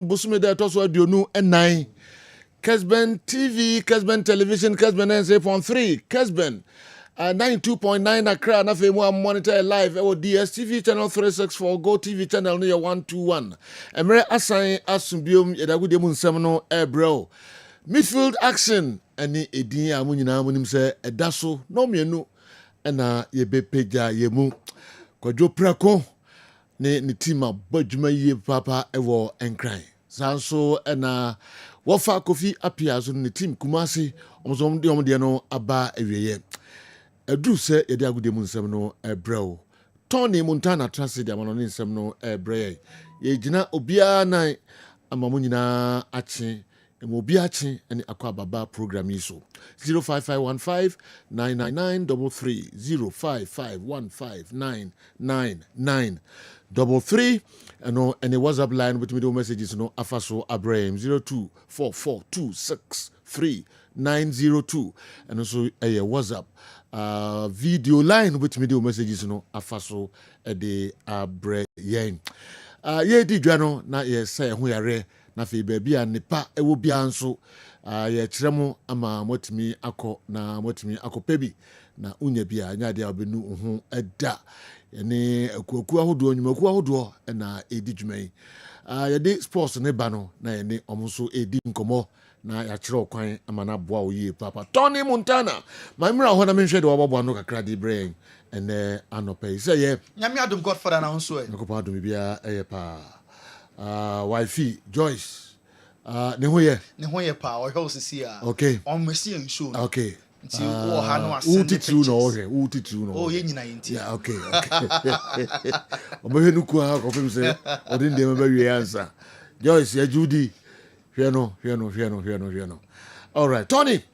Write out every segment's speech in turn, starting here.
Busume de Toso Dionu and 9. Kessben TV, Kessben Television, Kessben NSA.3, Kessben 92.9 Accra, na femu monitor live or DSTV channel 364, Go TV channel near 121. Emre assign asumbium yedagude munsem no ebro. Midfield action any edin amunyina munim se edaso no mienu na yebepeja yemu. Kwadwo prako ne team abadwuma yie papa ewo enkran. Sanso na wofa Kofi appears on the team Kumasi omzo de no aba ewieye. Edu se yede agude mu nsem no ebreo. Tony Montana transit de amano nsem no ebreye. Ye gina obia nan amamu nyina ache. Emo obi ache ene akwa baba program yi so. 05515 99933 05515 99933 and any WhatsApp line with me do messages no afaso Abraham 0244263902 and also a WhatsApp video line with me do messages no afaso de Abraham ye di dwano na ye say ho yare na fe baabi a nepa ewo bia nso ye kyeremo ama motimi akọ na motimi akọpebi na unya bia nya de abenu ho eda ene akuaku ahodo nyumaku ahodo na edi dwumai ye de sports ne ba no na ye ne omonso edi nkomo na ya kyerɛ kwan ama na boa oyi papa Tony Montana mamra ho na menhwɛ de wababo no kakra de brain ene anopai say ye nyame adom Godfather na nso e ko pa adom bia eye pa wifi Joyce ne hoye pa o hwe osisi a okay on mesi en show okay nti wo ha no asende utitu no oh ye nyina yenti yeah okay obo henu ku a ko fem se odin de meba wie answer Joyce ya Judy hwe no all right Tony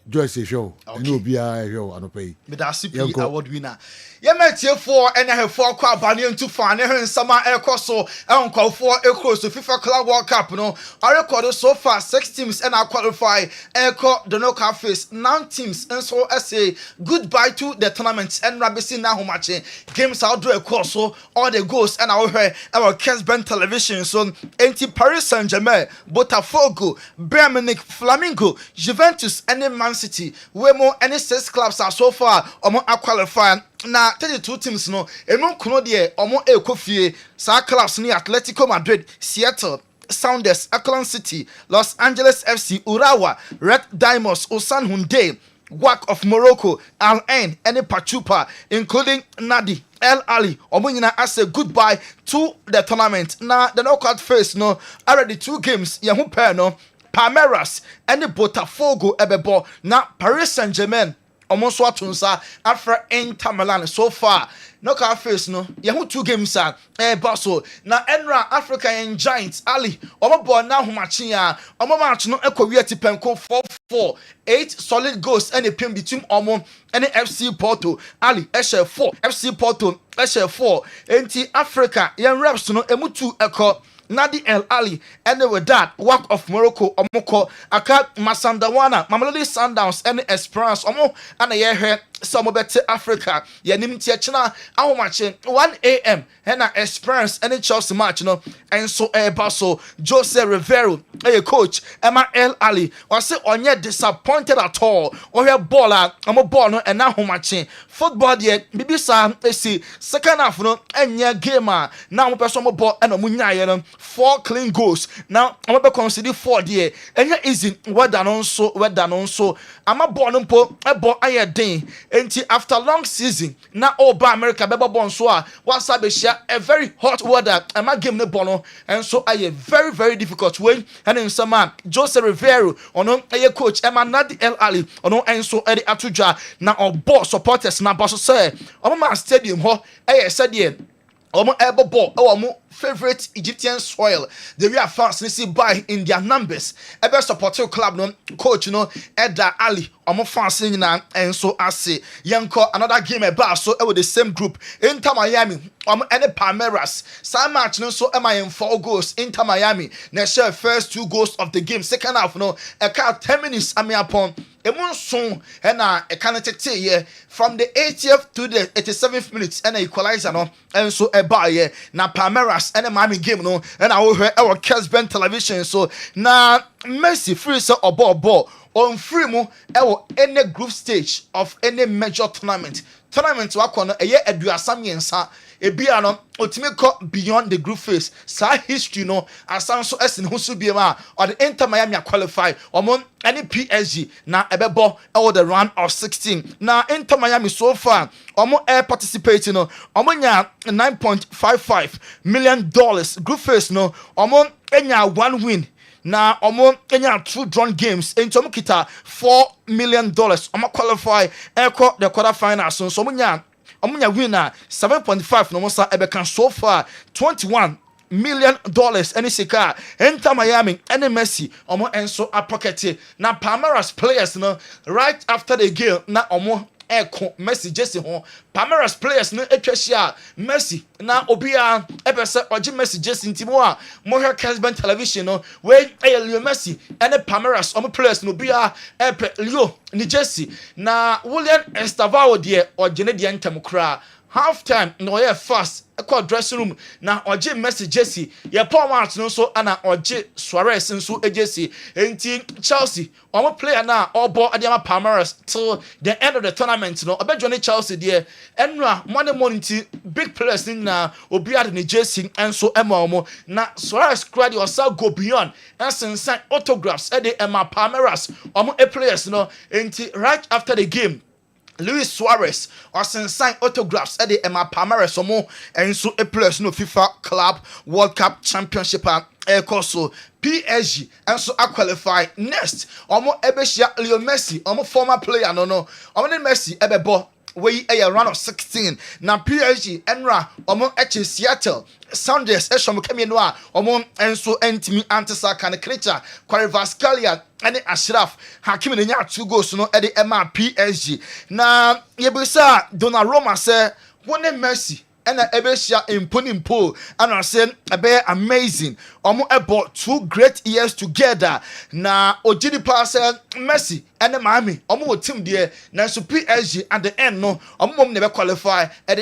Joyce show no bia show anopai me da CP award winner ye metie for ene hefo kwa abane ntu fa ne hensama ekoso enkofo ekroso FIFA Club World Cup no our record so far 6 teams and are qualify eko the knockout phase 9 teams and so say goodbye to the tournament and rabisi na homache games out do ekoso all the goals and our Kessben television so anti Paris Saint-Germain Botafogo Bayern Munich Flamengo Juventus and Man City we more any 6 clubs are so far omo qualify na 32 teams no enu kuno de omo ekofie sa clubs ni Atletico Madrid Seattle Sounders Auckland City Los Angeles FC Urawa Red Diamonds Ulsan Hyundai WAC of Morocco Al Ain and Pachupa including Nadi El Ali omo nyina say goodbye to the tournament na the knockout phase no already 2 games ye ho pair no Palmeiras and Botafogo ebebo na Paris Saint-Germain omonso atunsa after Inter Milan so far knockout phase no ye ho 2 games a baso na Enra African Giants Ali omobo na homachi a omo match no ekowi atipenko 4-4 8 solid goals and a pin between omo and FC Porto Ali eshe 4 FC Porto eshe 4 enti Africa yen reps no emu 2 eko Nadi El Ali and with that WAC of Morocco omoko aka Masandawana Mamelodi Sundowns and Esperance omo and ye some better Africa yanim tiachina ahomache 1 a.m. and Esperance and Chelsea match no and so baso Jose Rivero coach Emma El Ali was say onye disappointed at all or your baller omo ball no and ahomache football ye bibisa esi second half no enye game now mo person mo ball and omunyaye no 4 clean goals now I'm be consider 4 there enye easy weda no so ama ball no po e ball aye den enti after long season na oba America beba bon so a wasa be share a very hot weather ama game ne ball no and so aye very very difficult way and in some Jose Rivero ono aye coach Emma Nadi El Ali ono and so e atudwa na obo supporters na boss say omo man stadium ho aye said ye omo ebo ball omo favorite Egyptian soil the real fans see by in their numbers ebe support club no coach no Eda Ali omo fans nyina enso ase yenko another game eba so with the same group Inter Miami omo any Palmeiras same match no so ema 4 goals Inter Miami na share first 2 goals of the game second half no e ka 10 minutes ame upon Emunson ena ekanetete ye from the 80th to the 87th minutes ena equalizer no enso eba ye na Palmeiras ena Miami game no ena wo hwe e Kessben television so na Messi free so obo on free mu e any group stage of any major tournament wakɔ no ɛyɛ aduasa mmiɛnsa ebia no otimi kɔ beyond the group phase sa history no asan so ɛsin ho so biem a ɔde Inter Miami qualify ɔmo ɛne PSG na ɛbɛbɔ ɛwɔ the round of 16 na Inter Miami so far ɔmo air participate no ɔmo nya $9.55 million group phase no ɔmo nya 1 win na omo enya 2 drawn games enti omo kita $4 million omo qualify eko the quarter finals so omo nya winner 7.5 no mo sa ebeka so far $21 million any sika Inter Miami and Messi omo enso a pocket na Palmeiras players no right after the game na omo eko Messi Jesse ho Palmeiras players no etwahia Messi na obia ebese oje Messi Jesse ntimo a mo hwe Kessben television no we Leo Messi ene Palmeiras omo players no obia epe Leo ni Jesse na William Estavao de oje ne de ntem kra half time no ye fast ekọ dressing room na oje Messi Jesse ye Paul match no so ana oje Suarez nso ejesi enti Chelsea omo player na obo adema Palmeiras till the end of the tournament no obejo Chelsea there enra money big players na obi ade ne Jesse enso ema omo na Suarez crowd yourself go beyond and sign autographs e de ema Palmeiras omo players no enti right after the game Luis Suarez sign autographs at the Emma Palmeiras omo enso a players no FIFA Club World Cup Championship also PSG enso a qualify next omo ebeshia Leo Messi omo former player no omo ne Messi ebebo we a round of 16 na PSG enra omo eche Seattle Sounders eshom kemi no a omo enso entimi antisa kan creature Kvaratskhelia ene Ashraf Hakimi ne nya 2 goals no e de ema PSG na yebisa Donnarumma say wone Messi ena ebeshia imponimpo ana say ebe amazing omo ebo 2 great years together na ojidi pass Messi ene Miami omo team there na so PSG at the end no omo mom never qualify at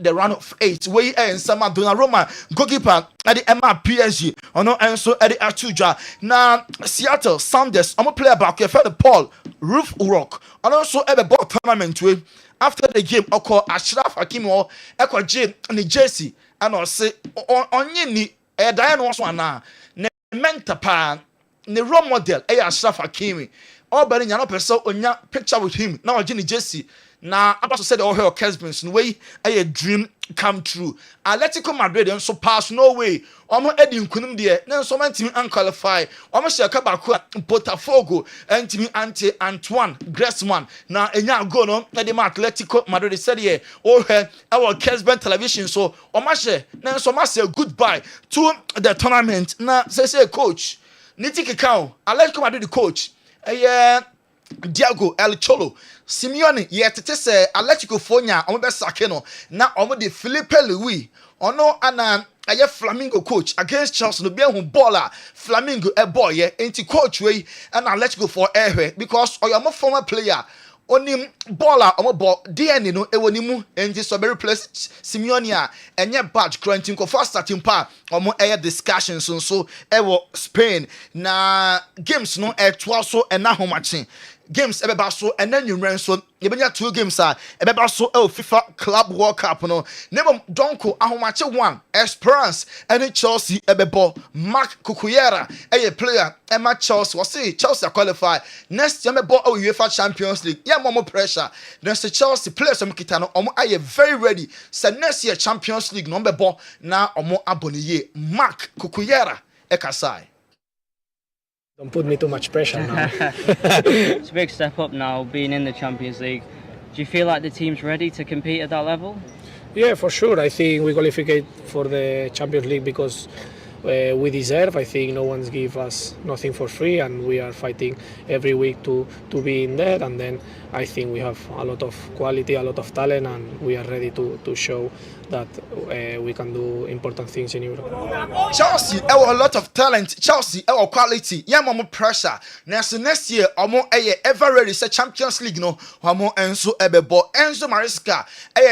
the round of 8 we ensama Donnarumma goalkeeper at the MR PSG ono enso at the Atuja na Seattle Sounders omo player back here for the Paul Roof Rock and also ebe ball tournament we after the game oko Ashraf Hakimi o eko J ni Jesse and o say onye ni dan no so ana ne mentor pa ne role model Ashraf Hakimi all bari nya no person onya picture with him na oje ni Jesse na abaso said all her Kessben no way a dream come true Atletico Madrid and so pass no way omo edi nkunum de na so mantimi unqualify omo sheka bako Botafogo antimi ante Antoine Griezmann na enya go no na de Atletico Madrid said here all her our Kessben television so omo she na so ma say goodbye to the tournament na say coach nitiki kan Atletico Madrid coach Diego El Cholo Simeone yetete se Atletico fonya omo be sake no na omo de Felipe Luis ono ana aye Flamingo coach against Chelsea no be hu baller Flamingo e boy ye enti coach we and Atletico for ehwe because oyo former player onim baller omo ball DNA no e wonimu enti so be replace Simeone a enye badge granting ko first starting pa omo aye discussions so e wo Spain na games no e to so e na homache games ebeba so ena nwumren so yebenya 2 games ebeba so FIFA Club World Cup no nemo donko ahomache 1 Esperance ene Chelsea ebebo Mark Cucurella player Emma Chelsea was say Chelsea qualify next year mebo UEFA Champions League yeah more pressure next Chelsea players am kita no omo aye very ready say next year Champions League no mebo na omo aboniye Mark Cucurella ekasai. Don't put me too much pressure now. It's a big step up now, being in the Champions League. Do you feel like the team's ready to compete at that level? Yeah, for sure. I think we qualified for the Champions League because we deserve. I think no one's give us nothing for free, and we are fighting every week to be in there. And then I think we have a lot of quality, a lot of talent, and we are ready to show that we can do important things in Europe. Chelsea have a lot of talent. Chelsea have quality. Yeah, mama pressure. Next year, omo ever ready. Say Champions League no. Omo Enzo Ebebo, Enzo Maresca.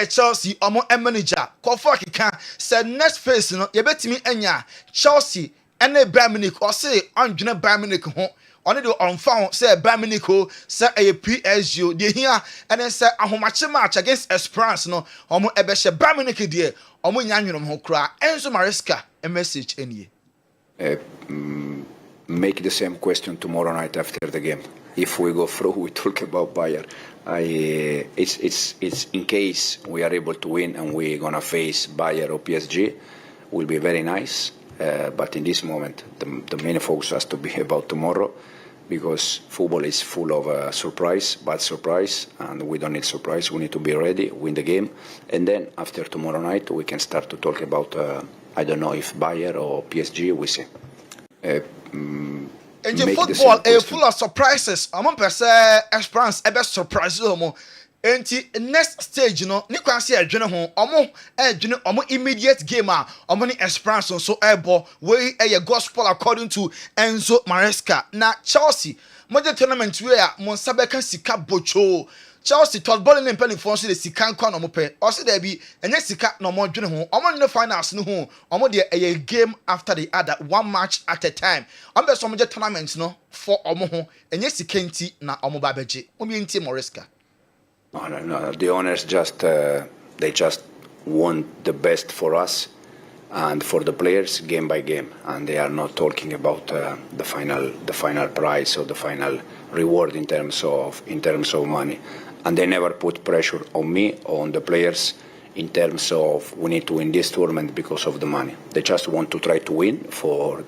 Chelsea omo manager. Kofa kika. Say next phase no. You bet me enya Chelsea. Ene Bayern Munich. Or say Angela Bayern Munich ho. On the unfound say Bayern Munich say a PSG they here and then say a match against Esperance no omo ebeshe Bayern Munich there omo nyanwunom ho kra Enzo Maresca a message any make the same question tomorrow night after the game. If we go through, we talk about Bayern. It's in case we are able to win and we're gonna face Bayern or PSG, will be very nice. But in this moment, the main focus has to be about tomorrow, because football is full of bad surprise, and we don't need surprise. We need to be ready, win the game, and then after tomorrow night, we can start to talk about, I don't know if Bayern or PSG, we see. And football is full of surprises. I'm per se Esperance ebe surprise omo. Enti next stage you know, ni kwan se adwene ho omo immediate game omo ni Esperance so ebo we gospel according to Enzo Maresca. Na Chelsea modern tournament we mon sabeka sika bocho. Chelsea told ball in penny for the sika kwa no mo pe. O se there be enye sika no mo dwene ho. Omo no finals no ho. Omo de a game after the other, one match at a time. Omo so modern tournament no for omo ho enye sika nti na omo ba beje. Omo nti Maresca. No. The owners they just want the best for us and for the players game by game, and they are not talking about the final prize or the final reward in terms of money. And they never put pressure on me or on the players in terms of we need to win this tournament because of the money. They just want to try to win for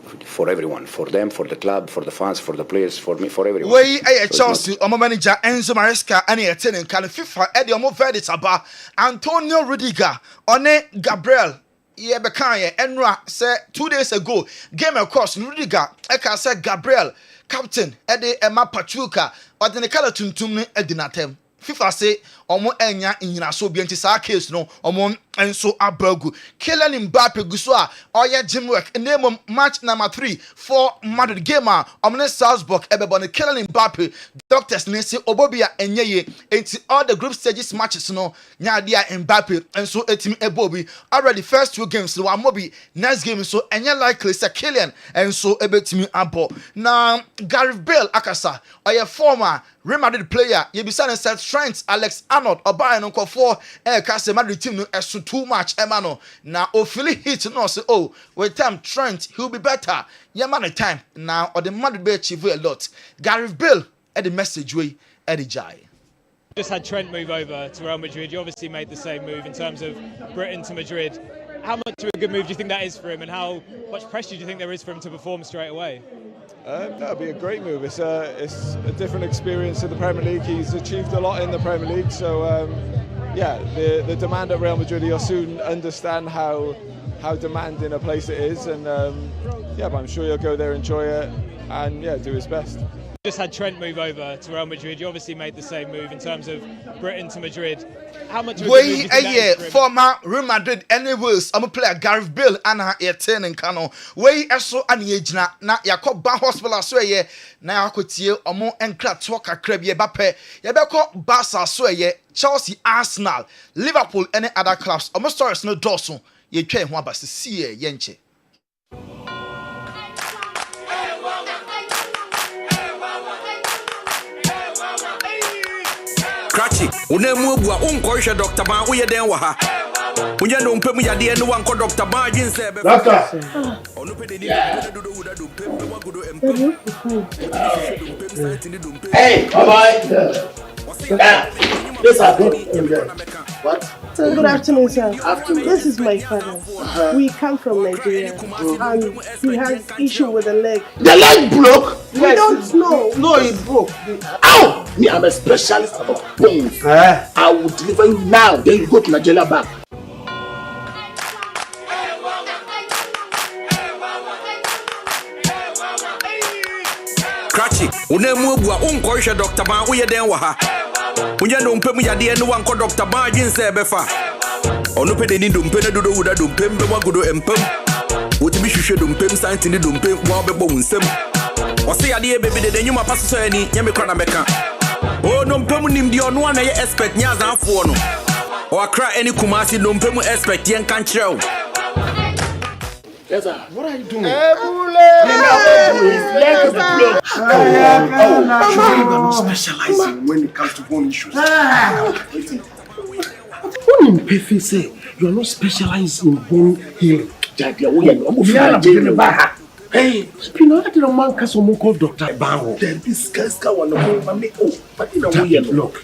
everyone, for them, for the club, for the fans, for the players, for me, for everyone. We Chelsea, omo manager Enzo Maresca, and he attending can FIFA Eddie omo verdict about Antonio Rudiger, one Gabriel. Yeah, Bekanye Enra said 2 days ago, game across Rudiger, Eka said Gabriel, captain Eddie Emma Pachuca, or the Nikala Tuntum Edinatem. FIFA say omo enya nyina so bi nti sa case no omo enso abagu Kylian Mbappe guso a oye gym work name match number 3 for Madrid game omo ne Salzburg ebebo ne Kylian Mbappe doctors ne say obobia enyeye enti all the group stages matches no nya dia Mbappe enso etimi ebobi already first 2 games no amobi next game so enya likely say Kylian enso ebetimi abo na Gareth Bale akasa oye former Real Madrid player ye bisa ne set Trent Alexander Obaye no nkofo kase Madrid team no so too much emano na ofili hit no say oh with time Trent he'll be better yeah man time now or the Madrid be achieve a lot. Gareth Bale at the message way at the jai. Just had Trent move over to Real Madrid. You obviously made the same move in terms of Britain to Madrid. How much of a good move do you think that is for him, and how much pressure do you think there is for him to perform straight away? That'd be a great move. It's a different experience in the Premier League. He's achieved a lot in the Premier League, so the demand at Real Madrid, he'll soon understand how demanding a place it is, and but I'm sure he'll go there, enjoy it, and do his best. Just had Trent move over to Real Madrid. You obviously made the same move in terms of Britain to Madrid. How much of a good move do you think that is for him? Former Real Madrid anyways, I'm a player Gareth Bale and her 10 and Kano. Way eso ani ejina na yakoba hospital so ye na yakotie omo enkra to kakra bi Mbappe. Ye beko Barca so ye Chelsea, Arsenal, Liverpool any other clubs. Omo stories no doso ye twa ho abase sie ye nche. Cratchy, unemu bua unkoisha Dr. Ban uye den wa ha. Unye no mpemu ya de no wanko Dr. Ban jin se be. Laka. Hey, bye-bye. Yes, I go. What? So good afternoon, sir. Afternoon. This is my father. We come from Nigeria, and he has issue with the leg. The leg broke? We don't know. No, it broke. Ow! Me, I'm a specialist about bones. I will deliver you now. Then you go to Nigeria back. Scratchy, unemu bua unkoisha Dr. Ban uye den waha. Unya dompe mu yade no wanko Dr. Ban gin se befa. Onu pe ni dompe na dodo wuda dompe mbe wagodo empem. Wotimi hwehwe dompe santi ni dompe wa bebo nsem. Wose yade bebe de nyuma paso so ani nyame kwa na meka. Oh dompe mu nim di ono na ye expect nya zanfo no. O akra any kumasi dompe mu expect yen kan kireo. Yes, sir. What are you doing? You specializing when it comes to bone issues. What in Pefe say? You are not specialized in bone healing. Hey, Spino, I didn't man cast someone called Dr. Bango. This guy's got one of me. Oh, but look,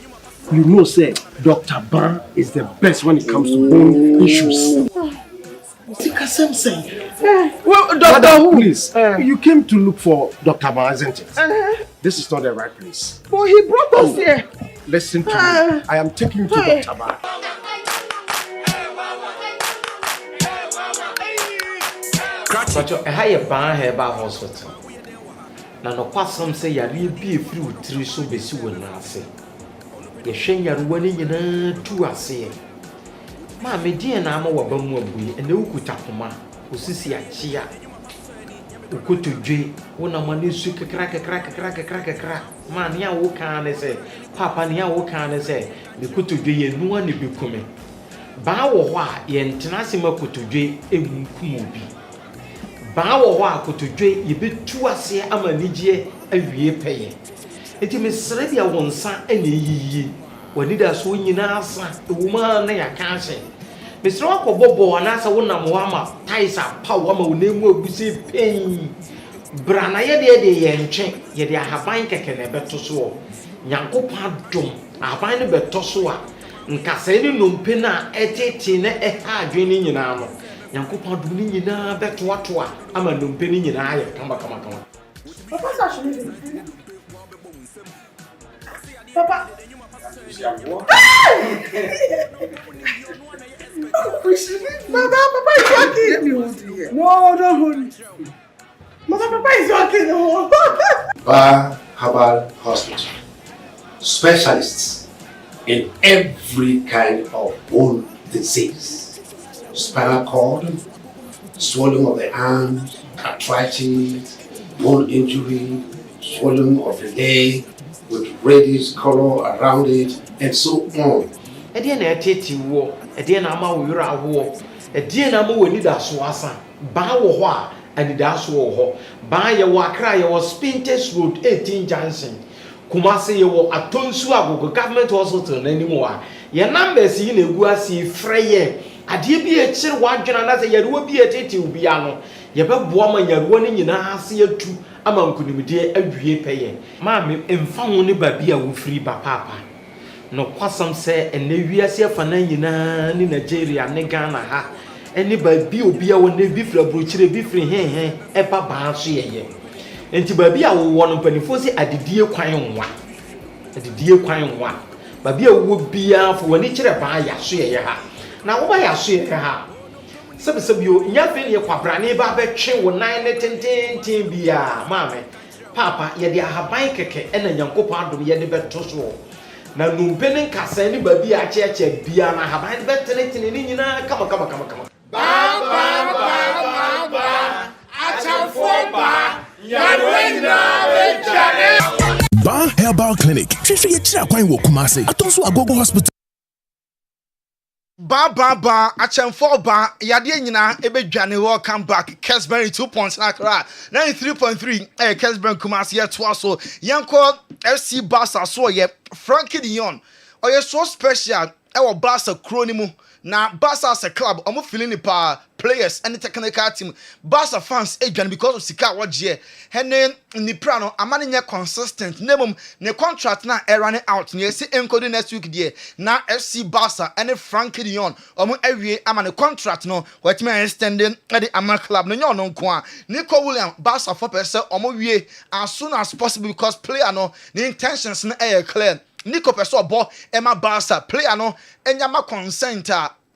you know, say Dr. Ban is the best when it comes to bone issues. Well, Doctor, please, you came to look for Dr. Ban, isn't it? This is not the right place. Well, he brought us here. Listen to me. I am taking you to Dr. Ban. But I have a ban Herbal hospital. Now, no person say you will be free to so be so nase. You shame your winning in two a say. Mammy, dear, na mo wabamu abui, and no kutakuma, usisi a chia. Ukutu J, when a man is sick, crack. Man, ya wo can say, Papa, ya wo can say, the kutu J, and no one be coming. Bow wa, yen tenasima kutu J, a kumubi. Bow wa kutu J, ye be two a say, a manijie, a ye pay. It is Serbia one son, and ye. When it does win in answer, the woman they are cancer. Mr. Wako Bobo and answer one Namwama, Taisa, Power, name will be pain. Branaya de Yenchen, yet they have buying cake and a better so. Yanko Padum, I find a better so. Nkaseni numpena etetina eha dwene nyina no Yankopa dwene nyina betwato a ama numpeni nyina aye kama Papa Papa is walking. Let me hold you here. No, don't hold me. Papa is walking. Herbal Hospital. Specialists in every kind of bone disease. Spinal cord, swelling of the arms, arthritis, bone injury, swelling of the leg with reddish color around it, and so on. Ediana eteti wo, ediana ama wo yura wo, ediana mo wani da so asa, ba wo ho a ani da so wo ho, ba ye wo Accra ye wo Spintex Road 18 Junction. Kumasi ye wo Atonsu Agogo Government Hospital n'animu a ye numbers yi na egu asi freye ade bi e kire wadwena na se ye ruwa bi eteti obi ano ye beboa ma nyaruwa ni nyina ase atu ama nkunimde awie peye ma me emfa ho ne ba bi a wo free ba papa no kwasam se ene wiase afa na nyina ni Nigeria ne Ghana ha ene ba bi obi a wo ne bi fra brochire bi fri hen e ba ba so ye enti ba bi a wo no panifo se adedie kwan nwa ba bi a wo bia fo wani kire ba ya so ye ha na wo ba ya so ye ha sebio nya fe ne kwabrane ba be twe wo nan ne tenten bia maame papa ye de ahaban keke ena nyankopɔ adom ye de beto so na numpe ne nkasa ne ba bi a cheche bia na ahaban be tenten ne nyina kama ba Ban Herbal Clinic. Fifi ye chira kwan wo Kumasi. Atonso Agogo Hospital. Ba achemfo ba yade nyina ebedwane welcome back Kessben 2 points na Accra 93.3 Kessben Kumasi ye to so yanko FC Barca so ye Frankie de Jong oye so special e wo Barca kronimu na Barca as a club omo feeling the power players and the technical team Barca fans edwan because of sika wodje hene ni prano amane nya consistent nemum ne contract na running out ne see encode next week there na FC Barca and Frankie de Jong omo awie amane contract no what me extending at the Ama club no nya no nko a Nico William Barca for person omo wie as soon as possible because player no the intentions na clear Nico Peso bo Emma Barca player no enyama consent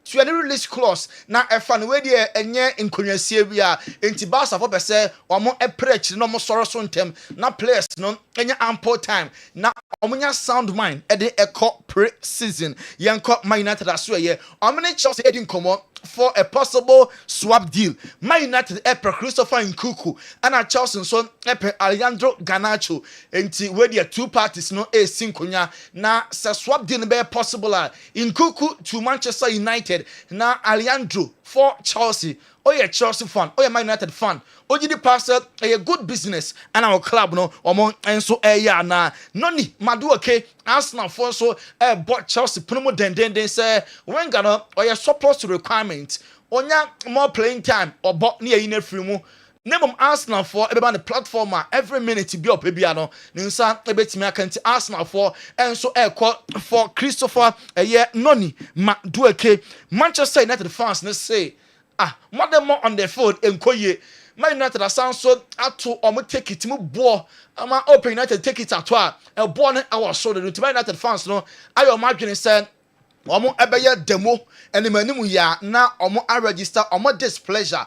to any release clause na efa no we de enye nkonwasie bi a enti Barca for pese omo epreach no mo soro so ntem na players no enye ample time na omunya sound mind e de ekọ pre-season yenko Man United aso ye omne Chelsea edin komo for a possible swap deal. Man United epe Christopher Nkunku and Chelsea so epe Alejandro Garnacho enti we the two parties no e sinkonya na se swap deal be possible Nkunku to Manchester United na Alejandro for Chelsea. Oh yeah, Chelsea fan. Oh yeah, Man United fan. Oh you the passer a good business and our club no omo enso ya na noni madu okay Arsenal for so bought Chelsea promo den say when gonna oh yeah surplus to requirement onya more playing time or bought near in free mu name Arsenal for everybody platform every minute be up ebiano nsa ebetimi akanti Arsenal for enso for Christopher noni madu okay Manchester United fans na say more than more on the field enkoye Man United asanso ato omo take it mu bo ama Open United take it ato a bo na our shoulder to Man United fans no ayo madwene say omo ebeye demo enimanimu ya na omo register omo displeasure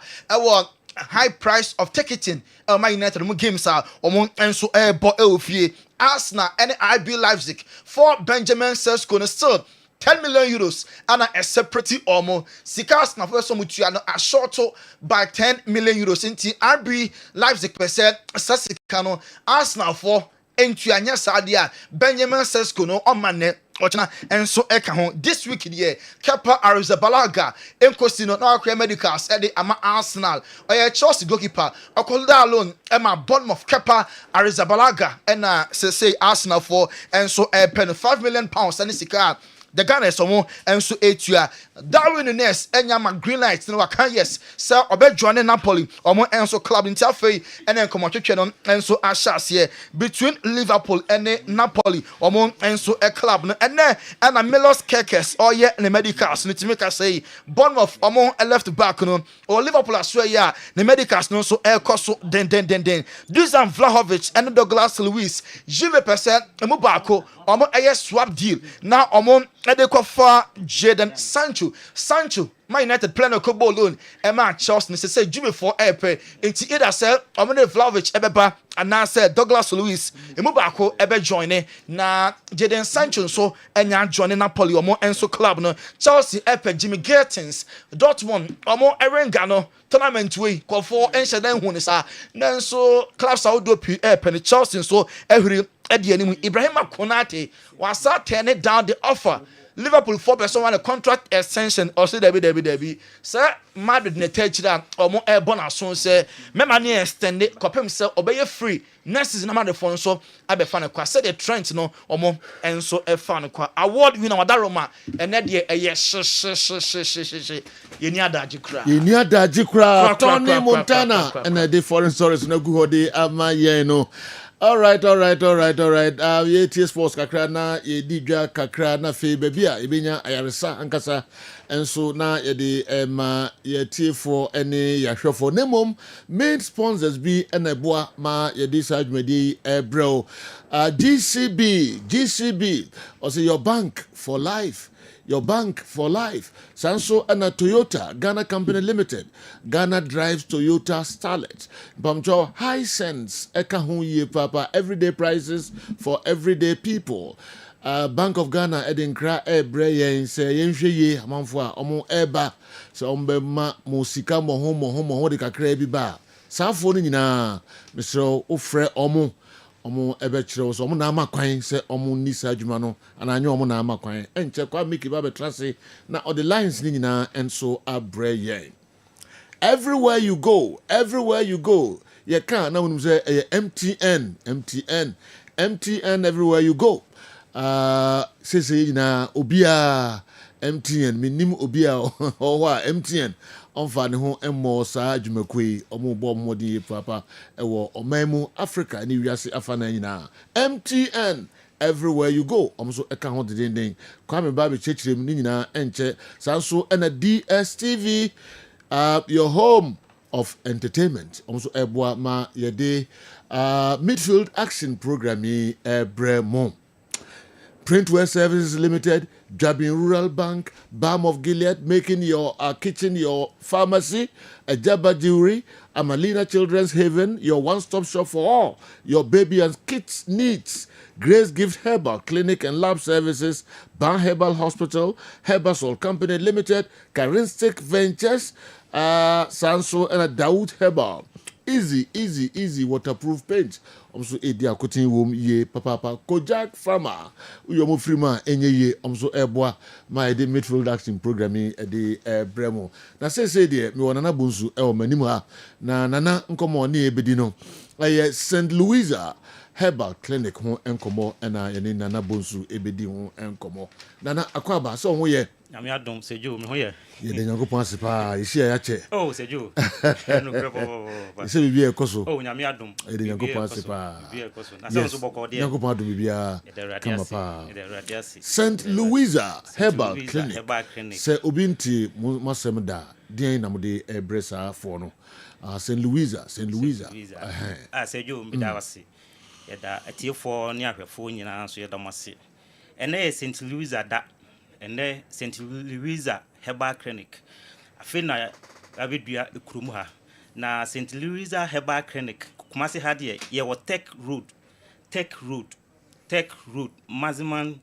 high price of ticketing Man United mu games omo enso bo ofie Arsenal and IB Leipzig for Benjamin Sesko no still 10 million euros and a separate omo sikas na for some mutua a short by 10 million euros into RB Leipzig percent sasika no Arsenal for entuanya sadia Benjamin Sesko no omane ochina enso eka ho this week here Kepa Arrizabalaga enkosi no na akwa medicals e de ama Arsenal oya Chelsea goalkeeper okolda alone e ma Bournemouth Kepa Arrizabalaga e na say Arsenal for enso pen 5 million pounds and sika the Ghana somo enso etua Darwin Nunes enyama green light no waka yes sir obe join Napoli omo enso club interfere ene komotwetwe no enso ashase between Liverpool and Napoli omo enso a club no ene ana Milos Kerkez oye ne medicals no timeka say Bournemouth omo left back no or Liverpool aswe ya ne medicals no so e koso den Dusan Vlahovic and Douglas Luiz Juve percent emu baako omo eye swap deal na omo Edekofa Jadon Sancho Man United plan a couple loan e ma Chelsea say Juve for airpay into either sell Omone Vlahovic ebeba and now say Douglas Luiz emu baako ebe join na Jadon Sancho so enya join Napoli omo enso club no Chelsea airpay Jimmy Gittins Dortmund omo erenga no tournament way call for ensheden hu ni sa nanso club Saudi airpay Chelsea so ehuri Ibrahima Konate was turning down the offer. Liverpool 4% want a contract extension or say Debbie. Sir, Madrid ne touch that or more air bonus so say me money extend it copy himself obey free. Next is number the phone so I be fan kwa say the Trent no or more and so a fan kwa award winner Wadaroma and that ye yes Yenia Dajikra Tony Montana and the foreign stories no good day ama ye no. All right. Ye sports kakra na ye digwa kakra na fe bebia ebenya ayaresa ankasa enso na ye de ma ye tie for ene yahwefo nemom main sponsors bi eneboa ma ye de sajmedi ebro GCB or say your bank for life. Your bank for life. Sanso and a Toyota, Ghana Company Limited. Ghana drives Toyota Starlet. Bamjo high sense. Eka ye papa. Everyday prices for everyday people. Bank of Ghana Edinkra Ebre say Yensheye Manfua Omo Eba. So Ombema Musika Moho de Kakre Biba. Safoni Nina. Mr. Ufre Omo. Omo ebechiro so omo na amakwan se omo nisa adwuma no ana anyo omo na amakwan enche kwa miki ba betrase na all the lines ni nyina enso abre ye everywhere you go ye can na wonu say MTN everywhere you go say nyina obia MTN minim obia owa MTN onfa ne ho emmo saa adwumakoi omo bo mmodi papa ewo omamu Africa ni wiase afana nyina MTN everywhere you go omso eka ho deden kwa me ba be chechirem ni nyina enche sanso na DSTV your home of entertainment omso eboa ma yede midfield action program yi ebremo Printwear Services Limited, Jabin Rural Bank, Balm of Gilead, making your kitchen your pharmacy, Ajaba Jewelry, Amalina Children's Haven, your one-stop shop for all your baby and kids needs. Grace Gift Herbal Clinic and Lab Services, Ban Herbal Hospital, Herbasol Company Limited, Caristic Ventures, Sanso and Daoud Herbal. Easy waterproof paint. Also edia cutting room ye papa Kojak Farmer. Uyomo Freeman enye ye also eboa my de midfield action programming de Bremo. Na say there me wanana bunsu e o manim ha na nana nkomo ni ebedi no. St. Louisa Herbal Clinic ho enkomo na ye nana bunsu ebedi ho enkomo. Nana akwaba so ho ye Nyame adom sejo me ho ye. Ye de Nyankopon asipa isi ya che. Oh sejo. No grepo. Ise bibi ekoso. Oh Nyame adom. Ye de Nyankopon asipa. Bibi ekoso. Na se so boko de. Nyankopon adom bibia. Kama pa. St. Louisa Herbal Clinic. Se obinti masem da. Dia na mo de bresa for no. St. Louisa. Sejo mi da wase. Ye da atiefo ne ahwefo nyina so ye da mase. Ene St. Louisa da. And St. Louisa Herbal Clinic. I feel na abedua ekurum ha. Na St. Louisa Herbal Clinic. Kumasi ha de ye wo Tech Road. Maziman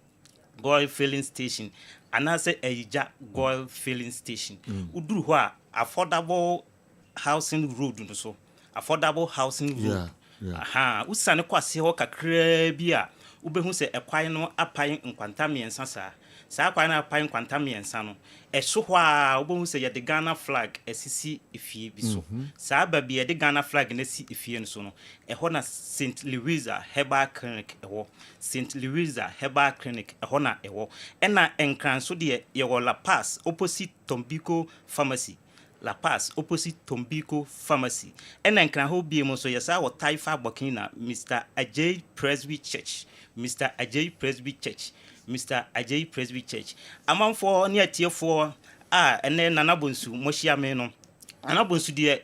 Goil Filling Station. Anase Eija Goil Filling Station. Uduru ho a affordable housing road no so. Affordable housing road. Aha, usane kwase ho kakra bi a ubehu se ekwan no apan nkwanta miensa saa. Saa kwa na apan kwanta miensa no eso ho a obohu se ye de Ghana flag esisi efie bi so. Saa ba bi ye de Ghana flag na si efie no so no eho na St. Louisa Herbal Clinic eho. St. Louisa Herbal Clinic eho na eho. Ena enkran so de ye wo La Paz opposite Tombico Pharmacy. La Paz opposite Tombico Pharmacy. Ena enkran ho bi mo so ye saa wo Taifa Bokina Mr. Ajay Presby Church. Mr. Ajay Presby Church. Amanfo ne atiefo ene nanabonsu mohyia me no. Nanabonsu de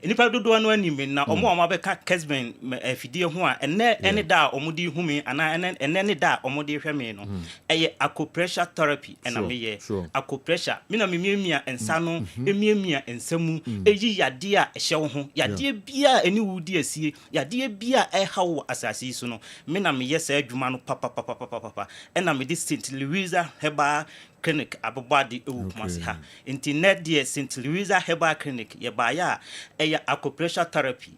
enipa dodo no anim na omo amabeka Kessben afidie ho a ene da omudi humi ana ene ne da omudi hweme no. Eye acupressure therapy ena meye. Acupressure me na memiamia ensa no emiamia ensamu eyi yade a ehye wo ho yade bia eni wudi asie yade bia ehawo asase so no me na meye sa adwuma no papa ena me di St. Louisa Herbal Clinic abobadi ewu kumase ha internet de St. Louisa Herbal Clinic ye baya eya acupressure therapy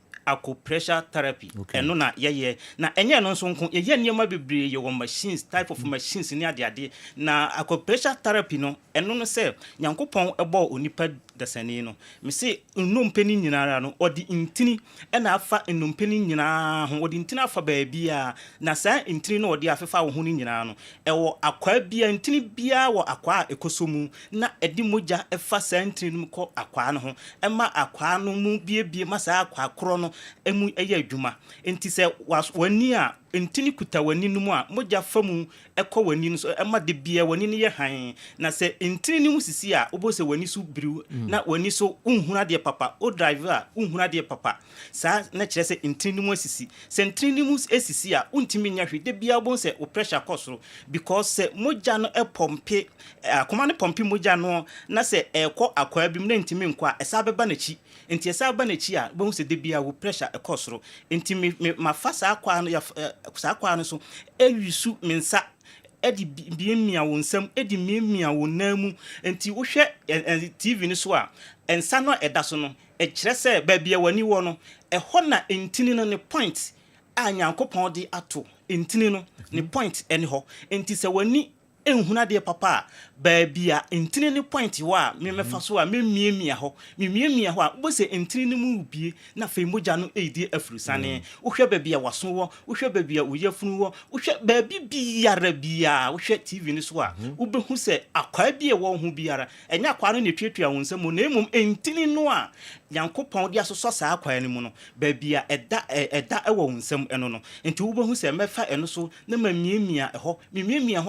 eno na ye na enye no nso nko ye niema bebre ye wo machines type of machines ni ade na acupressure therapy no eno no se Nyankopon ebo onipa dasani no me se nnompeni nyinara no odi intini ena afa nnompeni nyinaa ho odi intini afa baabia na saa intini no odi afefa wo ho ni nyinaa no ewo akwa bia intini bia wo akwa ekosomu na edi moja efa saa intini no ko akwa no ho ema akwa no mu bie masa akwa koro no emu eye adwuma enti se wani a intini kuta wani no mu a moja famu ekọ wani no so ema de bia wani ne ye han na se intini ni mu sisi a obose wani so biru na wani so unhuna de papa o driver unhuna de papa sa na kire se intini mu asisi se intini mu asisi a untimi nya hwe de bia bon se o pressure kosoro because se moja no pompe akoma ne pompe moja no na se ekọ akwa bi na intimi nkwa esa beba na chi enti esa beba na chi a bon se de bia wo pressure ekosoro enti ma fa sa akwa no ya sa akwa no so ewisu mensa edi biemia wo nsam edi miemia wo namu enti wo hwe TV ni so a ensa no eda so no e kire se ba bia wani wo no ho na entini no ne point a Nyankopon de ato entini no ne point eni ho enti se wani enhuna de papa ba bia entini ne point wa me mefa so a me miemia ho a bo se entini ne mu bie na fe moja no edi afurusane wo hwe ba bia waso wo hwe ba bia uyafunu wo hwe ba bia bia wo hwe TV ni so a wo behu se akwa bia wo ho biara enya akwa no ne twetwa wo nsam na emum entini no a Nyankopon de asoso saa akwa ne mu no ba bia eda ewo nsam eno no enti wo behu se mefa eno so na ma miemia ho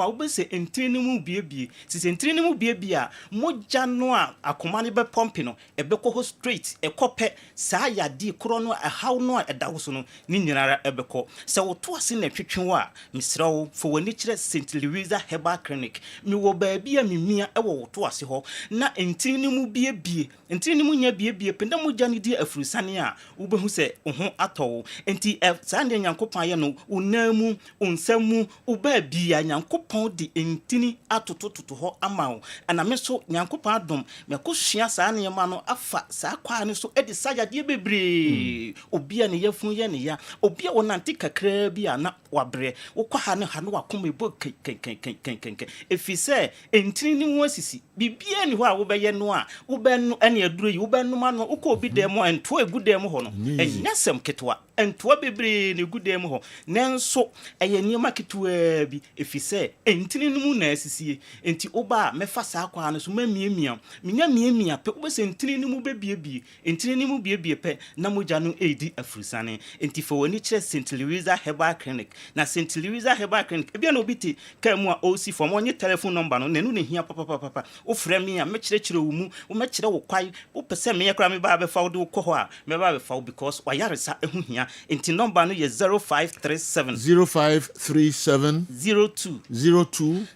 a wo be se ntini no mu biebie sisi ntini no mu biebie a mogya no a akoma ne be pompi no ebekɔ ho straight ekɔpɛ saa yade koro no ɛhaw no a ɛdawo so no ni nyinara ebekɔ sɛ woto ase na twetwe wo a misrawo fo wani kyerɛ St. Louisa Herbal Clinic mi wo baabi a mimia ɛwɔ woto ase hɔ na ntini no mu biebie ntini no mu nya biebie penda mogya ne di afurusane a wobehu sɛ ho atɔ enti saa ne Nyankopɔn ayɛ no unamu unsamu ubaabi a Nyankopɔn di ntini atotototo hɔ ama wo ana me so Nyankopɔn adom me akosua saa ne ma no afa saa kwa ne so edi sayade bebre obi a ne yafun ye ne ya obi a wonante kakra bi a na wabre wokɔ ha no wakoma ebo kenkenkenkenken efi sɛ ntini ni mu asisi bibia ni hɔ a wobɛyɛ no a wobɛnu ene aduro yi wobɛnu ma no wokɔ obi dem ento egu dem hɔ no enyasɛm ketwa entoa bebre ne gu dem hɔ nanso ɛyɛ niema ketwa bi efi sɛ ntini no mu na asisie enti oba mefa saa kwa no so mamiemia menya miemia pe obese ntini no mu bebiebie ntini no mu biebie pe na mogya no edi afurusane enti fo wani kyerɛ St. Louisa Herbal Clinic na St. Louisa Herbal Clinic ebia na obiti ka mu a osi fo mo nye telephone number no nenu ne hia papa o frɛ me a me kyerɛkyerɛ wo mu wo me kyerɛ wo kwai wo pese me yakra me ba be fa wo de wo kɔ hɔ a me ba be fa wo because wayaresa ehu hia enti number no ye 0537 02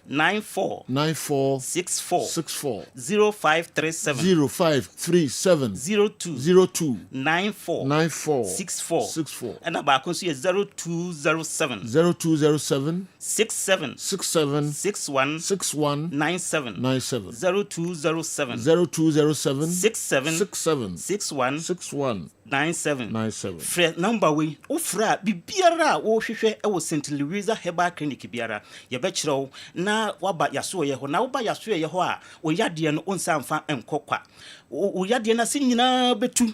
94 64 0537 02 94 64 and about consi 0207 67 61 97 0207 67 61 97 Fred number we ofra bibiara wo hwehwe e wo St. Louisa Herbal Clinic biara ye be kyerɛw na waba yaso ye ho na woba yaso ye ho a wo yade no onsamfa enkokwa wo yade na se nyina betu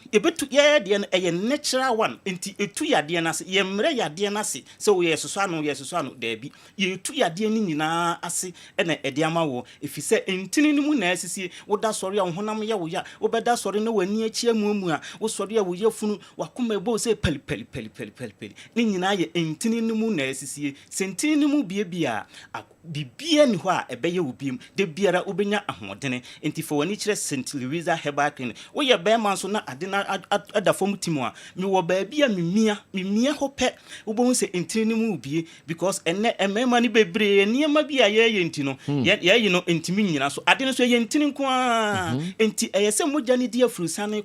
ye de no eye natural one enti etu yade na se ye mre yade na se se wo ye soso ano da bi ye etu yade ni nyina ase na ede ama wo efise entini ni mu na asisi wo da sori a wo honam ye wo ya wo be da sori na wani achi amuamu a wo sori a wo yefunu wakoma ebo se peli ni nyina ye entini ni mu na asisi sentini ni mu biebia bibia ni hɔ a ɛbɛyɛ obiem de biara obenya ahodene enti fo wani kyerɛ St. Louisa Herbal Clinic wo ye bɛma so na ade na adafom timu a me wo baabi a mimia hɔ pɛ wo bo hu sɛ entini ni mu bie because enne emema ni bebre niema bi a ye enti no ye no entimi nyina so ade no so ye entini nko a enti ɛyɛ sɛ mogya ni di afurusane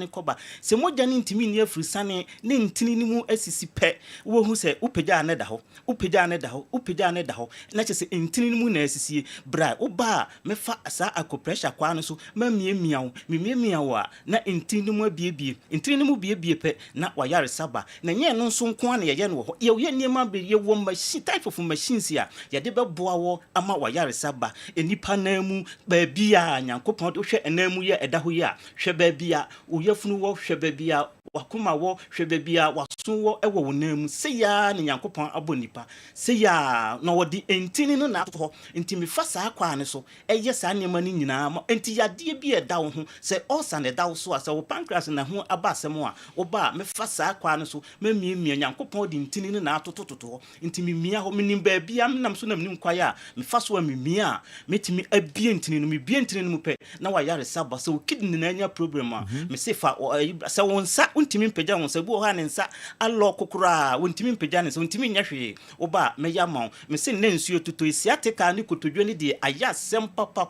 kɔba se mogya ni ntimi ni afurusane ne entini ni mu asisi pɛ wo hu sɛ upagya ne da hɔ na kyese entini mu na asisie bra oba mefa asa akopressure kwa no so mamiemia wo a na entini mu abiebie entini mu biebie pe na wayare saba na nye no nso nko a na ye no ho ye niema be ye wo machine type of machines a ye de beboa wo ama wayare saba enipa na mu ba bia Nyankopɔn de hwɛ enamu ye ɛda ho ye a hwɛ ba bia wo yafunu wo hwɛ ba bia wakoma wo hwɛ ba bia waso wo ɛwɔ wo namu se ya ne Nyankopɔn abonipa se ya na wodi entini no na ato enti me fa saa kwa ne so eye saa nema ni nyina ma enti yade bi eda wo ho se osa ne da wo so asa wo pancreas na ho aba asem a wo ba me fa saa kwa ne so mamiemia Nyankopɔn di entini no na atototo enti mimia ho menim ba bia menam so na menim kwaya me fa so mimia metimi abie entini no me bie entini no mu pe na wa yare saba so kidney na anya problem a me se fa se wonsa untimi mpagya wonsa bu ho ne nsa allo kokora wontimi mpagya ne so wontimi nya hwe wo ba me ya me se ne nsuo tuto isiateka ne kotodwe ne de aya sem papa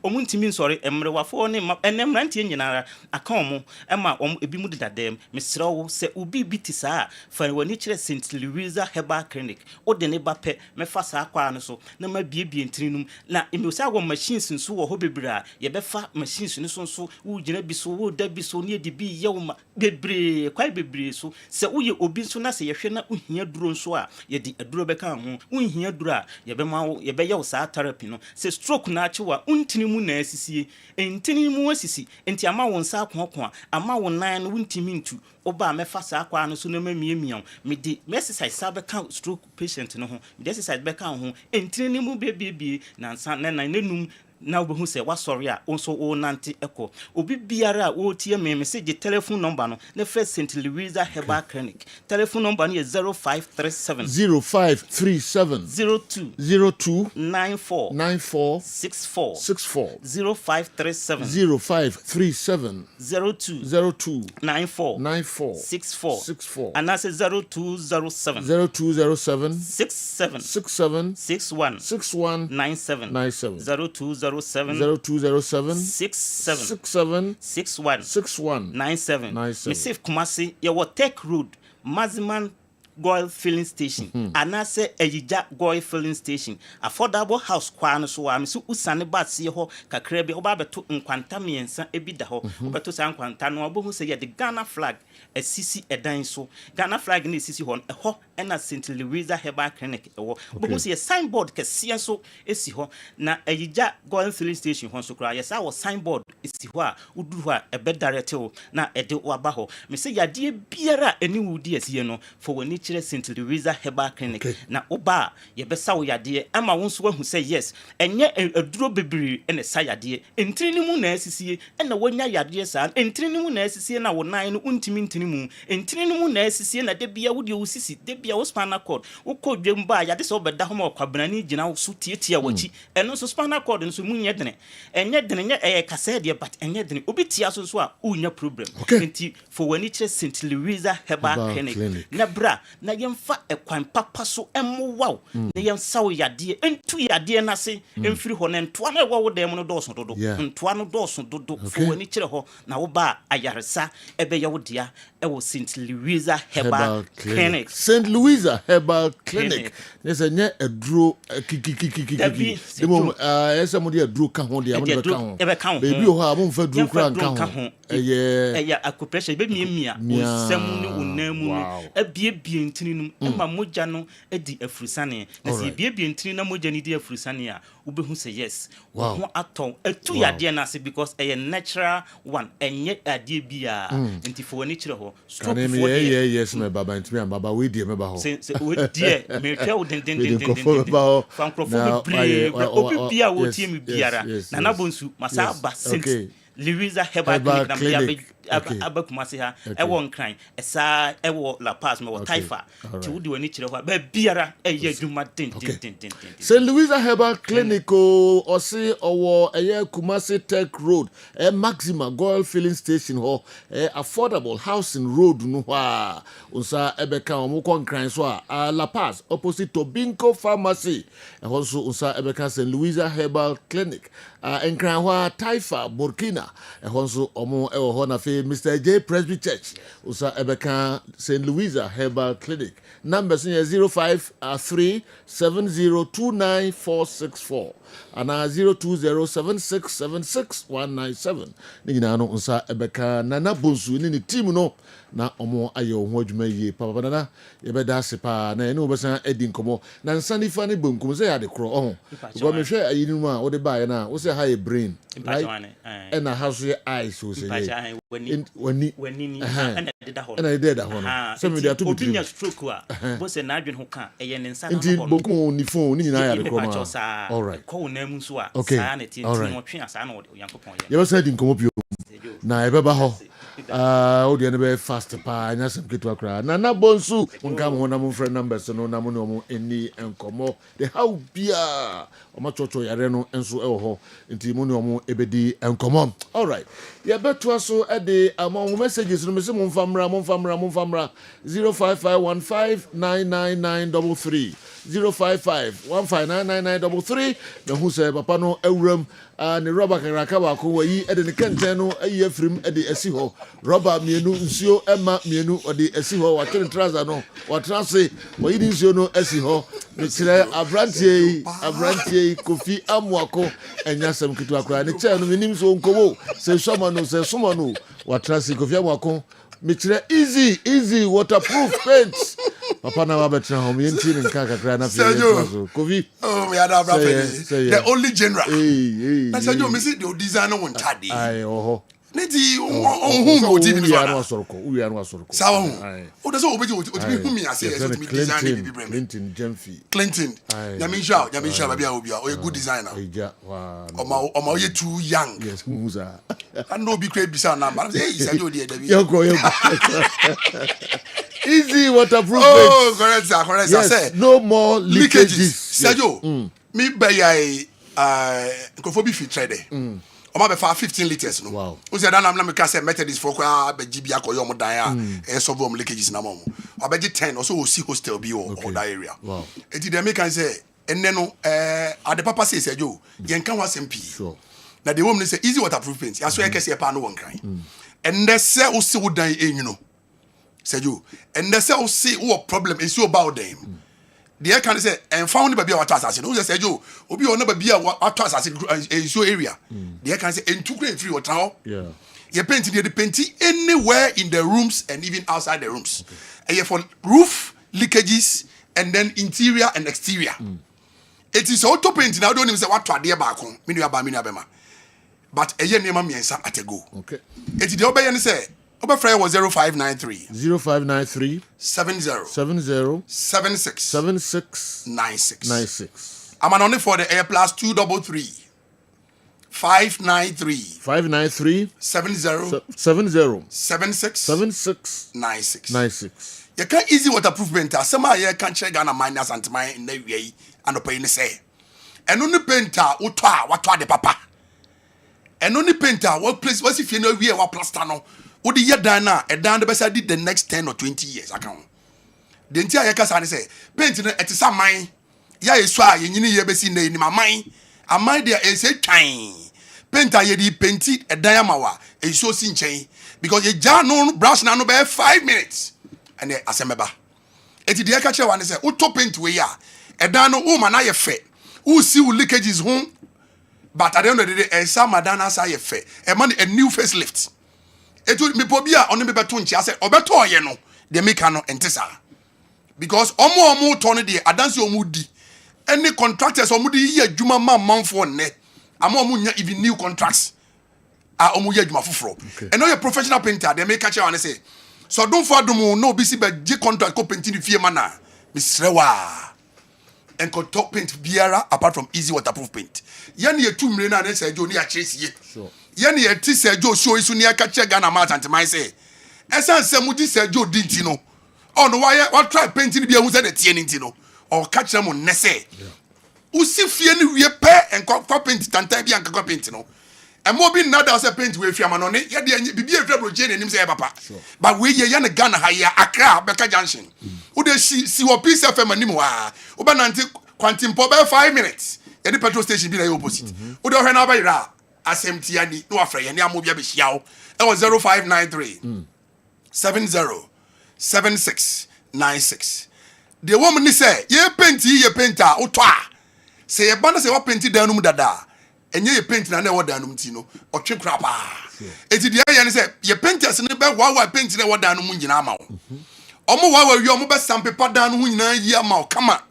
omuntimi nsori emrewafo ne enemrantie nyinara aka omo ema ebi mu dedadem me srewo se obi biti saa fa wani kyerɛ St. Louisa Herbal Clinic o de ne bape me fa saa kwa no so na ma biebie ntirinum na emi osa wo machines nso wo ho bebra ye befa machines no so wo gina bi so wo da bi so ne de bi ye wo bebre kwai bebre so se wo ye obi so na se ye hwe na ohia duro nso a ye di aduro beka ho unhia duro a ye be ma ye be ye saa therapy no se stroke na achewa untini mu na asisie entini mu asisi enti ama won sa akoko ama won nan no untimi ntu oba mefa saa kwa no so na mamiemia me di exercise sa beka stroke patient no ho me exercise beka ho entini mu bebie na nsa na nanenum now who say what sorry also o nanti echo obi biara o tie me message telephone number no the first St. Louisa Herbal Clinic telephone number is 0537 02 94 64 0537 02 94 64 and that's 0207 67 61 97 0207 67 61 97 me safe Kumasi ye wo Tech Road Maziman Goil filling station anase Ejija Goil filling station affordable house kwan so am so usane ba se ho kakra bi oba beto nkwanta miensa ebida ho obeto san nkwanta no obo hu se ye the Ghana flag asisi edan so Ghana flag na asisi ho ho na St. Louisa Herbal Clinic wo obo se ye signboard kese so esi ho na Ejija Goil filling station ho so kra yes our signboard esi ho a uduru ho a ebe direct ho na ede waba ho me se yade biara eni wudi esi no for wani St. Louisa Herbal Clinic na oba ye besa wo yade ama won so wahu say yes enye aduro bebiri ene sa yade entiri ni mu na asisie ena wonya yade sa entiri ni mu na asisie na wo nan no untimi ntini mu entiri ni mu na asisie na de bia wo de wo sisi de bia wo spinal cord wo kodwem ba yade so beda ho ma kwabena ni gina wo so tietia wachi eno so spinal cord nso mu nye dene enye dene nye kasa de but enye dene obi tia so a unya problem enti for wani St. Louisa Herbal Clinic na bra na yemfa ekwan papa so emwaw na yemsaw yade entu yade na se emfiri ho na ntoa na wo dem no doso dodo ntoa no doso dodo fo wani kire ho na wo ba ayaresa ebe ye wo dia ewo St. Louisa Herbal Clinic St. Louisa Herbal Clinic yes enye aduro kikikikiki demo esa mo dia aduro ka ho dia mo be ka ho baby ho a mo mfa aduro kra nka ho eye acupressure be mia onsam ni unamu abie ntini num ema moja no edi afurusane na se bie ntini na moja ni di afurusane a ubehu say yes ho aton etu yade na se because a natural one enye ade bia nti fo wani kire ho stroke for yes me baba ntimi am baba we die me ba ho se we die me twa wo den francophone bri obi bia wo tie mi biara na na bonsu masa ba St. Louisa Herbal Clinic abakumase ha ewo nkran esa ewo La Paz me wo Taifa ti wudi wani kire ho ba biara eye adwuma den St. Louisa Herbal Clinic o se owo eye Kumasi Tech Road Maxima Goil filling station ho affordable housing road no ha unsa ebeka o mo nkran so a La Paz opposite to Binko Pharmacy also unsa ebeka St. Louisa Herbal Clinic nkran ho Taifa Burkina also omo ewo ho na Mr. J Presby Church usa ebeka St. Louisa Herbal Clinic numbers 0537029464 and 0207676197 nigina no unsa ebeka nana bonsu ni team no na omo ayo ho adwuma yie papa nana yebeda sepa na ene obesan edi nkomo na nsani fa ne bonkum se ya de kro oh go me hwe ayi ni mu a wo de bae na wo se ha ye brain right and a house eyes so say wani ni ana de da ho no so me dey to bi stroke a bo se na adwen ho ka eye ne nsa na ho bonkum ni phone ni nyina ya de kro ma all right ko na mu so a sa na ti mo twe asa na yankopon ye yebesa edi nkomo bio na ebeba ho odi ene be fast pa nya sem ketu akra na bonsu nka mo na mo friend numbers no na mo no mo eni enkomo the how bia o ma chocho yare no enso e wo ho nti mo no mo ebedi enkomo all right ye betu aso e de among messages no me se mo famra 0551599933 0551599933 na hu se papa no awuram ne rubber karaka ba ko wayi e de ne kenten no ayi afrim e de asi ho rubber mienu nsuo ema mienu o de asi ho wa tren trouser no wa transe wayi di nsuo no asi ho ne kire abrantie kofi amwako enya sam kitu akura ne che no minim so nkowo se soma no wa transe kofi amwako me kire easy waterproof paints papa na wabetra home yenti ni nkaka kra na fi kofi we had our the only general na Sergio me see the designer won tadi ai oho Neti on who TV we are no soroko. Sawa. O da so obeji o timi hu mi ase so timi design bi brem. Clinton Jemfi. Clinton. Nyamisha babia obia. O a good designer. Oma o ye too young. Yes, Musa. And no be create bisa na ma say say you dey David. Yo go. Easy waterproof. Oh, correct sir. Yes, no more leakages. Sergio, me buy nkofo bi fi trade. Oma be fa 15 liters no. Wow. O say dan am na me ka say Methodist for kwa be gibi akoyo mo dan a solve am leakages na mo. Obeji 10 also o see hostel bi or that area. Wow. Enti dem make can say enne no ade papa say Sergio, yen kan wa sempi. Sure. Na the woman say easy waterproof paint. Ya so e kese e pa no won kran. Enne se o see wo dan enyuno. Sergio, enne se o see wo problem e see about them. The can say and found baby what assassin. Who say Joe, obi on baby what assassin in so area. The can say in 2 grade 3 or town. Yeah. You paint the painting anywhere in the rooms and even outside the rooms. And you for roof leakages and then interior and exterior. It is auto painting. I don't even say what to adhere back home. Bema. But a year name miensa at a go. Okay. It is the obey say. Oba Frey was 0593 0593 70 76 96. I'm on for the air plus 233 593 70 76 96. You can't easy waterproof painter. Some I can't check Ghana minus and my in the way and open say. And only painter utwa what the papa. And only painter what place was if you know we are plaster no. Odi ye dan na e dan de besa did the next 10 or 20 years account. The entire yeka say paint no etisa man ya yeso a yenyini ye besi na ni man amman de e say twan paint a ye di painted e dan amawa e so si nchen because ye ja no brush na no be 5 minutes and e asemeba eti de yeka che wan say auto paint we ya e dan no wo ma na ye fe wo see wo leakages home but at the end of the day e sa madana sa ye fe e man a new facelift. Etu me pobia onu me beto nchi ase obeto oye no de meka no entesa because omo to no de adanse omu di any contractors omu di ye adwuma ma manfo ne ama omu nya even new contracts omu ye adwuma foforo and no ye professional painter de meka che wan say so don for adum no bi si be gi contract ko painting fie mana misrewa and ko top paint biara apart from easy waterproof paint yan ye tu mre na na say jo ni a chresie sure. Yen ye ti Sergio show isu ni aka che Ghana mat antimai say esan semudi Sergio dinti no on why what try painting bi ehun say the tie ninti no or catch them on nese usi fie ni wie pe enko paint tantan bi anka paint no e mo bi nada say paint we fie amano ne ye de bibi efra broje ne nim say papa but we ye na Ghana ha ya Accra Beka Junction wo de si wo peace FM anim wa wo ba nanti kwantimpo be 5 minutes ye the petrol station bi na opposite wo de ho na ba ira asemtiani no afra ye ne amobia be hia wo e was 0593 70 76 96 the woman ni say ye painter uto a say ye bana say wa painti danum dada enye ye paint na wo danum ti no otwe krapa eti de ye ni say ye painters ne be wa paint na wo danum nyina ama wo omo wa wi omo be sampepa dan no nyina yi ama wo kama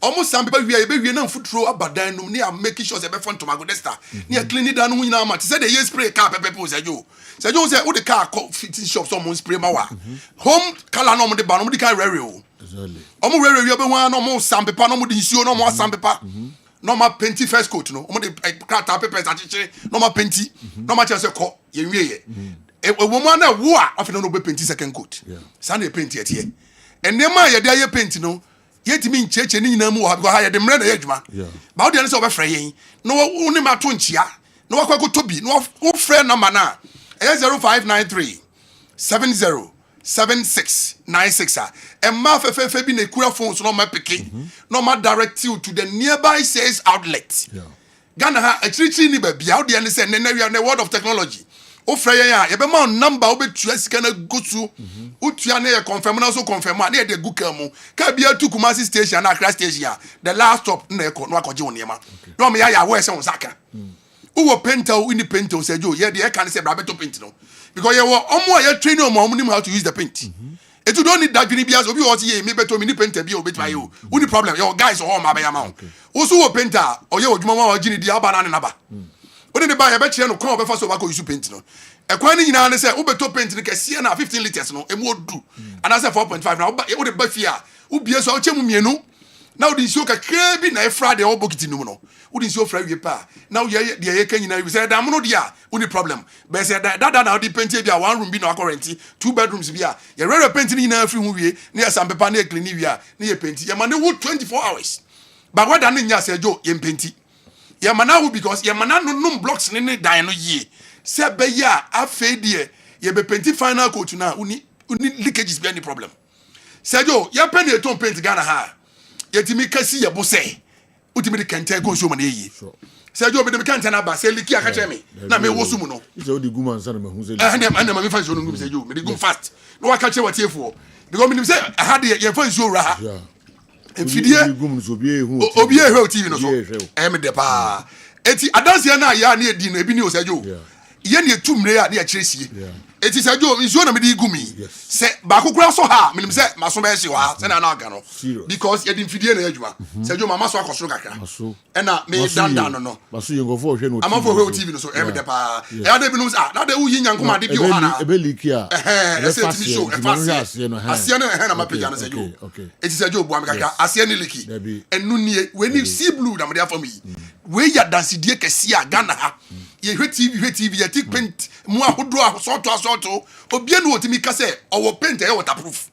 omo sampepa wi ye be wi na mfuturo abadan no ne am make sure say be fon tomago desta ne clean dan no nyina ama ti say de ye spray car pepe say yo say wo the car fitting shop so mo spray ma wa home color no mo de ba no mo de kan rere o omo rere wi be wan no mo sampepa no mo de nsuo no mo sampepa no ma painti first coat no omo de car papers achiche no ma painti no ma chese ko ye wie ye e wo mo na wo a afina no be painti second coat sa na painti etie enema ye de ye painti no ye timi ncheche ni nyina mu wa because ha ye de mre na ye adwuma ba wo de ne se obefre yen no wo ni ma to nchia no wa kwakoto bi no wo frɛ number na 0593 70 76 96 and ma fefe bi na kura phones no ma peke no ma direct you to the nearby sales outlet Ghana ha achirichiri ni ba bia wo de ne se na wi na world of technology o frɛ yen a ye be ma number wo betua sika na gotu utua na ye confirm na so confirm na ye de guka mu ka bia tu Kumasi station na Accra station the last stop na e ko no akoje woniema no me ya we se won saka uwo painter in the painter say jo ye de can say bra beto paint no because ye wo omo ye train omo nim how to use the paint it don't need that green bias obi wo say me beto me ni painter bi obetwa ye o uni problem your guys o ma ba ya ma o so wo painter o ye odwuma ma o gini di aba na ne naba o ne ba ye be kire no kon o be fa so ba ko use paint no Ekwani nyina ne say ubeto paint ne kese na 15 liters no emu odu. And I say 4.5 na wo de ba fia. Ubie so ochemu mienu. Na wo di nsuo kakra bi na efra de wo bokiti no no. Wo di nsuo fra wie pa. Na wo ye de ye kan nyina wi say dam no dia uni problem. Be say that na wo di paint bi a one room bi na quarantine, 2 bedrooms bi a. Ye rare paint ni nyina afri hu wie. Na ye sam pepa na e clean wi a. Na ye paint. Ye ma ne wo 24 hours. But what dan nya say jo ye paint. Ye ma na wo because ye ma na no blocks ne dan no ye. Say be ya afei de ye be paint final coat na uni leakages be any problem. Say jo ye pen e ton paint Ghana ha. Yetimi kasi ye bo say utimi de kente go so man yi say jo be de kente na ba say liki aka che me na me wo sumu no ise odi guman sana me hu say and me fa so no gum say jo me de gum fast no aka che watiefo because me say ha de ye fa so ra ha enfidie gum so bi ehu obi ehwe TV no so me de pa eti adanse na ya na edi no ebi ni o say jo ye ne etumre a na ya kiresie eti say jo nsuo na me di gumi say ba kokura so ha me say maso be hye wa say na na aga no because ye di mfidie na adwuma say jo mama so akosoro kakra e na me dan no maso ye ngofo hwe no amafo hwe TV no so e me de pa e ada bi no sa na de wo yi nyankoma de bi o ha na e be liki a e say ti show e fast asia no na mapeja no say jo eti say jo bo am kakra asia ni liki enu nie we ni sea blue na me de afam yi we ya dansidie kese a Ghana ha ye hwe TV ye tik paint mu ahodo asoto obie no otimi ka say owo paint e waterproof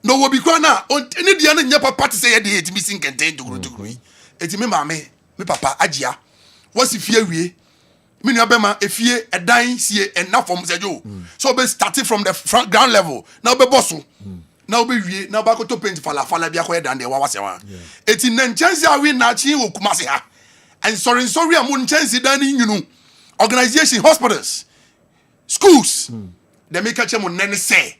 no wo bi kwa na eni dia na nya papa te say ye de etimi sin kenten duguru etimi ma me papa agia wasi fie wie me nua bema efie edan sie ena form sejo so be starting from the front ground level now be bosso now be wie now ba ko to paint fala bia ko edan de wa wase wa eti na chance a we na chi wo kumase ha and sorry am chance dan nyunu organization hospitals schools they make catch mo nene say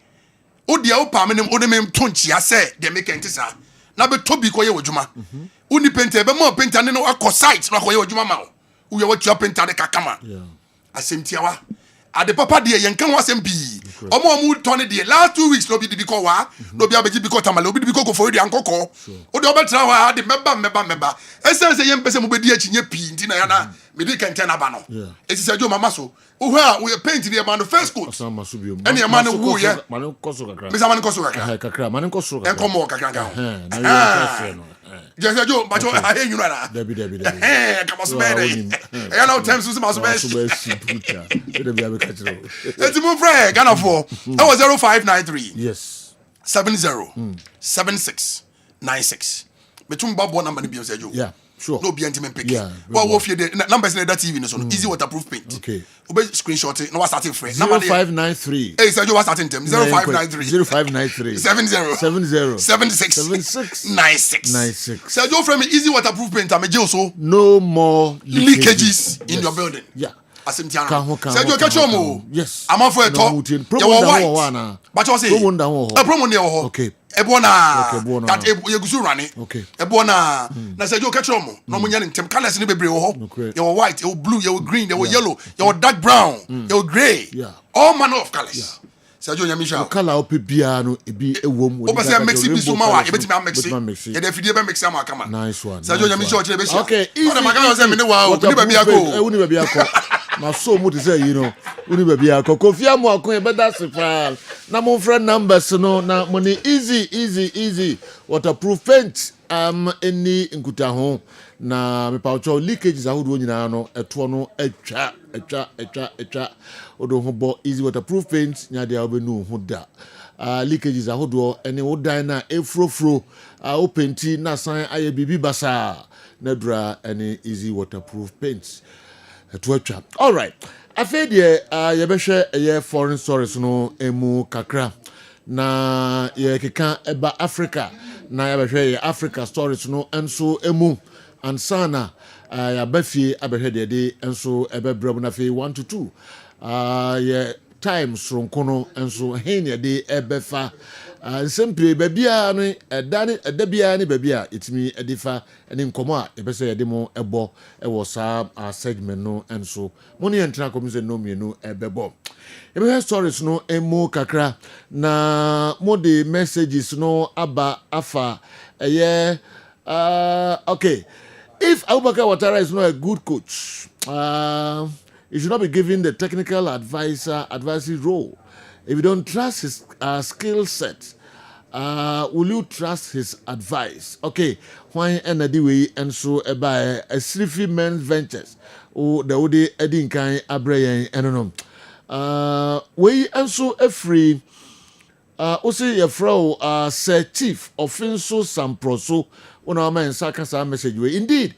odia o pa menem onemem tonchia say they make entisa na be tobi ko ye wodwuma uni painter be mo painter ne no akọ site na ko ye wodwuma ma wo ye watua painter de kakama asemtiawa ade papa de ye nkan wasem bi omo tone de last 2 weeks no bi di ko wa no bi abeji bi ko tamale obi di ko for di ankoko o de obetra wa de meba essence ye mpese mo be di achi nye pi nti na ya na me di kente na ba no eti se jo mama so wo ha we paint the man first coat ene man wo ye man koso kakra me man koso kakra kakra man koso kakra enkomo kakra na yo Just jo bacho ahe nyuna na debi kama so be ya na time so ma so be debi abi kachiro eti mo frɛ Ghana for that was 0593 yes 70 76 96 metum babo number ni bi say jo yeah sure no be anti pick wo fie the numbers in that TV no so easy waterproof paint okay obe screenshot it no was starting frame 0593 hey say you was starting them 0593 70 76 96 say you frame easy waterproof paint am je so no more leakages in your building yeah asemtiana say you catch omo yes amafo eto promo white but you say promo ne wo okay ebona that yegusu rane ebona na say you catch omo no munya ntem colors ni bebre wo ho you white you blue you green you yellow you dark brown you gray all manner of colors say you nyamisha color opibia no ebi ewom wo say mix bi so ma wa ebetimi mix ye dey fidie be mix am akama nice one say you nyamisha o kire be sha okay o ma ka say me ni wa o ni ba bia ko uni ba bia ko na so mu te say you know uni ba bia ko kofia mo akon e beda sifal na mo friend numbers no na mo ni easy waterproof paint any nkuta ho na me pa cho leakages ahodo nyina no eto no atwa odo ho bo easy waterproof paint nya dia obenu ho da leakages ahodo ene wodan na efrofro o painti na san aye bibi basa na dura any easy waterproof paint eto atwa all right afede ye behwe ye foreign stories no emu kakra na ye keka eba Africa na ya behwe ye Africa stories no enso emu ansana ya bafie abehwe de enso ebebrem na fe 1 to 2 ye time sronko no enso hen ye de ebefa nsempire babia no edabia ne babia itimi edifa ene nkomo a ebese ye de mo ebo ewo sa segment no enso mo ne entra komise no mienu ebebo ebe stories no emu kakra na mo de messages no aba afa okay if Abubakar Watara is not a good coach he should not be given the technical advisory role. If you don't trust his skill set, will you trust his advice? Okay, why energy way and so by a Srifi Men's Ventures or the Ode Edin Kai Abrayan and no. We and so a free also your fro Sir Chief Offenso Samproso on our man Sakasa message way. Indeed,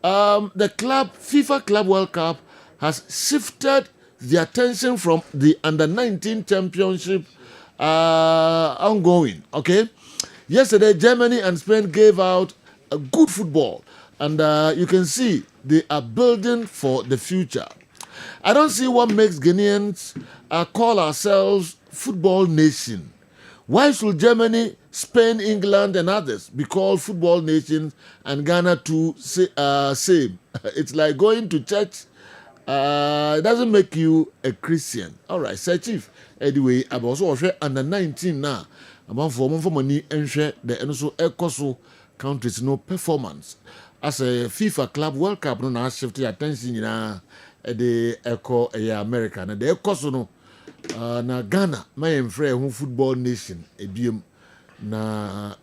the FIFA Club World Cup has shifted the attention from the under-19 championship ongoing. Okay, yesterday Germany and Spain gave out a good football, and you can see they are building for the future. I don't see what makes Ghanaians call ourselves football nation. Why should Germany, Spain, England, and others be called football nations and Ghana too same? It's like going to church. It doesn't make you a Christian. All right, Sir Chief. Anyway, I'm also under 19 now. I'm for money and share the also ECOSO countries no performance. As a FIFA Club World Cup, no now shifted attention in the Eco America. And the ECOSO no na Ghana, my friend, football nation. Na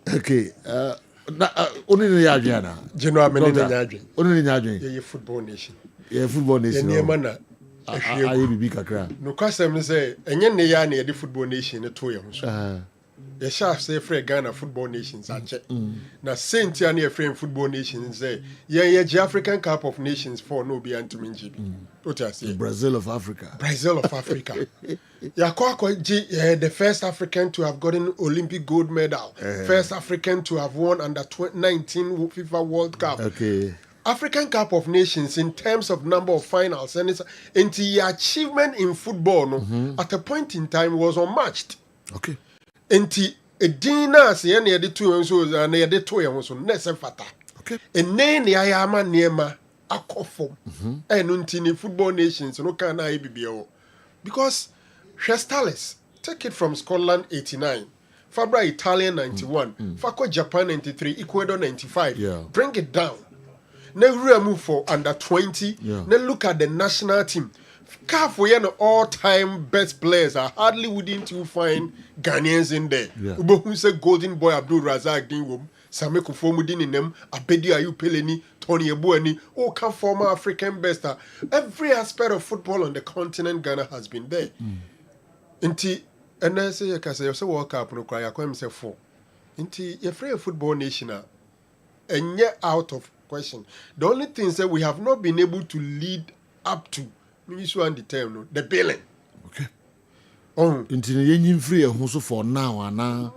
okay. Only the Adriana. General Menina. Only the Adrian. Yeah, football nation. Yeah, football nation. Yeah, man. No question say, and yen the yarn the football nation at 2 years. The shaft say free Ghana football nations are check. Now Saint Tiani frame football nations say, yeah, the African Cup of Nations for no be anti-minjibi. What I say? Brazil of Africa. Brazil of Africa. The first African to have gotten Olympic gold medal. First African to have won under 19 FIFA World Cup. Okay. African Cup of Nations in terms of number of finals and it's the achievement in football no, at a point in time was unmatched. Okay. Enti edina se ye na de to enso na ye de to ye ho so na se fata. Okay. Enne ne ayama niema akofom. Enu nti ni football nations no kan na bibia wo. Because Shestales take it from Scotland 89, Fabra Italian 91, Fako Japan 93, Ecuador 95. Yeah. Bring it down. Now move for under 20. Yeah. Now look at the national team. CAF we are all-time best players. Hardly wouldn't you find Ghanaians in there. Who say Golden Boy Abdul Razak Dinwom, Same Kufomudin in them, Abedi Ayu Peleni, Tony Ebueni, all come former African best. Every aspect of football on the continent Ghana has been there. Inti, and I say you can say you World Cup no cry. I call himself 4. Inti, you're free football nation, and yet out of question. The only thing is that we have not been able to lead up to. The billing. Okay. Oh, until you free also for now and now.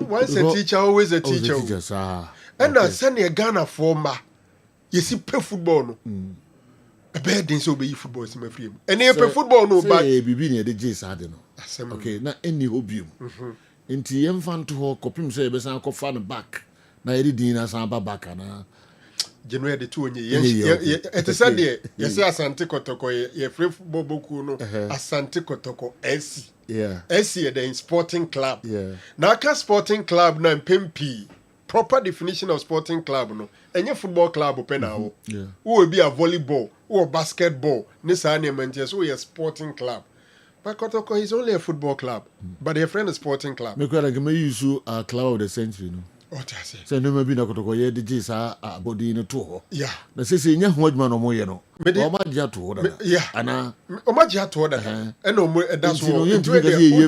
Once a teacher, always a teacher. And I send a Ghana former. You see, play football. No. A bad thing so be football is my free. And you play football no, but be near the Jays. I don't know. Okay, not any hobby. Into young fan to her copy say, but I'm fan back. Now, Eddie Dina Samba back and January the 2 years. It is said there. Yes, Asante Kotoko, ye free football boku no. Asante Kotoko, SC. Yeah. SC the sporting club. Yeah. Naka sporting club na PMP. Proper definition of sporting club no. Any football club open now. Yeah. Who will be a volleyball or basketball. Nisa ane manches who a sporting club. But Kotoko is only a football club. But their friend is sporting club. Me kwa like me use a club of the century no. What I say? So no maybe na Kotoko ye the Jays body in to. Yeah. Na say nya ho adwuma no mo ye no. O ma dia to da. Yeah. Ana o ma dia to da. And no that's what you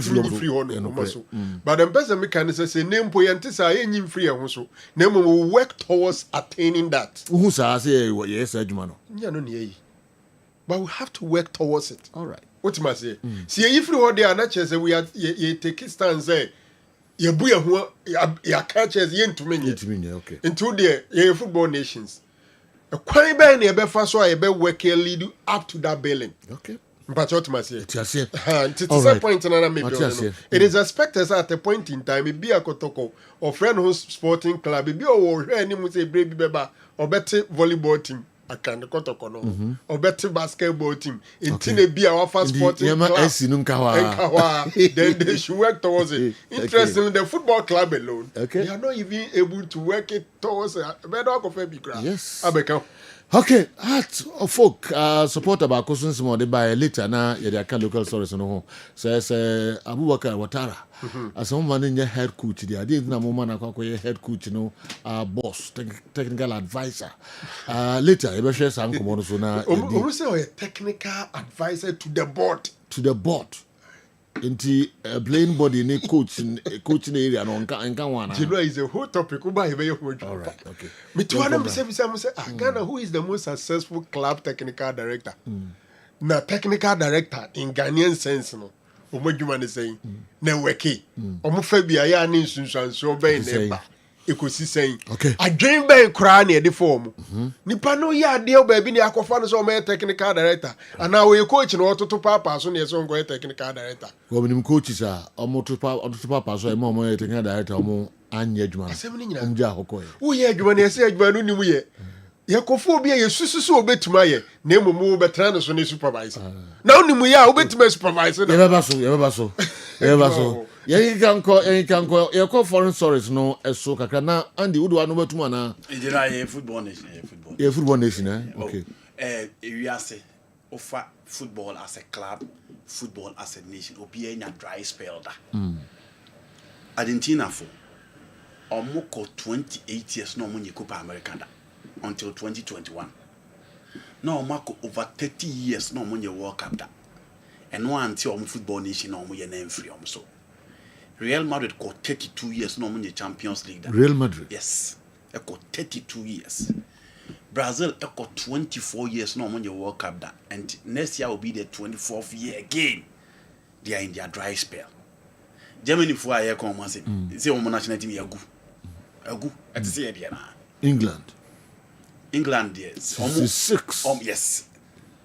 free on so. But the person me can say name po yente say enyim free ho so. Na mo work towards attaining that. Who say yes adwuma no. Nya no ne yi. But we have to work towards it. All right. What you must say? See if you hold there na say we are you take stand say you buya ho ya catches yen to me. Okay. Into the football nations. A quite bad near so I be work lead up to that building. Okay. But what must say? It's a point in another it is expected at a point in time, it be a Kotoko or friend who's sporting club, it be any say baby beba or better volleyball team. I can't Kotoko no or better basketball team. In Tine be our first sporting club. Then they should work towards it. Interestingly, the football club alone, they are not even able to work it towards a better of a big Yes. Abeka. Okay, heart of folk support about questions more by later now. Yeah, they local stories no. Says Abubakar Watara. As someone in your head coach, there didn't know woman a head coach, boss, technical advisor. Later, you share some common so now. Who say a technical advisor to the board? To the board. Into a playing body in coaching area and one. You know, it's a whole topic. All right, okay. Me too. I'm say, Ghana, who is the most successful club technical director? Now, technical director in Ghanaian sense, no. What you want to say? Na weki. Omufebia ya ni sunsanso ben neba. Ekosi saying. Okay. I dream ben kra na e form. Nipa no ya de o baabi ni akofa no so me technical director. And now we coach no ototo papa so na so go technical director. Wo nim coaches ototo papa so e mo technical director omo anya adwuma. Omja akoko. Wo ye adwuma na ese adwuma no nimu ye. Yakofo bia yesususu obetuma ye na emumu betra no so ne supervisor. Na onimu ya obetuma supervisor. Yebeba so. You can call your foreign stories no so kakra na andi wodo anu betuma na. Ejira football nation, football nation okay. We are say offer football as a club, football as a nation. Obi enya dry spell da. Argentina for omoko 28 years no munye Copa America da until 2021. No omako over 30 years no munye World Cup da. And no until football nation no munye name free so. Real Madrid got 32 years no munye Champions League da. Real Madrid. Yes. It got 32 years. Brazil got 24 years no munye World Cup da. And next year will be the 24th year again. They are in their dry spell. Germany for a year come and say national team agu at the England yes almost 6 yes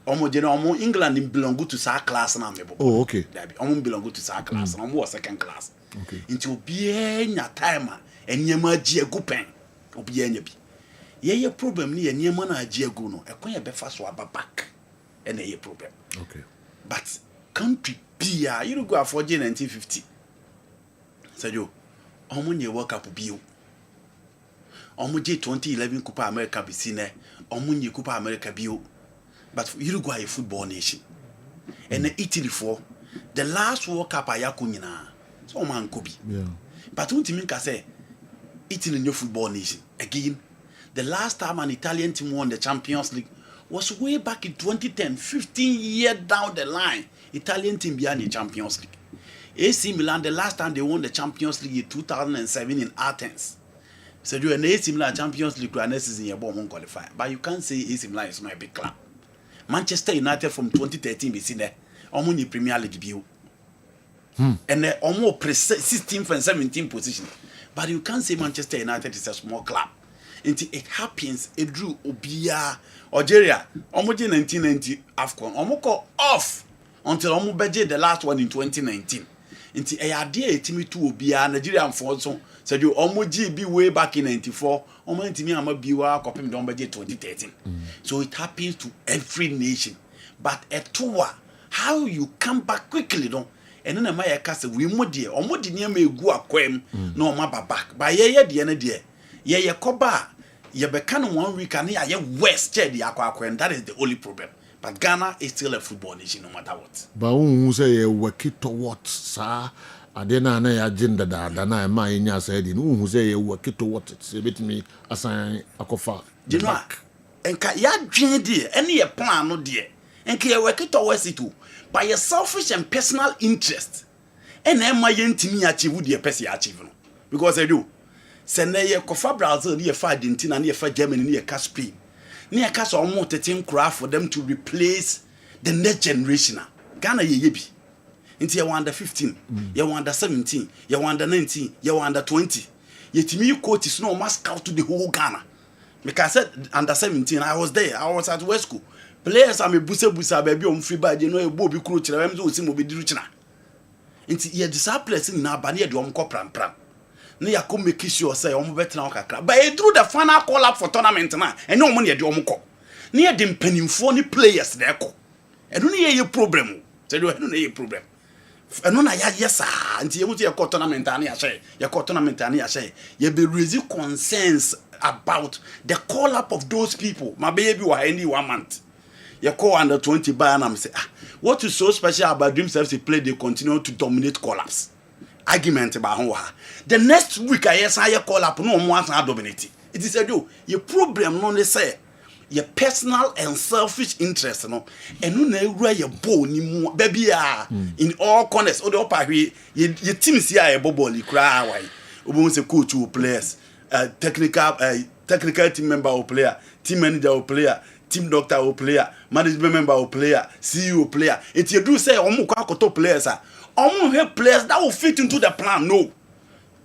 England belong to sa class na mebo. Oh okay. Belong to sa class na was second class. Okay. Into obi enya time enyema agi agu pen obi enya bi. Ye problem ni enyema na agi agu no ekon ye befa so back and ye problem. Okay. But country Pia you go for 1950. Sadio omunye World Cup bio. Omuje 2011 Copa America bisine omunye Copa America bio. But Uruguay a football nation. And Italy for the last World Cup ayakunyina. So man could be. Yeah. But don't you mean say Italy new football nation again? The last time an Italian team won the Champions League was way back in 2010, 15 years down the line. Italian team behind the Champions League. AC Milan, the last time they won the Champions League in 2007 in Athens. So you an AC Milan Champions League next season you won't qualify. But you can't say AC Milan is not a big club. Manchester United from 2013 be seen there. Almost Premier League view. And they almost 16th and 17th position. But you can't say Manchester United is a small club. Until it happens, it drew Obia Algeria. Almost 1990 AFCON. Almost off until almost budget the last one in 2019. Until a idea to me to Obia Nigeria for so said you almost GB way back in 94. Almost me I'm a biwa copying down budget 2013. So it happens to every nation. But at Toa, how you come back quickly don't. And then my castle we mo dear or more near me go a quem no maba back. By ye the end dear. Ye koba ye becan 1 week and ye west the aqua that is the only problem. But Ghana is still a football nation no matter what. But who say a work to what, sir? I didn't know agenda that I my in your said in who say a work to what it's a bit me assign a cofa. You know, and ya dream dear any a plan no dear. And can work it towards it too by a selfish and personal interest. And then my intimi achieve would be person achieve because I do. Send a cofa Brazil near 5 Argentina near 5 Germany near Kessben. Near Cass almost a team craft for them to replace the next generation. Ghana ye be. Into you under 15, you under 17, you under 19, you under 20. Yet me coach is no must out to the whole Ghana. Because I said under 17, I was there, I was at West School. Players are me busa baby on free by you know a bobby crew to them to see be direction. Into ye disciples in our banner do pram. Near come make sure say better now kakra. But I drew the final call up for tournament now, and no money at your muko. Near them penny phony players there. I don't hear your problem. So you don't hear your problem. ɛno na yes nti yɛmu ye kɔ tournament ani ahye ye kɔ tournament ani ahye ye be raise concerns about the call up of those people my baby wa any 1 month ye call under 20 by and I'm say what is so special about Dreams FC play they continue to dominate call ups argument about ho the next week I say call up no mo asan dominate it is a do your problem no say your personal and selfish interest no enu na ewura your ball ni mu baby in all corners o de opa hwe your team see a ball kura why obo say coach or players technical team member or player team manager or player team doctor or player management member or player CEO player it you do say omo kwa akoto players omo help players that will fit into the plan no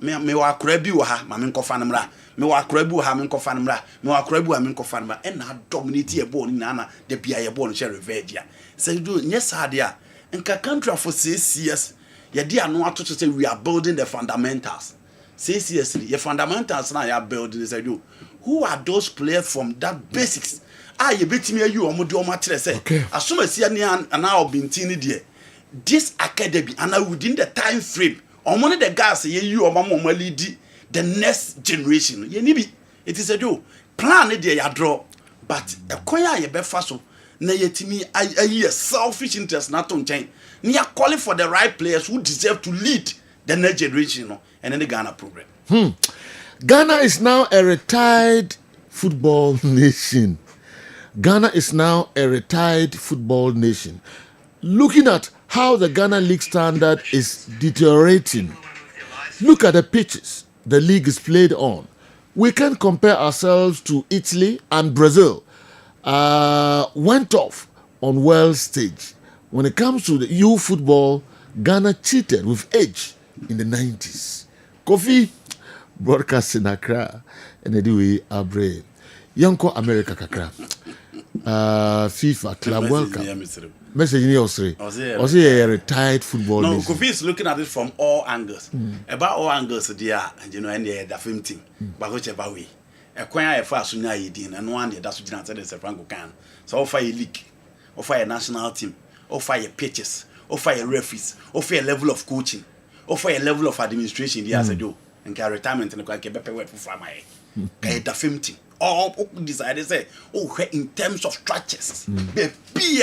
me wa kura bi wo ha ma me nkofa namra me wa kura bi wo ha me nkofa namra me wa kura bi wo ha me nkofa namra e na dominate e ball ni na de bia ye ball no share revenge ya say do yes hard ya nka country for 6 years ye dey anu ato to say we are building the fundamentals 6 years your fundamentals now you are building say do who are those players from that basics you betimi ayi omo de omo kire say asoma sia ni ana obintini de this academy and within the time frame omo the guys you omo lead the next generation ye ni bi it is a do plan dey ya draw but ekoya ye be fa so na yetimi ayi selfish interest na to nchen ni ya calling for the right players who deserve to lead the next generation and then the Ghana program. Ghana is now a retired football nation. Ghana is now a retired football nation. Looking at how the Ghana league standard is deteriorating, look at the pitches the league is played on. We can compare ourselves to Italy and Brazil. Went off on world stage. When it comes to the EU football, Ghana cheated with age in the 90s. Kofi broadcasting Accra and anyway Abre. Yanko America kakra. FIFA Club World Cup. Message in your three. Was he a retired football No, nation? Kofi is looking at it from all angles. About all angles there, and you know, and the film team. But whichever way. A choir a fast soon and one day that's what you say Franco can. So offer a league, offer a national team, offer a pitches, offer a referees, offer a level of coaching, offer a level of administration the as I do. And can retirement and can better work for my the film team. All decided say, in terms of structures, be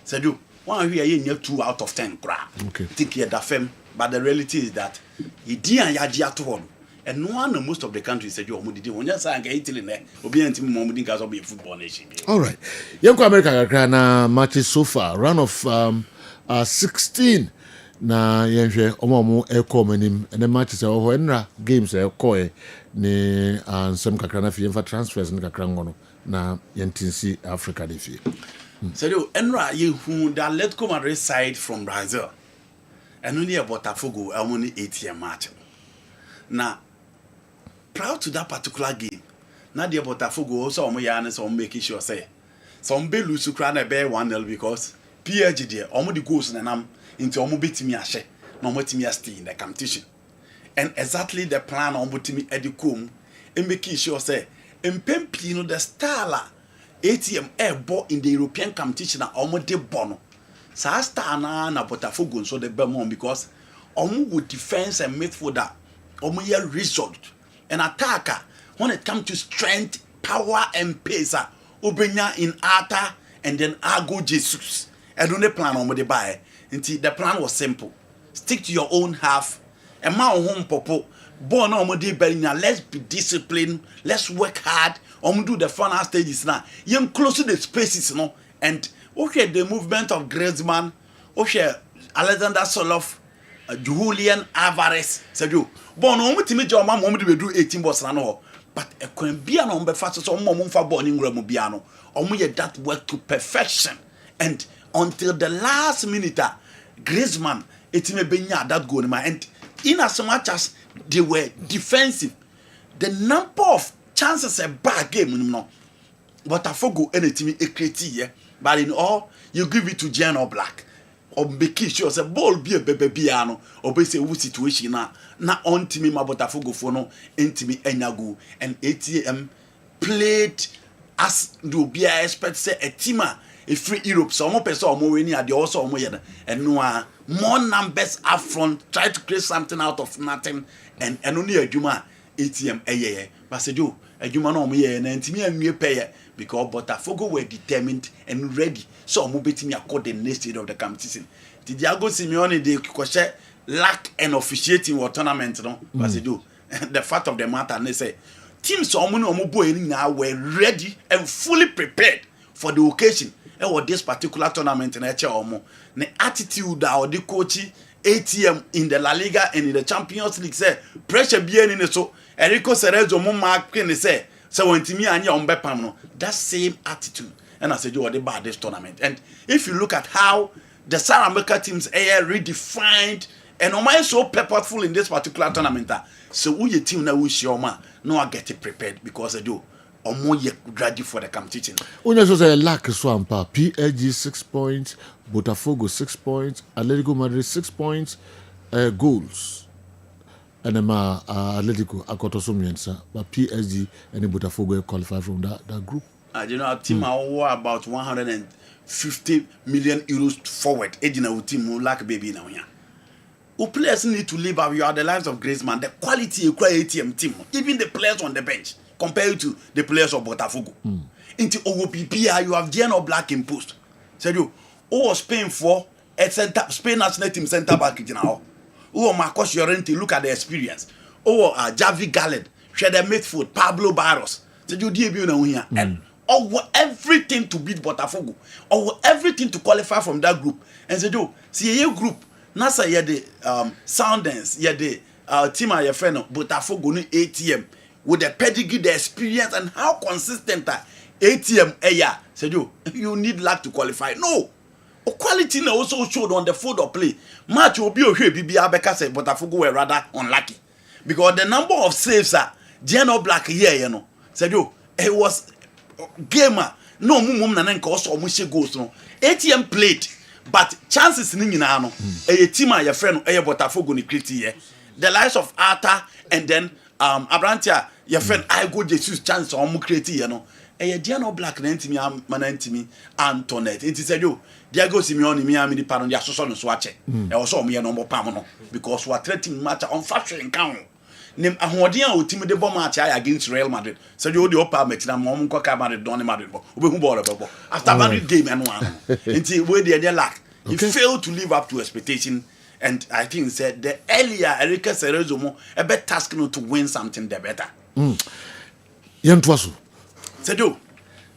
so do one here you 2 out of 10 crap. Okay. Think you the film, but the reality is that he didn't yaji to one. And no one most of the countries said you almost did one just like Italy there. Obi and team mom think as be a football nation. All right. Yanko America Ghana matches so far. Round of 16. Na yenhwe omo eko manim and the matches e ho enra games e ko e ne ansem kakra na fie mfa transfers ne kakra ngono na yentinsi Africa de fie. So do enra ye hu the Atletico Madrid side from Brazil. And only a Botafogo only 8-year match. Now proud to that particular game. Now the Botafogo also omo ya so making sure say some be lose kra na be 1-0 because PSG there omo the goals na nam into omo betimi ahye na omo timi stay in the competition. And exactly the plan omo timi edikom and making sure say empempi no the star ATM airbo in the European competition na omo de bono. Sa star na Botafogo so the Belmont because omo with defense and midfielder omo ye result and attacker when it comes to strength, power and pace obenya in Arta and then Argo Jesus. And don't plan on the buy. Until the plan was simple. Stick to your own half. And my home popo. Born on the let's be disciplined. Let's work hard. Do the final stages now. You close to the spaces, you know. And okay, the movement of Griezmann. Okay, Alexander Soloff. Julian Alvarez. Said you. Born on with me, your mom will do 18 boss. But a can be an on the fastest on mom for born in Gramobiano. Only that work to perfection. And until the last minute, Griezmann, it may be that goal. And in as much as they were defensive, the number of chances a bad game, no. But I forgo anything a critique, but in all, you give it to Jan or Black. Or making sure the ball be a baby piano, or be say what situation now. Not on to me, my Botafogo for no, intimate Enyagu, and ATM played as do be I expect say a teamer. A free Europe, so more person more any are the also more and no more numbers up front, try to create something out of nothing, and only a Juma ATM but say you a Juma no me and me and me pay because Botafogo were determined and ready. So I'm betting me accord the next stage of the competition. Did Diego Simeone de Coche lack an officiating or tournament no? But say you the fact of the matter they say teams now were ready and fully prepared for the occasion. Or this particular tournament in HOMO. The attitude or the coach ATM in the La Liga and in the Champions League say pressure being in the so Enrico Cerezo Mark can say so when Timmy and your Mbepamno that same attitude. And I said you are the bad this tournament. And if you look at how the South America teams are redefined and Oma is so purposeful in this particular tournament, so we your team now wish your man no I get it prepared because I do. Or more ready for the competition. When you say Laka Swampa, PSG 6 points, Botafogo 6 points, Atletico Madrid 6 points, goals. And then Atletico Akotosomiensa, but PSG and Botafogo qualify from that group. You know, our team are about 150 million euros forward. Ejina team like baby now. Who players need to live up. You are the lives of Griezmann. The quality you create ATM team, even the players on the bench. Compared to the players of Botafogo. Into OWPPR, you have Geno Black in post. Said you, who was Spain for a center, Spain national team center back now? Who Marcos Llorente, look at the experience. Who Javi Gallet, share the midfield, Pablo Barros. Said you, debut now here. And over everything to beat Botafogo, over everything to qualify from that group. And said you, see a group, Nasa ye the Soundance, ye the team I friend Botafogo no ATM. With the pedigree, the experience, and how consistent ATM said you need luck to qualify. No, quality also showed on the field of play. Match will be okay. BB Abeka said, but Botafogo were rather unlucky because the number of saves Geno Black here, said it was gamer. No mum na nka also omushe goals no. ATM played, but chances ni nyina no. A team your friend Botafogo ni create here. The likes of Arta and then Abrantia, your friend I go Jesus chance on create here no. Geno Black na ntimi manantimi Antoinette. It said you Diego Simeone mi amini pardon dia so no so ache. E wo so mo ye no mo pam no because we are threatening match on fashion count. Nim ahoden a otimi de bomb match against Real Madrid. Said you the upper match na mo nko ka Madrid don Madrid bo. Obehu ball bebo. After Madrid game eno ano. Nti we dey lack. He failed to live up to expectation. And I think said the earlier Enrique Cerezo mo a better task no to win something the better. Yentwaso. Said you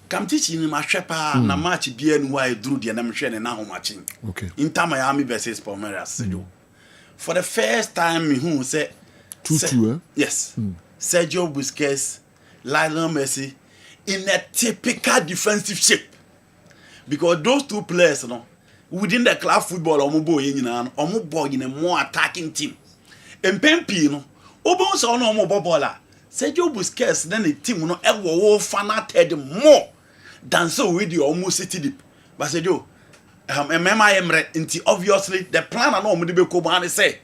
come teaching him a shepa na match bia no why drew the na mhwe na ho matching. Okay. Inter Miami versus Palmeiras said you. For the first time who said 2-2 Yes. Sergio Busquets, Lionel Messi in a typical defensive shape. Because those two players within the club football omo boy in a more attacking team. Empempi no obo so no omo bobola. Sergio Busquets then the team no e wo fanated more than so with the almost city deep. But Sergio emre inti obviously the plan na omo de be ko ban say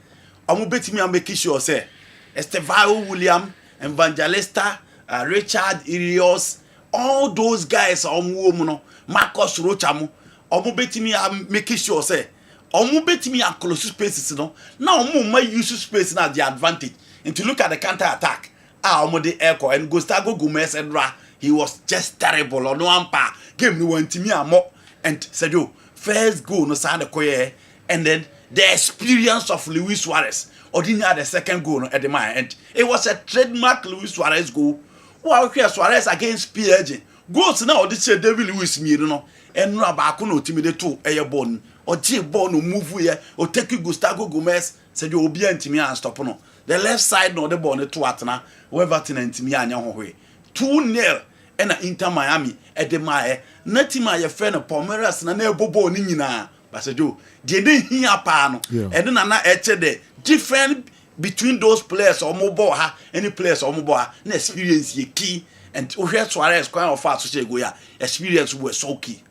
omo betimi am make sure say Estevao William, Evangelista, Richard Irios, all those guys omo Marcos Rochamo omo betimi am make sure say omo betimi am close spaces no now omo ma use space na the advantage and to look at the counter attack omo de echo and Gustavo Gomez and he was just terrible on one pa game no wantimi amo and said you first goal no sound koye and then the experience of Luis Suarez Odinya the second goal at the man and it was a trademark Luis Suarez goal. Wow, Suarez against PSG. Goals now this David Luiz no and no baako no team de two ball or G ball no move here or take you Gustavo Gomez said you obi antimi and stop no. The left side no the ball no to atna whoever tin antimi anya ho hwe. 2-0 and Inter Miami at the mae na team a your friend Palmeiras na bobo ni nyina but said you dey here pa no and na eche the different between those players or mobile any players or mobile na experience ye key and Suarez quite of fast to say go experience was so key.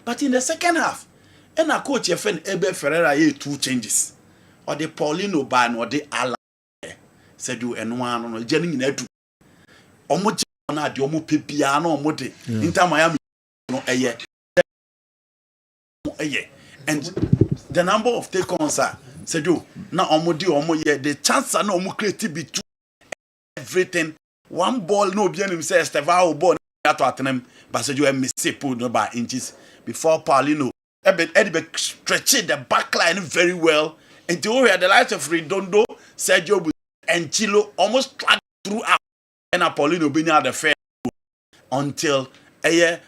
But in the second half and a coach your friend Ebe Ferreira here 2 changes or the Paulino ban or the Ala said you and one no jenny in edu omo na de omo pepia na omo de Inter Miami no and the number of take-ons are said you now the chance are no more creative between everything. One ball no be him say Steva ball at Tottenham, but said you miss pulled no by inches before Paulino. Eddie stretched the back line very well until we had the likes of Redondo, Sergio and Chilo almost dragged through out and Paulino being at the fair until a year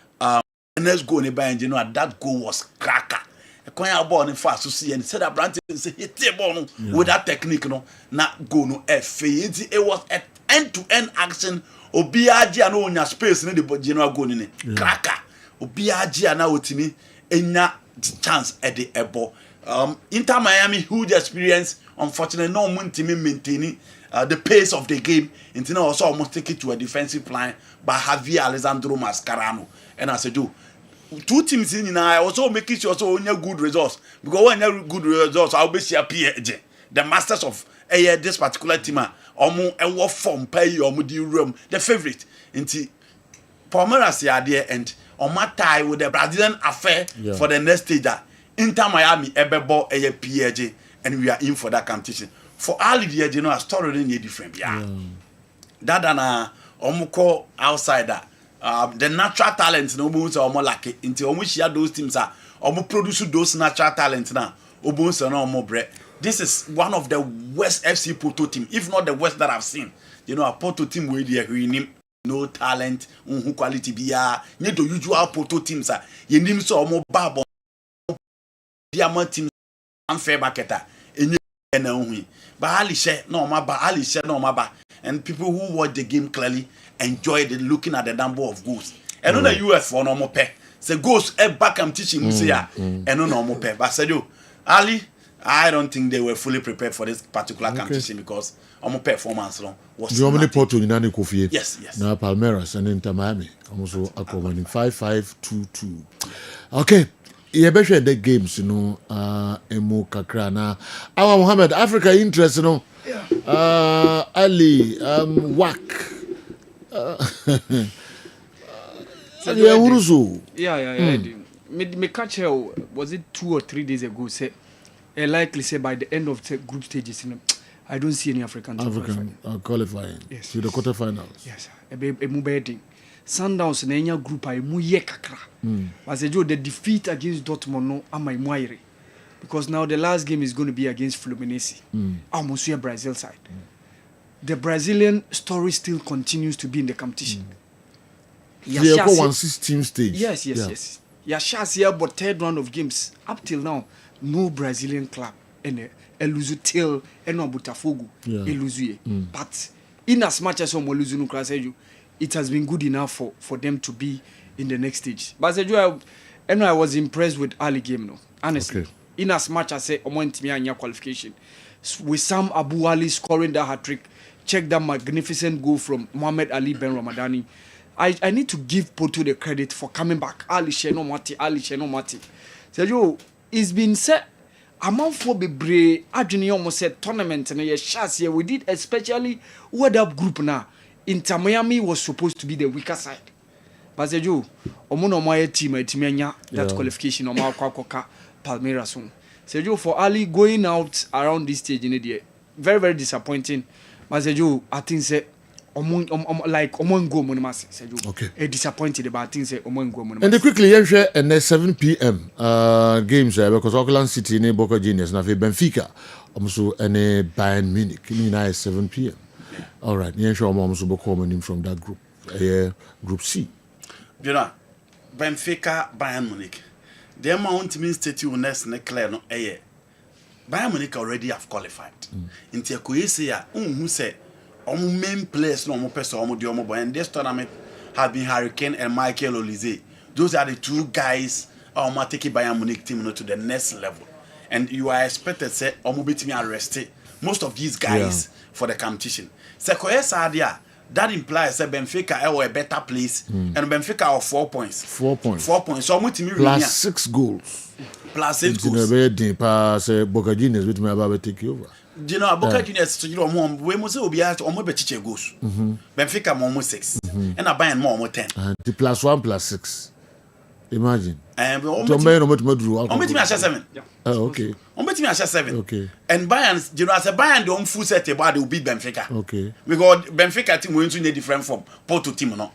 next goal in by that goal was cracker. A coin ball in fast to see and said that Brandt say hit the ball with that technique no not go no F. It was an end-to-end action. Obiaji and onya space in the general goal in cracker. Obiaji and now utimi enya chance at the elbow. Inter Miami huge experience. Unfortunately, no one team maintaining the pace of the game. Inter also almost take it to a defensive line by Javier Alessandro Mascherano. And I said, two teams in I also make it also only good results because when you good results, I'll be PJ, the masters of this particular team. Omo ewo form pay omo di room the favorite into Palmeiras there and omo tie with the Brazilian affair for the next stage. Inter Miami ebebo PJ and we are in for that competition. For all the you know a story really different. That na omo call outsider. The natural talents no omo so omo like into omo share those teams are omo produce those natural talents now. Omo so no omo bre. This is one of the worst FC Porto team, if not the worst that I've seen. You know, a Porto team where they are no talent, quality biya. You the usual Porto teams are. You name so more babo. Diamond teams unfair marketer. But Ali share no maba. And people who watch the game clearly enjoy looking at the number of goals. And on the US for normal pay. Say goals back I'm teaching you say and no normal pay. But said you Ali. I don't think they were fully prepared for this particular competition because our performance was. Do you want to put to Inani Kofi? Yes. Now Palmeiras and Inter Miami also accommodating 5-5-2-2. Okay, you better the games, you know. Emo Kakrana, our Mohammed Africa interest, you know. Ali, Wak. Me catch her. Was it 2 or 3 days ago? Say. I likely say by the end of the group stages, you know, I don't see any African qualifying yes. to the quarterfinals. Yes, a mubedi. Sundowns in any group I muye kakra. As I do the defeat against Dortmund no am I muire because now the last game is going to be against Fluminense. Almost Brazil side. The Brazilian story still continues to be in the competition. They have 116 stage. Yes. Yashas here, but third round of games up till now. No Brazilian club and eluzu till eno Botafogo eluzu but in as much as eluzu no class it has been good enough for them to be in the next stage. But I was impressed with early game no honestly. In as much as omo qualification with Sam Abu Ali scoring that hat-trick, check that magnificent goal from Mohamed Ali Ben Ramadani. I need to give Porto the credit for coming back. Ali Sheno Mati. So it's been said among for bebre adwene almost said tournament na yes we did especially what up group now. Inter Miami was supposed to be the weaker side. But Sejo omo no my team anya that qualification o ma kwakoka Palmeiras so. Sejo for Ali going out around this stage in the very very disappointing. But Sejo I think say okay. Disappointed about things. And quickly, and 7 p.m. Games because Auckland City ne Boca Juniors na Benfica also and Bayern Munich. Ni 7 p.m. All right. Also coming from that group, Group C. You know, Benfica, Bayern Munich. The amount means that you next clear no Bayern Munich already have qualified. Into Koisia, who say. Main players no person and this tournament has been Hurricane and Michael Olise. Those are the two guys taking Bayern Munich team to the next level. And you are expected to say arrested most of these guys for the competition. So that implies that Benfica are a better place and Benfica are 4 points. 4 points. 4 points. So plus 6 goals. Plus 6 goals. Boca Juniors with me about to take over. You know, Boca Juniors, you know, we must be at almost better goals. Benfica more 6, and I buy more 10. The plus 1 plus 6. Imagine. Tombe no madru. Ombeti me 7. Oh, okay. Ombeti me 7. Okay. And Bayern, you know, as a Bayern the full set about they will beat Benfica. Okay. Because Benfica team went to a different form. Porto team no.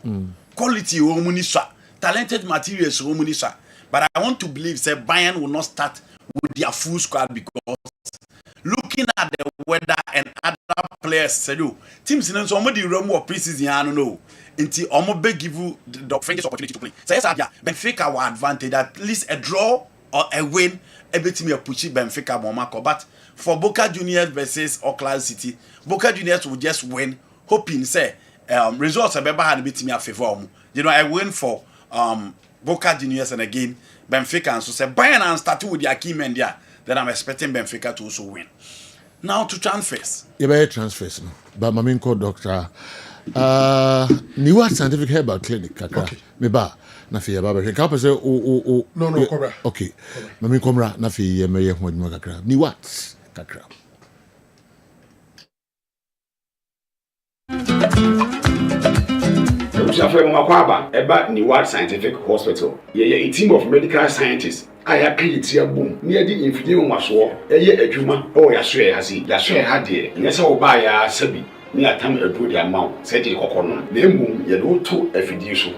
Quality womunisha, talented materials womunisha. But I want to believe say Bayern will not start with their full squad because looking at the weather and other players say you teams in so many room or preseason I don't know. Until almost give you the French opportunity to play. So yes, Benfica will advantage at least a draw or a win. Everything you push Benfica Monaco. But for Boca Juniors versus Auckland City, Boca Juniors will just win, hoping say results have ever had a bit me a favor. You know, I win for Boca Juniors and again Benfica and so say Bayern and starting with their key men there. Then I'm expecting Benfica to also win. Now to transfers. Yeah, by transfers, no. But my main call doctor. New scientific herbal clinic kakra. Okay. Me ba na fi ba be ka pese o No cobra. Okay. Mami komra na fi me ye ho adwuma kakra. New kakra. Ushafwe mwakwaba eba New Scientific Hospital. Ye a team of medical scientists. Aya create boom. Near the infidel maso. Eye adwuma. Oh ya so ya hasi. Ya so ya hade. Nyesa oba ya sabi. Ni atam edu di amount say di kokono na emu ye do to afidie so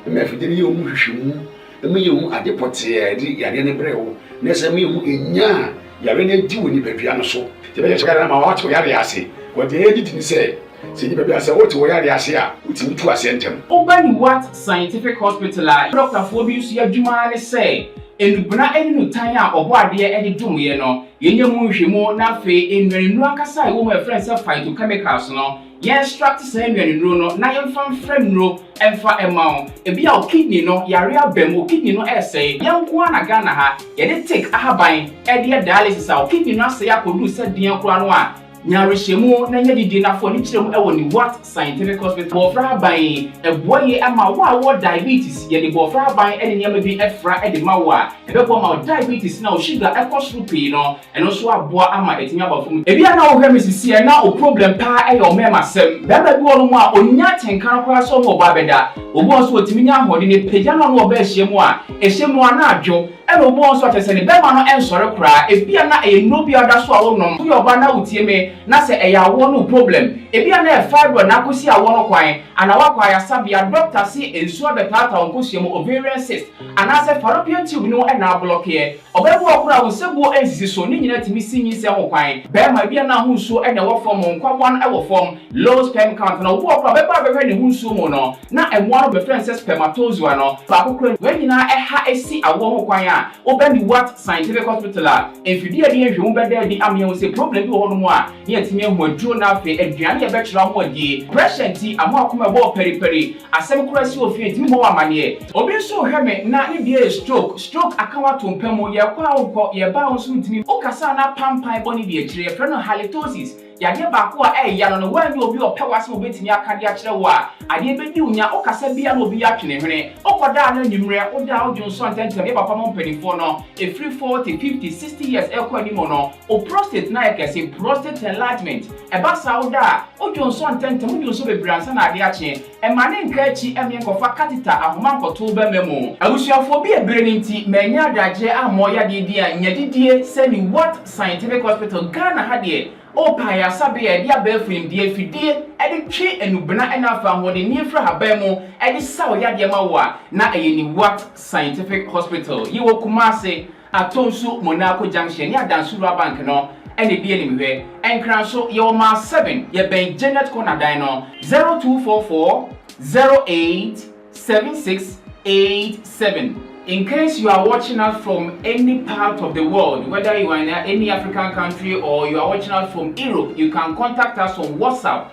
me afidie ye omu hwehwemu me ye omu adepote ye di yade ne brewo na se me omu enya yare ne di woni badua no so te be chekara ma wa to yare ase ko de ye di ni say se di badua ase o to yare ase a utimi tu ase ntem Obani What Scientific Hospital Dr. Fobi su adwuma ne say enubuna eni no tan a obo ade e de dumye no yenye mu nhwemu na fe enwenu akasa e wo ma friends phytochemicals no ye extract say enwenu no na ye mfa frem no emfa emao e bia o kidney no yare abem o kidney no essay yanko na Ghana ha ye de take ahaban e de dialysis a o kidney no say akodu se den kura no a nyarehemu na nya didi na fo ni kirem e wo ni What Scientific Hospital bofra ban e boye ama wo diabetes ye de bofra ban e ne nyama bi efra e de mawa e be bo ma diabetes na o sugar e cost pay no eno so aboa ama etinya abafum e bia na wo hwe misisi e na o problem pa e yo mema sem baba bi wo no mu a onya tenkan kora so mo ba beda obo so otimi nya hode ne pagya no no ba ehyiemu a ehyiemu ana adwo e no bo so atese ne bema no ensore kora e bia na e no bi oda so a wo nom yo ba na utie me na se eya wo no problem e bia na e fibro na kosi a wo no kwan ana wa kwa ya sabia doctor si ensu abetata onkosie mu ovarian cyst ana se fallopian tube no e na block ye obebu okura wo sebu ensisi so ni nyina timi sinyi se ho kwan bema bia na ho nsuo e na wo form nkwawan e wo form low sperm count na obu okura beba beba ne ho nsuo mu no na emwa no be friend say spermatozoa no ba kokura we nyina e ha esi awo ho kwan a obani What Scientific Hospital a enfidie de ehwemu beda di amye wo se problem bi wo no mu a ne atimi ehu aduro na afi aduane ye betchera ho adi pressure nti amo akoma bo periperi asem kura si ofi ntimi bo amane obi nso hweme na ne bia stroke akawa tompam ye kwa wo ye ba wo so ntimi okasa na pampan boni bi akire frɛ no halitosis yade baako a ya no wanyi obi opewase obetimi akade akire wo a ade bedi unya okasa bia na obi atwene hwene okoda na nyimre oda odwonso antentem ye papa mo mpanifo no e free 40 50 60 years ekwa ni mo no o prostate na ekese prostate enlargement e ba sauda odwonso antentem odwonso bebransa na ade ache e mane nka achi eme nkofa catheter ahoma nkoto ba memo abusuafo bi ebere nti manya adagye amo ya de dia nyadidie se ni What Scientific Hospital Ghana ha de o pa ya sabe ya dia ba frim die fidie e de twe enubena e na fa ho de ni fra haban mu e de saw ya de ma wo a na e ni What Scientific Hospital yi wo Kumase Atonsu Monaco Junction ni Adansuru Bank no ene bi ene mhwe enkran so ye wo ma 7 ye ben Janet Corner dan no 0244 087687. In case you are watching us from any part of the world, whether you are in any African country or you are watching us from Europe, you can contact us on WhatsApp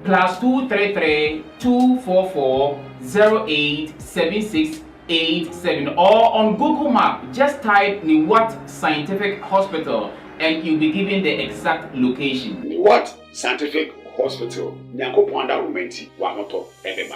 +233 244 087687 or on Google Map. Just type What Scientific Hospital and you'll be given the exact location. What Scientific Hospital? Nyanko Panda Rumenti, Wanoto, Edema.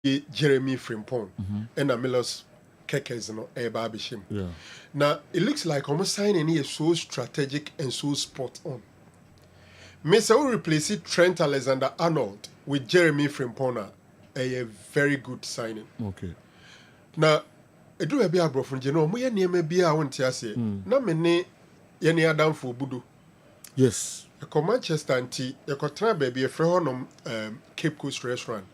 Jeremy Frimpong and Milos Kessben no eba abishim. Yeah. Now it looks like almost signing is so strategic and so spot on. Mr. will replace Trent Alexander-Arnold with Jeremy Frimpong, a very good signing. Okay. Now, it do be a bro from Geno. We near me be a one tiase. Na mene yeni Adam for Budu. Yes. You Manchester and tea. You try baby a friend Cape Coast restaurant.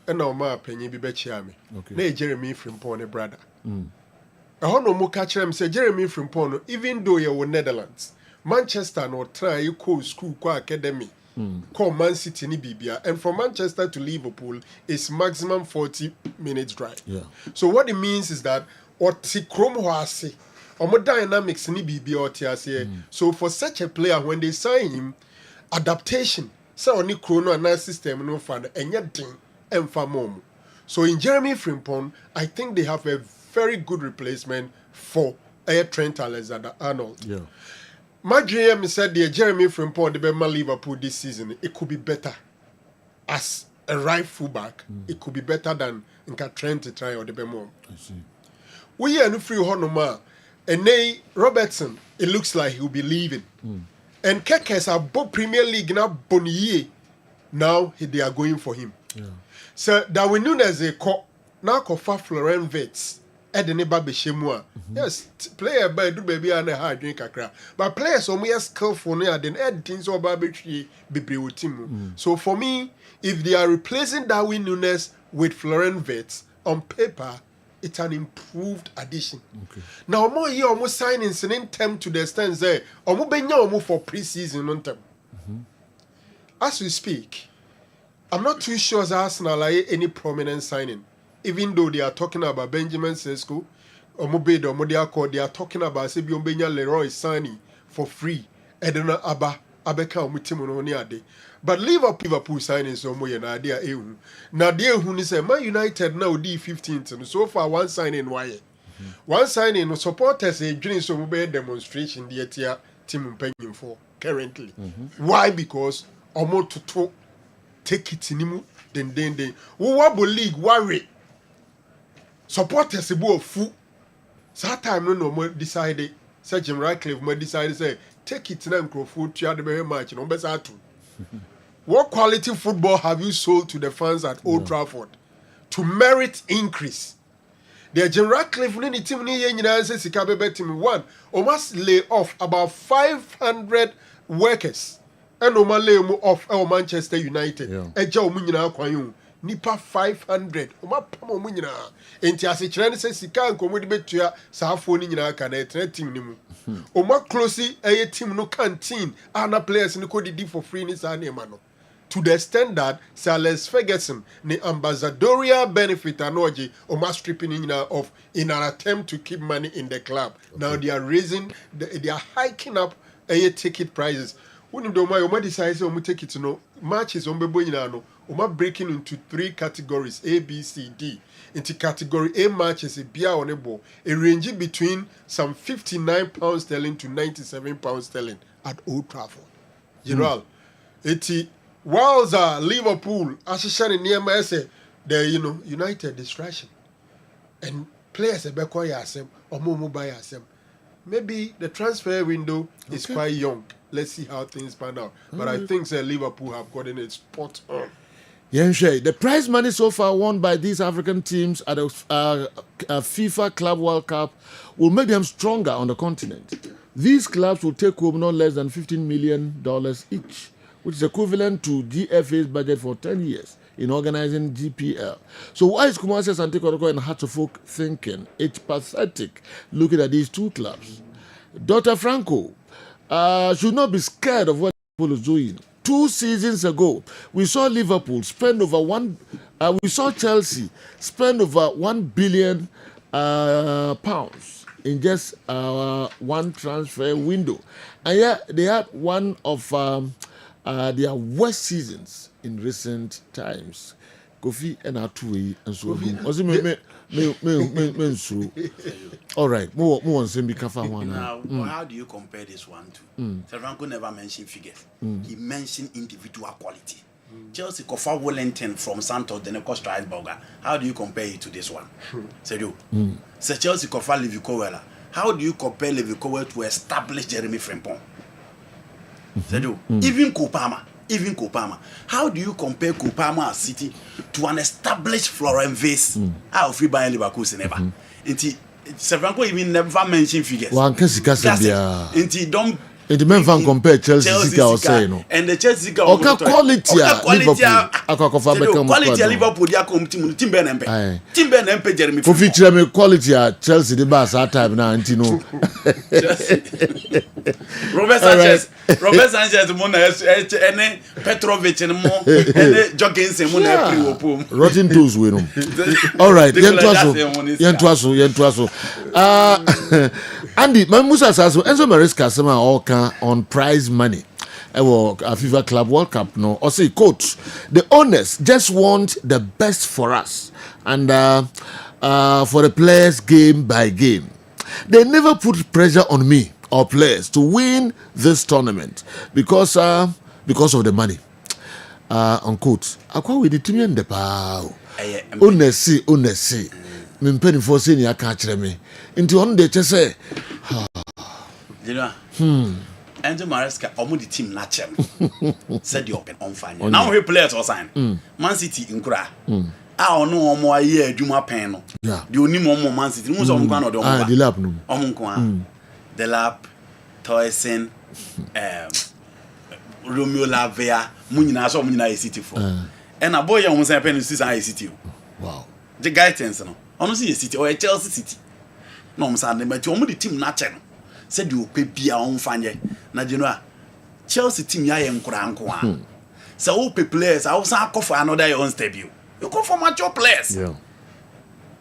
And now ma penny be bechiami. Okay. Na Jeremy Frimpong brother. I want no more catch them say Jeremy Frimpong. Even though you're Netherlands, Manchester no try you call school kwa academy. Call Man City ni Bibia, and from Manchester to Liverpool is maximum 40 minutes drive. Yeah. So what it means is that oti krom ho ase, omo dynamics ni Bibia oti ase. So for such a player, when they sign him, adaptation, so oni chrono and system no fan enye din emfa mom. So in Jeremy Frimpong, I think they have a very good replacement for Trent Alexander-Arnold. Yeah. My dream said the Jeremy Frimpong the Bema Liverpool this season, it could be better as a right fullback. It could be better than Nka Trent to try or the Bema. I see. We are no free honoma. And Nay Robertson, it looks like he'll be leaving. And Kekes are both Premier League now Bonier. Now they are going for him. Yeah. So Darwin Nunes a cop now kofa Florent Vets. Edeni babe shemua. Yes, player by do baby and a hard drink akra. But players are more skillful now than editing so baby bebre with team. So for me, if they are replacing Darwin Nunes with Florent Vets on paper, it's an improved addition. Okay. Now more year almost signings in term to the extent there, almost benya for pre-season on term. As we speak, I'm not too sure as Arsenal are any prominent signing. Even though they are talking about Benjamin Sesko, they are talking about Sebi Ombenya Leroy Sani for free. Edena Abeka Omutimononiade. But Liverpool signing so more an idea. Now, dear who is a Man United now D15th, and so far one signing why. One signing no supporters a dream so mobile demonstration the team paying for currently. Why? Because Omo to take it in then. Who league worry. Supporters a boy fool. So time no more decided. Sir Jim Ratcliffe more decided say take it now Crawford to the very much. No better to. What quality football have you sold to the fans at Old Trafford to merit increase? The Jim Ratcliffe ni team ni yen nyina say sika bebe team one almost lay off about 500 workers. And no lay mu off Manchester United. Eja omu nyina kwan nipa 500 oma pamo mu nyina enti ase kire ne se sika nkomo de betua saafo ni nyina ka na etre team ni mu oma close team no canteen ana players ni ko didi for free ni sa na ema no to the extent that Sir Alex Ferguson the ambassadorial benefit anoji oma stripping nyina off in an attempt to keep money in the club. Now they are raising they are hiking up ticket prices. When you do my decide say take it no matches on bebo nyina no breaking into 3 categories A, B, C, D. Into category A matches a beer on a ball, a range between some £59 sterling to £97 sterling at Old Trafford. General, whilst Liverpool, as near my say, the United distraction and players a back or more buy yourself. Maybe the transfer window is quite young. Let's see how things pan out. But I think Liverpool have gotten it spot on. The prize money so far won by these African teams at the FIFA Club World Cup will make them stronger on the continent. These clubs will take home no less than $15 million each, which is equivalent to GFA's budget for 10 years in organizing GPL. So why is Kumasi Asante Kotoko and Hearts of Folk thinking it's pathetic looking at these two clubs? Dr. Franco should not be scared of what Liverpool is doing. 2 seasons ago, we saw Liverpool spend over we saw Chelsea spend over £1 billion in just one transfer window. And yet they had one of their worst seasons in recent times. Kofi and Atui and so all right, more on Sembi Kafa one. Now, how do you compare this one to? Franco never mentioned figures. He mentioned individual quality. Chelsea Kofa Wellington from Santos, then of course Strasbourg. How do you compare it to this one? Sergio. So Chelsea Kofa Levi Cowell. How do you compare Levi Cowell to establish Jeremy Frimpong? Sergio. Even Kopama. How do you compare Kopama City to an established Florent Vase? How free by Leverkusen never. Several even never mention figures. One Inti don't. It meant fan compare Chelsea or say no. And the Chelsea okay, quality Liverpool dia come team Ben Mpe. Team Ben Mpe Jeremy. For feature me quality Chelsea the bus at time now no. Robert Sanchez mo na ene Petrovic no mo ene Jorgensen mo na free opom. Rotten tools we no. All right, yentuaso. Andy, my Musa says Enzo Maresca sama all on prize money. A FIFA Club World Cup no. Or say coach, the owners just want the best for us and for the players game by game. They never put pressure on me or players to win this tournament because of the money. Unquote. Akwa we the team in the power. Owners. Me penny for saying ya can't tell me. Into on the just say. You know. Enzo Maresca omo the team na chem. Said the open on fine. Now we players all sign. Man City nkura. Ono omo aye adwuma pen no. The oni mo Man City. Mo so omo no do omo. The lap no. Omo nko The lap Toysen Romeo Lavia mo nyina so omo nyina City for. And a boy omo say pen season City. Wow. The guy tense no. Ono see City or Chelsea City. No omo say but omo the team na chem. Said you could be our own fanye. Na you know Chelsea team ya nkura nko so all players I also call for another your own debut. You go for mature players. Yeah.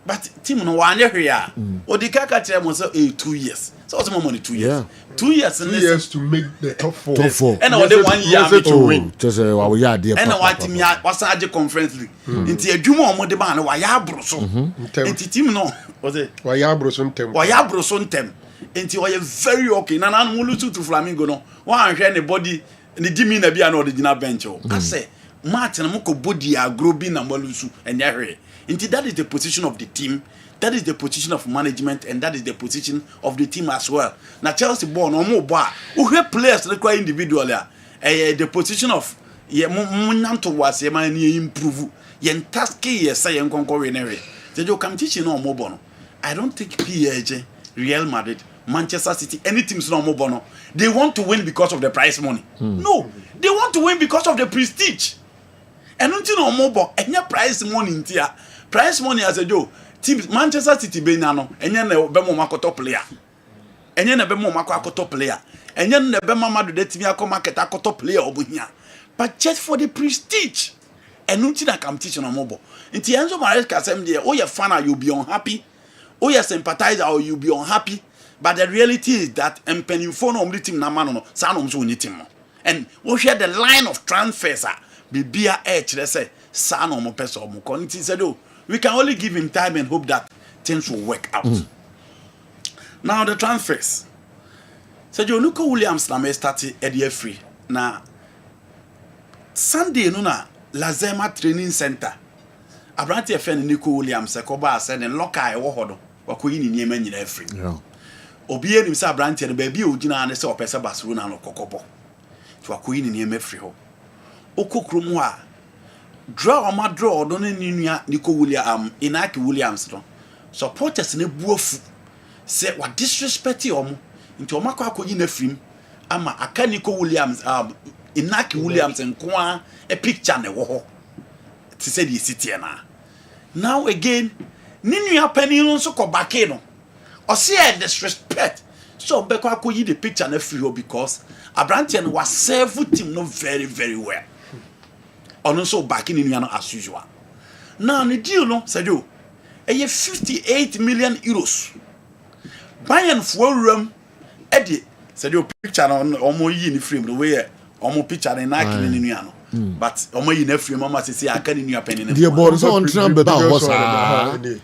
But team no one here. Or the kaka tell me say 2 years. So what's more money 2 years? Yeah. 2 years 2 years to make the top 4. And only 1 year to win. Just we are there. And what team ya was a conference league. Inti adwuma omo de ba na wa ya broso. Inti team no was it? Wa ya broso ntem. Wa ya broso ntem. Enti oye very okay na na no lose to Flamingo no wan hwe ne body ne dimi na bia na original bench o ase match na moko body agro bi na malusu enya hwe enti that is the position of the team, that is the position of management, and that is the position of the team as well. Na Chelsea ball no mo ball o hwe players require individually the position of ye munyanto was ye man ni improve ye task ye say ye nkonko we ne hwe the jo competition no mo ball no I don't think PSG, Real Madrid, Manchester City, any teams no more bono. They want to win because of the prize money. No, they want to win because of the prestige. And until no more bo, any prize money in here. Prize money as a Joe. Teams Manchester City be nano, and yen bemo makoto player. And yen bemo makoto player. And yen bema madu de team yako market akoto player obunya. But just for the prestige. And until na competition no more bo. Inti Enzo Maresca say there, oh you fan you'll be unhappy. Oh you sympathize or you'll be unhappy. But the reality is that empenifo no omli team na mano no sa no mso ni team no. And we share the line of transfers bibia kire say sa no mo person mo konti said oh we can only give him time and hope that things will work out. Now the transfers. So you look Williams na me start e dey free. Na Sunday no na Lazema Training Center. Abrante FN Nico Williams e ko ba say ne Laka e wo hodo. Wakoyi ni niema nyina free. Yeah. Obi enim say Abrante no ba bi ogina na say opese Barcelona no kokobo. To wakoyi ni niema free ho. Okokrom ho a draw o ma draw do ne nua Nico Williams Inaki Williams no. Supporters ne buofu say what disrespect omo nti o makwa akoyi na free ama aka Nico Williams Inaki Williams nko a picture ne wo ho. Ti say the city na. Now again ninu apani no so ko bake no o say disrespect so be kwa koyi the picture na free because Abrante no was serve team no very very well ono so bake ninu no as usual. Now the deal no said you 58 million euros Bayern for room edi said you picture no omo yi ni frame the way omo picture na ninu no. But omo yi na frame mama say aka ninu apani na the board so on trambe ba hosa.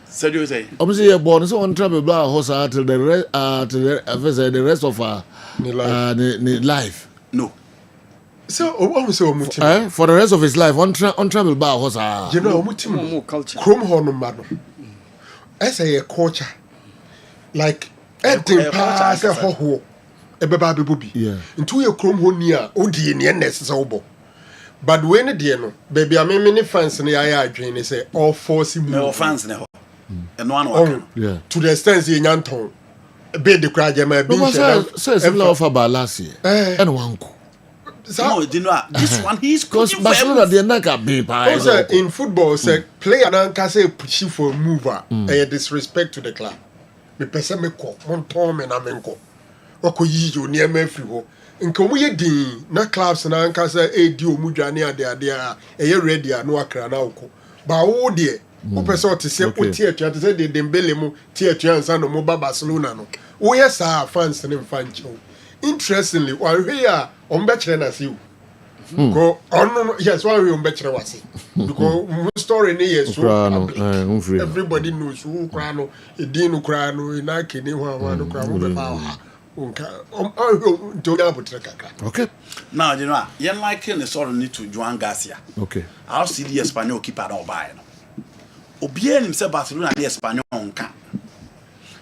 So do you say? Obviously, you're born so on travel black horse till the rest of the rest of the life. No. So, almost so much. For the rest of his life, on travel bar was you know, more culture. Chrome horn, madam. As a culture, like everything pass a ho. A baby booby. Yeah. Into your chrome honia, Odi in the necessary. But when it no, baby, I mean, many fans in the eye dream say all forcing no fans in and one yeah. To the extent in Yanton. A bit the cry, Gemma, says similar offer by last year. And one. No, you know this one he's because Barcelona they not got big. In football, say player don't say pushing for a mover. A disrespect to the club. Me pese me ko, mon tom me na menko. Wako yi yo near me free ho. Nka mu ye din na clubs na nka say di omu dwane ade e ready no akra na woko. Ba wo de wo pese o te se o tie atua te se de Dembele mu tie atua nsa no mo ba Barcelona no. Wo yes fans ne fan chow. Interestingly, while we are on better than you. Go on, yes, while we on better was it because story yes, everybody knows who crano, a dino crano, in Nike, one crano. Okay. Now, you know, young like in the sort of need to Juan Garcia. Okay. I'll see the Espanol keeper no buy. Obien himself Barcelona the Espanol on camp.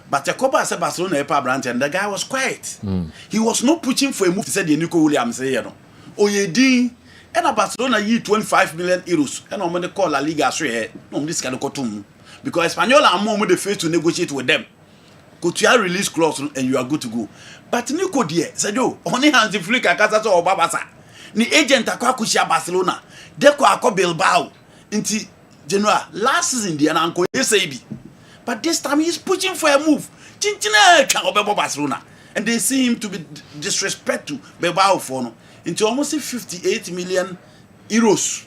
But Jacoba said Barcelona a branch and the guy was quiet. He was not pushing for a move to say the Nico Williams say, oh, ye ding, and a Barcelona ye 25 million euros, and I'm going to call La Liga straight. No, this can go to because Espanol are more the face to negotiate with them. Go to your release clause and you are good to go. But Nico dear said, yo, only hands the flick a casa or Babasa. Ni agent Aquacushia Barcelona, Deco Aqua Bilbao, into General last season, the uncle SAB. But this time he's pushing for a move. Barcelona. And they see him to be disrespect to Bilbao for no. Into almost 58 million euros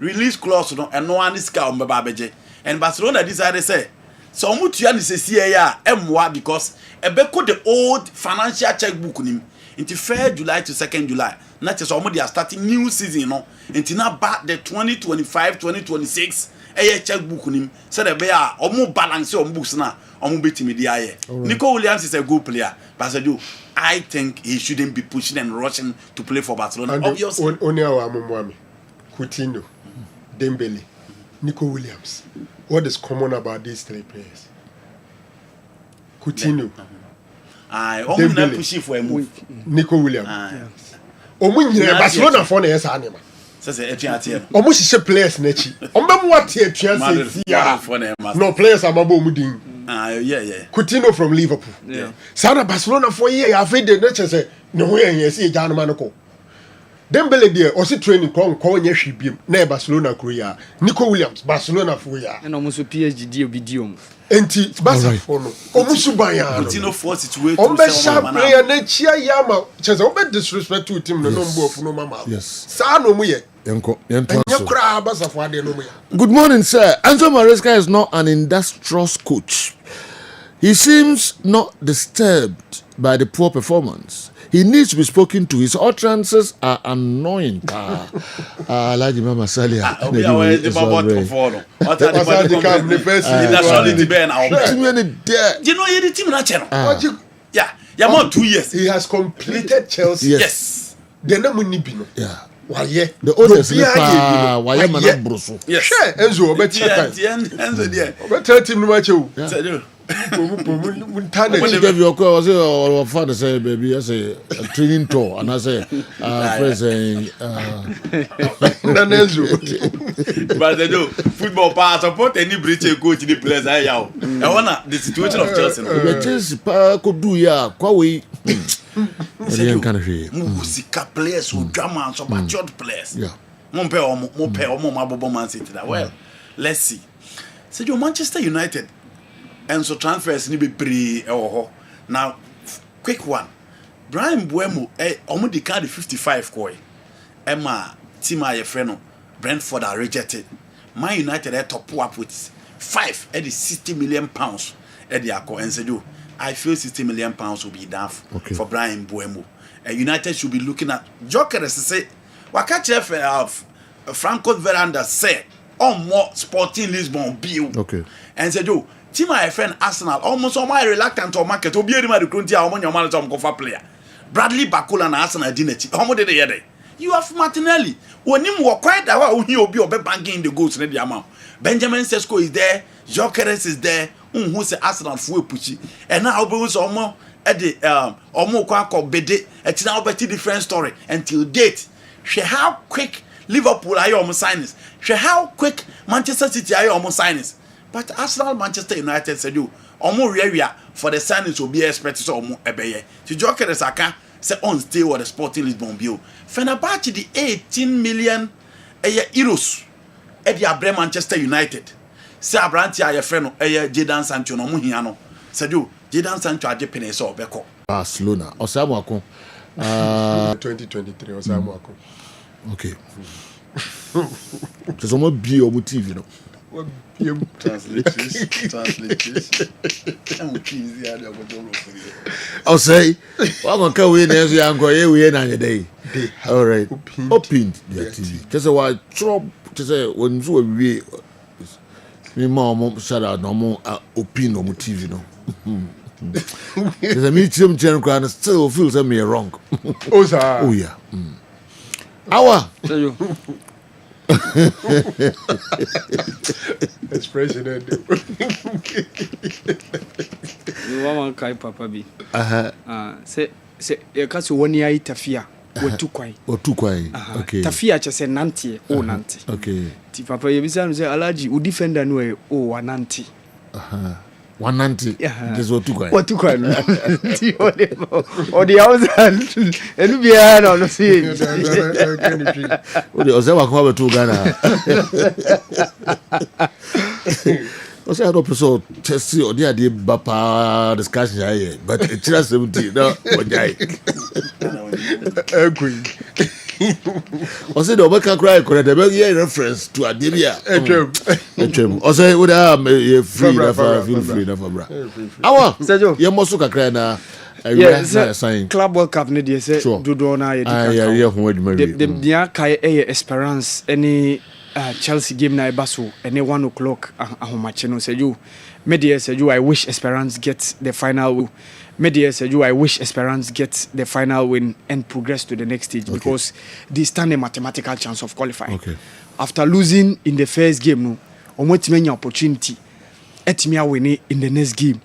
release clause and no one is on Babaje. And Barcelona decided to say, so Mutian is a CAR M1 because a beko the old financial checkbook him into 1st July to 2nd July. Not just almost they are starting new season, you know. Into now back the 2025-2026. A checkbook him said that they are almost balance on books now. Nico Williams is a good player, but I think he shouldn't be pushing and rushing to play for Barcelona. Obviously, only our Mumwami, Coutinho, Dembele, Nico Williams. What is common about these three players? Coutinho, Dembele, pushing for a move. Nico Williams. Barcelona for the animal. Almost is a players nechi. What here chance no players are mabomudin. Yeah. Coutinho from Liverpool. Yeah. Sana Barcelona for year. I've heard the nature say no way and see Jan Manoko. Dembele dear also training call yeshi beam near Barcelona Korea. Nico Williams, Barcelona for year. And almost a PhD video. Enti basa for no. Omusubaya. Coutinho force situation. Ombe sharp player nechia yama. Chese ombe disrespect to team no number of no mama. Yes. Sa no muye. Good morning, sir. Enzo Maresca is not an industrious coach. He seems not disturbed by the poor performance. He needs to be spoken to. His utterances are annoying. Like Mama Salia. You know, the team yeah, more 2 years. He has completed Chelsea. Yes. Yeah. Why the others why am I bruso? Yes. Sure, Enzo, Enzo dear. Tell him no matter. When you give your call, I say, our father say, baby, I say, a training tour, and I say, present, but they do football pass support any British coach in the place. I wanna the situation of Chelsea. The Chelsea could do ya, Kwawi. Musica players who drama and some matured players. Yeah. Well, let's see. So your Manchester United and so transfers ni be pre now quick one. Brian Buemo almost the card 55 koi. Emma Tima Yefreno Brentford are rejected. Man United are top up with 5 at the 60 million pounds at the Akko and said I feel 60 million pounds will be enough for Brian Buemo. United should be looking at Joker as say Wakache of Franco Veranda said on more Sporting Lisbon bill. Okay. And said Team my friend Arsenal almost on my reluctant to market to be able to recruit your money on player. Bradley Bakula and Arsenal didn't. How much did they? You have Martinelli. When him walk quite that he'll be banking the goals in the amount. Benjamin Sesko is there, Jokeres is there, who's the Arsenal for Pucci. And now Bruce Omo at the Omo Kwako Bede, it's now a different story until date. She how quick Liverpool are almost signings. She how quick Manchester City are almost signings. But Arsenal, Manchester United said you Omo area for the signings will be expected so Omo Ebeye. To Jokeres Aka say on stay with the Sporting Lisbon bill. Fenerbahce the 18 million euros. Edi abre Manchester United. Say Abranti aye friend Jadon Sancho no mu hia no. Say you Jadon Sancho aje pene so obeko. Barcelona. Osamu ako. 2023 Osamu ako. Okay. Just omo bi omo TV no. Translate. I'll say, well, I'm going to say, I'm going to day. All right. Opened the TV. Just a while, drop, just a when you we mom shut out no more open on TV. No, there's a medium general and still feels me wrong. Oh, yeah. Our. Expression. You want kai papa bi. Say you can see 1 year itafia. Otu kwai. Okay. Tafia che say nanti o nanti. Okay. Ti papa you be say alaji u defender no e o wananti. 190. This was too quiet. What too quiet? Or the outside. And we are on the scene. O Zewa come to Ghana. I said, I don't so Chelsea or the idea Bapa discussion here, but it's just 17. No, agree. I said, no, I can't cry. Correct. There be a reference to Adibia. I say, would I be free? Feel free, never bra. Awa, you must look at cry now. Yes, Club World Cup ne dey say dodo na ye di the dia kai Esperance any Chelsea game na ebaso any 1 o'clock ahomache no say you media say you I wish Esperance gets the final media say you I wish Esperance gets the final win and progress to the next stage because they stand a mathematical chance of qualifying. After losing in the first game no omotimenya opportunity etimia win in the next game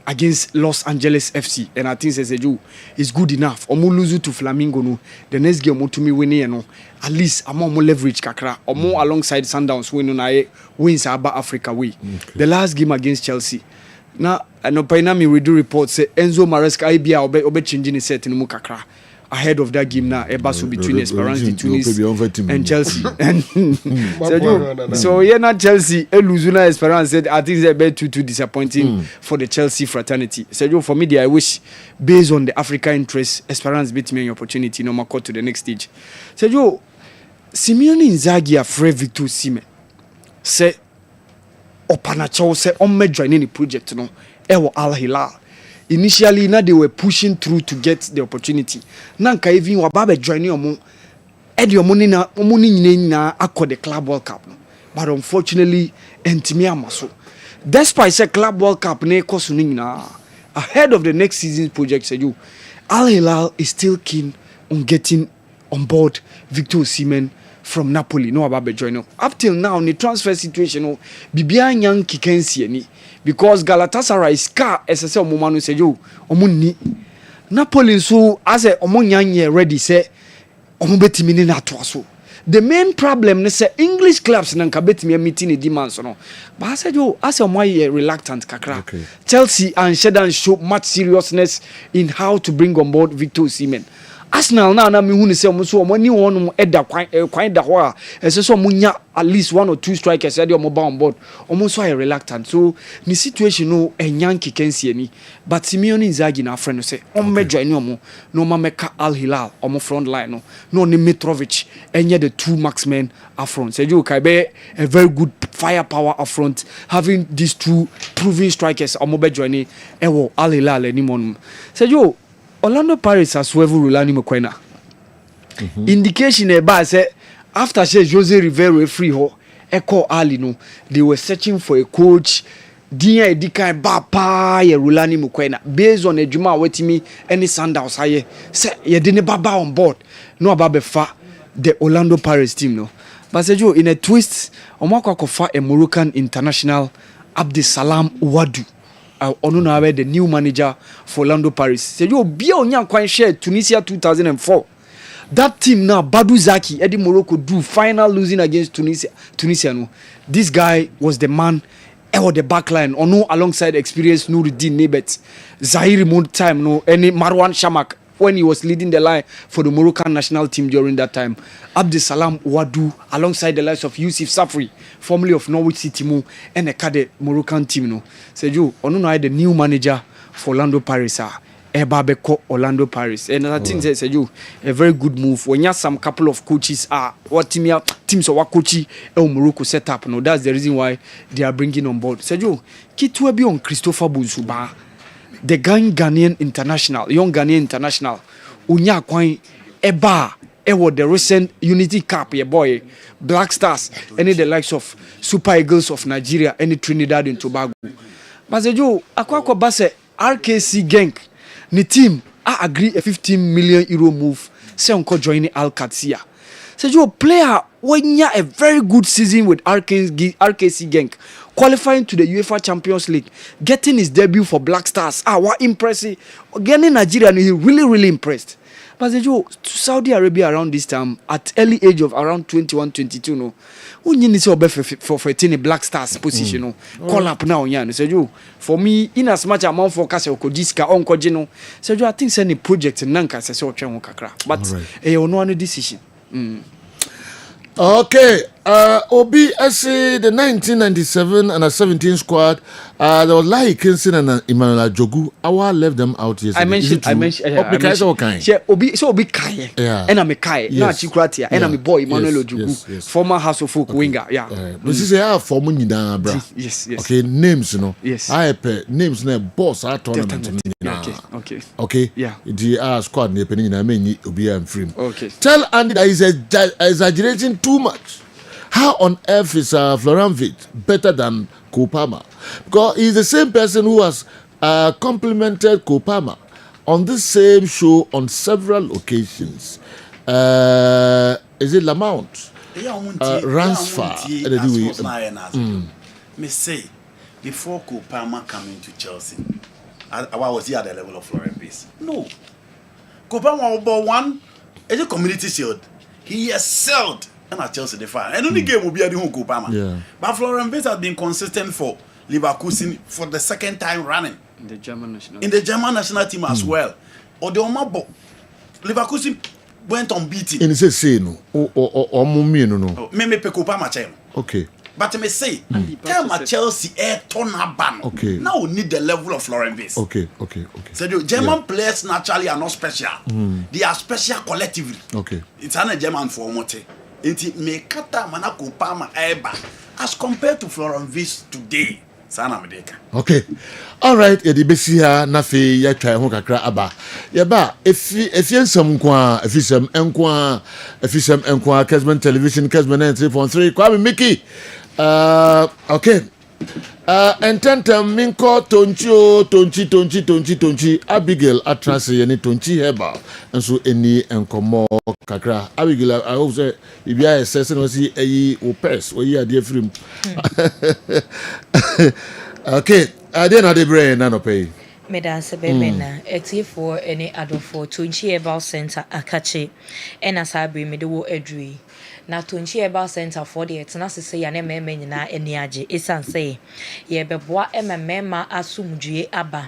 against Los Angeles FC, and I think it's good enough. Omo lose to Flamingo no. The next game to me win no. At least I'm more leverage kakra. Or more alongside Sundowns win no wins about Africa way. The last game against Chelsea. Now I know paina me we do report say Enzo Maresca IBA obe changing the set in mu kakra. Ahead of that game now, Ebasu between Esperance de Tunis and Chelsea. So yeah, not Chelsea. Luzuna Esperance said I think it's a bit too disappointing for the Chelsea fraternity. So for me, I wish based on the African interest, Esperance beat me an opportunity no more to the next stage. So Simeone Inzaghi afraid Victor Osimhen say Opanacho say on me joining the project no. Ewo Al Hilal. Initially, now they were pushing through to get the opportunity. Nanka even wababe joining omo, edi omoni na akọ the Club World Cup. But unfortunately, entimi amaso. Despite the Club World Cup ne koso na ahead of the next season's project, say you, Al Hilal is still keen on getting on board Victor Osimhen from Napoli. No wababe joining. Up till now, the transfer situation, bibia nyang kikensi ni. Because Galatasaray is car SSL Momanu say yo omuni Napoli so as a omunyanye ready say omubetimi ni na toaso. The main problem is say English clubs nanka betimi meeting the demands no. But I said yo as a moye reluctant kakra. Chelsea and Shedan show much seriousness in how to bring on board Victor Osimhen. Arsenal na me hu ni say omo so omo ni won eda kwan da ho a ese so munya at least 1 or 2 strikers dey omo ba on board omo so are reluctant so the situation no enyanki kensi ani but Simeone Inzaghi na friend no say omo join omo no ma meka Al Hilal omo front line no ni Mitrovic enye the 2 marksmen up front say you kai be a very good firepower up front having these 2 proven strikers omo be join ewo Al Hilal ani mon say you Orlando Pirates as well Rulani Mokwena. Indication about say after Jose Rivero free ho Echo Ali no they were searching for a coach Dia Edikan Bapa ye Rulani Mokwena based on a Juma wetimi any Sundowns aye say ye didn't baba on board no ababe fa the Orlando Pirates team no. But Sergio, in a twist, Omako Kofa a Moroccan international Abdisalam Ouadou. Onunawe, the new manager for Orlando Pirates. Sergio, Bia Onyan Kwan share Tunisia 2004. That team now, Badou Zaki, Eddie Morocco do final losing against Tunisia. No. This guy was the man or the backline or no alongside experienced Nuruddin Nebet. Zahiri Mood time, no, any Marwan Shamak when he was leading the line for the Moroccan national team during that time. Abdisalam Ouadou alongside the likes of Yusuf Safri, formerly of Norwich City Mo, and the cadet Moroccan team. No. Seju, Onunai the new manager for Orlando Pirates. Ebabeko Orlando Pirates. And I think says you a very good move. When you have some couple of coaches what teams or what coachy Morocco set up. No, that's the reason why they are bringing on board. Seju, Kitwe be on Christopher Bunsuba, the Ghanaian international, young Ghanaian international. Unya Kwai Eba Ewo the recent Unity Cup, your boy, Black Stars, any the likes of Super Eagles of Nigeria, any Trinidad and Tobago. But Seju, Akwako Basse RKC Genk. The team I agree a 15 million euro move. Say unko joining Al Qadsiya. So you player when you a very good season with RKC Genk, qualifying to the UEFA Champions League, getting his debut for Black Stars. What impressive! Getting Nigeria, he really impressed. But you to Saudi Arabia around this time at early age of around 21, 22 no. Who need to be for 13 Black Stars position no. Call up now yan. So you for me in as much amount for Kase Okodiska onko jino. So you I think send a project nanka se so twa kakra. But no any decision. Okay, Obi, I say the 1997 and a 17 squad, there was Lai Kinson and Emmanuel Jogu. I left them out yesterday. I mentioned. Obi, so Obi Kai. Yeah. And I'm a Kai. Not Chikratia. And I'm a boy, Emmanuel Jogu. Former House of Folk winger. Yeah. This is a former Nida, bro. Yes. Okay, names, you know. Yes. I pay names, na boss, our tournament. Okay. Yeah. The squad, the penny, I mean, Obi and Free. Okay. Tell Andy that he's exaggerating too much. How on earth is Florent Witt better than Kopama? Because he's the same person who has complimented Kopama on this same show on several occasions. Is it Lamont? Ransford. Me say, before Kopama coming to Chelsea, I was here at the level of Florent Witt. No. Kopama was one, it's a community shield. He excelled. And at Chelsea, the fire. And only game will be at the home Kopama. Yeah. But Florent Witt has been consistent for Leverkusen for the second time running. In the German national team as well. Or the Omabo. Leverkusen went unbeaten. And it's say no. Or Mummy no. Me pe Kopama chem. Okay. But me say, tell my Chelsea turn a ban. Okay. Now we need the level of Florent Witt. Okay. So the German players naturally are not special. They are special collectively. Okay. It's a German format. Inti mekata mana Kopama eba as compared to Florent Witt today. Sana medeka. Okay. All right, yedi besi ha na fe ya twa ho kakra aba. Ya ba efisem kwa Kessben television Kessben 93.3 kwa Mickey. Okay. And tentem minko tonchi Abigail atrase ye ni tonchi Herbal enso eni enkomo kakra Abigail I hope say if you are assessing no see eyi opes oyi ade film. Okay, ade na de brain na no pay. Medanse bemena etifo ene adofo tonchi Herbal Center akache ena sabe medewo adui na tonchi Herbal Center for the etna sese ya na mema nyina eni age esanse ye beboa emema asumdue aba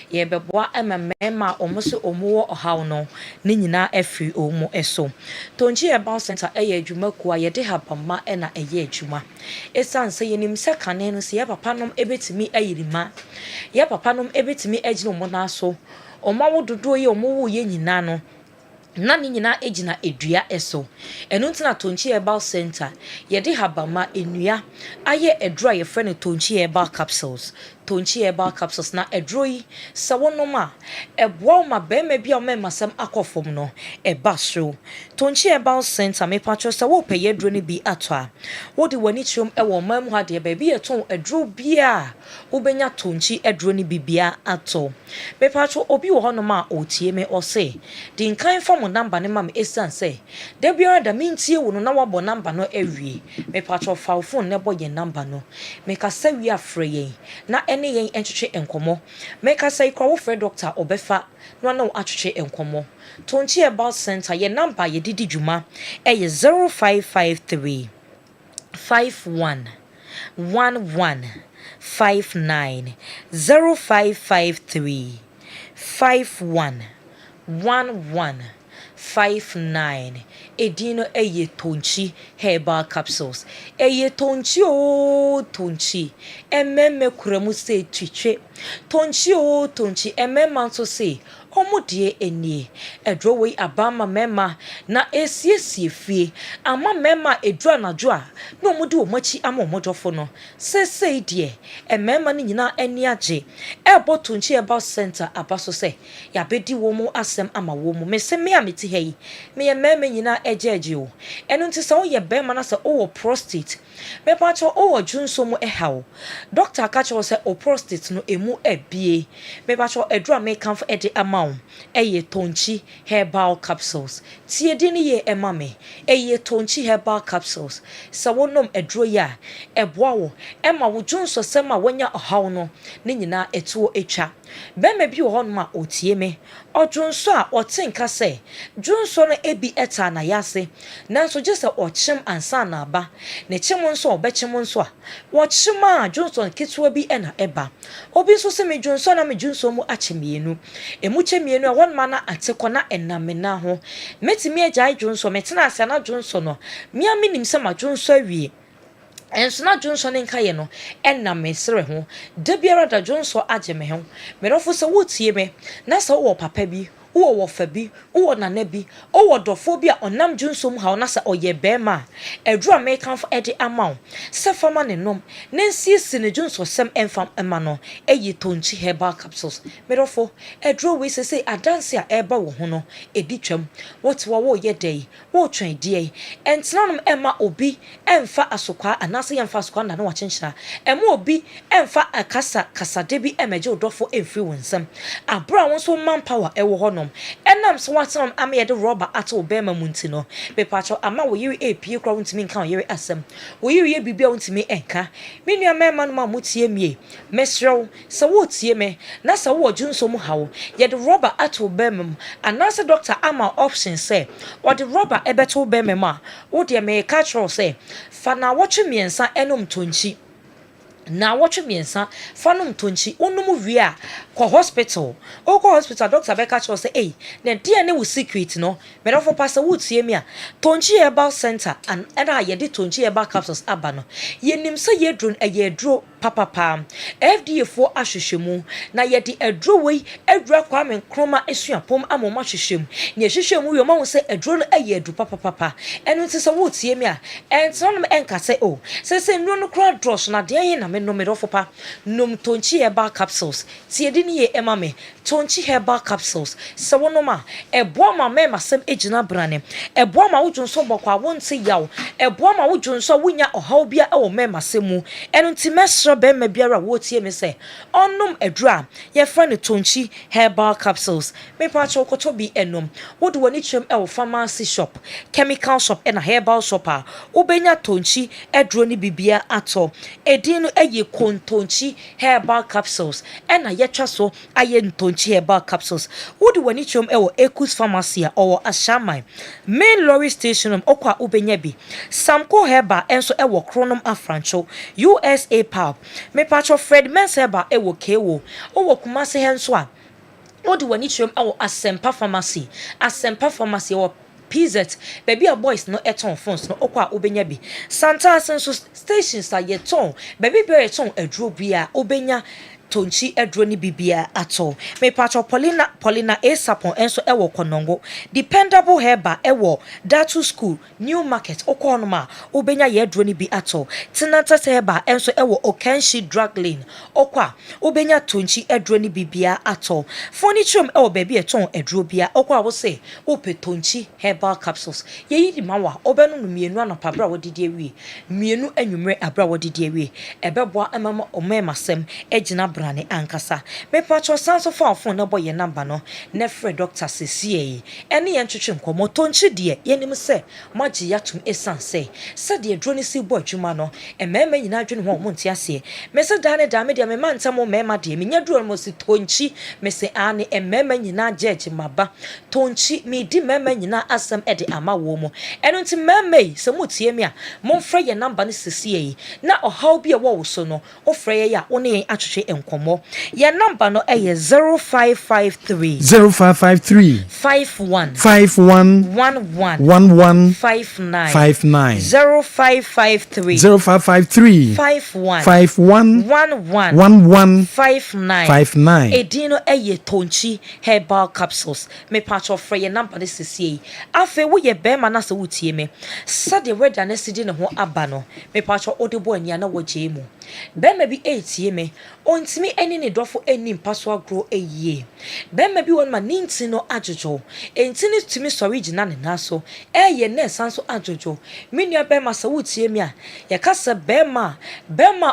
ye beboa emema omuso omuwo ohaw no ne nyina afri omu eso tonchi Herbal Center eye adwuma kuwa ye de habama ena eye adwuma esanse yenim se kane no se ye papa nom ebetimi ayirima ye papa nom ebetimi agina omo na so omo wododo ye omo wo ye nyina no na ni nyina ejina edua eso enu ntina tonchi Herbal Center ye de habama enua aye edura ye frɛ no tonchi Herbal capsules na edroi sawonoma eboa ma bema bia o memasam akofom no eba so tonchi Herbal Center me patro sa wo peye edro ni bi atwa wo de wani chiom ewo mam ha de ba bi eton edro bia wo benya tonchi edro ni bibia ato me patro obi wo honoma otie me ose di nkan fam mo number ne mam esan say da biara da mintie wo no na wabɔ number no awie me patro fa phone ne bɔ ye number no me ka sa wi afre yen na ene yen entwetwe enkomo me ka say kwa wo frɛ doctor obefa no na wo atwetwe enkomo tonchi Herbal Center ye number ye didi dwuma eye 0553 51 1159 0553 51 1159 edino eye tonchi Herbal capsules eye tonchi o tonchi ememe kuramu se twitwe tonchi o tonchi emema nso se omudie enie edrowe abama mema na esiesie fie ama mema edra najo a na omude omachi ama omodofo no sesei die emema ni nyina eni age ebo tonchi Herbal Center abaso se ya bedi wo mu asem ama wo mu mese me ameti hei me emema nyina ejeje o eno nti se wo ye bema na se o prostate me pacho o junso mu ehawo doctor ka che se o prostate no emu ebie me pacho edra me kan for ede ama eye tonchi Herbal capsules tie di ni ye emame eye tonchi Herbal capsules sa wonom edro ya eboa wo ema wo junso sema wanya ohaw no ne nyina etuo etwa bema bi wo honma otie me odunso a otenka se junso no ebi eta na yase nanso gese ochem ansa na aba ne chemo nso obechemo nso a wo chema junso kitwa bi ena eba obi nso se me junso na me junso mu achemienu emu chemienu a won mana ateko na enamena ho metimi agya junso metena ase na junso no mia minim se ma junso awie enso na junso ne nka ye no enna mesere ho da biara da junso agye me ho merofo se wotie me na se wo papa bi wo fa bi wo nana bi wo dofo bi a onam junsom ha na sa oye bema edru me kan fa ede amaw se fama ne nom nensiesi ne junso sem enfam ema no eyi tonchi Herbal capsules merofo edru we se adanse a eba wo ho no edi twam what wo ye dey wo twen die entnanom ema obi emfa asokwa anase yemfa asokwa na wa chenchira ema obi emfa akasa kasade bi emeje odofo emfri wonsam abra won so manpower ewo ho no enam so watam ama ye de rubber ato bema munti no bepacho ama wo yiri apie kra wuntimi nka wo yiri asem wo yiri ye bibia wuntimi enka me nua mema no ma mutie mie mesrew se wo tie me na se wo junso mu hawo ye de rubber ato bema mu anase doctor ama option say wo de rubber ebeto bema ma wo de me ka tro say fa na wo twemiensa enom tonchi na watch miensa fanum tonchi onum wie a ko hospital o ko hospital doctor be catch us say eh na dia ne wo secret no me do for pass wo tie mi a tonchi Herbal Center and na ye de tonchi Herbal capsules aba no ye nim say ye drone ye dro papa FDA for ahwehwemu na ye de adro wei adura kwa men kroma esuapom amoma hwehwem ne hwehwemu yo ma wo say adro no aye adu papa enu nti say wo tie mi a entonom enka say oh say nro no kra dross na de yen na me no me do for pa nom tonchi Herbal capsules tie di ni ye emame tonchi Herbal capsules se wonoma eboa ma me masem ejina brane eboa ma wodwonso bokwa wonte yaw eboa ma wodwonso wonya ohaw bia e wo me masemu enu nti mesro be ma biara wotie me se onnom adura ye fra ne tonchi Herbal capsules me pa cho koto bi enom wodo wani twem e wo pharmacy shop chemical shop and a herbal shop a wobenya tonchi aduro ni bibia ato edin no eye kontonchi Herbal capsules and a yetwa so aye tonchi Herbal capsules wodo wani twem e wo Ekus pharmacy or Ashaman main lorry station okwa ubenya bi Samko Herbal enso e wo Kronom Afrancho USA Pub me patcho Fred Menseba e wo Kewo o wo Kumase henso a wodi wani twem e wo Asempa pharmacy wo PZ baby a boys no eton phones no okwa obenya bi Santa Senso stations a yeton baby be yeton aduro bia obenya tonchi aduro ni bibia ato me patcho Paulina Esapon enso ewo Konongo dependable Herbal ewo Datu School New Market okonoma obenya ye aduro ni bi ato Tinata Herbal enso ewo Okenshi Drug Lane okwa obenya tonchi aduro ni bibia ato furniture ewo baby eton aduro bia okwa wo se ope tonchi Herbal capsules ye yidi mawa obenu no mienu anapa bra wodidi awie mienu anwumre abra wodidi awie ebeboa emama omemasem ejina bra brane ankasa me pacho sanso fa phone na boy ye number no na frɛ doctor sesie ene ye ntwetwe nkomo tonchi de ye nim se magye yatum esan se de dro ne si bo adwuma no emema nyina adwene ho mo ntia se me se da ne da me de me mantam mema de me nya dro mo si tonchi me se ane emema nyina judge maba tonchi me di mema nyina asem ede ama wo mo eno nti mema se mutie me a mo frɛ ye number ne sesie na ohaw bi e wo so no o frɛ ye ya wo ne atwetwe enkomo ye number no eye 0553 51 11 59 0553 51 11 59 edino eye tonchi herbal capsules me patch of free number this is ye afe wo ye be ma na se wutie me sade weda na sidi ne ho aba no me patch odebo ania na woje mu be ma bi etie me ontimi eni ne dofo eni mpaso agro eye be ma bi won ma ninti no ajojo entini timi sorry gina ne naso eye na sanso ajojo menua be ma se wutie me a ye kasa be ma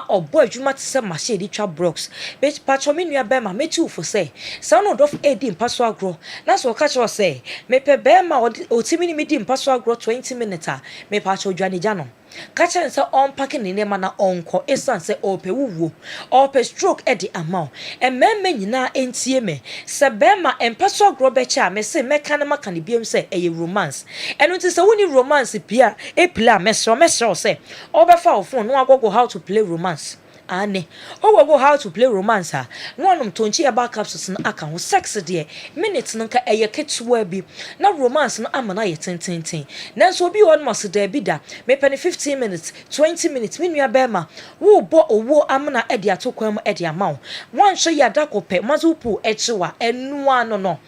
obo adwuma te se machine di twa blocks be patch menua be ma metu fo se no dofo edi mpaso agro na so ka cho se me pe be ma otimi ni medi mpaso agro 20 minutes a me patch odwane jano kacha nsa on packing ne ma na onko esan se ope wuwo ope stroke e di amount emmemme nyina entie me se be ma empaso agro be cha me se meka na maka ne biem se eye romance eno nti se woni romance pia e play mesro se obefa ofon no agogo how to play romance ane owo how to play romance a no anum tonchi eba capsules na aka ho sex de minute no ka eye ketuwa bi na romance no amana ye tententen nanso obi won must da bi da me pen 15 minutes 20 minutes minua be ma wo bo owo amana e de atokwam e de amaw wan hwe ya da kope mazupu echiwa enu ano no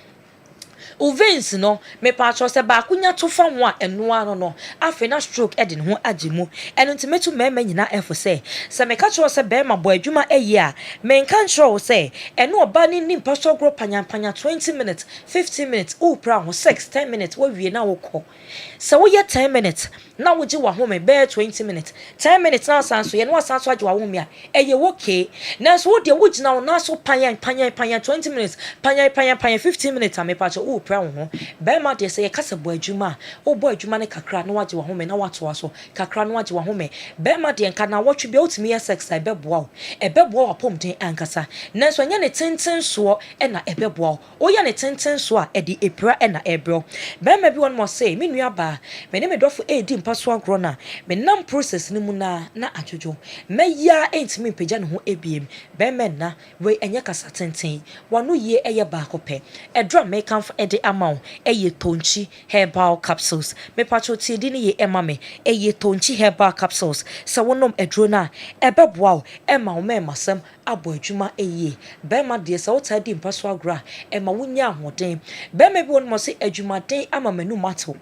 Uvens no me patcho se ba kunya to fa ho a eno ano no afi na stroke e de ho agimu eno ntimetu mema nyina efo se me ka cho se be ma bo adwuma eye a me nka ncho se eno oba ni nimpa so gro panya 20 minutes 15 minutes o pra ho 10 minutes wo wie na wo kɔ se wo ye 10 minutes na wo gi wa ho me be 20 minutes 10 minutes na sanso ye no sanso agi wa ho me a eye wo ke na so wo de wo gina wo na so panya 20 minutes panya 15 minutes a me patcho o pra ho be ma de se ye kasa bo adwuma o bo adwuma ne kakra na wagi wa ho me na wato aso kakra na wagi wa ho me be ma de nka na wotwe be otimi ye sex e be boa wa pom den ankasa na so nya ne tenten so e na e be boa o ya ne tenten so a e di epra e na ebro be ma bi won mo say me nua ba me ne me dofo e di mpaso agro na me nam process ni mu na adwojo me ya entimi pagya ne ho ebiem be me na we enye kasa tenten wano ye eye ba kope e drum me kan e de amount eye tonchi herbal capsules me pacho ti di ni ye emame eye tonchi herbal capsules sa wonom edro na ebeboa e ma wo me masem abo adwuma eye be ma de sa wota di mpaso agro e ma wonya ahoden be ma bi won mo se adwumaden ama manu mato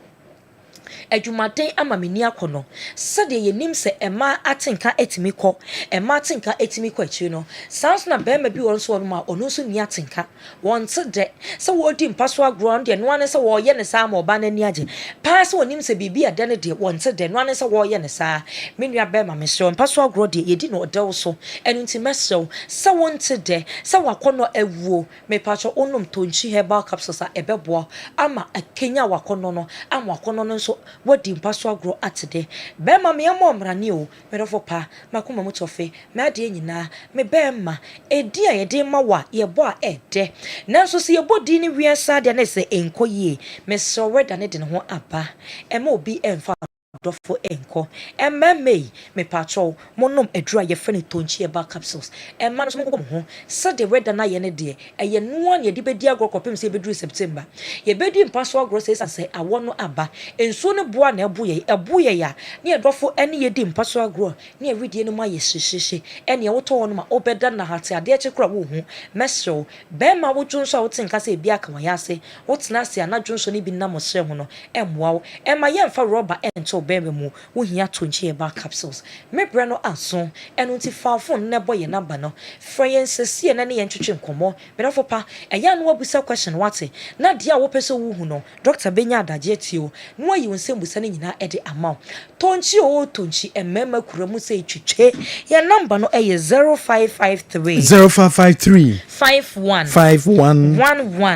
adwumaden ama meni akono sade ye nim se ema atenka etimi kɔ ema atenka etimi kɔ achi no sans na be ma bi won so no ono so ni atenka won te de se wo di mpaso agro de no ane se wo ye ne sa ma oba na ni age pa se wonim se bibi ade ne de won te de no ane se wo ye ne sa menua be ma mesro mpaso agro de ye di no de wo so enu nti mesro se won te de se wakono awuo me pacho onom tonchi herbal capsules a ebeboa ama akenya wakono no ama wakono no so wodi mpaso agro atede be ma me am omrane o me rofo pa makoma mutofe me ade nyina me be ma edi a ye de ma wa ye bo a ede nanso se ye bodi ni wiasa de na se enkoyie me so weda ne de ne ho aba e ma obi emfa dofo enko emmeme me pacho monom adura ye fene tonchi eba capsules emma no so mo ho se de weda na ye ne de eye no an ye de bedi agro kopem se beduru September ye bedi mpaso agro se sase awo no aba enso ne boa na ebo ye ya ne dofo ene ye di mpaso agro ne awidie no ma ye hyehyehye ene ye woto no ma obeda na hate ade chekura wo hu mesro be ma wo dwonso a wotin ka se bia ka wa ya se wotena se anadwonso ne bi na mo hye ho no emwa wo emma ye mfa rubber ento obebe mu wo hia tonchi eba capsules me bre no aso eno nti fa phone na boy number no friends na ne yentwetwe nkomo me no fopa eya no abusa question wate na dia wo pese wo hu no doctor benya adaje tio no ayi wonsem busa ne nyina ede amount tonchi o tonchi emema kuramu se twetwe ya number no eye 0553 51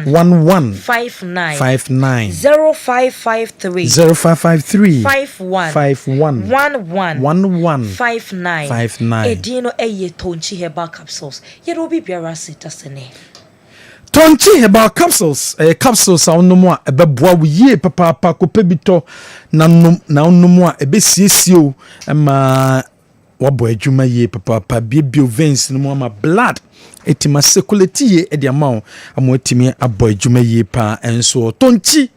11 59 0553 51 59 edino eye tonchi herbal capsules yero bi biara sitasene Tonchi Herbal capsules capsules onomo a ebeboa wo yie papa kope bito na onomo a ebesiesie ma wabo adwuma yie papa bio veins no ma blood etima circulate yie e de ama etimi abo adwuma yie pa enso tonchi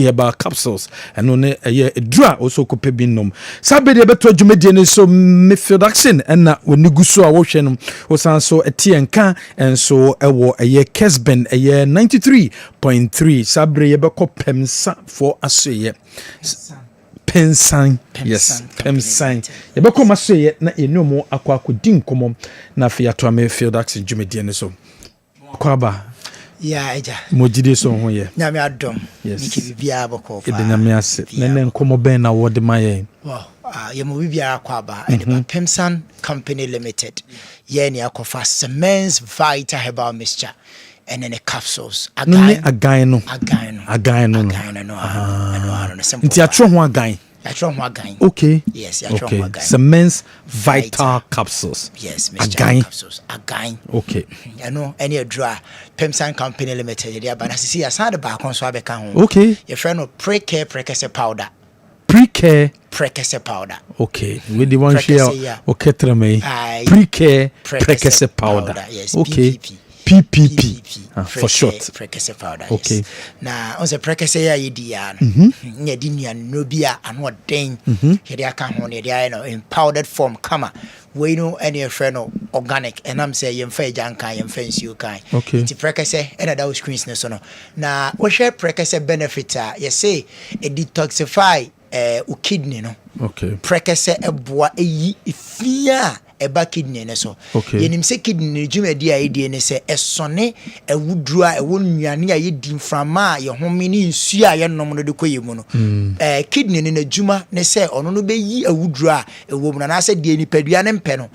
Herbal capsules eno ne eye edura also kope binom sabede beto adwumadie ne so Midfield action na woniguso a wo hwe no osanso etienka enso ewo eye Kessben eye 93.3 sabre ye beko pemsa for asoye pensan yes pensan ye beko masoye na enumo akwakodin nkomo na fiato Midfield action dwumadie ne so kwaba ya eja mojide so ho ye nyame adom yes niki bibia boko fa nyame ase nene nkomo ben na wode maye wow ye mo bibia kwaba and Pemsan Company Limited ye ni akofa Cements Vita Herbal Mixture and then the capsules again no nti atro ho again okay yes okay Cements Vita capsules yes Mr. capsules again okay you know any draw Pemsan Company Limited they are see aside ba kon so abeka ho okay your friend pre-care prekese powder prekese powder okay we the one share okay treme pre-care prekese powder yes okay PPP for short prekese powder okay yes. Na on se prekese ya yidia nya di nua no bia ano den hede aka ho ne dia no in powdered form kama we know any friend organic and I'm say yemfa ejanka yemfa nsiu kan ti prekese and that screens ne so no na we share prekese benefit you say it detoxify o kidney no okay prekese eboa eyi efia eba kidney ne so yenim se kidney dwumadi a yedie ne se esone ewudru a ewo nnuane a yedi mframa ye homini nsu a ye nom no de koyemu no kidney ne nadwuma ne se ono no beyi ewudru a ewo mu na se de nipadua ne mpe no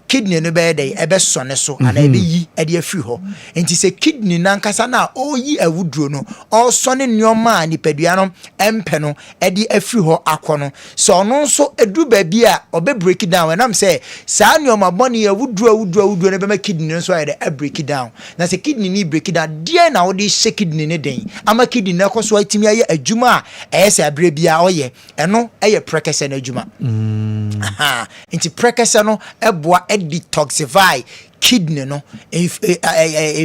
kidney no be dey ebe sone so ana ebe yi e de afiri ho enti se kidney nankasa na oyi awuduro no o sone nneoma nipadua no empe no e de afiri ho akono so no so edu ba bi a obe break it down when am say sa nneoma boni awuduro ne be ma kidney so e de break it down na se kidney ni break it down die na wo de she kidney ne den ama kidney na koso atimi aye adwuma a ese abre bia oye eno eye prekese na adwuma enti prekese no eboa detoxify kidney no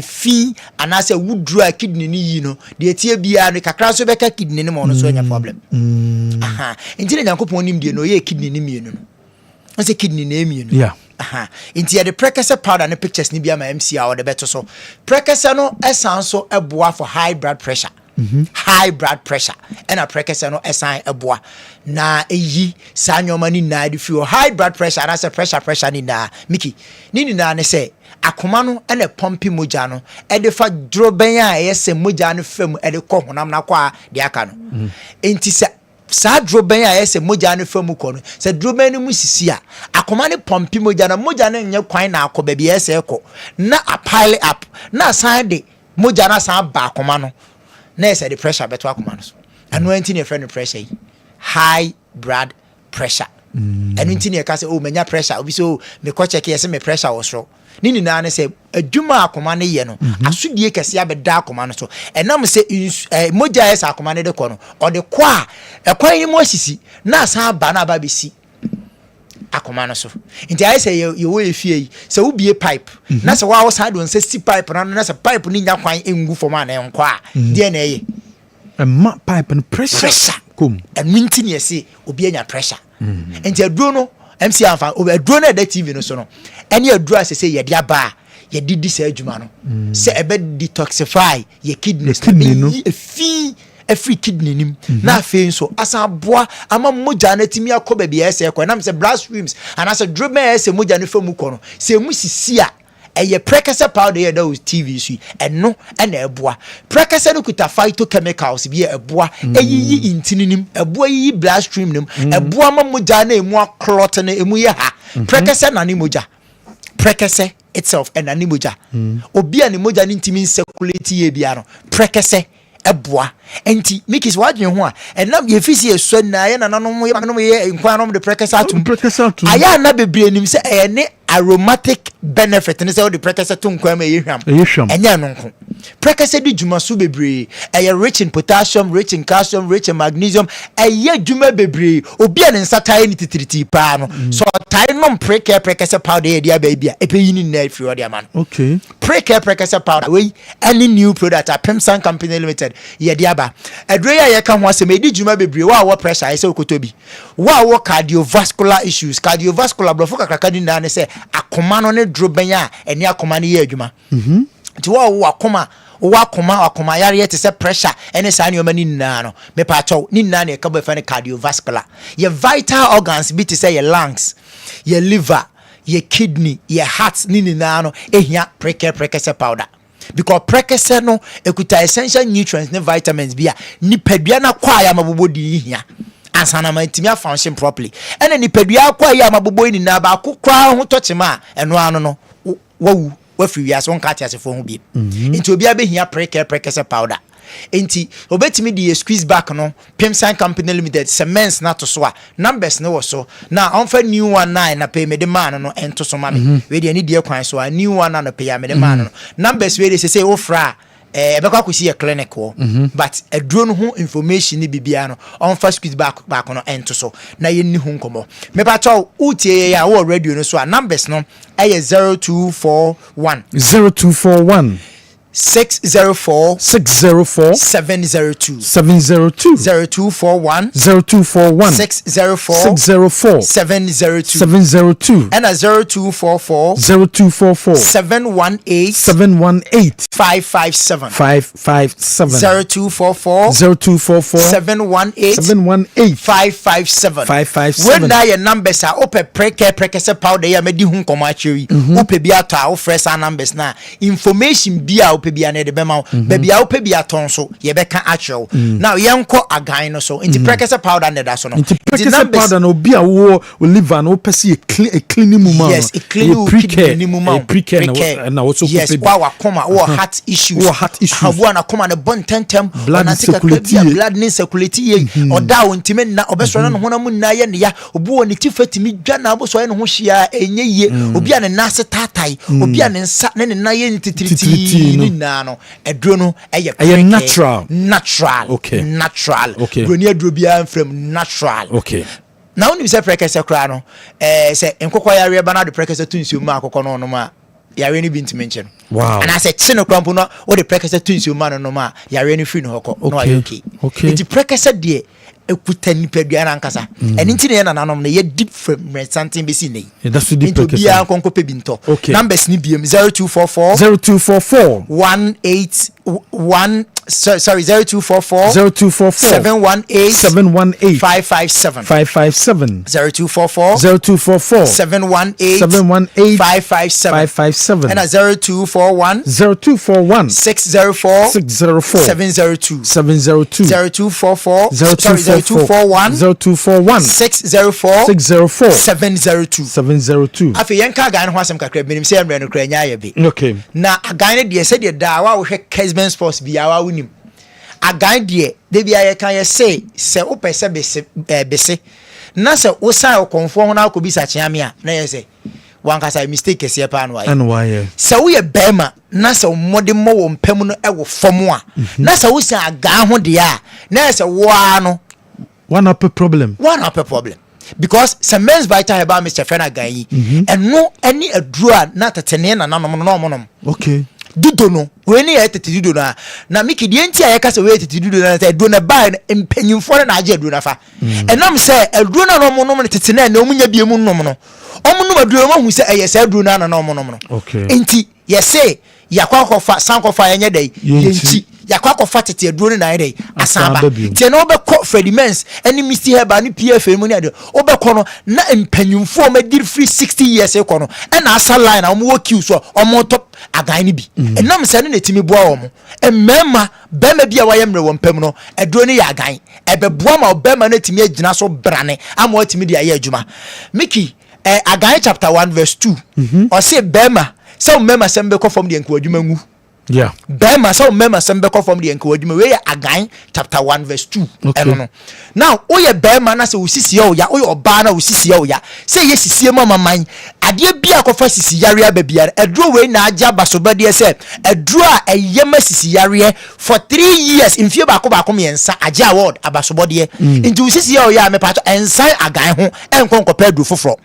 fi anase wudru a kidney ni yi no de etie bia no kakra so beka kidney ni mo no so nya problem enti na Nyankopon nim de no ye kidney ni mienu no on se kidney na mienu yeah enti the prekese powder ne pictures ni bia ma MC a wo de beto so prekese no essence so eboa for high blood pressure high blood pressure and a prekese no esan eboa na eyi sanyoma ni na de feel high blood pressure and as pressure ni na miki ni na ne se akoma no ene pompi moja no e de fa droben a yese moja no fam e de ko honam na kwa de aka no enti se sa droben a yese moja no fam ko no se droben no musisi a akoma ne pompi moja no nye kwan na akoba bi yese ko na a pile up na san de moja na san ba akoma no na yese the pressure beto akoma no so anu enti ne friend pressure high blood pressure anu enti ne ka se o menya pressure obi so me ko check yese me pressure wo so ni na ne se adwuma akoma ne ye no asudie kese abeda akoma no so enam se moja yesa akoma ne de ko no o de kwa ekwan ni mo sisi na san ba na ba besi akoma no so nti ayi se ye wo efie yi se wo bie pipe na se wa wo sa do se si pipe na se pipe ni nya kwan engu fo ma na enkwa de na ye ma pipe and pressure come and mintin yesi obi anya pressure nti aduro no MC anfa aduro na da TV no so no ene aduro asese ye dia ba ye didi sa adwuma no se ebe detoxify ye kidney no e fi every kidney nim na afei so asa boa ama moja na timi akoba bi ese ekọ na me say blast streams and as a drama ese moja no famu kọ no se mu sisi a eye precursor powder here that was TV so eno na eboa precursor no kuta phytochemicals bi eboa eyiyi intininim eboa yi blast stream nim eboa ma moja na emu clot na emu ye ha precursor na ni moja precursor itself and animoja obi animoja ni ntimi circulate ye bia no precursor eboa enti mikis wadwen ho a enam ye fisi eso na ye nananom ye nkwanom de precursor atum aya na bebre nim se ne aromatic benefit ne se the precursor to nkwa ma ye hwam enya no nko precursor di djuma so bebre rich in potassium, rich in calcium, rich in magnesium djuma bebre obi an nsatai ni titiriti pa no so tai nom precursor powder ye dia ba bia epeyini na free odi aman okay precursor powder we any new product a Pemsan Company Limited ye dia ba adre ya ka ho asem edi djuma bebre wa pressure ye se okotobi wa cardiovascular issues cardiovascular blofo kakaka di na ne se akoma no ne drobenya eni akoma ne ye adwuma ti wa akoma yare te se pressure ene sa ne omani nna no me pa to ni nna ne ka be fa ne cardiovascular ye vital organs bi te se ye lungs ye liver ye kidney ye heart ni nna no ehia precursor powder because precursor no ekuta essential nutrients ne vitamins bia nipadua na kwa ya mabobodi hia asana mantimi function properly ene nipadua kwa ya mabobo ni na ba kokwa ho tochema eno ano no wawu wafiri ya so nka tiase fo ho bi enti obi abehia precursor powder enti obetimi di squeeze back no Pemsan Company Limited cements na to so a numbers no so na onfa new 19 na pay me de man no ento so mame we de ani die kwan so a new 1 na pay ya me de man no numbers we de say ofra ebekwa kwisi a clinic wo but aduro no ho information ni bibia no onfa squeeze back no ento so na ye ni hu nkomo me pa chaw utie ya wo radio no so a numbers no 0241 604 702 0241 604 702 and 0244 718 557 0244 718 557 when na your numbers are open precursor powder ya medi hu nkomachi ope bi ato a fresh numbers na information bia bia na de bema baby a ope bia ton so ye beka actual now yenko agan no so into precursor powder na da so no into precursor powder no bia wo liver no pesi a clean muma yes a clean muma pre-care na also yes wa koma wo heart issues hawo na koma na bon tentem blood circulate ye oda ontime na obeso na ho na mu na ye ne ya obu woni tifatimi dwa na aboso ye ne ho hia enye ye obi an na se tatai obi an nsa ne na ye ni titiriti na no edro no eye natural okay broni edro bia from natural okay na oni se precursor kra no se enkokwa yare ba na de precursor tunsi mu akokọ no no ma yare ni binti menchen wow and I said chino krampo no o de precursor tunsi mu no ma yare ni free no hoko no okay the precursor de ekuta nipadua na nkasa eni ntine na nanom na ye deep from something be see nei that's the deep precursor bia konko pe binto numbers ni biem 0244 181 sorry 0244 718 557 0244 718 557 and 0241 604 702 0244 0241 604 702 afi yanka gan ho asem kakra benim se emre no kra nya ya bi okay na agan ne de se de da wa wo hwe Kessben Sports bia wa wonim agan de bia ye kan ye se wo pese bese na se wo sai o konfo ho na ko bisa chiame a na ye se wankasa mistake se pa no aye se wo ye bema na se mmode mo wo mpam no e wo fom a na se wo san agan ho de a na se wo ano one up problem because some men's vital herbal Mr. Fena Gayi and no any adrua na tatene na no okay dudo no when e tete dudo na miki die ntia ye kasa we tete dudo na do na ba empanyimfo na age dudo na fa enam se aduro na no mo tete na omunya bie mu no no omunum aduro mo hu se eye se aduro na no mo no okay enti ye se yakwa kofa sankofa yenye dai yenti yakwa ko fatete aduro ne na ide asaba tie na obekọ Fredimens eni Misty Herbal ni PFA mu ni ade obekọ no na empanyumfo ma dir free 60 years ekọ no e na asa line am wo queue so omo top agan ni bi enam se ne netimi boa omo emmema bema bi a wayemre wo mpam no aduro ne ya agan ebeboa ma obema na timi agina so brane ama watimi dia ye adwuma Mickey agan chapter 1 verse 2 or say bema so mema sembe ko from the enku adwuma ngu yeah bema so mema sembe ko from the enku adwuma we agan chapter 1 verse 2 no now oye bema na se usisi ya oya oye oba na usisi ya oya say yesisie mama man ade bia ko fa sisi yare ababia edro we na aja basobade se edro a eyema sisi yare for 3 years in fie ba ko miensa aja award abasobade nti usisi ya oya me pato ensan agan ho enkonko pedro foforo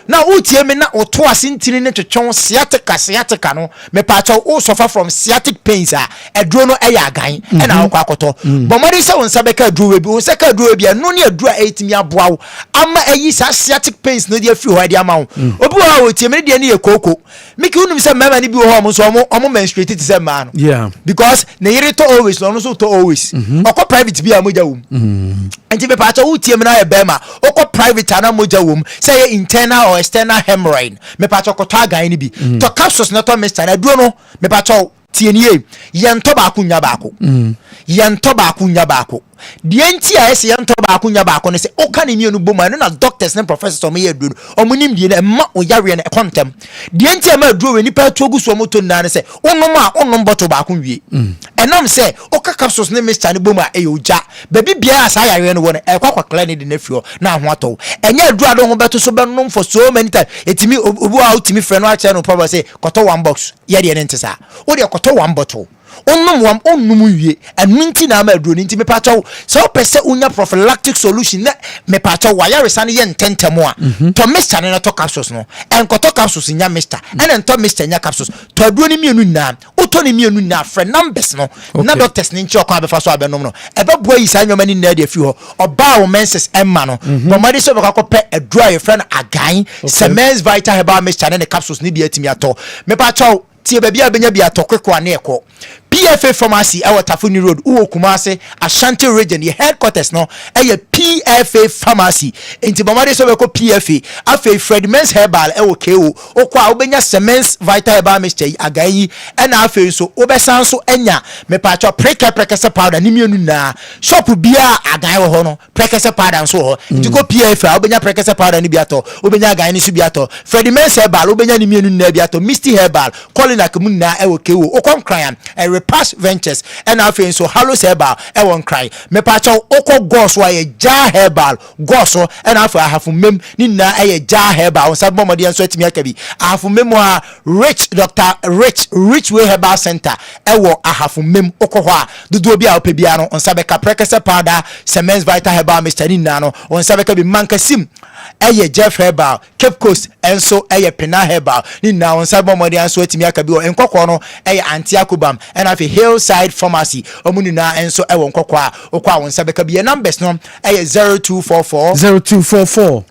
now utie me na oto asintini ne twetwon sciatica no me pato o suffer from sciatic pains a edro no eya agan e na akwa akoto bomari se won sabeka edro we bi won seka edro we bi no ne edro a etimi aboawo ama eyi sa sciatic pains no dia fi ho dia ma wo obi wa tie me dia ne ye koko miki unum se mama ni bi ho mo so omo menstruate ti se ma no yeah because ne yire to always no so to always okọ private bi a moja wom enti be pa cha utie me na ye bema okọ private ana moja wom say internal or external hemorrhoid me pa cha okọ to agan ni bi to capsules na to mr na duro no me pa cha tienie yento ba akunya ba ako yento ba akunya ba ako die nti a ese yento ba akunya ba ako ne se oka ne mienu boma na doctors ne professors o me yeduro omunim die na ma oyare na ekontem die nti a ma duro we nipa togu so moto na ne se onom bottle ba akunwie enam se oka capsules ne mr ne boma e oja baby bia asa yare no wona e kwakwa kla ne de na fio na ho ato enye duro ado ho beto so benom for so many times etimi obu a utimi frɛ no a kyɛ no probably say koto one box ye de ne ntesa o de koto one bottle onum wie anunti na ma aduro nti me pacho so pese unya prophylactic solution na me pacho wire sane ye ntentemo a to mister na to capsules no enkoto capsules nya mister ene to mister nya capsules to aduro ni mienu na uto ni mienu na friend numbers no na doctors ni nchi okwa befa so abenom no ebe boa yi sa nwoma ni na de afi ho oba o menses emma no bomadi so bekwa pe aduro ye friend agan semens vital herbal mister na capsules ni bi atimi ato me pacho tie baby abenya bi atokwe na ekọ PFA pharmacy our Tafuni Road uwo Kumase Ashanti region the headquarters no PFA pharmacy enti bomade so be ko PFA afi Fredimens Herbal KO okwa obenya Semens Vital Herbal mixture agayi na afi so obesan so enya me pacho prekese powder ni mienu na shop bia agayi wo ho no prekese powder so ho enti ko PFA obenya prekese powder ni biato obenya agayi ni so biato Fredimens Herbal obenya ni mienu na biato Misty Herbal Colina Kumuna KO okon kran Repass Ventures and afin so Hallow Herbal e won cry me pacho oko goso aye ja herbal goso and afa hafu mem ni na aye ja herbal on sabbo modi enso etimi akabi hafu mem a rich Dr. Rich Way Herbal Center e wo ahafu mem oko ho a dudu obi a opebia no on sabeka prekese powder Semens Vital Herbal Mr. ni na no on sabeka bi mankasim eye Jeff Herbal Cape Coast enso eye Pena Herbal ni na on sabbo modi enso etimi akabi o enkokọ no eye Antiacubam and afi Hillside Pharmacy omuni na enso e won kokwa okwa won sabeka bi numbers no e 0244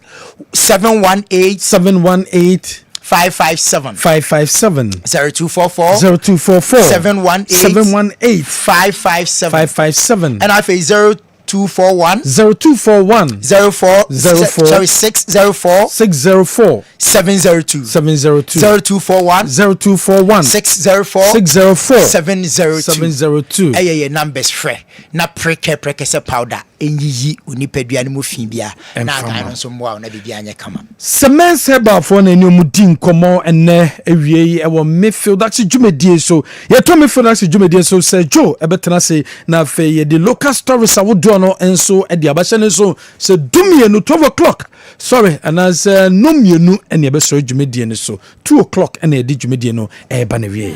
718 557 0244 718 557 and I say 0241 04 604 702 0241 604 702 eh numbers free na prekese powder enyiyi onipadua ne mo fin bia na kan so mwa na bibia anya kama Semens Herbal for na enu mudi nkomo enne ewie yi ewo Midfield aksi dwumedie so ye to Midfield aksi dwumedie so se jo ebetena se na fe ye the local stories awodo no enso e de abahye ne so se dumienu 12 o'clock sorry and as no mienu ene ebe so dwumedie ne so 2 o'clock ene de dwumedie no e ba na wie ye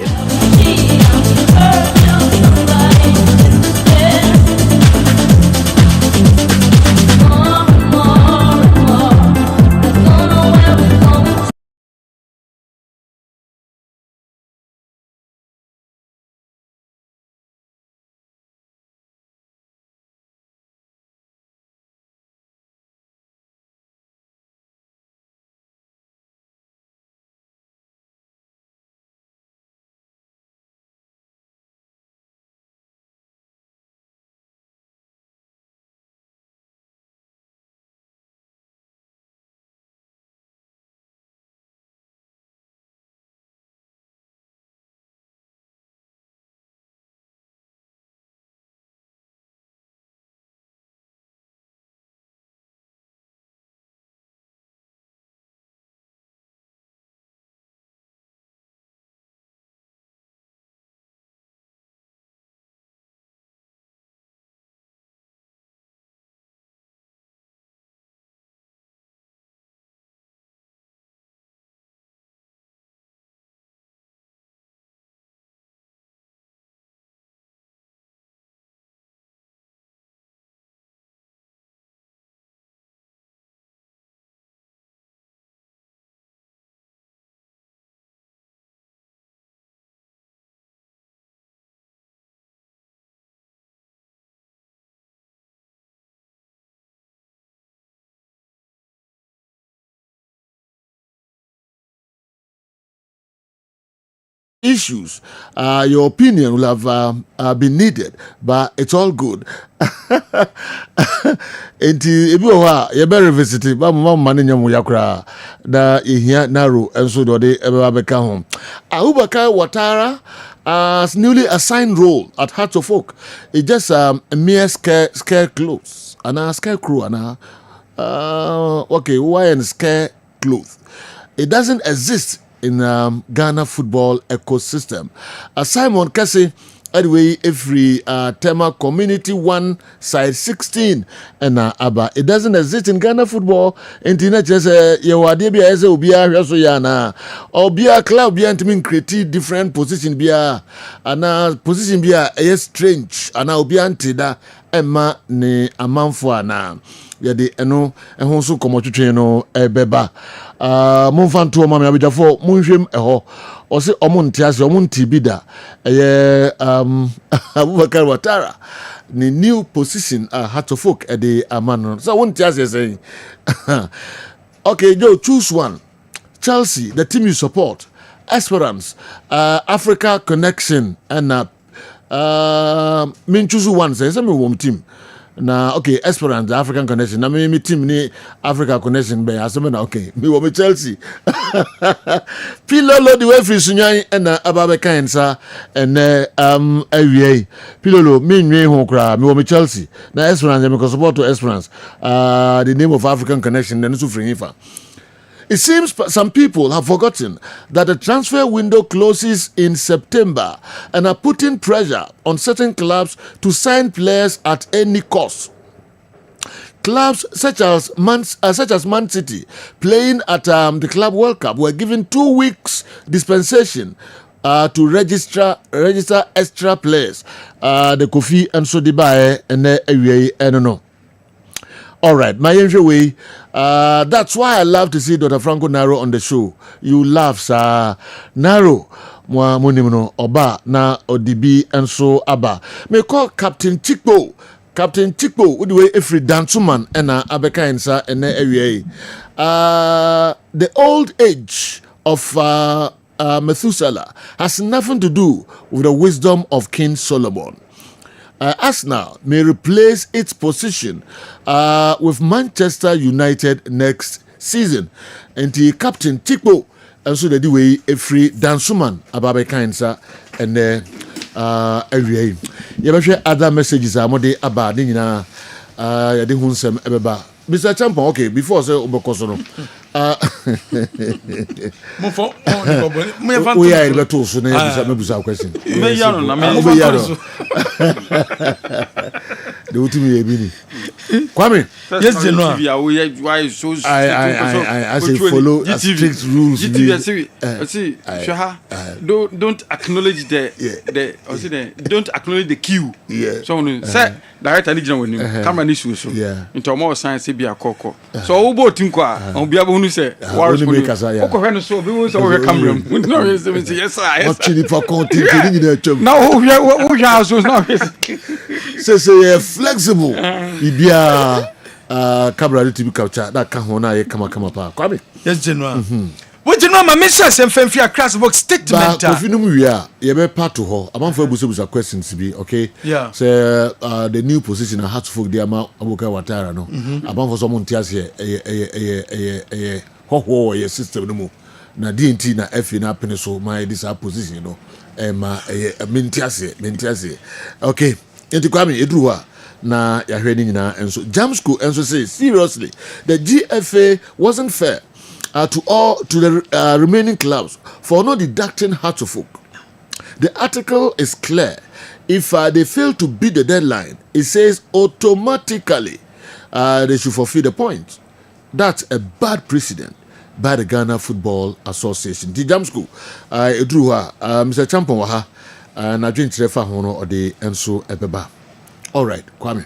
issues, your opinion will have been needed, but it's all good. Enti ebi owa ye be revisit ba mo mane nyam yakra da ehia narrow enso do de ebe beka ho. Abubakar Watara as newly assigned role at Hearts of Oak. It just a mere scare clothes and a scare crew and okay, why and scare clothes. It doesn't exist in Ghana football ecosystem. Simon Kessben, anyway, every Tema Community 1 side 16 and Abba. It doesn't exist in Ghana football. Internet just Yawadibia as Obia Rasoyana or Bia Club Bia to mean create different position Bia and position Bia a strange and Obia Antida Emma ne Amanfuana. Yade eno ehon so komotwetwe no ebeba momfanto mama abidafo monhwem eho o se omonte ase omonte bida eye Abubakar Watara ni new position Hearts of Oak at the amano so wonte ase say okay Joe, choose one. Chelsea, the team you support. Esperance, Africa Connection and min choose one say me wom team. Na okay, Esperance, the African Connection. Na me team ni Africa Connection be aseme na okay. Me wo me Chelsea. Pilolo the way free sunyan and Ababeka ensa and awie. Pilolo me nwe ho kra me wo me Chelsea. Na Esperance me support to Esperance. The name of African Connection then so free ifa. It seems some people have forgotten that the transfer window closes in September and are putting pressure on certain clubs to sign players at any cost. Clubs such as Man City, playing at the Club World Cup, were given 2 weeks dispensation to register extra players. The Kofi and Sodibae and I don't know. All right, my usual way. That's why I love to see Dr. Franco Naro on the show. You laugh, sir. Naro, mwa munimno oba na odibi and so aba. Me call Captain Chikpo. Captain Chikpo, would way every danceman and abeka insa and area. The old age of Methuselah has nothing to do with the wisdom of King Solomon. Arsenal may replace its position with Manchester United next season. And the Captain Tikpo also the way a free danceman Ababe Kainsa and area. You have other messages are more about Nina Yadihunsem Ebeba. Mr. Champion, okay, before say Obokosono. We are able to so na question. Me yano na me the ultimate ebini. Kwame. Yes, General. Why so I say follow strict rules. See, don't acknowledge don't acknowledge the queue. Yeah. So say director ni when camera ni so. Yeah. Into more science be akoko. So wo bo tin kwa on bia bo hu say words go. Oko hwe no so be wo so we camera. No say yes sir. What chili for content ni na chum. Now who ya so now. Say flexible. Ibia camera to be capture that can hona ye kama pa. Kwame. Yes, General. What General my message and fanfare class book statement. If you know we are, you be part to her. Among for busa questions be okay. Yeah. Say the new position at Hearts of Oak the ama Abubakar Watara no. Among for someone tias here ho your system no mo. Na DNT na F na pen so my this position you know. Ma mentiase. Okay. Enti Kwame edruwa na yahwe ni nyina enso jam school enso say seriously the GFA wasn't fair to the remaining clubs for not deducting Hearts of Oak. The article is clear. If they fail to beat the deadline, it says automatically they should forfeit the points. That's a bad precedent by the Ghana Football Association. The jam school edruwa Mr. Champion waha na dwen trefa hono ode enso ebeba. All right, Kwame.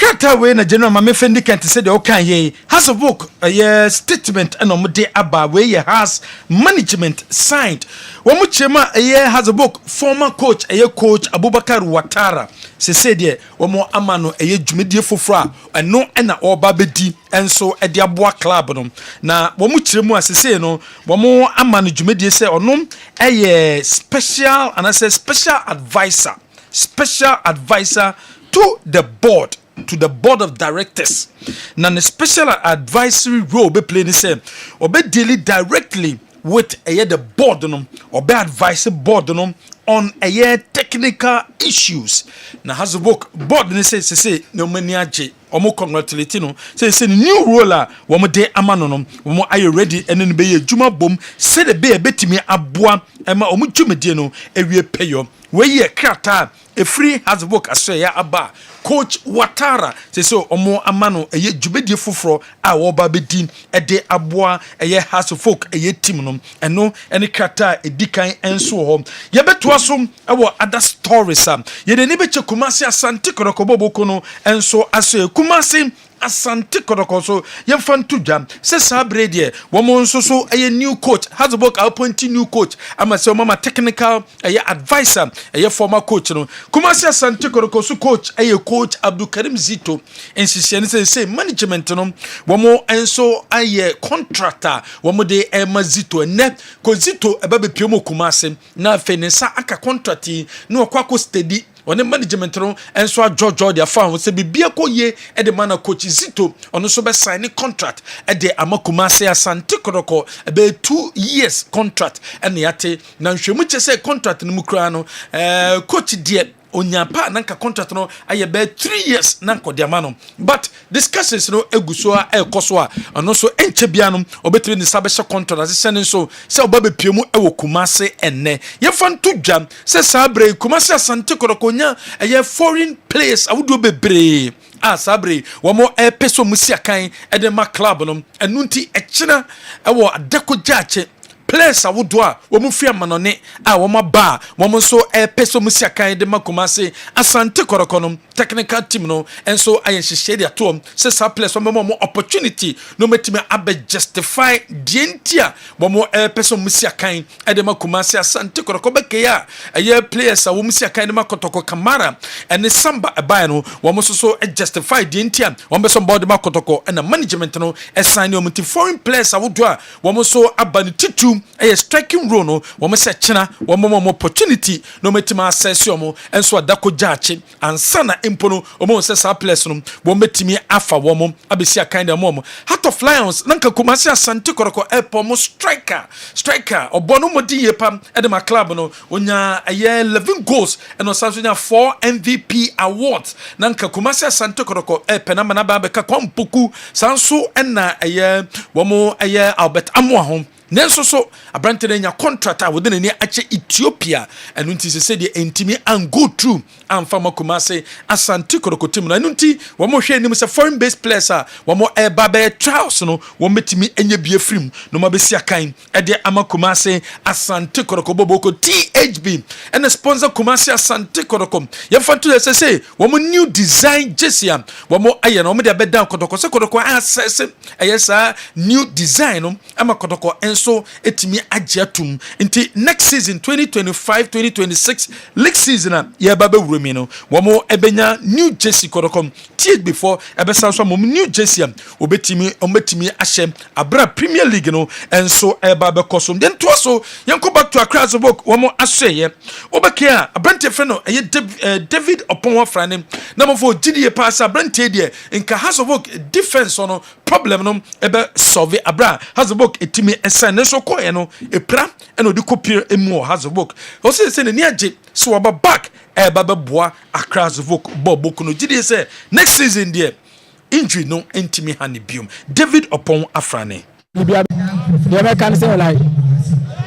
krata we na general ma mefendi kan say the okan ye has a book a statement and omde aba we has management signed wo mu chema has a book former coach coach Abubakar Watara se de wo mo amano dwumedie foforo a eno na oba bedi enso de aboa club no na wo mu chiremu asese no wo mo amano dwumedie se ono special and I say special advisor to the board of directors. Now the special advisory role be playing say or be dealing directly with the board or be advising board on technical issues. Now has a book board say no many aje omo congratulate no say new role wo mo de amano no wo are you ready and no be adwuma bom say the be betimi aboa ema omo dwumedie no ewie payo we ye krata a free has book asya aba coach Watara say so omo amano dwumedie foforo a wo ba bedin de aboa has folk team no eno ene krata edikan enso ho ye beto aso ewo other stories ye de ni be chekumase asante korokoboboko no enso aso kumase asante kodokoso yemfantu jam se sabre de wo mo nso so new coach has a book appointing new coach ama se mama technical advisor former coach no kumasi asante kodokoso coach coach Abdulkarim Zito insisiane say management no wo mo enso contractor wo mo de Zito ne ko Zito eba be piomo kumase na fenesa aka contracting no kwako steady on management no enso George dia fan se bibia ko ye e de mana coach Zito ono so be sign contract e de amakuma se asante koroko be 2 years contract ene yate na nhwemu che se contract no mukura no coach die onyapa nanka contract no aye be 3 years nanko de amano but discussions no eguso a ekoso a ono so enche bia no obetire ni sabesha contract as sene so se obabe piemu ewo kumase enne ye fantu dwam se sabre kumase asante korokonya aye foreign players awudo bebre sabre wamo peso musiakan edema club no enunti echina ewo adako jache place awodo a wo mu fia manone a wo maba wo so peso musiakan de makumase asante korokonom technical team no enso ayen hihye de atom se sa place wo mo opportunity no metime abe justify dientia wo mo peso musiakan de makumase asante korokobeke ya aye players a wo musiakan de makotoko kamara ene samba eba no wo so justify dientia wo be so body makotoko na management no assign o muti foreign players awodo a wo so abani titu striking role no wo se chena wo mo opportunity no metima access yo enso adako jaache ansana impono o se sa place no wo metimi afa wo mo abesi akanda mo Heart of Lions nanka kumasi asante koroko mo striker obono modi yepa edema club no onya 11 goals eno sanso nya 4 MVP awards nanka kumasi asante koroko penama na ba be ka kwampuku sanso ena wo mo Albert Amoah Nenso so abrante nya contract within any ache Ethiopia and unti se de entimi and go through and fama kumase asante korokotim na nunti wo mo hwe nim se foreign based players wo mo babe trials no wo metimi enye bie frim no mabesi akan e de amakumase asante korokoboboko THB and the sponsor kumase asante korokom ye fantu se wo mo new design jersey wo mo aye no mo de bedan kotoko se koroko access ayesa new design no amakotoko so etimi agiatum inti next season 2025-2026 league season ya babe wuremi no womo ebenya new jersey korokom tied before ebesa so mom new jersey obetimi ahye abra premier league no enso babe kosom den to so yanko back to Accra Zobok womo aseye obekia abrante fe no David Oponwa frane na mo fo gidie pass abrante de nka Hazobok defense no problem no ebe solve abra Hazobok etimi ne so ko no epra eno di kopie emu Hazobok o se ne age so aba back baba boa Accra Zobok bobok no gidie say next season there injury no entimi hanibium David Opon Afrane they can say like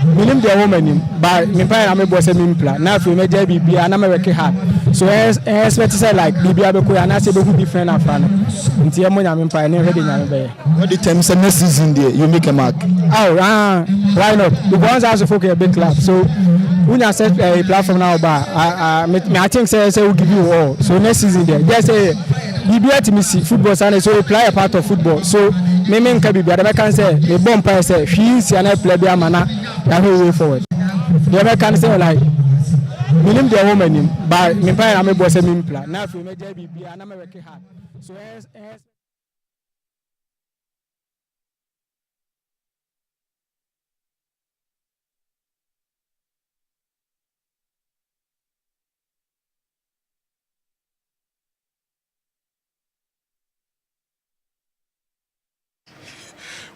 minim the woman but me pa na me boss me impla na fi me dey bibia na me work hard so expect say like bibia be ko ya na say be different afana nti e mo nya me pa na ready nya me be what the term say next season there you make a mark why not the ones also focus a big club so when you set a platform now ba I think say we give you all so next season there just say bibia timi si football sana so we play a part of football so me nka bibia da can say me bomb pa say hwi si ana play bia mana ya way forward they can say like minim the woman him but me pa na me boss me plan na fi me ja bibia na me work hard so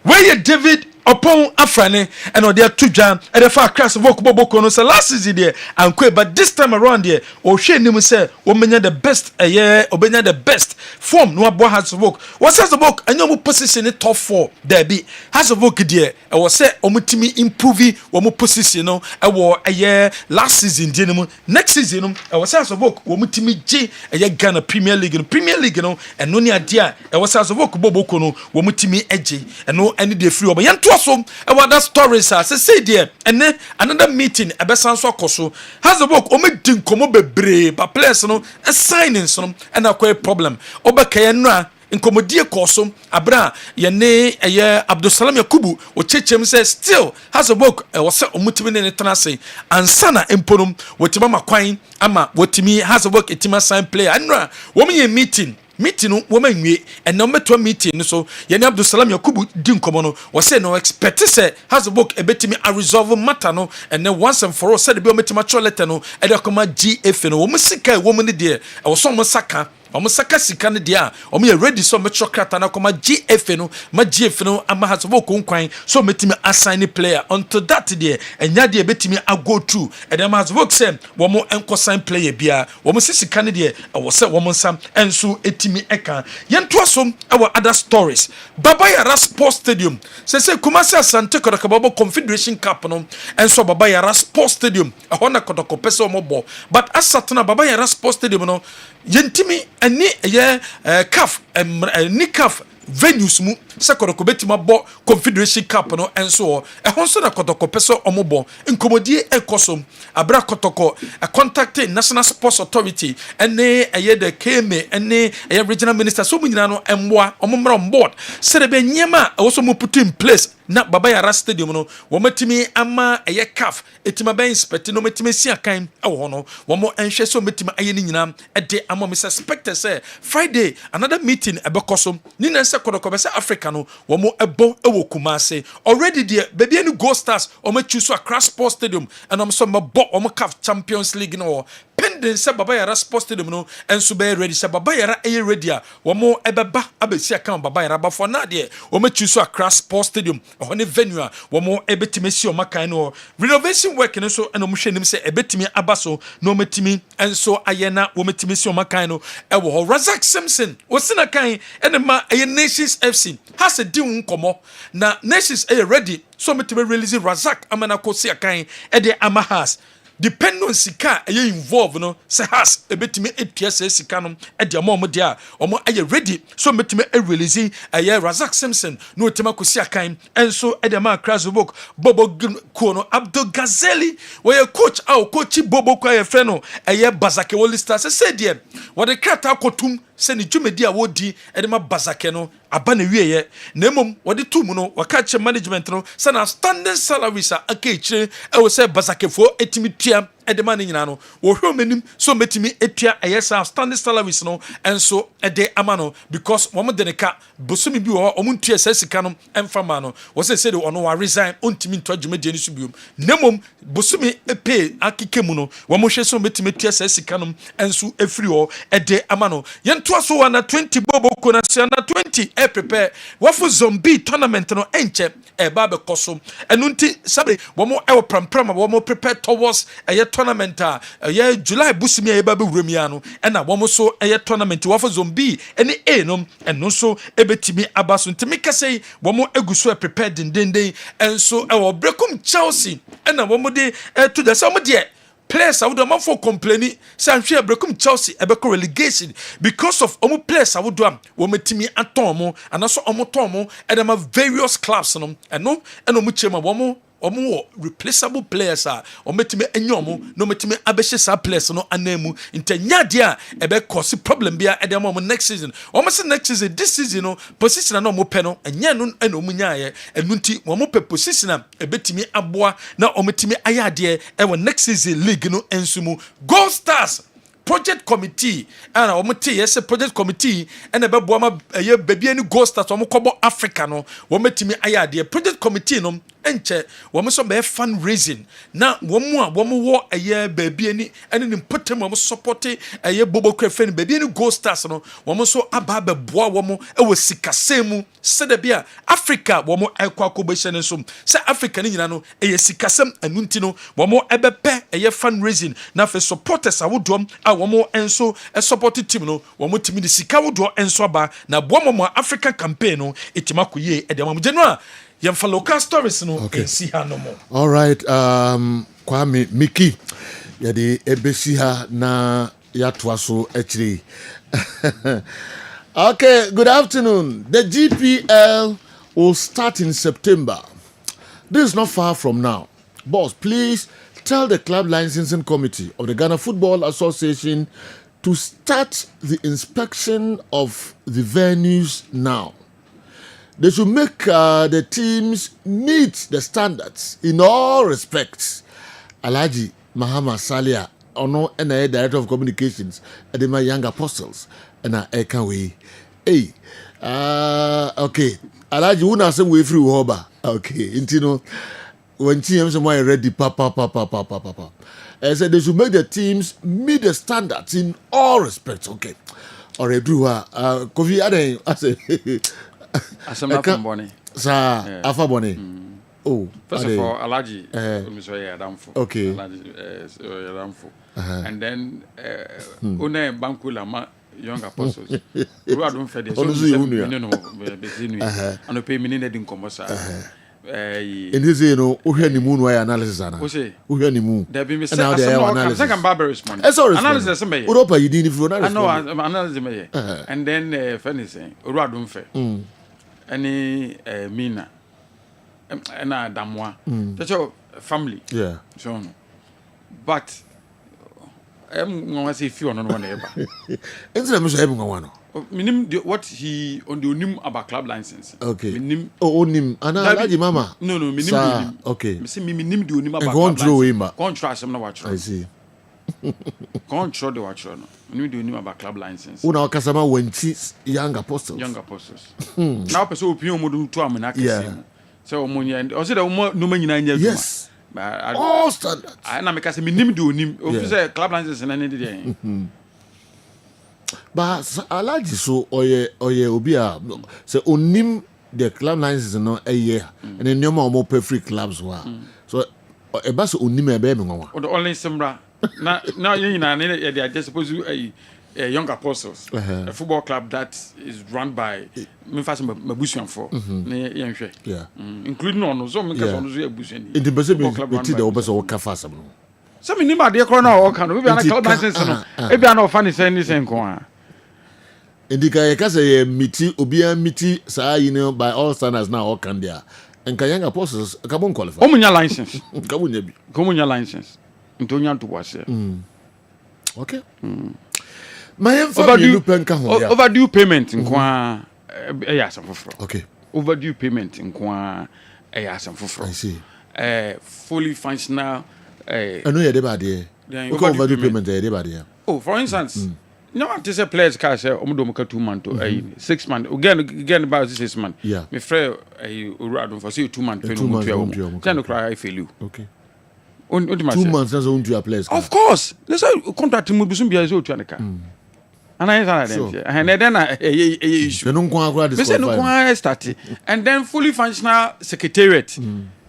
where you David upon Afrane and or there two jam and the far crash of Boko no say last season there and quit but this time around there or she him say omenya the best a year obenya the best form no abo has work what has the book and your position in top 4 there be has a work there I was say omutimi improve omo position no e wo a year last season there next season I was say has a work omutimi G a year Ghana Premier League no and no near there I was has a work Boko no omutimi eje and no any day free obo so about that stories say there and then another meeting abesan so akoso has the work omedin komo bebre ba players no signings no and akwa problem obekaya nra nkomodie koso abra ye ne eye Abdulsalam Yakubu o chechem say still has the work was say omutimi ne tenase ansana emponom wotima makwan ama wotimi has the work etima sign player anra wo me meeting no woman we and no meto meeting so ye ne Abdulsalam Yakubu din komo no we say no expect say has a book ebetimi a resolve matter no and then once and for all said be metima cholete no e de koma GF no wo musika wo mu ne de e wo so mo saka omo saka sika ne dia omo ye ready so metro krata na koma GF no ma GF no ama has wo konkwan so metimi assign player until that dia enya dia betimi go through and them has work say wo mo enko sign player bia wo mo sika ne dia e wo say wo mo nsam enso etimi eka yento asom e wo other stories Baba Yara Sports Stadium say Kumasi Asante Kodakababo Confederation Cup no enso Baba Yara Sports Stadium e hona Kodako pese wo mo bo but asatuna Baba Yara Sports Stadium no yentimi ani ye CAF ni CAF venues mu se Kodoko betima bo Confederation Cup no enso e honso na Kodoko peso omobo nkomodie ekosom abra Kotoko contact National Sports Authority ene eye the KMA ene eye regional minister so mu nyina no emboa omomra on board se de be nyema e wo so mu put in place na Baba Yara Stadium no wo matimi ama eye CAF etima ben inspect no matimi si akan e wo no wo mo enhwe so matimi aye ni nyina e de ama me suspect say Friday another meeting e be kosom ni na se Kodoko be say Africa no wo mo ebo e wo Kumase already there baby any Go Stars o ma choose Accra Sports Stadium and am so ma bo o mo CAF Champions League no pending se Baba Yara Sports Stadium no enso be ready se Baba Yara e ready a wo mo ebeba abesi akan Baba Yara ba for na there o ma choose Accra Sports Stadium on a venue a wo mo ebetimi si o makan no renovation work no so eno mo hwenim se ebetimi abaso no metimi enso ayena wo metimi si o makan no e wo Razak Simpson wo sina kan ene ma eye Nations FC has a deal nkomo na Nations ready so metimi release Razak amana ko si akan e de amahas depend on sika eye involve no se has ebetimi etuase sika no e de amom de a omo aye ready so metimi release aye Razak Simpson no tema ko si akan enso e de ma Krasbok Bobo Kono Abdul Gazeli we coach coach Bobo ko aye fe no aye Bazake Wolista se de what the krata akotum se ni dwumedi a wodi e de ma Bazake no aba na wieye na emom wode tum no waka che management no se na standing salaries a akechire e wo se Bazakefo etimi tua ede ma nyina no wo hwe menim so metimi etua ayesa standing salaries no enso ede amano because wo mo de neka bosumi bi wo mo ntua sasika no emfama no wo se de ono wa resign ontimi nto adwumedi ni so biom nemom bosumi epe akikemu no wo mo hwe so metimi tua sasika no enso efiri wo ede amano yento so wana 20 bobo kona na 20 prepare wafo zombie tournament no enche ba be koso enunti sabe wo mo e wo prampram wo mo prepare towards tournament July busumi eba be wuremia no na wo mo so tournament wafo zombie ene no eno so ebetimi abaso ntimi kase wo mo eguso prepare dendenden enso e wo brekum Chelsea na wo mo de to the some de players I would am for complaining say I'm sure brekum Chelsea ebeko relegation because of omo players I would am wo metimi aton mo and also omo ton mo and them various clubs no eno mu chema wo mo omo replaceable players a ometime enyomo no metime abehye sa players no anemu ntanya de a ebe cause problem bia e dem omo next season omo say next season this season no position na omo pɛ no enye no na omo nyaaye enunti omo pɛ position a ebetimi aboa na ometime ayade e wɔ next season league no ensumu Gold Stars project committee and yes project committee and a babuama baby any Gold Stars kobo Africa no wometimi ayade project committee no enche womeso be fundraising na womu wo aye baby any important womo support aye bobo krefen baby any Gold Stars no womeso aba beboa womo e wo sikasemu sede bia Africa womo ekwa kobehye so se Africa ni nyina no eye sikasem anunti no womo ebepe aye fundraising na fe supporters awodom womo enso a supporting team no womo timi de sika wodo enso aba na boamo African campaign no etima koye e de am January yemfa local stories no ensi ha no mo. All right, Kwame Miki ya de ebesi ha na yatoa so akire. Okay, good afternoon. The GPL will start in September. This is not far from now. Boss, please tell the club licensing committee of the Ghana Football Association to start the inspection of the venues now. They should make the teams meet the standards in all respects. Alhaji Mahama Salia, Ono NIA Director of Communications at the Young Apostles, and I can't wait. Hey, okay. Alhaji, who knows some way through Hoba? Okay, Intino. When teams are ready, papa. I said they should make the teams meet the standards in all respects. Okay. Or a drew Kofi Ade. I said, Asama from Bonnie. Sir, Alpha Bonnie. Oh, first of all, Alaji, okay. Alaji, and then Une Bankula, Young Apostles. Who are doing for the and pay me in Commosa. In this, Uheni Moon way analysis. Uheni Moon. There be analysis. Second barbarous man. Analysis. Europa, you didn't even I know analysis. And then, funny saying, Uradum Fair. Any Mina. And I damwa. That's your family. Yeah. So, but I'm going to say few on one ever. Minim what he on the unim about club license. Okay. Minim onim ana mama. No, minim. Okay. Me say minim the unim about club license. Contrast am na watch. I see. Control the watch no. Minim the unim about club license. Una kasama wenchi Young Apostles. Now person opinion mo do to am na kese. So omonya o say the no man nyina nya adwuma. Yes. All standards. I na me ka say minim the unim. O say club license na ne dey. But Alhaji so oye obia say onim the club license no a year and then no more free clubs wa so e ba so onim e be me nwa o the only simra na yin na they are just supposed to a Young Apostles a football club that is run by me fast mabusian for na yen hwe including on so me ka so no so abusian in the base be the obese o ka fast no so me nima de kro na o ka no be na club license no e be na o fa ni say ni sen ko a indika ye ka say miti obia miti saa you know by all standards now all can there and Young Apostles ka bon qualify o munya license ka munya bi ko munya license ntonya to wase okay my overdue payment nko a e ya sanfoforo okay overdue payment nko a e ya sanfoforo I see fully functional I know you dey bad here overdue payment dey bad here oh for instance no want to say players cash omodo ka 2 months 6 months again about 6 months me frɛ Urado for say 2 months pay no to can cry I feel you okay on 2 months that's on to your players of course let's say contract mu bisum bia so to anaka and I said that and then issue no kwa agora disqualify start and then fully functional secretariat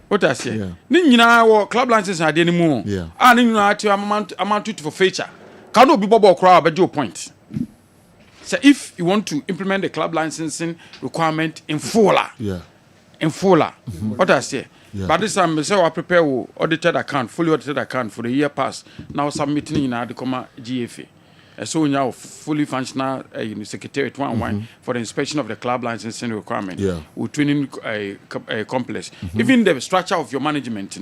what I say ni nyina wo club license ade ni mu ni nyina ati amount for feature can be bobo crowd but your point so if you want to implement the club licensing requirement in full what I say but this time me say we prepare audited account fully audited account for the year past now submitting in the comma GFA so now fully functional secretariat one for the inspection of the club licensing requirement. With training complex. Even the structure of your management,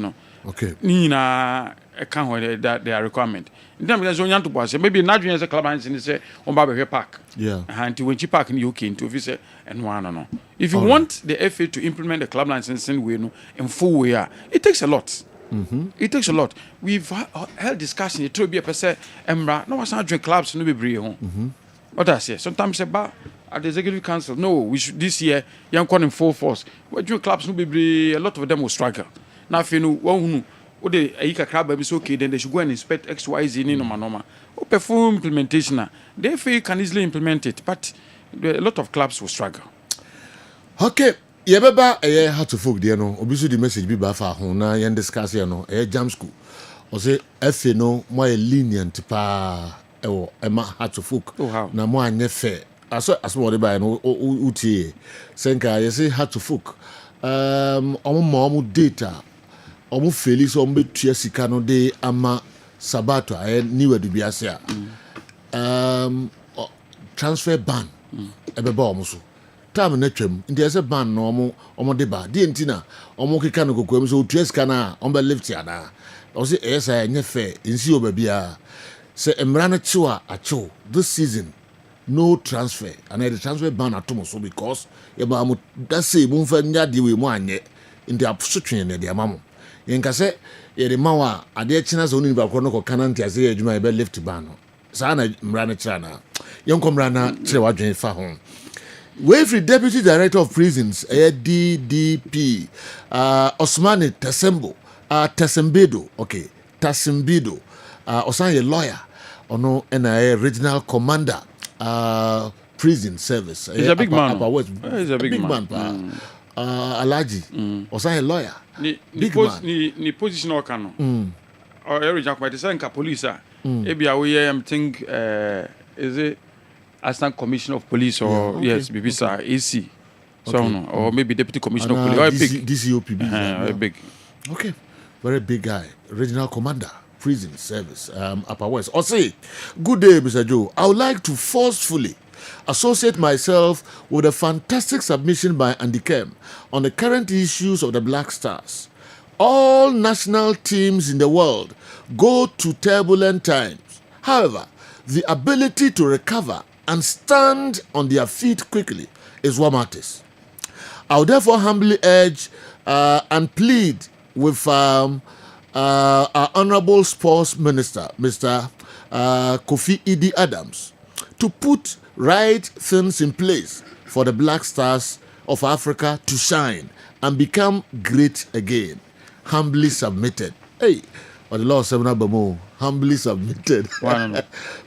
Okay. Nina account that their requirement. In terms of young to pass, maybe not as a club licensing say on Barbary Park. Yeah. And when you park in the UK into visit and one or no. If you want the FA to implement the club licensing way in full way, it takes a lot. It takes a lot. We've held discussion. It will be a percent. Emra, no, I drink clubs no be brave home. What I say? Sometimes about at the executive council, no, we should this year. Young calling full force. We drink clubs no be brave. A lot of them will struggle. Now, if you know one who the Aika club is okay, then they should go and inspect XYZ in normal. Or perform implementation. The FA can easily implement it, but a lot of clubs will struggle. Okay. Yebeba how to folk there no obiso the message bi ba fa ho na yen discuss here no jam school o say FA no mo lenient pa ewo ema how to folk na mo anye fair aso what dey buy no utie senka you say how to folk omo data omo felix omo betua sika no de ama sabato ni wadu biase transfer ban ebeba omo so time na twam ndi ese ban no omo de ba di entina omo keka no kokoam so otua sika na omo lift ya na o say esa nye fair nsi o ba bia se emra na chiwa acho this season no transfer and the transfer ban atomo so because e ba mo da say mo fa nya de we mo anye ndi apsotwen ne de amamo yenka se ye de mawa ade china so ni ba ko no ko kananti ase ye adwuma e be lift ban no sa na mra na chira na yenko mra na chire wadwen fa ho Wavry Deputy Director of Prisons, DDP, Osmani Tasembedo, Tasembedo, Osanye lawyer, ono NIA Regional Commander, Prison Service. He's a big man. He's a big man. Alaji, Osanye lawyer. Big man. Ni position okano. Or regional commander, say police. Ebi awe think is it Assistant Commissioner of Police or yes, Bibisa AC, so no, or maybe Deputy Commissioner of Police. Or big DCOPB. Big. Okay, very big guy. Regional Commander, Prison Service, Upper West. Or say, good day, Mr. Joe. I would like to forcefully associate myself with a fantastic submission by Andy Kem on the current issues of the Black Stars. All national teams in the world go to turbulent times. However, the ability to recover and stand on their feet quickly is what matters. I would therefore humbly urge and plead with our Honorable Sports Minister, Mr. Kofi Idi Adams, to put right things in place for the Black Stars of Africa to shine and become great again. Humbly submitted. Hey, or the law of Semina Bamo, humbly submitted.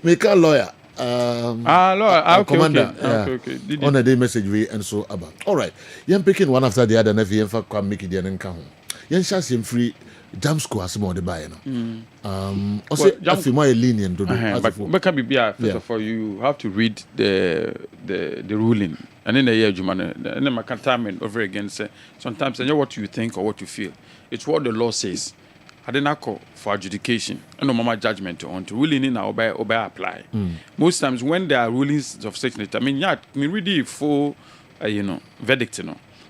Make a lawyer. Lawyer, commander, okay. On a day message we and so about. All right, you're picking one after the other. Never you can make it and come home. You're just free. Jam school has more the buy no. Also, just more lenient to do. But can be first of all, you have to read the ruling, and then the year you man, and then my time over again say sometimes I know what you think or what you feel. It's what the law says. I didn't call for adjudication and no mama judgment on to ruling in obey apply. Most times when there are rulings of such nature, I mean really full verdict,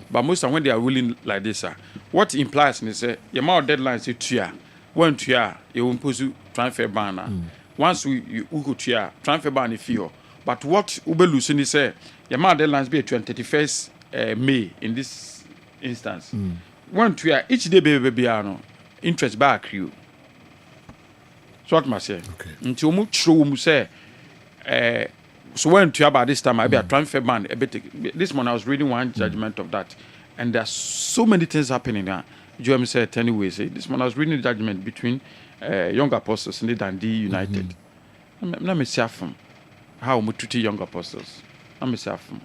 but most times when they are ruling like this, what implies is say your amount deadlines is 2 years. 1 year you will impose transfer ban. Once you go to year transfer ban if you, but what ube losing is say your amount deadlines be 31st May in this instance. 1 year each day be interest back you. So what must say? Until you say, so when to about this time, I be a transfer ban. This morning I was reading one judgment of that, and there's so many things happening now. Joe said anyway. This morning I was reading the judgment between Young Apostles and the Dundee United. Let me say from how we treat young apostles. Let me say from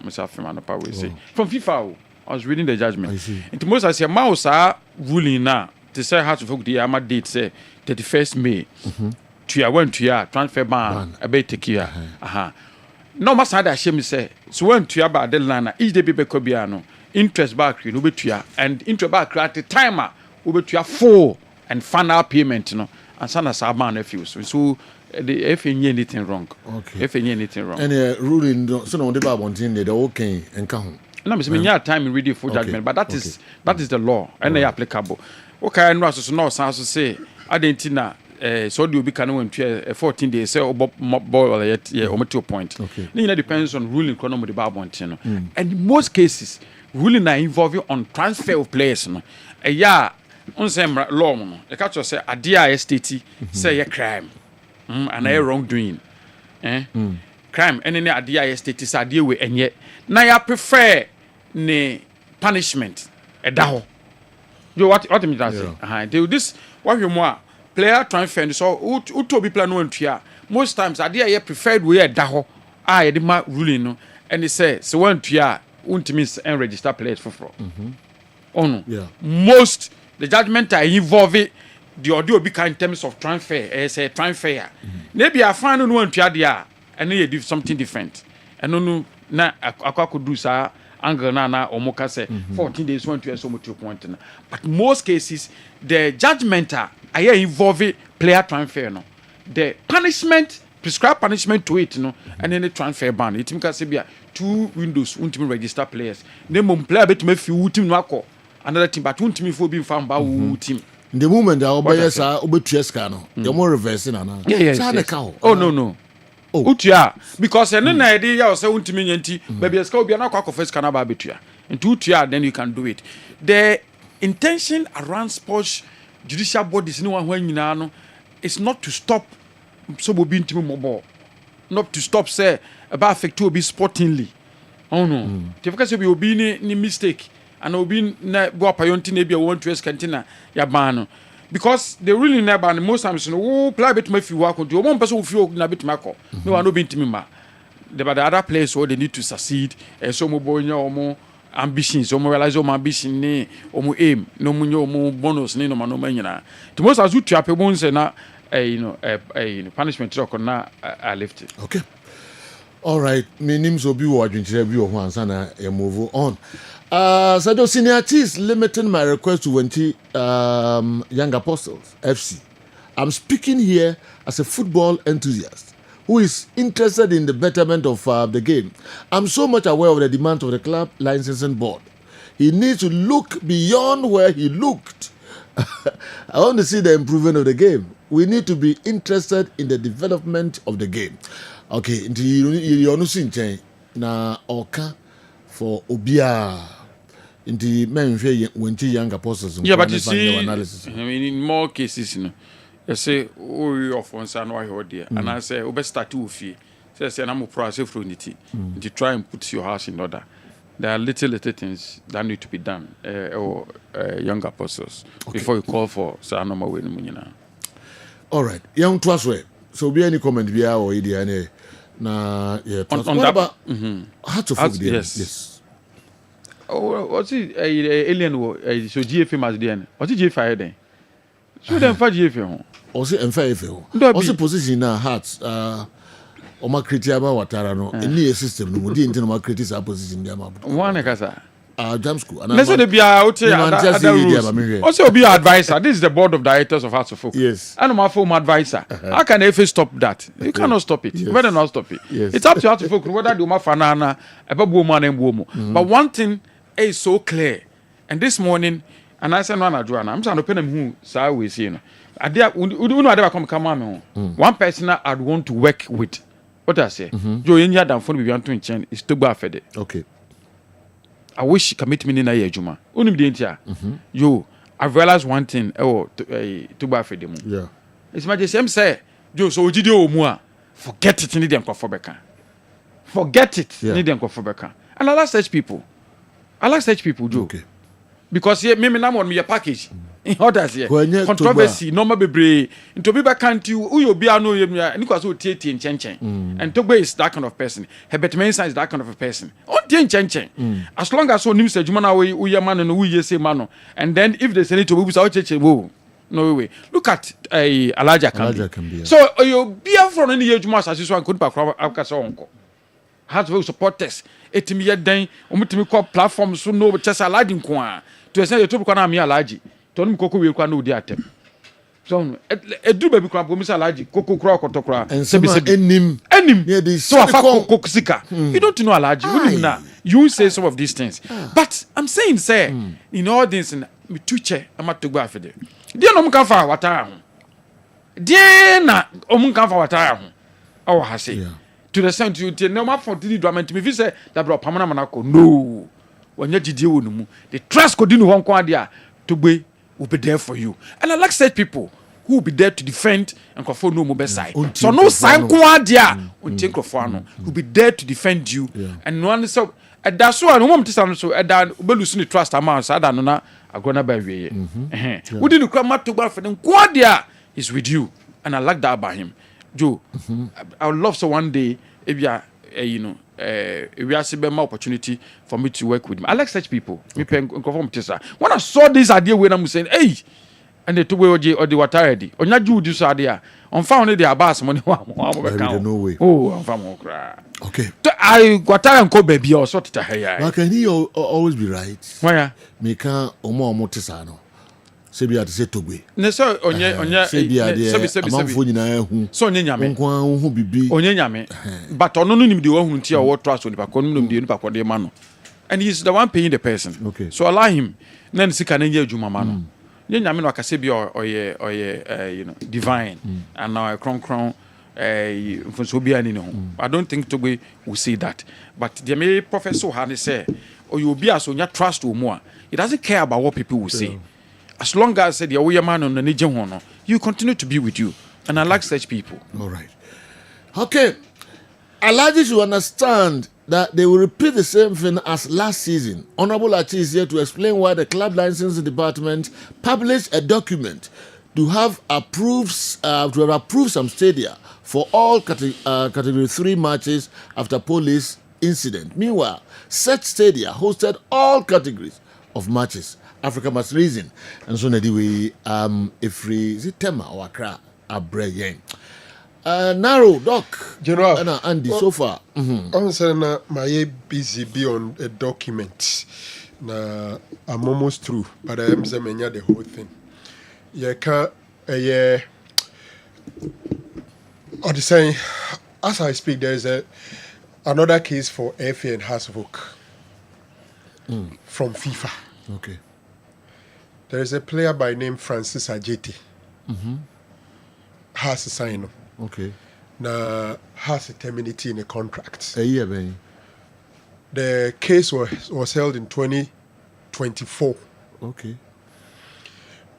and up we say from FIFA. I was reading the judgment. And most I say, mouse are ruling now. To say how to vote the Ama date say 31st May. To ya 1 year transfer ban a bit take year. No must have that shame say. So 1 year about deadline each day people could be interest back you no be to ya and interest back at the timer will be to ya full and final payment and sana saban refuse. So the if anything wrong. Okay. If anything wrong. And ruling so no the Bible the okay and come. No, me say time in reading full judgment, but that is the law and they applicable. Okay, no so no sense to say Argentina so do be can win 14 days say boy yet yeah o 2 point. Okay. It depends on ruling chrono the Bible and in most cases ruling are involving on transfer of players no. On say law no. The catch say adia state say a crime. And a wrongdoing. Crime and any adia state is adia we and yet now I prefer ne punishment a daho. You what me that say? Do this what you more player transfer so who to be plan one most times adia preferred way a daho the ma ruling no and they say so one to won't miss and register players for oh no. Most the judgment are involving the audio be in terms of transfer as a transfer. Maybe I find one to adia and they do something different. And no na I could do sa angle na omoka say 14 days 1 to so much 2 point. But most cases the judgment are involving player transfer no. The punishment prescribed punishment to it no and then the transfer ban. It means say be 2 windows won't register players. Then player bet me few team no another team but won't me for being found by team. The moment that obeyers are obetueska no, you're more reversing and yes. Oh no. Utia because any idea you say untimi nyanti baby eska obi na kwa confess kana ba betua. Into utia then you can do it. The intention around sports judicial bodies no one nyina no is not to stop so obi ntimi mobile. Not to stop say about affect to obi sportingly. Oh no. Because obi ni mistake and obi na go up yonti na bia want to eskantina ya ban because they really never most times no play bit me fi work to one person fi na bit mako no one no be ntimi ma the other players so they need to succeed so mo bonya omo ambitions so mo realize omo ambition ni omo aim no mo nyo omo bonus ni no ma no manyina to most as you tap bon say na punishment rock na I left it. Okay. All right, my name's Obi Wadwinchire bi ho ansa na move on. So senior chiefs limiting my request to 20 Young Apostles FC. I'm speaking here as a football enthusiast who is interested in the betterment of the game. I'm so much aware of the demands of the club licensing board. He needs to look beyond where he looked. I want to see the improvement of the game. We need to be interested in the development of the game. Okay, you know, na oka for Obia. In the men when Young Apostles. Yeah, but you see, I mean, in more cases, you know, you say, oh, you off once I know I heard there, and I say, oh, best start to fee. Say, I'm a process for unity. To try and put your house in order. There are little things that need to be done, or Young Apostles, before you call for Sanoma Winmunina. All right, young Twasway. So, be any comment, be our idea. Now, yeah, on that, about how to forget yes. Oh, what's it? Alien so GFM as then. What's it GFI then? So then for GFM. Also, MFA. Also, position in our hearts. Oma criteria watara no. Any system no. Mudi into oma criteria position there. One kasa. Jam school. Let's say be out here. Other rules. Also, be advisor. This is the board of directors of Hearts of Folk. Yes. And my former advisor. How can they stop that? You cannot stop it. You better not stop it. Yes. It's up to Hearts of Folk. Whether do my fanana, a babu man and woman. But one thing is so clear. And this morning, and I said, no, I'm trying to open them who say we see. I dare come on. One person I'd want to work with. What I say? Joe India than phone we want to change is to go fed. Okay. I wish commitment in a year, Juma. Only the entire. Yo, I've realized one thing. Oh, to buy for them. Yeah. It's my same say. Joe, so did you more? Forget it. Need them for Becca. Forget it. Need them for Becca. And I like such people. Joe. Okay. Because here, me now on me a package. In others here, controversy, normal be into be back you who you be no and because who tea in chen. And Togbe is that kind of person. Herbert Mensah is that kind of a person. On tea chen. As long as so news said, man away, we man and we say man. And then if there's any to be without no way. Look at a Alaja can. So you be from any age mass as this one could back uncle. Has to support test. It me yet then, we call platforms so no just a lad in Kwa. To say you took on me a large. Tony Coco will no the attempt. so edu baby kura bo misa alaji koko kura okoto kura sebi enim so afa koko sika you don't know alaji you say some of these things but I'm saying say in all this me tuche ama togba afede dia no mka fa watara ho dia na omka fa watara ho awo ha say to the sound you no ma for the drama me fi say that bro pamana manako no wanya gidie wo no mu the trust ko di no hon ko ade a togbe will be there for you and I like such people who will be there to defend and control no mobile side so no sign ko ade a unti nkrofo ano will be there to defend you and one so that so no mom tisa no so that obelusu ni trust amount so that no na agona ba wiye we didn't come to go for them ko ade a is with you and I like that about him Joe I would love so one day if you are you know we are seeing more opportunity for me to work with him. I like such people. Me conform to when I saw this idea when I'm saying, hey, and they took away or the water ready. On your Jew this idea. On found the abbas money. No way. Oh, I'm from Okra. Okay. I got time and baby or sort of hair. But can he always be right? Why? Me can omo motisano. Sebi ati se togbe. Ne so onye sebi amanfo nyina ehu. So onye nyame. Nkwa hu bibi. Onye nyame. But ono no nim de wo hu ntia wo trust oni pa ko no nim de nipa ko de ma no. And he's the one paying the person. Okay. So allow him. Na nsika na nya adwuma ma no. Nye nyame no akase bi oye you know divine and now kron mfonso bi ani ne ho. I don't think Togbe will say that. But the me professor ha ne say oye obi aso nya trust wo mu a. He doesn't care about what people will say. As long as said your man on the you continue to be with you. And I like such people. All right. Okay. Alaji should understand that they will repeat the same thing as last season. Honorable Achi is here to explain why the club licensing department published a document to have approved some stadia for all category 3 matches after police incident. Meanwhile, such stadia hosted all categories of matches. Africa must reason. And so we free is it Tema or Accra Abre narrow doc General Andy so far. I'm saying my busy beyond a document. Na I'm almost through, but I am saying the whole thing. Yeah, or the saying as I speak there is another case for FA and Hasselhoek from FIFA. Okay. There is a player by name Francis Ajeti. Has a sign. Okay. Now has a terminity in a contract. A year, baby. The case was held in 2024. Okay.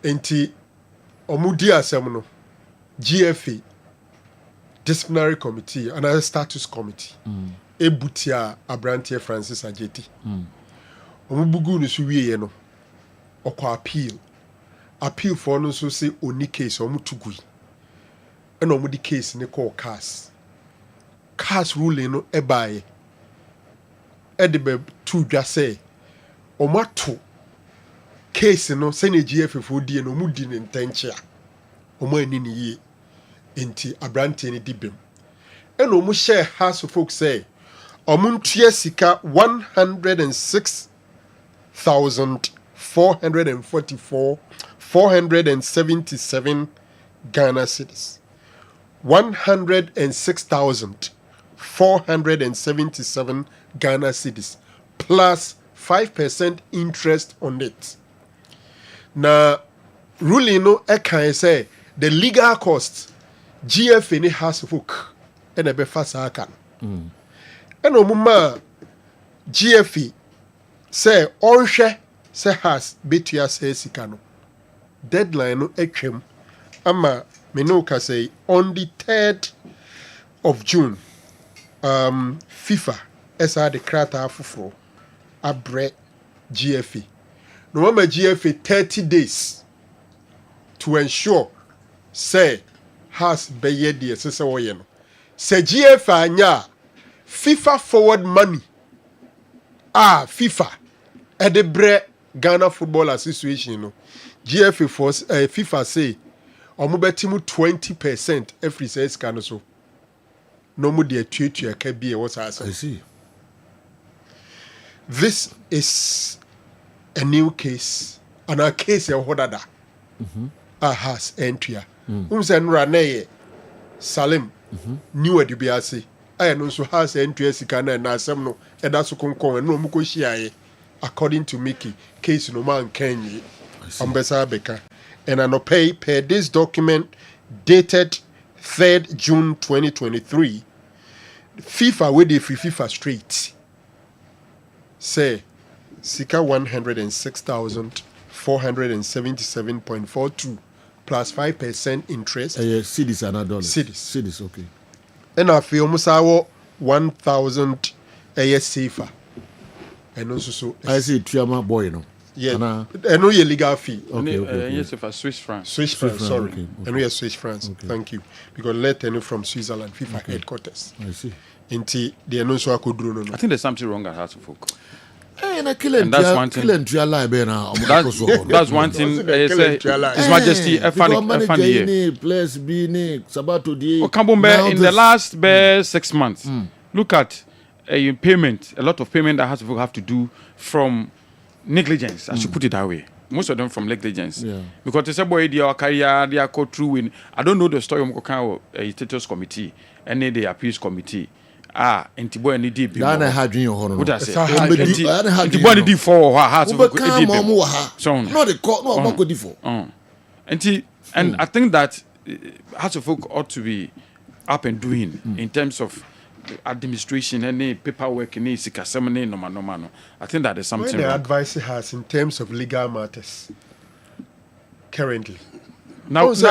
Enti Omudia Semono, GFA, disciplinary committee, another status committee. Ebutia Abrantia Francis Ajeti. Omubugu nusuwie yeno. Oko appeal for no so say oni case omu tugui and omu di case ne call cast ruling no ebaye edebe tu dwa say omu ato case no say ne GF die no omu di ne ntenchia omu ani ne ye enti abrante ne dibem and omu share house of folks say omu ntua sika 477 Ghana cedis. 106,477 Ghana cedis plus 5% interest on it. Now, ruling no can say the legal costs GF any has hook and a befasa can. And omuma GF say onhwe say has betua say sikano. Deadline no etwem ama me no ka say on the 3rd of June FIFA esa de krata afufro abre GFA no mama GFA 30 days to ensure say has beye de sese wo ye no say GFA anya FIFA forward money FIFA edebre Ghana Football Association no GFA force FIFA say omubetimu 20% every says can so no more the tutu can be what I see. This is a new case and a case of Hodada. has entry say nra na Salim new adubiase I no so has entry sika na asem no eda so konkon no mu ko hia according to Mickey case no man Kenyi ambesa beka and an pay per this document dated 3rd June 2023 FIFA with the FIFA straight say sika 106,477.42 plus 5% interest. Cedis and dollars. Cedis, okay. And I feel musawo 1,000 safer. And also so I see Triama boy no. Yeah, I know your legal fee. Okay. Yes, for Swiss francs. Swiss francs, sorry. Okay. And we are Swiss francs. Okay. Thank you. Because let any from Switzerland, FIFA headquarters. I see. Inti the announce I could do no. I think there's something wrong at House of Folk. And that's one thing. That's one thing. His Majesty FNDA. Players being Sabato Day. In the last 6 months, look at a payment, a lot of payment that House of Folk have to do from negligence. I should put it that way. Most of them from negligence. Yeah. Because they say boy they are career, they are go through in. I don't know the story of a status committee, any the appeals committee. Entibo any deep. That I had in your honor. What I say? Entibo any deep for heart of so no the court no more good for. And I think that House of Folk ought to be up and doing in terms of administration, any paperwork, any ceremony, no. I think that is something. What the advice has in terms of legal matters currently. Because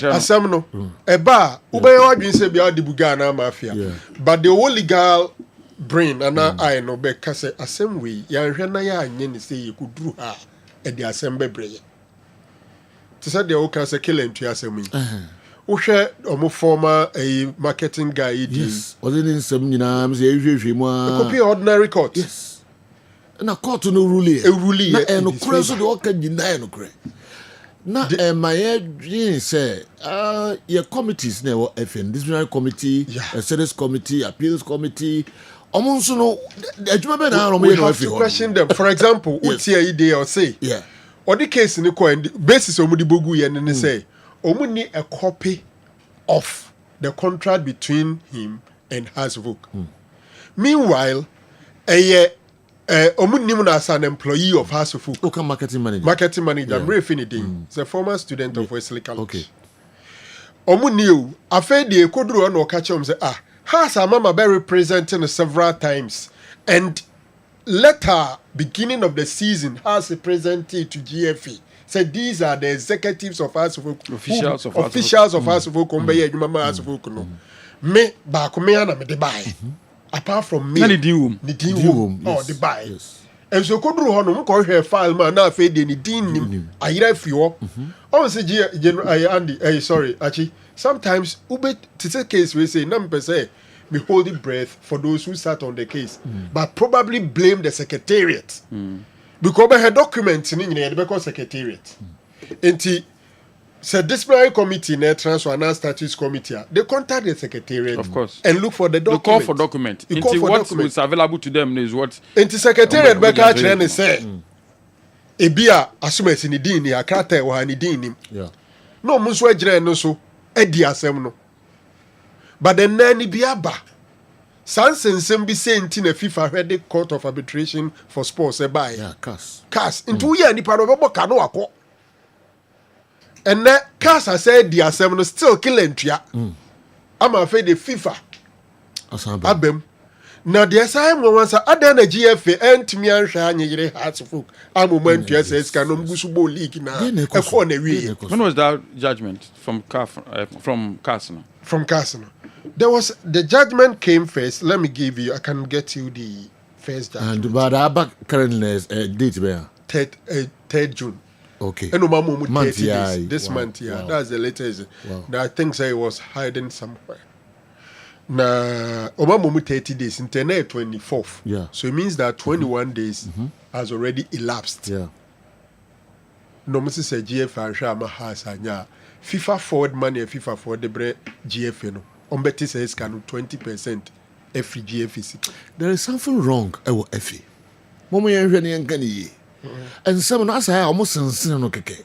asam no eba ubeye wadwin se bia de buga na mafia but the whole legal brain and I no be kase asem we ya hwe na ya anye ni say yekuduru ha e de asem bebreye to say the o kan say kill into asem yi uhwe omo former a marketing guy yes ozini nsem nyina mse ehwehwe mu a copy ordinary court yes na court no rule na no kure so de o kan nyina no kure na my dream say your committees na FN disciplinary committee, service committee, appeals committee. Almost no adwuma be na we have to question them. For example, uti a ide or say or the case ni ko basis omudi bogu ye ne say omuni a copy of the contract between him and Hasvok. Meanwhile, Omunim na as an employee of Hasvok. Okay, marketing manager. Marketing manager. I'm really finishing. He's a former student of Wesley College. Okay. Omuniu afedi ekoduru no catch him say has a mama be representing several times and later beginning of the season has presented to GFA. Said these are the executives of Hasvok, officials of Hasvok kombe ye mama Hasvok no. Me ba ko me ana me de buy. Apart from me, the deal the buy. Yes. And so could do honor call her file man now fade the dean I hear few. Oh, say Andy, sorry, Achi. Sometimes Ube to say case we say number say me hold the breath for those who sat on the case, but probably blame the secretariat. Because her documents in the secretariat. And so disciplinary committee, transfer and status committee, they contact the secretariat, of course, and look for the document. You call for document. What is available to them is what. And the secretariat back actually say, "Ebia asumes in the din ya krata wa ni din yeah. No muswe jire no so edi asem no. But the nani biaba. Sansensem bi say nti na FIFA ready court of arbitration for sports e buy. Yeah, CAS. Into ye ni pa no be ka no akọ. And that CAS said the assembly still killing tria. I'm afraid the FIFA. Abem. Now the assignment was a other GFA and to me and Shani Hearts of Folk. I'm a moment to say, Canon Busubo League now. When was that judgment from CAS? From CAS. There was the judgment came first. Let me give you, I can get you the first judgment. And but our back currently date there. 3rd June. Okay. And month, this wow. month, yeah. Wow. That's the latest. Wow. I think say it was hiding somewhere. Na Omamumu 30 days, internet 24th. Yeah. So it means that 21 days has already elapsed. Yeah. No, Mrs. say GFA Shama has anya FIFA forward money, FIFA forward the bread GFA no. Betty says can 20% every GFA. There is something wrong with FA. Momo yen hwe ne yen kan yi. And some no asa almost sense no keke.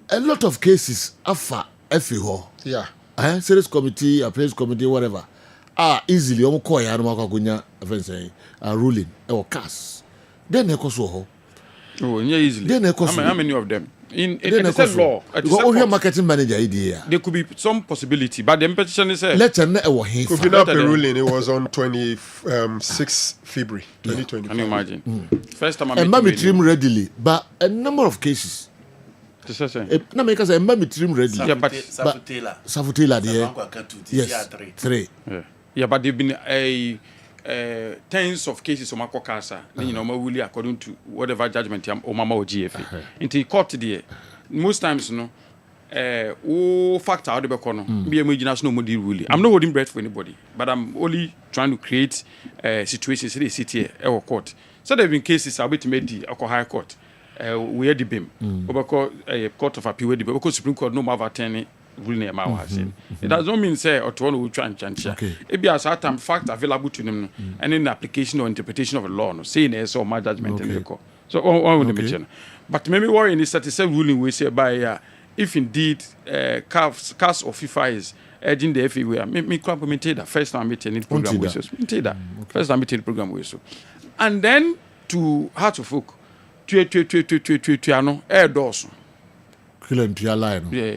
A lot of cases afa efi ho. Yeah. Serious committee, appeals committee, whatever. Easily omo call ya no makogunya offense ruling or cast. Then they so ho. Oh, yeah, easily. Then how many of them? It's a law. It's marketing manager idea. There could be some possibility, but the petition is letter na ewo hin. Could not be ruling. It was on 26 February 2020. Can you imagine? First time I'm trim readily, but a number of cases. Na make us a trim readily. Yeah, but Savutela there. Yes. 3. Yeah, but there've been tens of cases of Makokasa, you know, really according to whatever judgment or Mama or GFA. Into court there, most times, you know, factor out the back be a national model really. I'm not holding breath for anybody, but I'm only trying to create situations in the city or court. So there have been cases I'll be to make the high court. We had the beam, a court of appeal, because Supreme Court no more attorney. It does not mean say or to one who try and change. It be a certain fact available to them and in the application or interpretation of the law, no saying as or my judgment in the court. So on with the mention. But maybe worry in the 37 ruling we say by if indeed CAS or FIFA is urging the FA we me complemented that first time meeting program we so first time meeting program we so. And then to Heart of Folk to air doors. Yeah,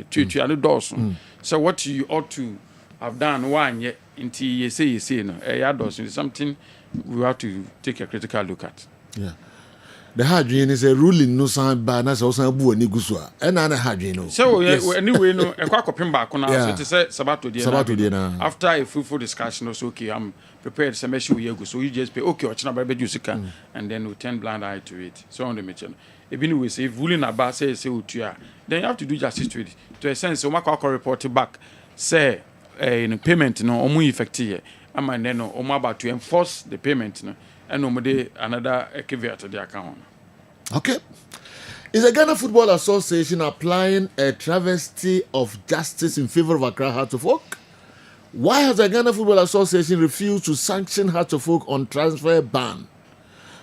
to doors. So what you ought to have done one yet until you say no is something we have to take a critical look at. Yeah. The hardware is a ruling no sound by nas also bu ani gusua. And na hardware no. So anyway no e kwa kopim back na so to say Sabato dia na. After a full discussion also okay I'm prepared to make sure we go so you just pay okay ochina ba do sika and then we turn blind eye to it. So on the mention. Even we say if ruling about say utua then you have to do justice to it to a sense so makwa report back say payment no omu effective am and then omu about to enforce the payment no and omu dey another caveat to the account. Okay. Is the Ghana Football Association applying a travesty of justice in favor of Accra Heart of Oak? Why has the Ghana Football Association refused to sanction Heart of Oak on transfer ban?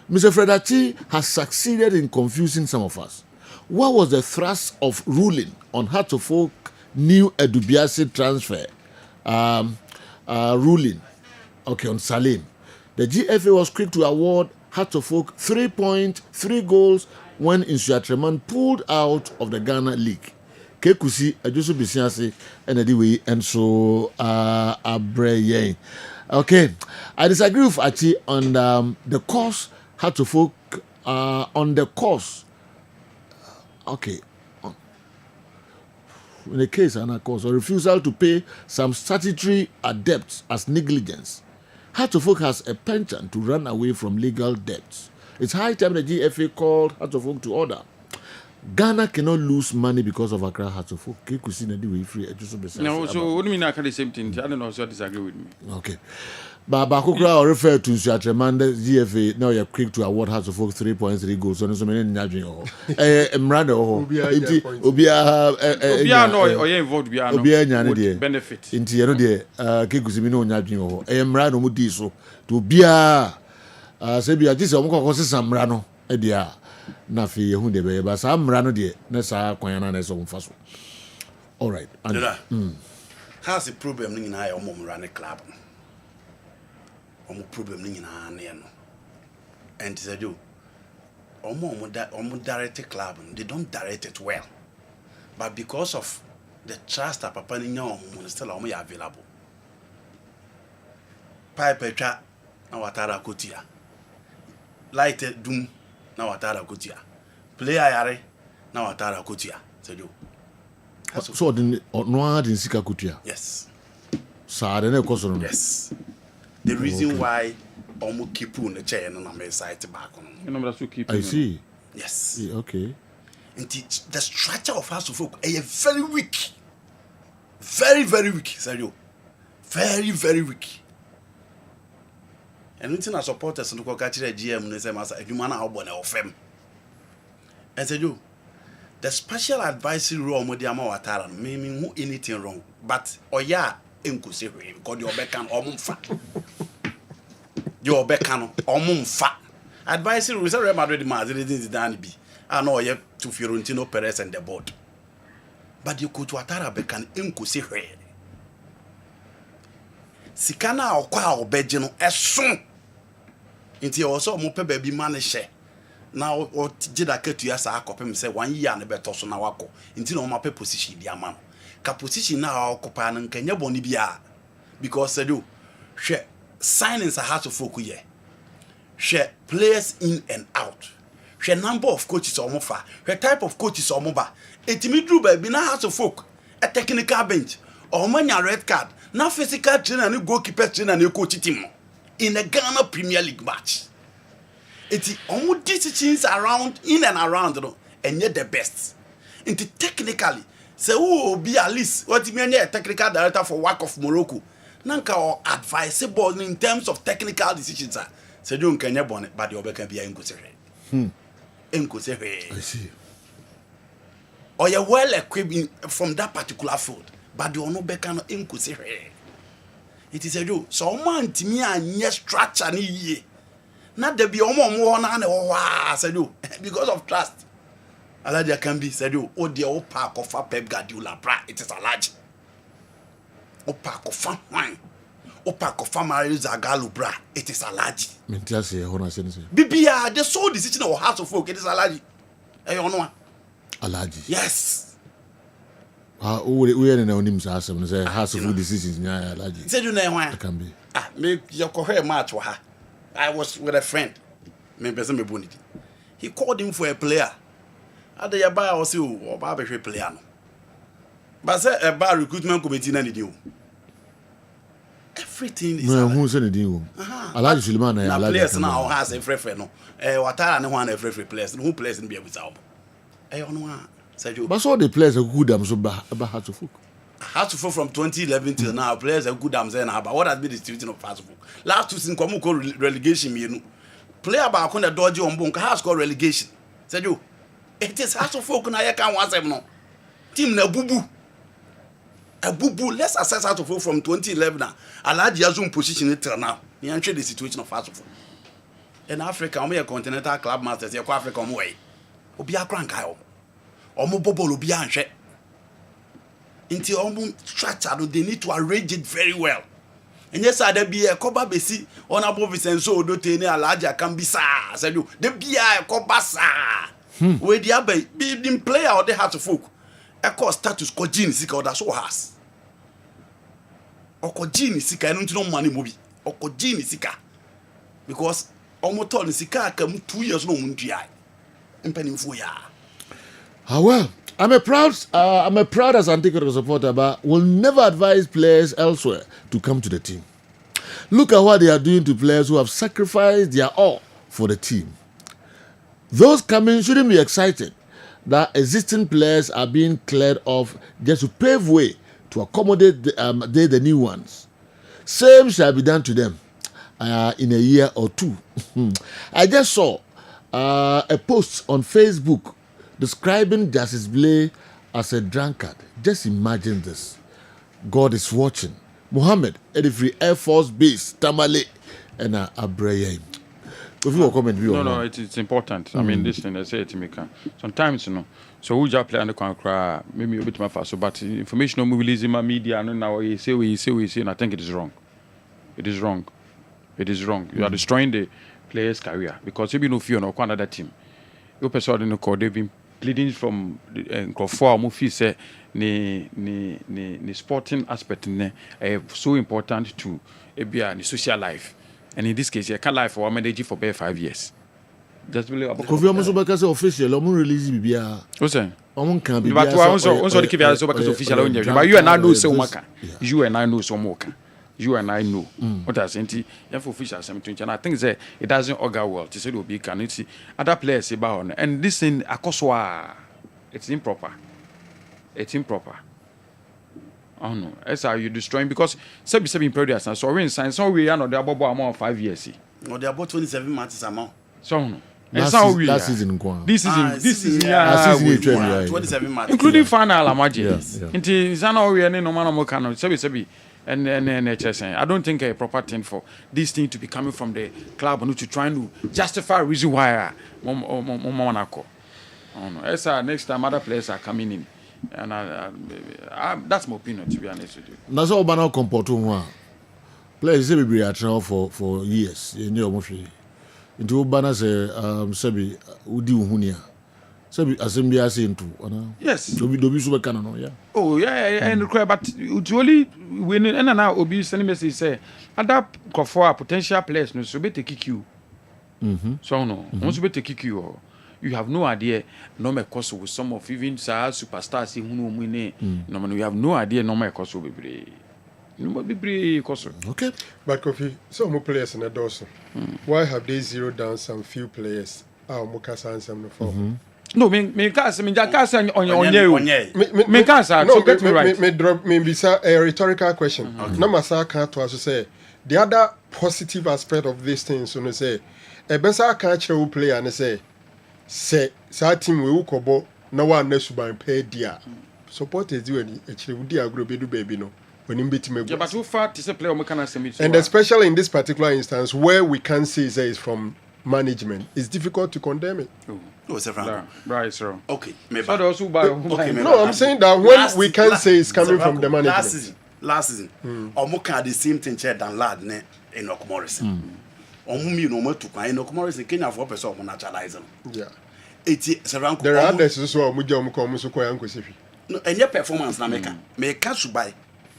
Mr. Fredachi has succeeded in confusing some of us. What was the thrust of ruling on Heart of Oak new Edubiasi transfer ruling? Okay, on Salim. The GFA was quick to award Heart of Oak 3 goals when Insuatreman pulled out of the Ghana League. Kekusi, Ajusu Bisiasi, and Ediwe, and so Abreye. Okay, I disagree with Achi on the course. Heart of Oak on the course. Okay. In the case of a cause or refusal to pay some statutory debts as negligence, Heart of Oak has a penchant to run away from legal debts. It's high time the GFA called Heart of Oak to order. Ghana cannot lose money because of Accra Heart of Oak. No, so what do you mean I can the same thing? I don't know, so disagree with me. Okay. But Bakukra or refer to Suatreman, the GFA, now you're quick to award Heart of Oak 3.3 goals. So, so many Najin or Mrado, Obia, no, or involved Obia, benefit. Into your dear Kikusimino Najin or Mrado Mudiso to Bia Sabia, this is almost some Rano, Edia, Nafi, who de be, but some Rano de Nessa, Quayana, and so on. All right. How's the problem in I or Mom run a club? Problem in and they do direct a club, they don't direct it well. But because of the trust that Papa Nino still only available. Pipe trap now Watara Kutia. Light doom now Watara Kutia. Play Ayare now Watara Kutia. So no in Sika Kutia. Yes. Yes. The reason why Omo keep on the chair and I'm side back on. I see. Yes. Yeah, okay. And the structure of House of Folk is very weak. Very, very weak, Sergio. Very, very weak. And until I support us and go catch the GM and say, Master, you man out of them. And Sergio, the special advisory role with the Amawatara, meaning who anything wrong. But, oh yeah. Because your back and Your Becano, or Mumfa. Advice you Real Madrid Madrid Danny B. I know you to Fiorentino Perez and the board. But you could to Atara Becan Incusi Red. Sikana or Qua or Begino as soon. Until also Mope baby manage. Now what did I get to your copy say 1 year and a better so now until my position dear man. Position now occupy and can you bonibia because I do share signings are hard to focus here. Share players in and out. Share number of coaches or more far. Share type of coaches or more. It me drew by being a house of folk, a technical bench, or money a red card, now physical trainer and goalkeeper trainer and coach team in a Ghana Premier League match. It's almost decisions around in and around and yet the best. Into technically, say who be at least what you mean a technical director for work of Morocco. Nanka or advisable in terms of technical decisions. Say you can you bonnet, but you can be a I see. Or you're well equipped from that particular field, but you no beckon inclusive. It is a do so man to me and yes structure ni not there be more than a said you because of trust. Aladia can be said you oh the old park of a Pep Guardiola bra it is a large o park of farm wine o park of farmer Zagalo bra it is a large Bibia the sole decision of house of folk it is a large Alaji. Yes. We are in our names house of food decisions in Alaji. Said you know why? Can be. Make your coher match with her. I was with a friend. He called him for a player. At the bar or so or barbecue player. But say a bar recruitment committee and you. Everything is who said it you? Alaji Suleiman and players now has a friend. No, what I know one every players who plays in be without. But so the players are good. I'm so bad. How to folk. How to folk from 2011 till now. Players are good. I'm saying about what has been the situation of fast folk. Last season, come relegation. You know, player about when the dodgy on Bonka has got relegation. Said you, it is how to folk. Now you can't want them no. Team na bubu. A bubu. Let's assess how to folk from 2011 now. A large Yazum position it now. You enter the situation of fast folk. In Africa, we are continental club masters. You're African way. Obi akranka omo bobolo obi anhwe nti omo structure they need to arrange it very well and yes ada bi e koba besi honorable Vicenzo Odote ni alaja can be sa said you the bia e koba sa we di abai be player or they have to folk e call status ko gene sika or that so has oko gene sika enu nti no money mobi oko gene sika because omo tell ni sika kam 2 years no muntua. Well, I'm a proud as Antiquary supporter, but will never advise players elsewhere to come to the team. Look at what they are doing to players who have sacrificed their all for the team. Those coming shouldn't be excited that existing players are being cleared off just to pave way to accommodate the new ones. Same shall be done to them in a year or two. I just saw a post on Facebook describing Justice Blay as a drunkard. Just imagine this. God is watching. Mohammed, Edifree Air Force Base, Tamale, and Abraham. If you comment, no, it's important. I mean, this thing I say to me, sometimes, you know, so we just play on the cry, maybe a bit more fast, but information we release in my media, and now we say, and I think it is wrong. It is wrong. It is wrong. You are destroying the player's career because if you know fear no another team, you person no call they've been pleading from for movie say the sporting aspect so important to the social life, and in this case you can life for manage for 5 years. Just believe about Kofi Omoso Bakase official omo release bibia what's that can be but also the Kofi so Bakase official but you and I know so much. You and I know so much. You and I know what I say. For official 17, and I think that it doesn't augur well. To say we can see other players about and this thing akoswa, it's improper. It's improper. Oh no, that's how you destroying because 77 periods and so we in science. So we are not about 5 years. No, they are about 27 matches amount. So no. Last season, this season, 27 matches, including final matches. Into Zana we are no man more can. and I don't think a proper thing for this thing to be coming from the club and to trying to justify a reason why Monaco. As next time other players are coming in, and that's my opinion, to be honest with you. That's all about comportement. Players say we are trained for years. You know, into Obana say Sebi Udi Uhunia. Sebi assembly as into. Yes. Dobi super canon, yeah. Oh yeah, and but it's only when and now Obi sending message say other for potential players no so be take kick you. So no, once you be take kick you. You have no idea no me cost with some of even superstars in no we have no idea no me cost will be cost. Okay. But Kofi, some more players in the dorsal. Why have they zeroed down some few players? Mukasa and some for. No, me can't say on you. Me can't say. So get me right. Me drop me bisa a rhetorical question. No masa can't to say the other positive aspect of this thing. So no say a besa can't show player and say team we kobo no one nesu ban pay dia. Supporters do any actually would dia grow bedu baby no. When him beat me. Yeah, but too far to say player we can say. And especially in this particular instance where we can say is from management, it's difficult to condemn it. Right, sir. Okay, maybe. So those who buy, no, I'm saying that when we can say it's coming from the management. Last season, Omoka the same thing chair than lad ne Enoch Morrison. Omumi no more to Enoch Morrison Kenya for person on naturalism. Yeah. There are others also Mujam Komusuko and Kosifi. No, and your performance na make cash buy.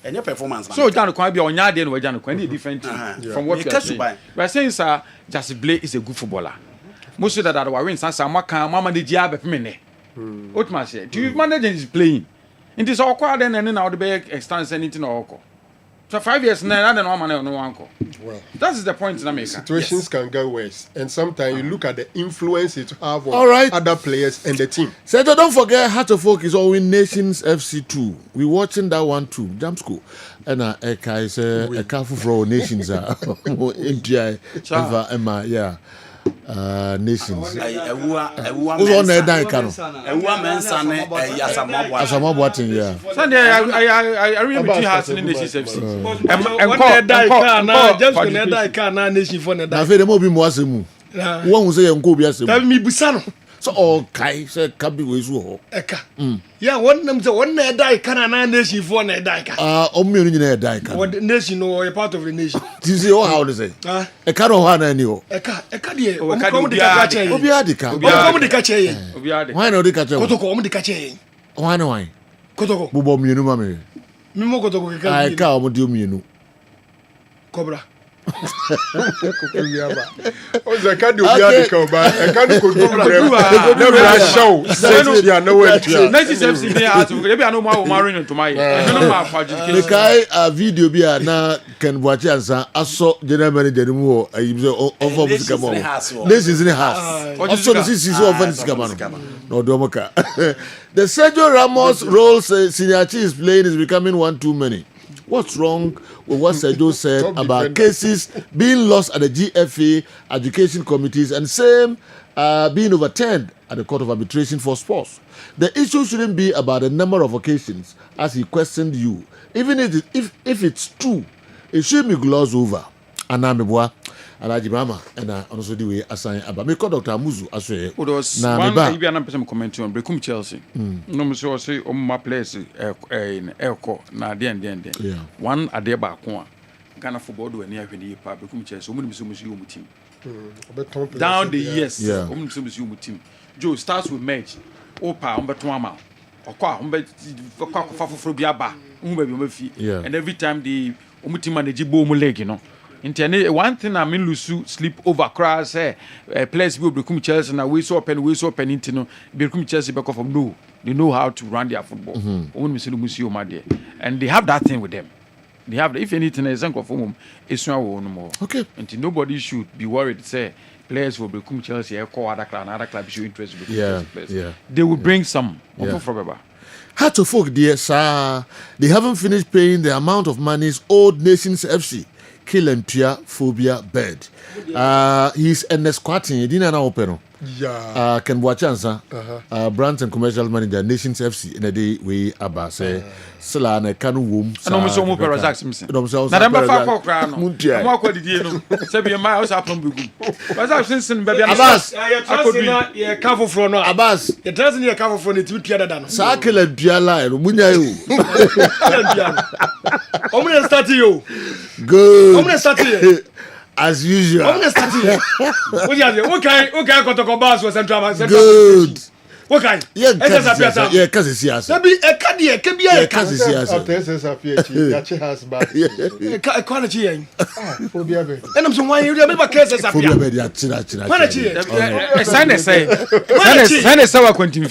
And your performance. So Jan can be on yard and Jan can different from what you are saying. We're saying sir, Just Blay is a good footballer. Most of that are win some mama the jab mene. What must say? Do you manage is playing? It is awkward and then out the back extends anything or so 5 years now, I don't know money no uncle. Well, that is the point in America. Situations can go worse, and sometimes you look at the influence it have on other players and the team. So don't forget, Heart of Oak is all in Nations FC2. We watching that one too. Jam school. And Eka is a careful for Nations. India, Emma, yeah. Nations. Who's on there? Asama Boatin, yeah. Sunday, I really between Hearts and Nations FC. And nation for the I feel the mobile Mwasemu. One who say Uncle Biasem. Tell me, Busano. So all Kai said, Kabi Wizu. Eka. Yeah, one name's a one die can nation for a dika. Millionaire dika. What nation or a part of the nation? You see, how to say? A car of one annual. Eka, dear, come the catcher. Obiadica. Obiadica. Why not the catcher? Kotoko, the catcher. Why? Kotoko. Bobo Munumame. Mimoko, I can't do me. Cobra. Oza kadi obiade ka oba e kadi ko do na show say ya no way to na FC dey out e be anu ma marine to my e no ma faji the kai video bi na Ken Boachi ansa aso general manager mu ho ayi be over music mo this is in the house also this is over music mo no do moka the Sergio Ramos role Siniachi is playing is becoming one too many. What's wrong with what Sergio said about cases being lost at the GFA education committees and same being overturned at the Court of Arbitration for Sports? The issue shouldn't be about the number of occasions as he questioned you. Even if it's true, it should be glossed over. Anamibwa, Alaji Mama, and also the way assign about me call Dr. Amuzu as well. One maybe an person commenting on Brekum Chelsea. No, Monsieur say on my place in Elko, na den. One a day back one. Ghana football do any of the Brekum Chelsea, Mumu team. Down the years, Mumu team. Joe starts with match. Opa, Umbertuama, or Qua, for Biaba, and every time the Umutim and the Jibo Muleg, you know. One thing I mean, Lusu sleep over crash, players will become Chelsea and we so open into no become Chelsea because of no. They know how to run their football. And they have that thing with them. They have, if anything, is uncle for them, it's no more. Okay. And nobody should be worried, say, players will become Chelsea, other club show interest in Chelsea players. They will bring some. Heart of Oak, dear sir, they haven't finished paying the amount of monies owed Nations FC. Kill and Tia Phobia Bed. He's in the squatting. He didn't know open. Yeah. Ken Boachansa, Brands and Commercial Manager, Nations FC, in a day we about say, Salana, Kanu Womb, and almost all Parazax. Nadamba Fako Crown, Muntia, more quality, Sebi Miles up from Bugu. But Simpson, baby, Abbas, I could be a cover for no Abbas, it doesn't a cover for the 2 Piada than Sakil and Diala and Munyayu. I'm going to start you. Good. I'm going to start you. As usual. I'm going to start you. What kind of Cotocobas was Central? Good. What kind? Yeah, because it's yes. Maybe a cadia can be a cousin. Yes, has back. A quality. And I'm so why you remember cases of Send a sour continue. A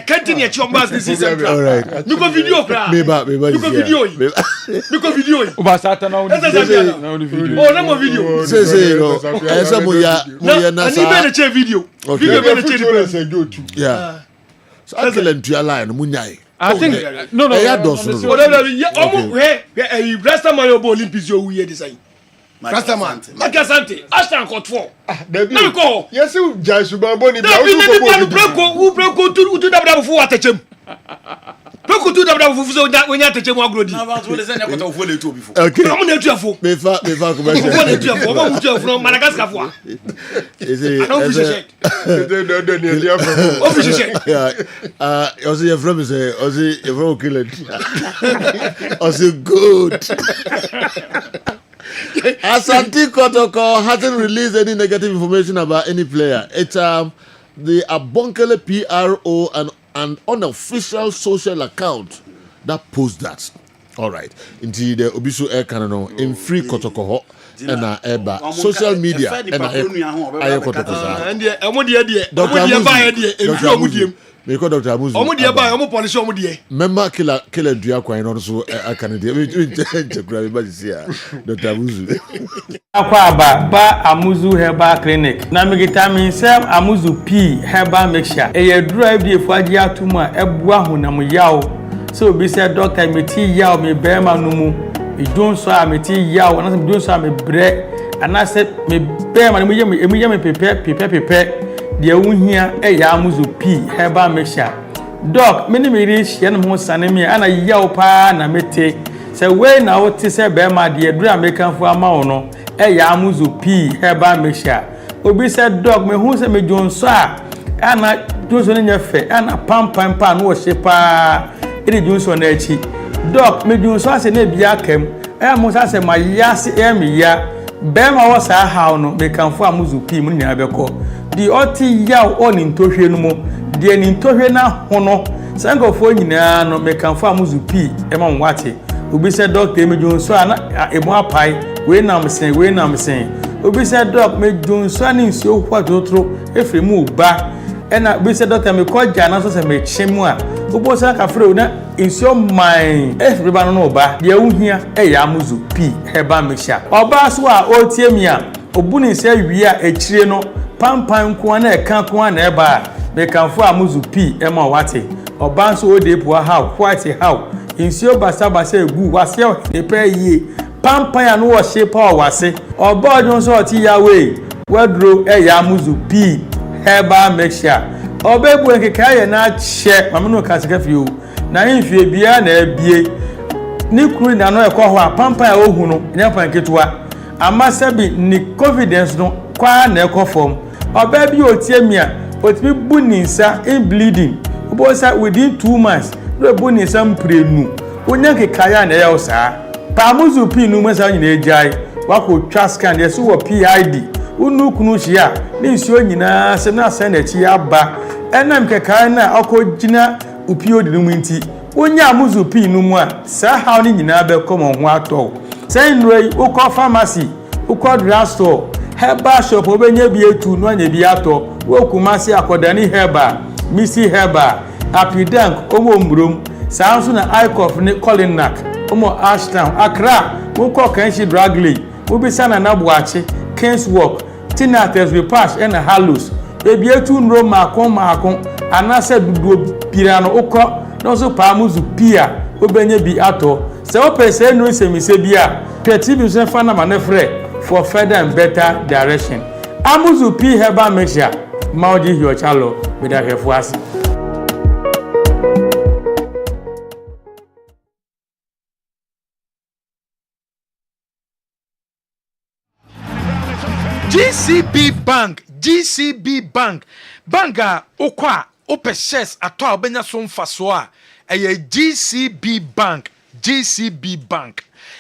canteen at your master's season. All right. Look at video. Look at video. Look at video. Oh, no more video. Say, video. Okay. Video yeah. So I can let you align Munyai. I think no. Last time I bought Olympics, you weird design. Last time, Macasante, Ashton got 4. No go. Yes, you just Bamboni. Who broke to the before at him. Broke to the that when you have to check one good. Okay. I'm going to for from Madagascar. Is it? Yeah. Also, your friend say, also, your friend kill it. Also, good. Asante Kotoko hasn't released any negative information about any player. It's the Abonkele PRO and an unofficial social account that posts that. All right. Indeed, the Obisu Air Canano in free Kotoko and Eba social media and Air Kotoko. And the me call Dr. Amuzu. Omo dia ba omo polish omo dia. Member killer dua kwan no so candidate. Me chekura me ba sia Dr. Amuzu. Akwa ba Amuzu Herbal Clinic. Na me vitamin sem Amuzu P Herbal Mixture. E ye drive die fuaji atuma ebua honam yawo. So be say doctor me ti yawo me bema no mu. E don so a me ti yawo na me don so a me bre. Ana se me bema no me ye me pepe. The Unhia a Yamuzu P Herbal Mixture. Doc, many rich and most anime and a yaupa na mete. Say, when I would say, Bema, dear Dramacan for a maono, a Yamuzu P Herbal Mixture. Obi said, Doc, me who say me John Sa, and I do in your face, and a pump and pan worship. It is Johnson Echi. Doc, me John Sa, and a biakem, I must answer my yassi emia. Bema was a how no, me can for Amuzu P Munabeko. The oti yaw on into hwenumo de ni into hwena hono sangofo nyina no me kan fa Amuzu P e ma nwate obi se doctor me jonso ana emu apai we nam sen obi se doc me jonso ani nsuo kwatotro efremu ba ena obi se doctor me koja na so se me chemu a obo se ka frɛ na nsuo man efreba no ba de uhia e ya Amuzu P Herbal Mixture oba so a otiemia obuni se wi a echire no pampan ko na eka ko na eba me kanfo Amuzu P e ma wate oba so ode po how white how insio basa egu wase e pe yi pampan ya no wo shape o wase oba ojon so ti ya we wadro e ya Amuzu P Herbal Mixture oba ebu nkeka ye na che mamno ka sika fi o na infie bia na ebie ni kuru na no e ko ho a pampan ya ohu no nya panketwa amasabi ni confidence no kwa na e ko form oba bi otiemia otimi buninsa in bleeding obosa within 2 months no buninsa mprenu onya kekaya na ya osa pa Amuzu P nu mesa nyina ejai wako twa scan de so wo PID unu kunu hia ni nsuo nyina se na se na chi aba enam kekaya na akogina upio de nu nti onya Amuzu P nu mu a sa ha ni nyina be komo ho ato say nroi ukọ pharmacy ukọ drugstore Herbal shop obenye bi etu no anya bi ato wokumasi akodani Herbal Missy Herbal Apidank omo mbrom sanso na Icof ni Colinak omo Ashtown Accra woko kanshi Dragley obisa na Nabuachi Kingswalk Tinates Repash and Hallows ebi etu nro makon anase dudu pirano ukọ no so pa Amuzu P obenye bi ato se opese no semise bia peti bi se fa na manefre for further and better direction. Amuzu P Herbal mixture, Maudi Hiochalo, with a refuasi. GCB Bank, Banga Okwa, Ope shares at all Benya Son Fasoa, a GCB Bank.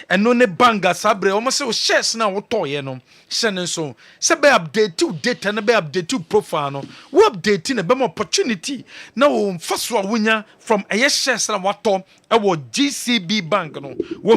And no ne banga sabre almost shares now what toy no sending so sabe update to data and be update to profile we updating a bem opportunity now first winya from a shares na what to GCB Bank no wo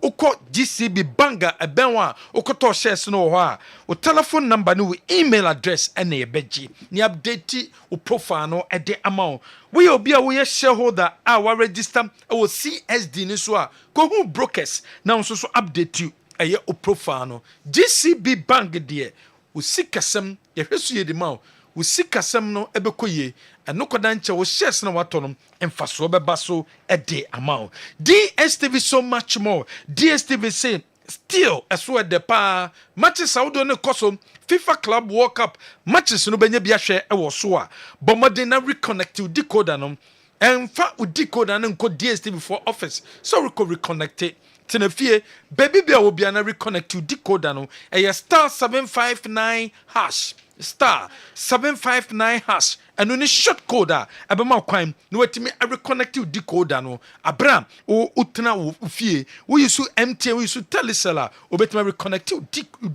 uko GCB Banga a benwa uko shares no ha o telephone number no email address and a beji ni update o profile no e de amount we obi a we shareholder our register our CSD ni so a ko hu brokers now so update you eye o profile no GCB Bank de o sikasem ye hwesu ye de ma o sikasem no ebekoye eno koda nche wo shares na wato no emfaso beba so e de amount DSTV so much more DSTV say still as de pa matches audio ne koso FIFA Club World Cup matches no benye bia hwe e wo so a bomode na reconnect decoder no emfa u decoder no nko DSTV for office so reconnect tenefie baby bia wo bia na reconnect decoder no e star 759 hash star 759 hash and only short code abema kwan no wetimi reconnect decoder no abram o utna wo fie wo yusu MTN wo yusu Telecel obetimi reconnect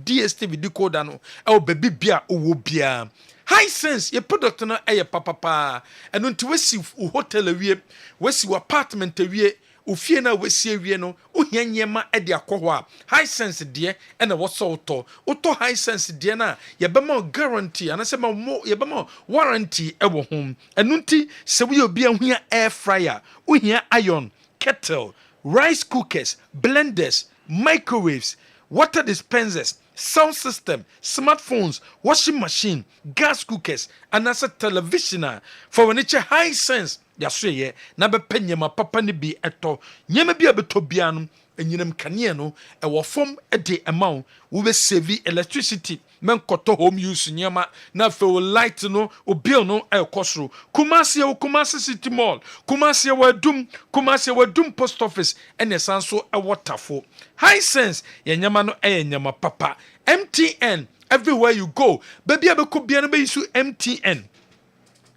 DSTV decoder no e baby bia wo bia high sense your product no e papa and unti wesi hotel awie wesi apartment awie ofie na wesi awie no ohia nyema e de akɔhɔ a high sense de e na wɔsɔ wotɔ high sense de na yɛbɛma guarantee anase ma yɛbɛma warranty e wɔ hom ɛnunti sɛ wo obi ahua air fryer ohia iron kettle rice cookers blenders microwaves water dispensers sound system smartphones washing machine gas cookers anase television for when it's high sense yasoye na bepa nyema papa ne bi eto nyema bi abeto bia no enyinam kane no e wo fom e de amount wo be save electricity men koto home use nyema na fe wo light no o bill no e kosoro kumase city mall kumase wadum post office ene sanso e wotafo high sense nyema no e nyema papa MTN everywhere you go baby abeko bia no be use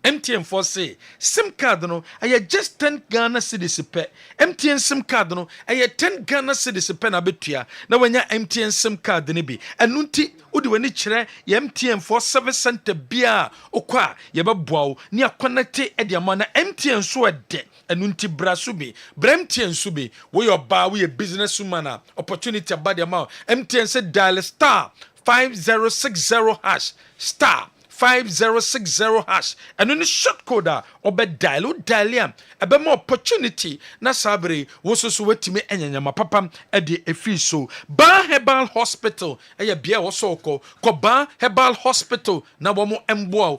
MTN for say SIM card no I just 10 Ghana cedis per MTN SIM card no I 10 Ghana cedis per na betua na wanya MTN SIM card ne bi enunti odi wani kire ye MTN for service center bia okwa ye beboa wo ne connect e de ama na MTN so ede enunti braso bi MTN so bi wo your ba wo your business woman opportunity about the amount MTN say dial star 5060 hash star 5060 hash and on short code obe dial am ebe more opportunity na sabre wo so wetimi enyanyama papa e de efi so Ba Herbal Hospital eye bia wo so ko Ba Herbal Hospital na wo mo emboa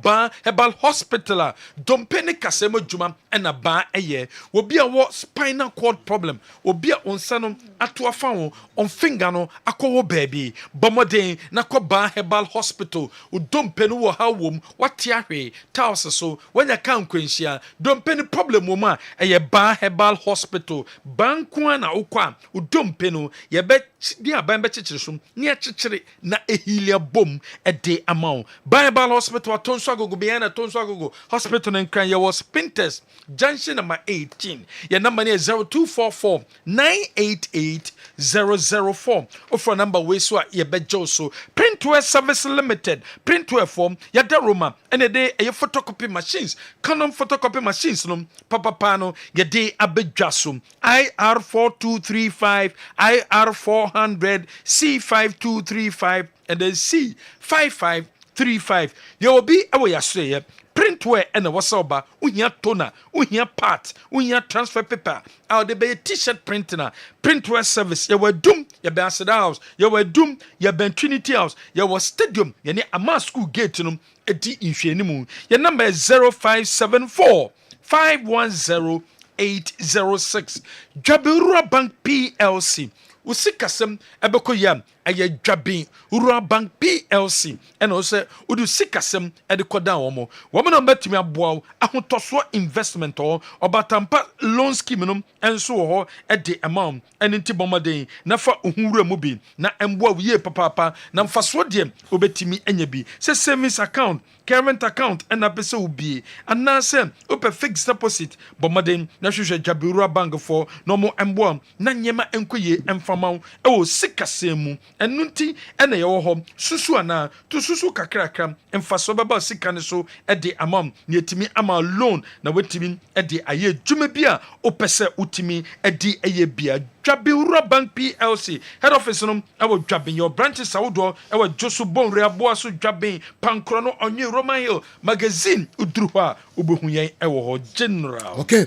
Ba Herbal Hospital dompene kasemo juma na ba eye obi a wo spinal cord problem obi a onsa no ato afa wo on finger no akowo baby bomoden na Ba Herbal Hospital dompene wo ha wom wate ahwe taos so wanya kan kwenhia dompene problem wo ma eye Ba Herbal Hospital banku na ukwa dompene ye be dia ban be chichire so ne chichire na ehilia bom e de amount Ba Herbal Hospital Tonso Agogo Biana Tonso Agogo Hospital in Kran was Spinters Junction number 18 your number is 0244 988 004 or for number we so ye bejo so Printwear Service Limited Printwear form ya da Roma and a day a photocopy machines Canon photocopy machines no papa pano ye day abedjasum IR4235 IR400 C5235 and then C5535 you will be away yasre printwear and a wasoba unya toner unya part unya transfer paper out the be t-shirt printer printwear service you were doom your Bassett House you were doom your Ben Trinity House you was stadium you need a school gate no edi inhwenimu your number is 0574 510 806 Jabura Bank PLC usikasem ebeko yam eye dwaben Rural Bank PLC and also udu sikasem ede koda womo no betimi aboa ahotoso investment or obatampa loan scheme no enso ho ede amount enti bomaden na fa ohunwura mu bi na emboa wiye papa na mfaso de obetimi anya bi se savings account current account and apese obi anase ope fixed deposit bomaden na hwehwe Rural Bank for no mo emboa na nyema enkoye emfama e sikasemu enunti ene ye wo ho susu ana to susu kakrakram emfaso baba sika ne so ede amam ne etimi ama loan na wetimi ede aye dwuma bia opese utimi ede aye bia Rural Bank PLC head office no ewo dwaben your branches awodo ewo Josu Bonre aboa so dwaben pankro no onye Roman Hill magazine uduru ha obohu yen ewo ho general. Okay,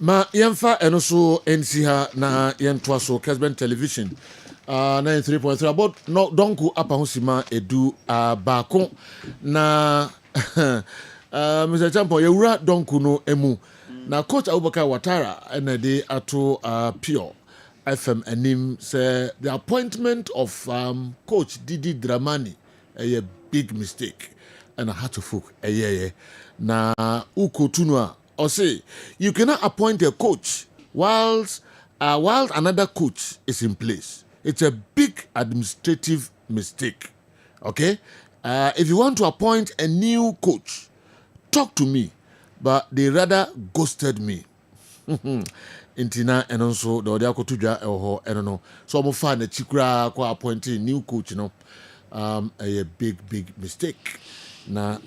ma yemfa eno so NC ha na yentwa so Kessben television 93.3 about no donku apa hosima edu baako na Mr. Champo yewura donku no emu na coach Abubakar Watara ena de ato pure FM anim say the appointment of coach Didi Dramani a big mistake and a hatofuk na ukotunwa or say you cannot appoint a coach whilst another coach is in place. It's a big administrative mistake. Okay? If you want to appoint a new coach, talk to me. But they rather ghosted me. Intina and also the other kotujwa or I don't know. So I'm fan a chikra ko appointing new coach, a big mistake. Nah.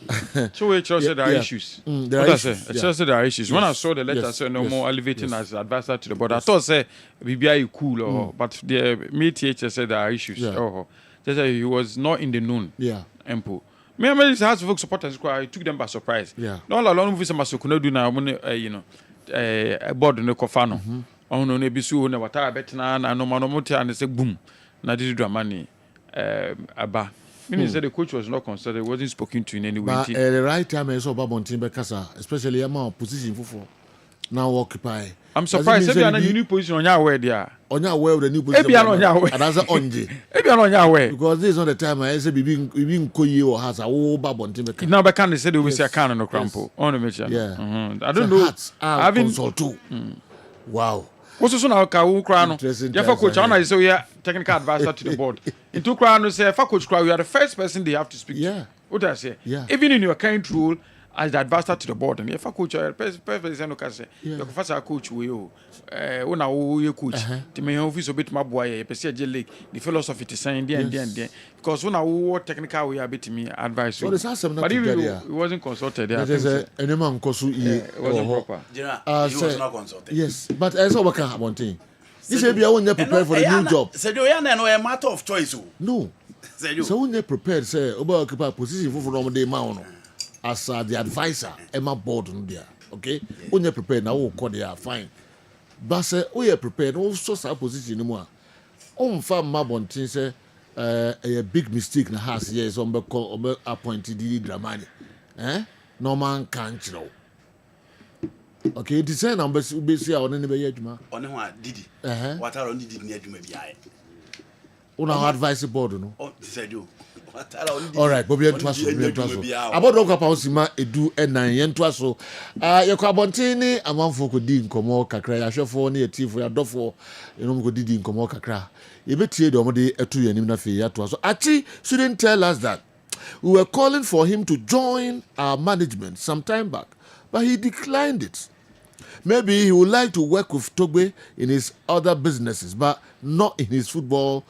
So it shows there are issues. There are issues. It shows there are issues. When I saw the letter, said no more elevating as advisor to the board. I thought say BBI cool, but the MTH said there are issues. Just he was not in the known. Empo. Me this has folk supporters. I took them by surprise. No alone with some masukuna do now. Board no kofano. Oh no, nebisu na watara betina na no manomote and say boom. Na this Dramani aba. Meaning that the coach was not consulted, wasn't spoken to in any way. But at the right time, I saw Babon Timbekasa, especially amount position for now occupy. I'm surprised. If you are in a new position on your way, there. On your way, the new position. If you are on your way, and as a onje. If you are on your way, because this is not the time I say being Koyi or has a whole Babon Timbekasa. Now, back they said we say a can no crumple on the mission. Yeah. I don't know. I've been consult too. Wow. What's so now? Krano. Yeah, coach. I say we are technical advisor to the board. In two Krano say, for coach Krano, you are the first person they have to speak to. What I say? Even in your kind role as the advisor to the board, and if coach, you are the first person who can say, the first coach we when I coach, to me office a bit my boy, a PCJ League, the philosophy to say and because when I work technical, we are bit me advice. But it wasn't consulted. Any man it wasn't proper. He was not consulted. Yes, but as I can one thing. You say be won't prepare for a new job. Said you are a matter of choice. No. So when you prepared, say about occupy position for from the mount as the advisor, Emma board on there. Okay? When you prepared now, call they are fine. But say we are prepared also sa position anymore. On farm Mabontin say a big mistake na has years on be appointed Didi Dramani. No man can't know. Okay, it is saying I'm basically on any way juma. On what Didi? What are on Didi near Juma BI? On our advisory board, no? Oh, said you. All right, Bobby and Twasso. About Doka Pausima, Edu and Nine Twasso. Your Cabontini, a month for Kudin Komo Kakra, I shall for near tea for your dofo, you know, good in Komo Kakra. You bet you domode a 2 and Nimna Twasso. Achi shouldn't tell us that. We were calling for him to join our management some time back, but he declined it. Maybe he would like to work with Togbe in his other businesses, but not in his football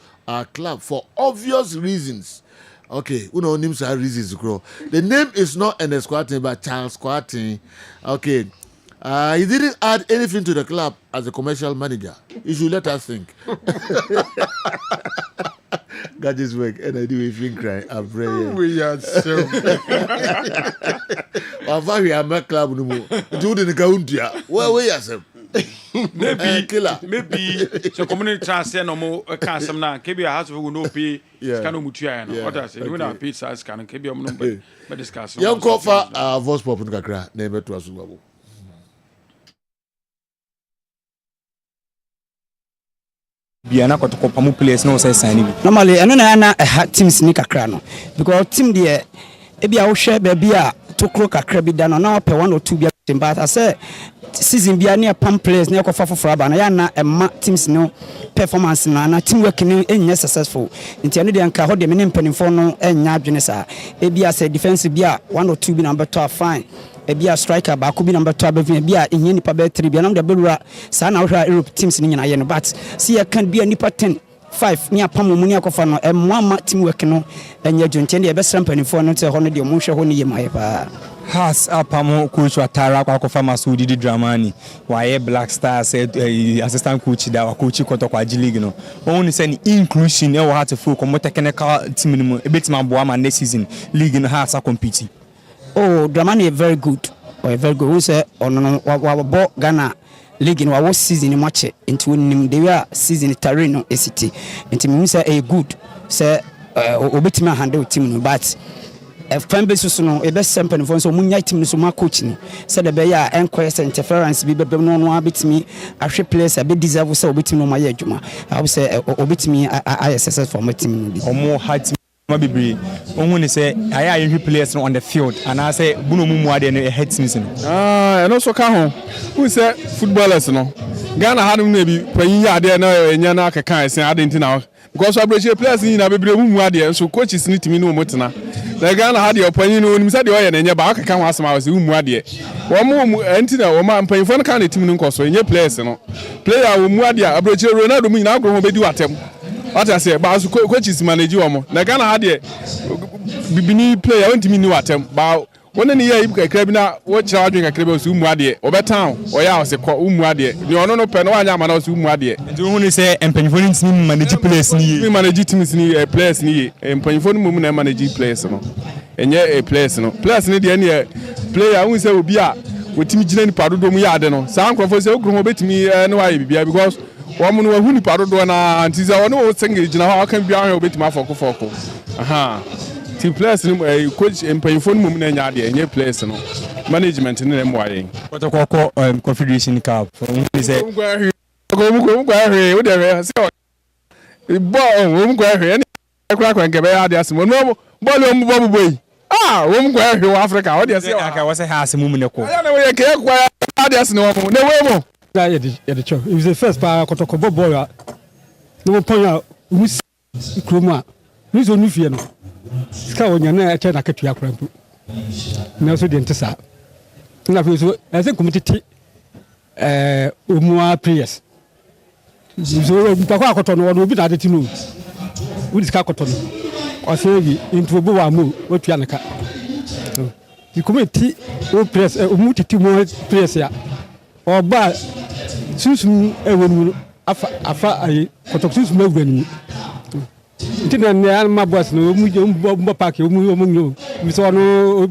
club for obvious reasons. Okay, we know names are reasons grow. The name is not Ernest Squatting, but Charles Squatting. Okay, he didn't add anything to the club as a commercial manager. You should let us think. Got this work, and I do if you cry. I'm praying. We are so. We are my club no more. Do the county. Well, we are some. Maybe so community transfer no more can some now. Kebi a house will no pay. Can mutua no. What I say, we na pay size can kebi am no be discuss. Young cover voice pop no kakra na be to asu. bia na kotoko pamu players no say sign bi normally eno na teams ni kakra no because team there e bia wo hwe ba bia to kro kakra bi da no na pe 1 or 2 bia but I say season bia na pam players na yakofa foforo aba na ya na emma teams no performance na teamwork ni enya successful nti eno de anka ho de me ne mpanimfo no enya adwene sa e bia say defense bia 1 or 2 bi na beto fine e bia striker ba ko bi number 2 abevin bia enye nipa be 3 bia na de belura sa na hwa Europe teams ni nyina ye no but see ya can bia nipa 10 5 ni apam mu ni akofa no emma teamwork no enye dwonte de e be srampanifo no te ho no de mo hwe ho ni ye maye pa has apamo coach Watara kwa kofa Masudi di Dramani waye Black Stars assistant coach da wa coach Kotoko Agi League no won say ni inclusion e wo ha to full como technical team ni mu e betima boa ma next season league no ha sa compete. Oh, Dramani is very good. Or very good. We say on wa Ghana league in our season match into nim they were season Tarino City. Into me say a good say obetima handle team but fan base no e be sempen fo so munya team no so ma coach ni say the be ya enquest interference bi be no abetimi ahwe players be deserve say obetimi no ma ye adwuma I will say obetimi I successful for my team no bi omo hat ma bibiri ohun ni say aya you players on the field and I say buno mu ade no head teams no and also ka ho who say footballers no Ghana hadum na bi panyin ya ade na enya na akeka ese ade ntina because abrachie players ni na bibiri mu ade so coaches ni timi no motena na Ghana had your panyin no nim say de oye na enya ba akeka ho asema was mu ade wo mu ntina wo ma panyin fo no ka na timi no nkoso enye players no player wo mu ade abrachie Ronaldo mu nyina agro ho bedi watem what I say ba so coaches manage wo na Ghana had bibini player won timi ni watem ba wona ni ya ibu kakra bi na wo kira wadwen kakra bi so mu ade obetan oya o se ko mu ade ni ono no pe no anya ma na so mu ade nti wo ni say empanyfo ni team manage players ni manage teams ni players ni empanyfo ni mu na manage players no enye players no players ni de ne player won say obi a wotimi gina ni padodo mu ya ade no sa ankrofo say ogro obetimi no wa bibia because womu no hu ni padodo na anti say ono wo senge gina ho aka bia ho obetimi afoko aha team players ni coach empanyfo ni mu na nya ade enye players no management ni na mwaye Kotoko confederation cup we say go ahwe wo de say wo go ahwe ni kura ngebe ade asimo no ball o mu bo boy wo go ahwe wo Africa wo de say aka wo say ha asimo mu ne ko ya na we ke kwa ade asino wo ne we mo ya de cho it was the first pa Kotoko ball no ponya musi kroma ni so nu fie no ska wonya na eche na ketua krampu na so de ntesa na fi so I think committee omua players so pa kwa Koto no obi na de tinu we diska Koto no o say bi into bo wa mu otua naka the committee o players omu titi mo players ya oba susum ewonu afa ai Koto susum ewonu ntina ne ma boss no mu park mu nyo mi so no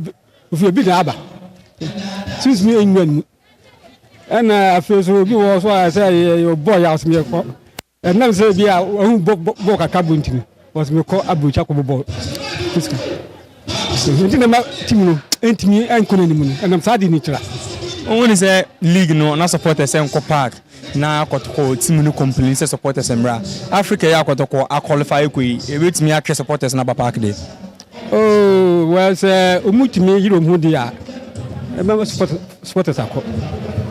ofi bi na aba susum enwanu ana afeso bi wo so say your boy house me ko na say bi a hu bo ka kabunti was me ko abucha ko bo fiska ntina ma timu entimi ankona ni mu na sa di ni tira only say league no na supporters en ko park na Kotoko team no complain say supporters emra Africa ya Kotoko a qualify ko e betimi atwe supporters na ba park dey oh well say omutimi hiro mu dia e ma supporters akọ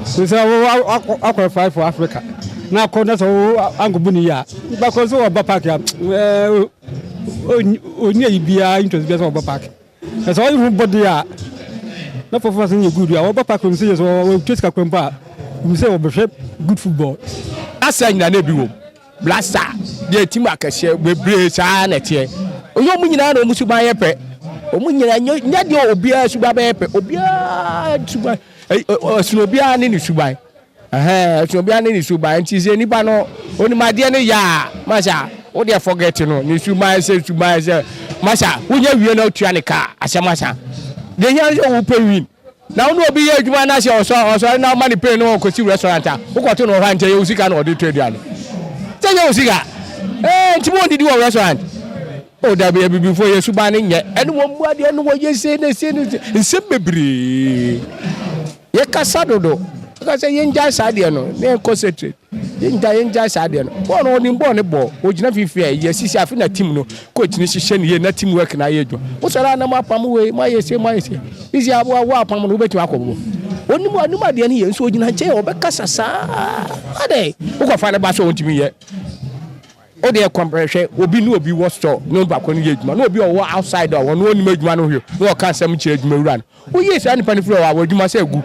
so say I qualify for Africa na ko na so angobu ni ya ba ko so ba park ya oni ibia interest bi so ba park e so you body ya na performance ni good ya ba park so so twist ka kwempa we say we good football asa nyina na bi wo blasta de team akase bebre sa na tie oyo mu nyina na o musu ban yepe o mu nyina nya de obia suba ban yepe obia suba sunobia ni suban sunobia ni suban nti se ni ba no oni made ne ya masha o de forget no ni suban se masha wonya wie na otua ne ka asha masha de nya so wo pe win na onu obi ye adwuma na se oso na money pay no ko si restaurant a wo ko to no ha ntia ye usika na odi trade anu tenya usika nti mo didi wo restaurant o da be before ye suban ne nye enu wo mu ade enu wo ye se nsem bebre ye kasa dodo ka se ye nja sa de no ne concentrate yɛngya saa deɛ no bɔɔl no ɔnim bɔɔl ne bɔ ogyina fifi a yɛsisi afi na team no coach ne hyehyɛ ne yie na team work na ayɛ adwuma wosɔre a na moapam wei moayɛ sie isi aboa wo apam no wobɛtumi akɔbɔ onim adeɛ no yɛ nso ogyina nkyɛn ɔbɛkasa saa ade wokɔfa ne ba so ɔntumi yɛ wode ɛkɔmprɛhwɛ obi ne obi wɔ store ne baako no yɛ adwuma na obi ɔwɔ outside a ɔno ɔnim adwuma no hwɛ na ɔka nsɛm kyerɛ adwuma wura no woyɛ saa nipa no firi ɔwɔ adwuma sɛ agu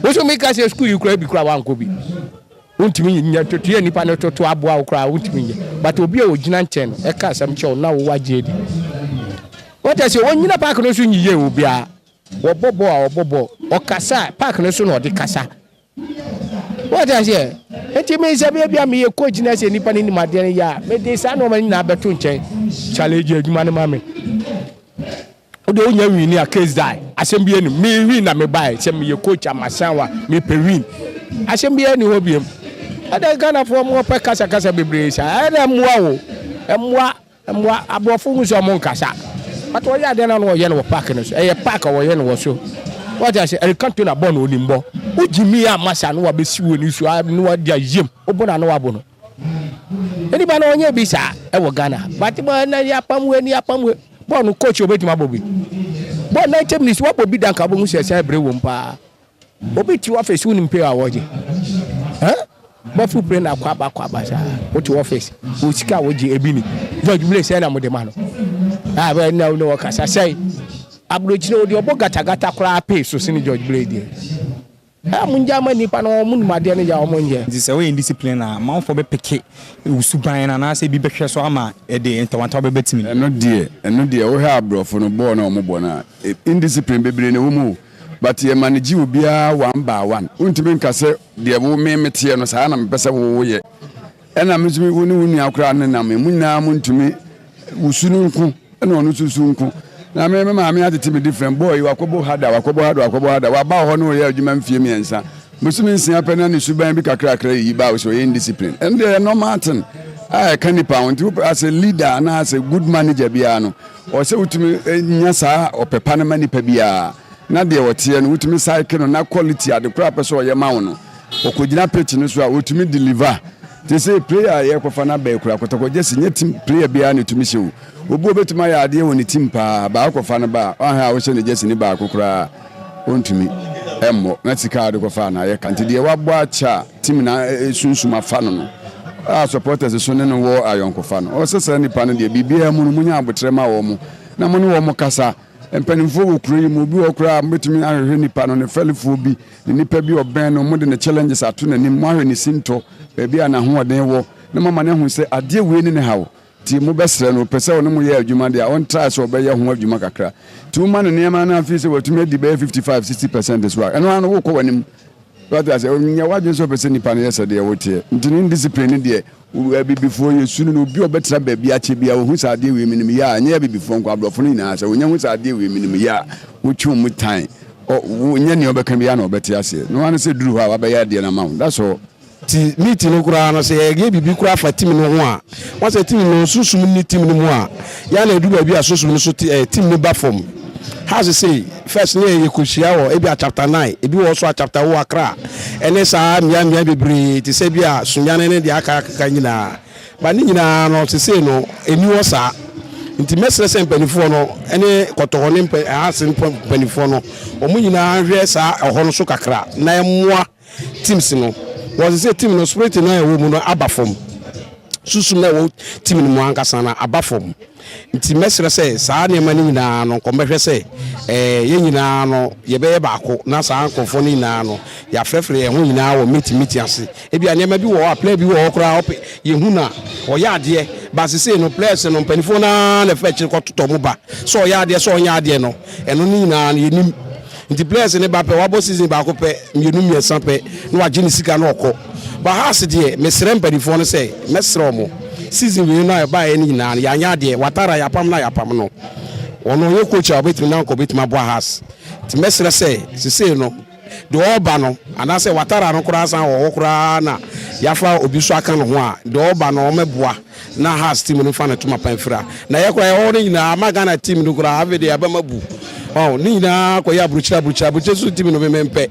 wo so meka sɛ school yi kora bi kora wankɔ bi wontumi nya totoyɛ nipa no toto aboa wo kora wontumi nyɛ but obi a ɔgyina nkyɛn no ɛka nsɛm kyerɛ na wowɔ agye adi wɔtɛ sɛ wɔnyina park no so nyiyɛ wo biara wɔbɔbɔ ɔkasa park no so na ɔde kasa wɔtɛ sɛ enti me sɛ bia meyɛ coach na sɛ nipa no nim adeɛ no yɛ a mede saa nɔɔma nyinaa bɛto nkyɛn challenge adwuma no ma me wode wonya wini a case die asɛm bi anim me win na mebae sɛ meyɛ coach amasanwa mepɛ win asɛm bi ani hɔ biam ɛdɛ ghanafoɔ mo pɛ kasakasa bebree saa ɛdɛ mmoa wo mmoa aborɔfo hu sɛ ɔmo nkasa but wɔyɛ adeɛ no wɔyɛ no wɔ park no so ɛyɛ park a wɔyɛ no wɔ so wɔte sɛ ɛrekanto na bɔ no onimbɔ wogyimi a masa no wabɛsi wɔ ne so ne wade ayam wobɔ na no wabɔ no ɛnipa no ɔnyɛ bi saa ɛwɔ ghana but na yɛapam we bɔɔl no coach obetumi abɔ bi bɔɔl 90 minutes wabɔ bi danka bɔ mu sɛ sɛ brɛ wɔm paa obi ti office wonim pay a wɔgye bɔfo pray na akɔ aba saa wote office wo sika wɔgye ebi ni George Blake sɛ na mo de ma no bɛ na wo kasa sɛ abrochine odi ɔbɔ gata koraa pay so sene George Blake deɛ munja ma nipa no mun ma de no ya o monje nti sɛ we discipline a manfo be peke usuban na se bi behwɛ so ama de entawanta be betimi ɛno de wo ha abrɔfo no bɔ na ɔmo bɔ na indiscipline bebre ne wo mu but ye manage obi a one by one untimi nka sɛ de wo memete no saa na mepɛ sɛ wo yɛ ɛna metumi wo ne wo nua akora ne na me munna muntumi usunu nku ɛna ɔno susu nku na me maame atete me different boy wakobo hada wa ba ho no yɛ adwuma mfie miensa musumi nsia pɛ na ne suban bi kakrakra yi ba wo so yɛ indiscipline and the normal thing I can pound as a leader and as a good manager biano or say utumi nya saa opepa na manipa bia na de wotie no utumi cycle no na quality at the crap so ye ma wo no okogina pitch no so a utumi deliver they say player ye kofa na ba ekura kotoko just nya team player bia na utumi hye obu obetuma ya ade woni team pa ba kofa na ba ha wo hye ne just ni ba kokora ontumi emmo na tika ade kofa na ye kanti de wabo acha team na sunsuma fa no supporters so ne no wo ayonkofa no o sesa ni pa no de bibia mu no munya abotre ma wo mu na mu no wo mu kasa empanimfo wo kuro yi mu bi wo kura metumi ahwehwe ni pa no ne felifo bi ne nipa bi oben no mu de ne challenges ato na ni mu ahwe ni sinto baabi ana ho oden wo ne mama ne hu se ade we ni ne hawo ti mu besre no pese wo ne mu ye adwuma de on try so be ye ho adwuma kakra ti mu ma ne nema na afi se watumi adi be 55-60% this work eno ano wo ko wanim but as nya wadwe so pese ni pa no yesa de wotie ntini discipline de bibifo yesunu no bi obetra baabi ache bia wo hu sa ade we minim ya nya bibifo nko abrofo no nyina sa wonya hu sa ade we minim ya wotwu mu tan o nya ne obeka bia na obete ase no wan se duru ha wa be ya de na mawo that's all ti meeting no kura no se ge bibi kura fa team no ho a won se team no susum ni team no mu a ya na edu baabi a susum no so team no ba form how to say first ne ye kushia wo ebi a chapter 9 ebi wo so a chapter 1 akra ene sa mia bebre ti se bia sunya ne de aka nyina ba ni nyina no se say no eni wo sa nti mesre se mpanifo no ene kotoho ne asen mpanifo no omu nyina hwe sa eho no so kakra na emmoa teams no wo se team no spirit na ewo mu no aba form susum na wo team no mu ankasa na aba form nti mesre se saa ne mani nyina no komehwe se ye nyina no ye be baako na saa nkofo ne nyina no ya frefre ye ho nyina wo meti ase e bia ne ma bi wo apply bi wo kora ye hu na o ya ade ba se se no players no mpanifo na na fetch ko toto mu ba so ya ade so onya ade no eno ne nyina no ye nim nti players ne ba pe wa bo season ba ko pe mienu miensan pe no wa gini sika no okọ ba has de mesre mpanifo no se mesre omo season we na ba ye nyina ya nya de watara ya pam na ya pam no ono ye coach a obetimi na nko betimi abo has ti mesre se no de oba no ana se watara no kura san wo kura na ya fa obi so aka no ho a de oba no meboa na has team no fa na tuma panfra na ye kura ye ho nyina magana team no kura ave de abamabu oh ni nyina ko ya bruchira so team no memempe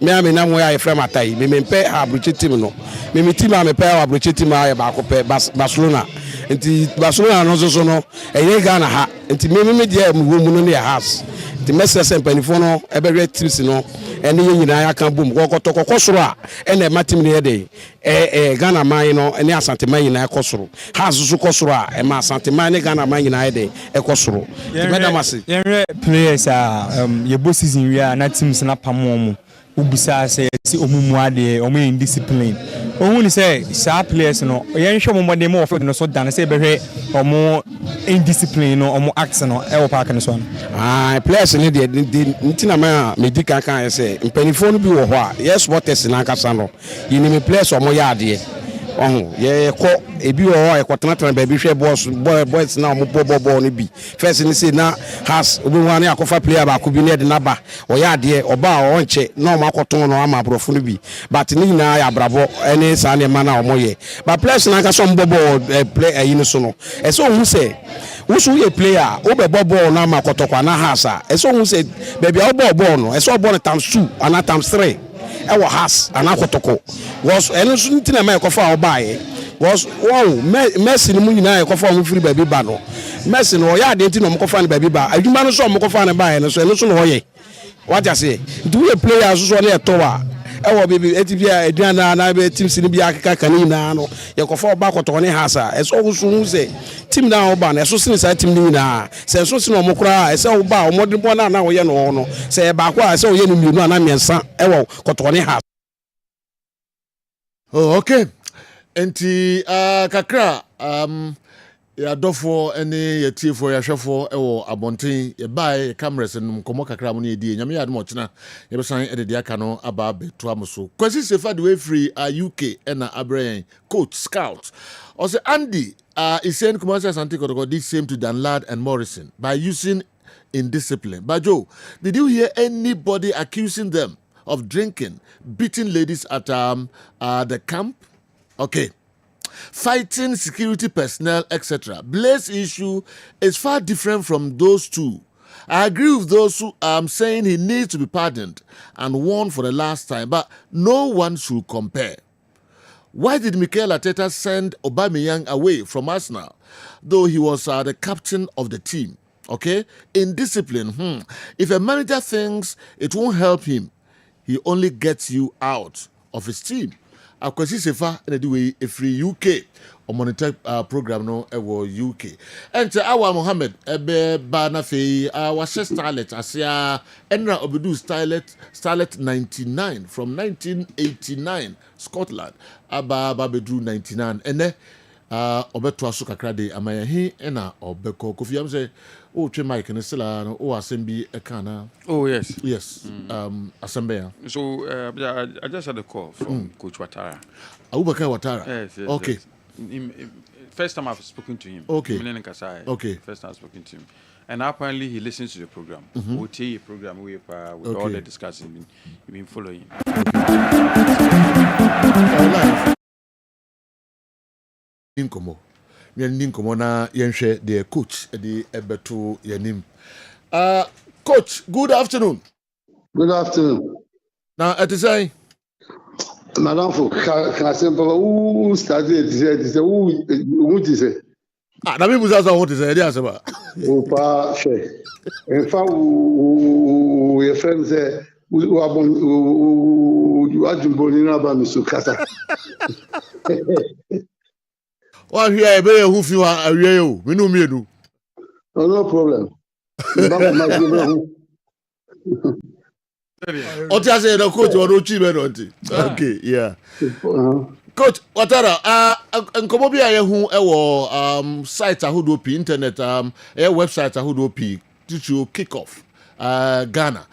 me am na mo ya frame atai me mpe abroche team no me team am pe abroche team aye ba ko pe Barcelona nti Barcelona no so no eye Ghana ha nti me dia mu no ne house nti mesese mpanifo no ebe teams no ene ye nyina ya kan bom kokotoko soro a ene ma team ne de Ghana man no ene Asante man nyina ekosoro house so kosoro a e ma Asante man ne Ghana man nyina de ekosoro nti madam ase yenre players ye bo season we na teams na pamo mu ubisa say si omumu ade omu indiscipline ohun ni say sa players no yen hwe mo modem of no so dan say behwe omu indiscipline no omu act no e wo park no so players ni de ntina ma medical kan say mpanifo no bi wo ho a yes waters na kasa no yini me players omu ya ade ye ko ebi wo ho e ko tana ba bi hwe boys na omu bobo no bi first ni say na has obi wan ya kofa player ba ko bi ne de na ba o ya ade oba o nche na omu akoton no ama brofo no bi but ni na ya brabo ene sa ne ma na omu ye ba players na ka so mbobo play ayi so no e so hu say wusu ye player o be bobo na ama kotokwa na hasa e so hu say baby o bobo no e so bobo times 2 and times 3 e wo has ana kotoko was eno so ntina ma ekofa obaye was wow Messi ni mu nyina ekofa mu free baby ba no Messi no ya de ntina mo kofa ne baby ba adwuma no so mo kofa ne ba ye no so eno so no hoye what you say do you player so so na etowa e wo baby etibia eduana na be team si ni bia akaka kanina no ye kofa oba kotoko ne hasa e so so say team na oba na so sin sa team ni na se so sin o mokra e se oba o modern bo na wo ye no no se ba kwa se o ye no mienu na miensa e wo kotoko ne hasa. Oh, okay. Enti kakra ya dofo ene ye tiefo ya hwefo ewo abonten ye bae cameras num komo kakra mo ne die nyame ya admo chena ye besan edede aka no aba beto amoso kwasi sefa the way free UK ena abrayan coach scout also Andy is saying commercial Asante Kotoko did same to Danlad and Morrison by using indiscipline. But Joe, did you hear anybody accusing them of drinking, beating ladies at the camp? Okay. Fighting security personnel, etc. Blaze issue is far different from those two. I agree with those who are saying he needs to be pardoned and warned for the last time, but no one should compare. Why did Mikel Arteta send Aubameyang away from Arsenal, though he was the captain of the team? Okay? Indiscipline. If a manager thinks it won't help him, he only gets you out of his team. Akwasi Sefa anyway a free UK or monitor program no ewo UK. And our Mohammed ebe ba na fe our starlet asia enra obedu starlet 99 from 1989 Scotland aba bedu 99 ene obeto aso kakra de amayahi ena obeko Kofi am say o twe mic ne sila no o assembly ekana. Oh yes. Yes. Assembly. So I just had a call from Coach Watara. Abubakar Watara. Yes, yes. Okay. Yes. First time I've spoken to him. Okay. Okay. First time I've spoken to him. And apparently he listens to the program. OTA program with all the discussion you've been following. Inkomo. Ninkomo na yenhwe the coach the ebeto yanim. Coach, good afternoon. Good afternoon. Now at say Madam for can simple who started say who say na me buza so what say dey asaba. O pa she. In fact your friend say you are jumboni na ba mi so kasa. Wa hia e be hu fi wa awie o me no me edu. No problem. Oti ase no coach o no chi be no nti. Okay, yeah. Coach Watara, nkomo bi aye hu e wo site ahodo pi internet website ahodo pi to kick off Ghana.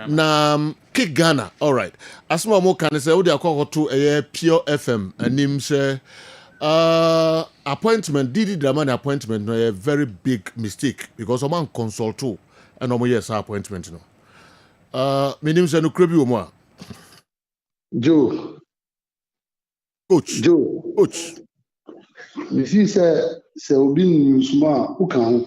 Na kick Ghana. All right. Asma mo kan say wo dey akokoto Pure FM anim say appointment Didi Dramani appointment no a very big mistake because someone consult and no yes appointment no menim say no krebi wo mo Joe coach me see say obi nsuma who kan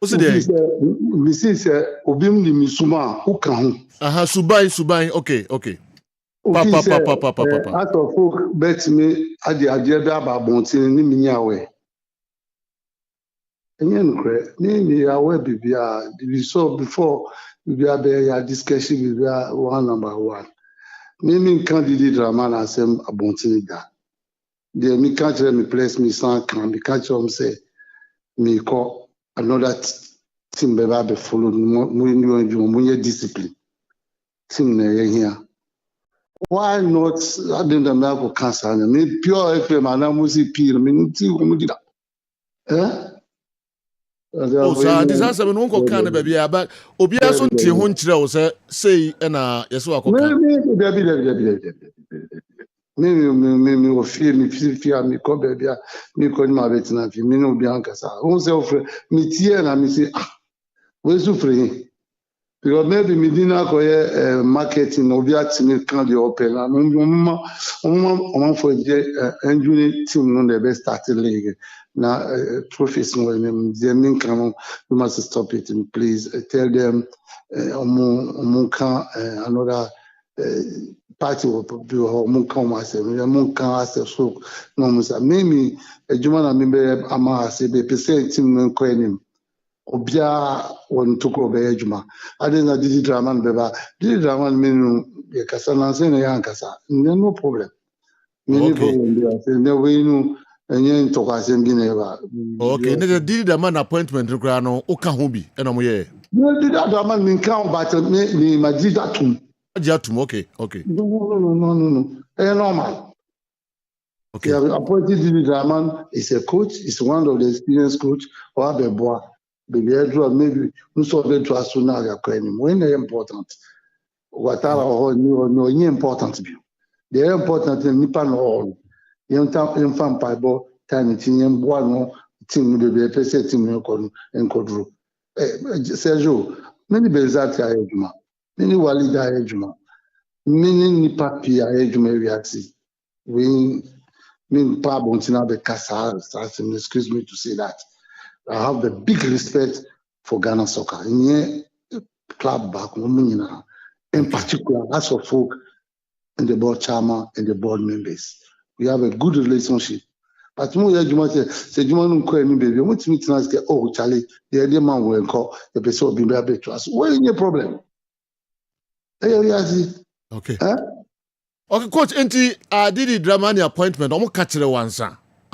Mrs. Obim ni Misuma, who can? Subai, okay. Papa. As of folk, bet me at the agenda about Bontin, Nimia away. And then, maybe away, Bibia, we saw before, Bibia, discussion, Bibia, one number one. Naming candidate Raman as him a Bontinida. The me catch me place me son can me catch him say, me call another team be follow more discipline. Team here. Why not? I didn't know cancer. I mean, pure FM and I'm music pure. I mean, see what we did. So this has been one kind of baby, but Obia son ti ho nkyerɛ wo say na yeso akoka. Me o fie me ko baby me ko ni ma betina fie me no Obia nkasa. Won say ofre me tie na me say we sufre. Because maybe me didn't acquire marketing or be at me can the open. I'm for the engineering team on the best starting league. Now, professional name, the main can we must stop it. And please tell them another party will be or come myself. Munka as a so no, maybe a German member Ama say be percent team coining. Obia won to go be adwuma ade na didi drama menu ye kasa na se na yan kasa no problem no problem there say no we no enye to kwase bi na ba okay ne didi drama appointment kra no o ka ho bi e na mo ye no didi drama min kan but me ma didi atum okay no normal okay appointed didi drama is a coach is one of the experienced coach or abeboa maybe no so be to as na ga kwani when they important watara or no important bi they important nipa no all yam fam paibo time tinyem boa no team de be pese team no ko enkodro Sergio many bezati ayeduma many walida ayeduma many nipa pi ayeduma wiati we mean pa bontina be kasa excuse me to say that I have the big respect for Ghana soccer. In club back, in particular, as for folk and the board chairman and the board members. We have a good relationship. But more say Juma no call any baby. What me tonight say, oh Charlie, the other man will call the person will be able to us. What is your problem? Okay. Okay, coach, enti didi drama ni appointment. Omo catch once.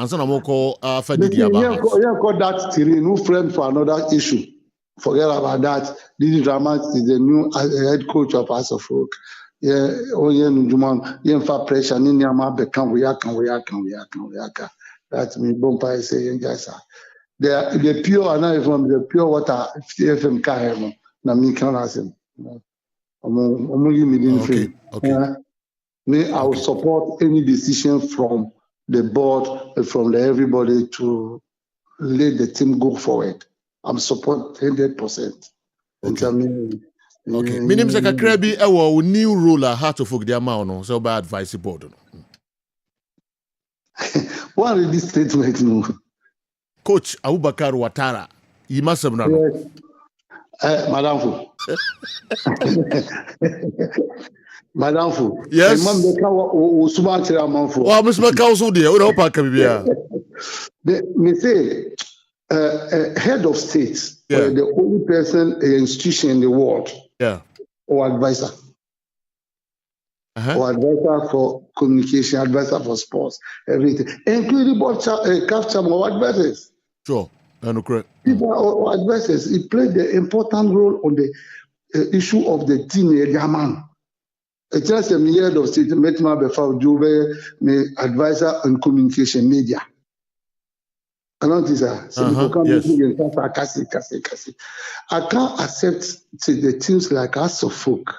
And some of for Didi about got that theory, new friend for another issue. Forget about that. Didi Drama is the new head coach of House of Folk. Yeah, Nujuman, for pressure, Ninyama become we are. That's me, Bompa saying, yes, the pure and I from the pure water, FM Kahemo, Nami Kanasim. Me, I will support any decision from the board, from everybody to let the team go forward. I'm support 100%. Okay. Minim se kakra bi ewo new rule Heart of Folk the amount so by advice board. What is this statement no? Coach Abubakar Watara, you must have known. Yes. Madam Fu. Madam Fu. Yes. Well, Miss Macauso, dear, what hope I can be. Me say, head of state, the only person, institution in the world, or advisor, or advisor for communication, advisor for sports, everything, including board capture or advisors. Sure, correct. People or advisors, he played the important role on the issue of the team, Yaman. It's just a head of state, Metma Befau Jove, me advisor on communication media. I can't accept the teams like House of Folk,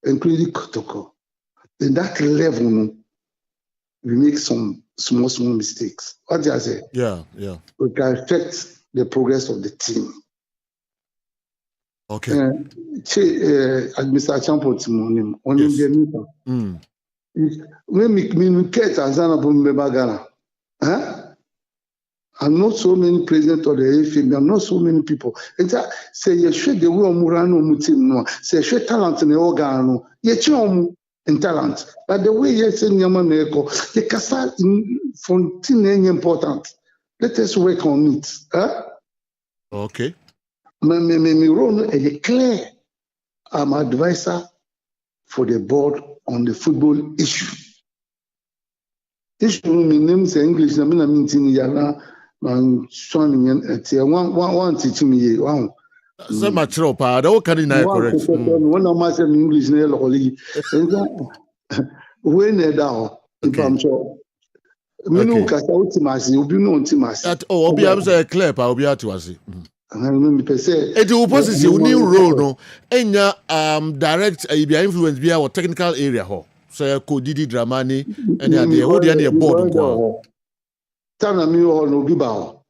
including Kotoko. In that level, we make some small mistakes. What do I say? Yeah. We can affect the progress of the team. Okay. Administration Portimonim, only the meter. When we get Tanzania from Ghana, I'm not so many president of the AFM. I'm not so many people. And say you should the way Murano Mutim no. Say should talent in the organo. Ye chom in talent. But the way you say Yamaneko, the Casa in Fontine important. Let us work on it. Huh? Okay. Me role is clear. I'm advisor for the board on the football issue. Issue me name say English na me na meeting yana man showing one teaching me one. So much rope, that can I correct. When I say English na locally. When down if I'm sure. Me no kasa ultimasi, obi no ultimasi. Oh, obi am say clear pa obi atuasi. Me per se. It will possess you new role no. Enya direct be influence be our technical area ho. So ko Didi Dramani and the hold the board go. Tana mi ho no bi ba ho.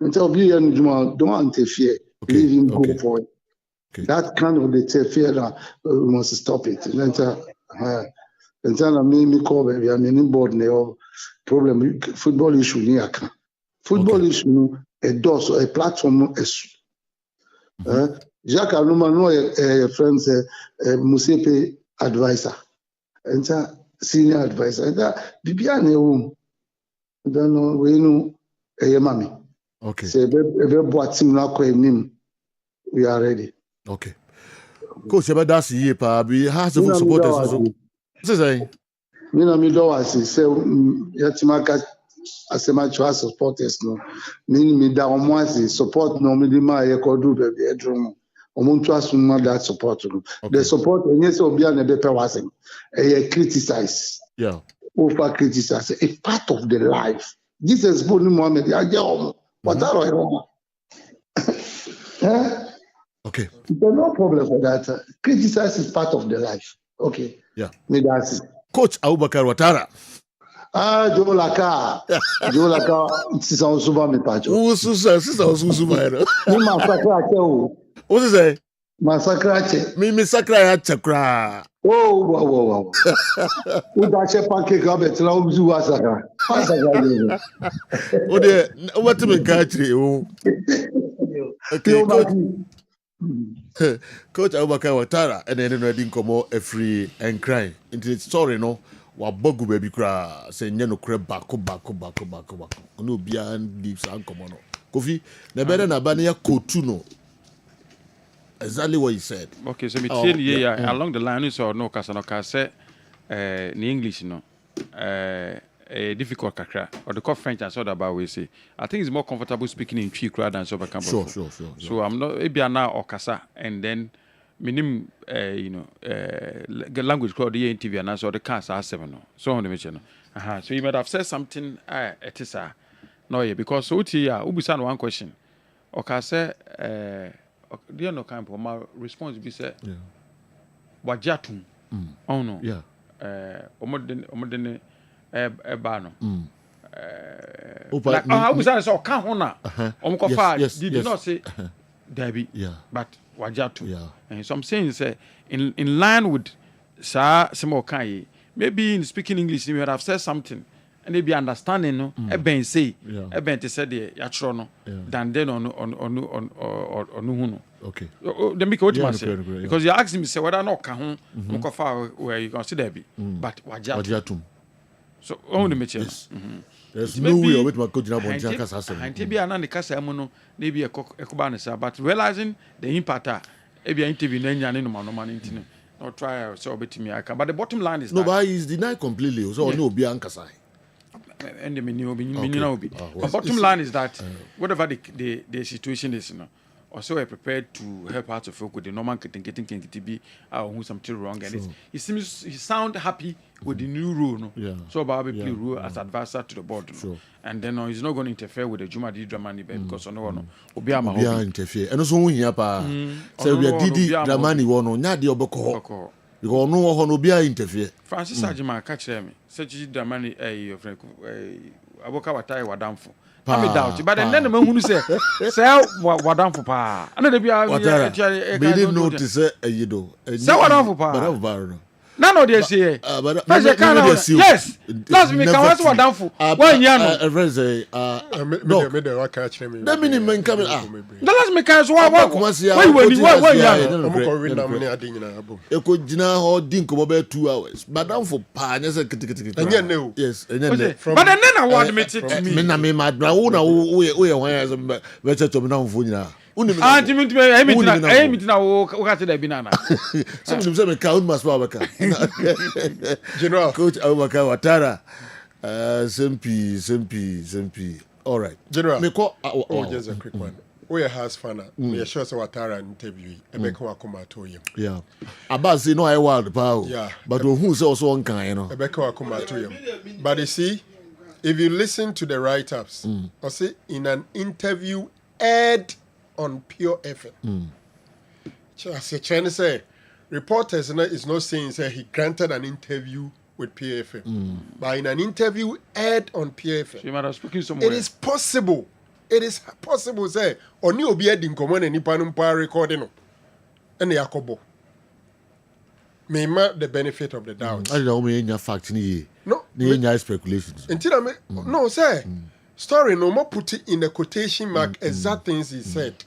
Until be and don't interfere. Leave him go for it. That kind of interfere we must stop it. And then me call baby I mean board no problem football issue ni aka. Football issue a does a platform issue. Jacques Aluma no a friends Musepe advisor and senior advisor and Bibiane home. Then we know a mami. Okay. Say we are ready. Okay. Coach, about that's year pa be has of supporters also. Say me na me do was say yatimaka asema chwa supporters no me da omo support no me di ma ye ko do be bedroom omuntu asuma that support no the support enye say obi na be pe wasem e criticize over criticize a part of the life. This is Boni Mohammed what are you? Okay. There's no problem for that. Criticize is part of the life. Okay. Yeah. Me that's it. Coach Abubakar Watara. Joe Laka. Joe Laka, c'est un souvent me pacho. Où c'est un souvent. Ni massacre à Théo. Où c'est? Massacre à Théo. Mi sacre à Chakra. Oh, wow. Où d'acheter pas que Gabet là où vous massacre. Massacre. Oh de, what me catch oh. Okay. Coach Abubakar Watara and then ready come a free and cry. Into story no. Wa bogu baby kra se nye no kre bako no bia deep san komo no Kofi na better na ba na ya kotu no exactly what you said. Okay, so me tell you along the line so no kasa no ka say in English no difficult kakra or the call French and so about we say I think it's more comfortable speaking in Twi crowd than so ba Sure. So I'm not ebia na okasa and then minim language called the interview and so the cast are 7 no so on the mission so you might have said something it is no yeah because so here ubusan one question okay say do you know kind of my response be say wajatum oh no omodene eba no ubusan so kan ho na omkofa did not say Debbie, but Wajatu. And so I'm saying, say, in line with Sa Simokai, maybe in speaking English, you would have said something, and maybe understanding, no, Eben say, Eben to say the Yatrono, than then on Nuhuno. Okay. Then because what say, because you asked me, say, whether or not Kahun, Mukofa, where you can see Debbie, but Wajatu. So, only Mitchell. There's no way of it my coach now on Jankas has and to be an Anikasamono, maybe a Kobanesa, but realizing the impact, maybe interview any man, not try so bit to me. But the bottom line is nobody is denied completely, so no Biancasai. And the but bottom line is that whatever the situation is, also are prepared to help out of folk with the normal getting to be who something wrong and he sound happy with the new rule so about play rule as advisor to the board and then he's not going to interfere with the Juma Didi Dramani because no one will interfere and also we say we are Didi Dramani one nya de oboko because no one will be interfere. Francis Ajima catch me say Didi Dramani your friend aboka watai wadamfo I doubt but then the man who say what down for pa. I know they be didn't notice a yido. Say what down for pa. none of this here. First, you can't. Yes. Last week, I was what down for 1 year. No. Let me name coming. The last me can so what you could 2 hours. But down for pan. Yes. But then I want me to me. Me mad. We Auntie, I mean, now, the banana. Some of them count must General Coach Abubakar Watara. Simpi. All right. General. Just a quick one. We has fun. We are sure Watara interview. Ebeka Wakuma to you. Yeah. Abasi no I wild power. Yeah. But who's also one kind, you know. Ebeka Wakuma to you. But you see, if you listen to the write-ups, or say in an interview aired on Pure FM. As you're trying to say, reporters is not saying say he granted an interview with Pure FM. But in an interview aired on Pure FM, so you might have spoken somewhere. It is possible. Say, on you be in common and Nipanumpa recording and the Yakobo. May mark the benefit of the doubt. I don't mean your fact ni. No. Ni speculations. Until I mean, no, sir. Story no more put it in the quotation mark exact things he said.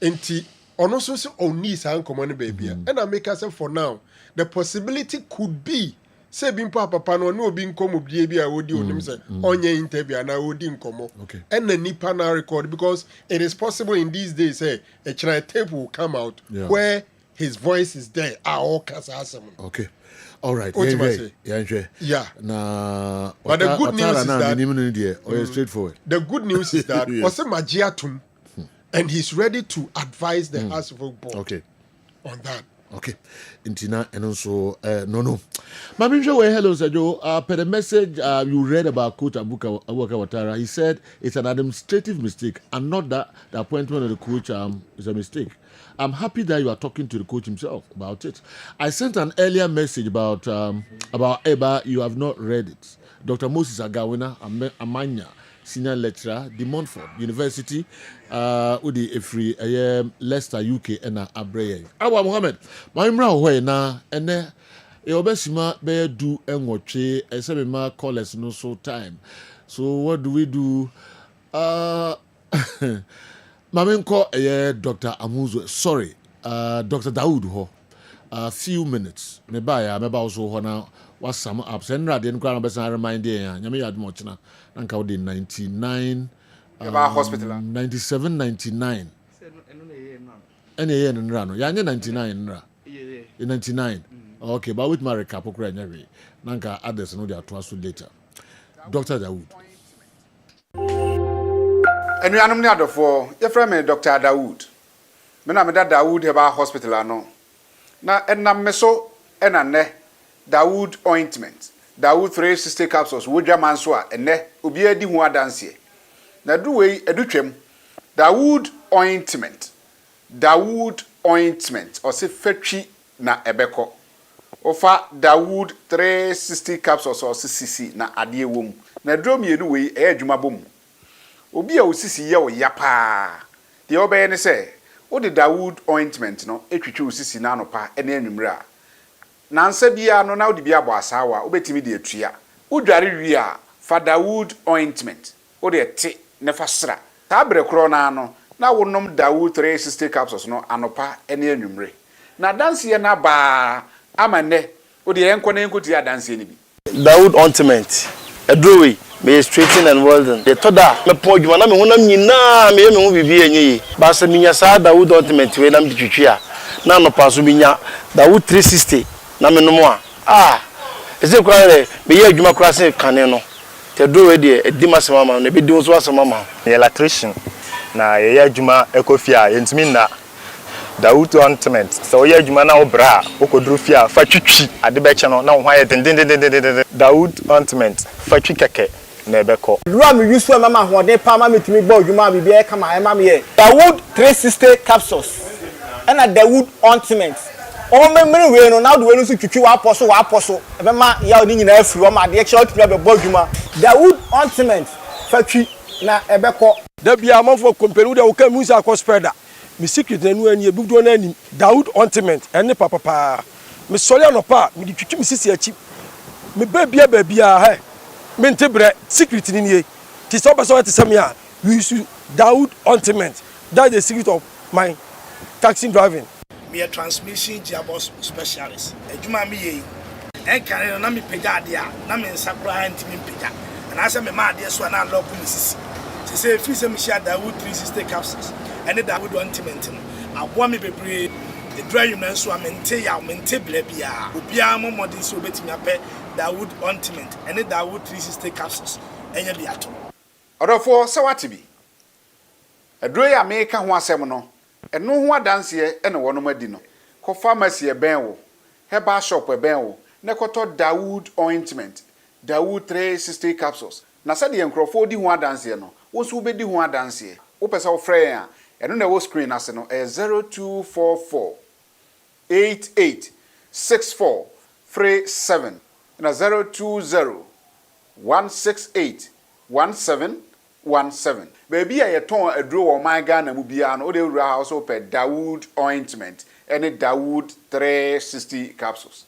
Enti ono so se oni sa common baby. And I make us for now. The possibility could be say bimpa papa no no bi nkomo bie bi a wodi onim say onye interview na wodi nkomo. And the nipa na record because it is possible in these days say a tape will come out where his voice is there. Okay. All right. Yeah. Nah. But the good news is that straightforward. The good news is that Ose Magiatum, and he's ready to advise the House of Board. Okay. On that. Okay. Intina and also no. Mami hello Sergio. Per the message you read about Coach Abubakar Watara, he said it's an administrative mistake and not that the appointment of the coach is a mistake. I'm happy that you are talking to the coach himself about it. I sent an earlier message about Eba. You have not read it. Dr. Moses Agawina Amanya, senior lecturer, De Montfort University, Udi Efri, Leicester, UK, and Abreye. Awa Mohammed, my imra na ene eobesima be do enwoche esebe ma callers no so time. So what do we do? Mamenko Dr. Amuzo, sorry, Dr. Dawood ho. A few minutes. Meba also ho na was some ups and radin crown besan remind ya. Nyame yad much na. Nanka odi 99 hospital 97 99. Any year in rano. Ya 99 nra. In 99. Okay, but with my recap okra nyare. Nanka others no dia to later. Dr. Dawood. And we are not for your friend Dr. Dawood. Menameda Dawood Herbal Hospital ano. Na enna meso enna ne Dawood ointment. Dawood 360 capsules wodwa manso a enne obi adi hu adanse. Na duwe edutwem Dawood ointment. Dawood ointment or se fetwi na ebeko. Ofa Dawood 360 capsules or cc na ade wom. Na drum yenu we adwuma bom. Obi a osisi ye wo yapa de obeye ne se wo de Dawood ointment no etwitwe osisi na anopa ene anwumre a nansa bia no na wo de bia bo asawa obetimi de atua wo dware wi a fa Dawood ointment wo de te ne fa sra ta bre kro na no na wo nom Dawood 360 capsules no anopa ene anwumre na danse ye na ba amane wo de enko na enko ti adanse ni bi Dawood ointment edrowe me straighten and well done. The toda me podjuma na me honam nyina me hu bibi enyi ba se minya sa Dawood ointment we nam twitwia na no paso binya Dawood 360 na me no a eze kware me ye adwuma kura se kane no te do we de edi masema ma na be di so asema ma electrician na ye adwuma ekofia yentimi na Dawood ointment so ye adwuma na obra okodru fia fa twitwi ade be che no na ho aye den Dawood ointment fa twi keke nebeko Ram use for mama hode pa mama metimi gba odwuma bibi e kama e mama ye Dawood 360 capsules and a Dawood ointment o memre we no now the we no so twitwi wa aposo e be ma ya oni nyina afiri o ma de extra otumi be gba odwuma Dawood ointment fatwi na ebeko da bia amfo company de wo ka musa ko spreader mi secret na nu ani ebudo na ani Dawood ointment ene papa me sɔre anɔpa me de twitwi me sisi akyi me baabia he me nte brɛ secret ni nie ti sɛ ɔbɛ sɛ ɔte sɛ me a we use Dawood Ultimate. That's the secret of my taxi driving. Me a transmission gearbox specialist. Ejuma mi ye. Enkare na me pega ade a na me nsa kura ntimi pega. And I say me ma ade so na lock me sisi. Se say free say me share Dawood 360 capsules. And the Dawood Ultimate. Aboa me bebre the dry you so amente ya mente bla bia. Obia mo modern so betimi apɛ Dawood Ultimate and the Dawood 360 capsules. Enya bi ato. Odofo se wate bi. Aduro ya me ka ho asɛm no. Eno ho adanse ene wono madi no. Ko pharmacy e ben wo. Herbal shop e ben wo. Ne koto Dawood Ointment. Dawood 360 capsules. Na se de enkrofo di ho adanse no. Wo so be di ho adanse. Wo pese wo frɛ ya. Eno na wo screen ase no 0244 88 64 37 na 020 168 1717. Baby a yeton aduro wo man Ghana mu bia no, o de wura house pe Dawood Ointment and Dawood 360 capsules.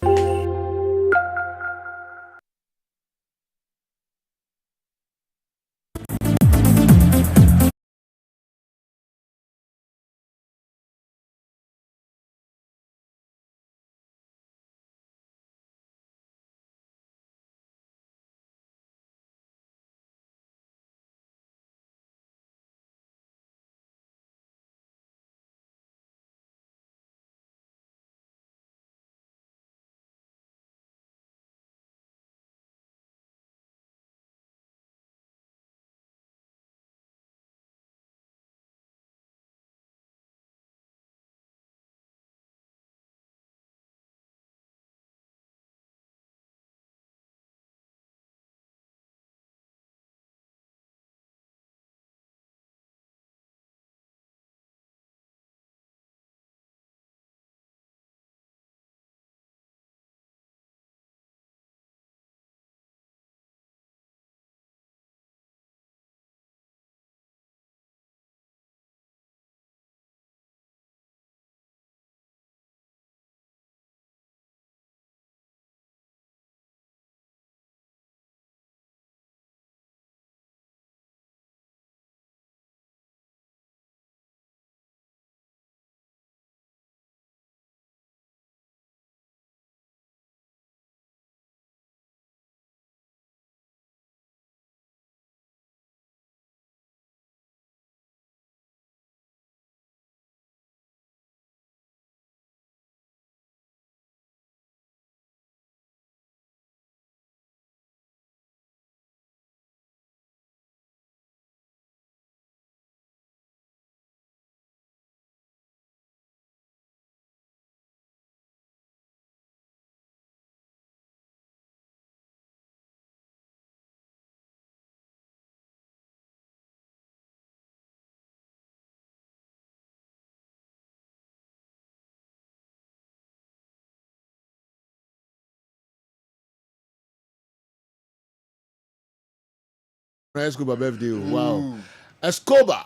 Escobar birthday. Wow. Escobar.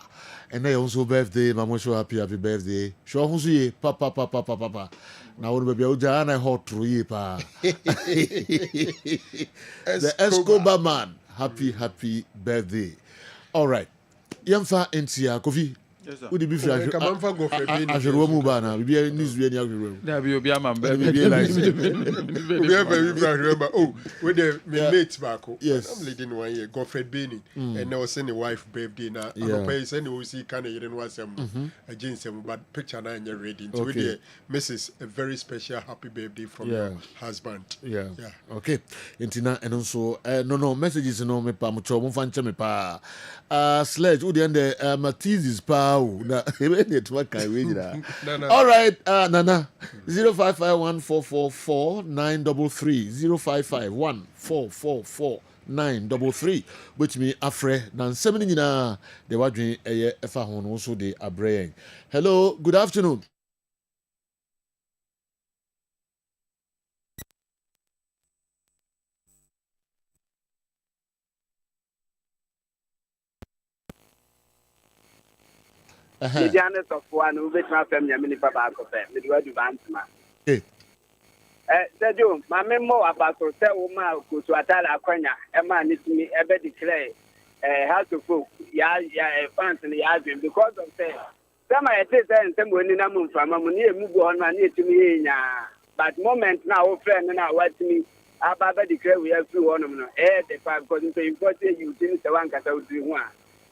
And they also birthday. Mama show happy birthday. Show who's ye? Papa. Now we be oja and I hot through ye pa. The Escobar man. Happy birthday. All right. Yamfa Ntia Kofi. Yes, sir. Would be free? I should remove Bana. We be news we any there be obi am baby. We have very remember. Oh, with the mate back. Yes. I'm leading 1 year. Godfred Benny, and now send the wife birthday now. I'm pay send the OC kind of you was against him, but picture now and you're ready. So with the Mrs. a very special happy birthday from your husband. Yeah. Okay. Intina and also no messages no me pa mucho mo fanche me pa. Sledge who the end Matiz's pa na it what can we do. All right, Nana 0551444933 0551444933 which me afre nan semini nyina de wadwen eye efa ho no so de abraying. Hello, good afternoon. Medianus of one who bet my family, Papa, me do Bantama. Sejo, my memo about to tell Uma Kusuatala Konya, Emma needs me ever declare how to folk, fans in the argument because of say. Some I say and some when I'm from Ammonia move on near to me, but moment now, friend, and I watch me. Ababa declare we have two ornament. The five because you didn't the one cut out to one.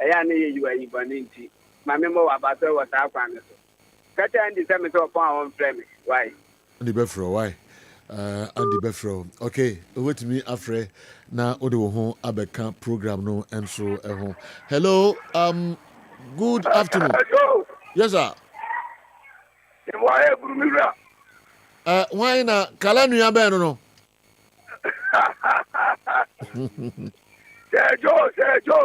I know you are even. My memo about what I found. Cut and December to a pound frame. Why? Andy Befro, why? Andy Befro. Okay, wait me afre na odo ho abeka program no enso ho. Hello, good afternoon. Yes sir. Why na kala nua be no? Sejo.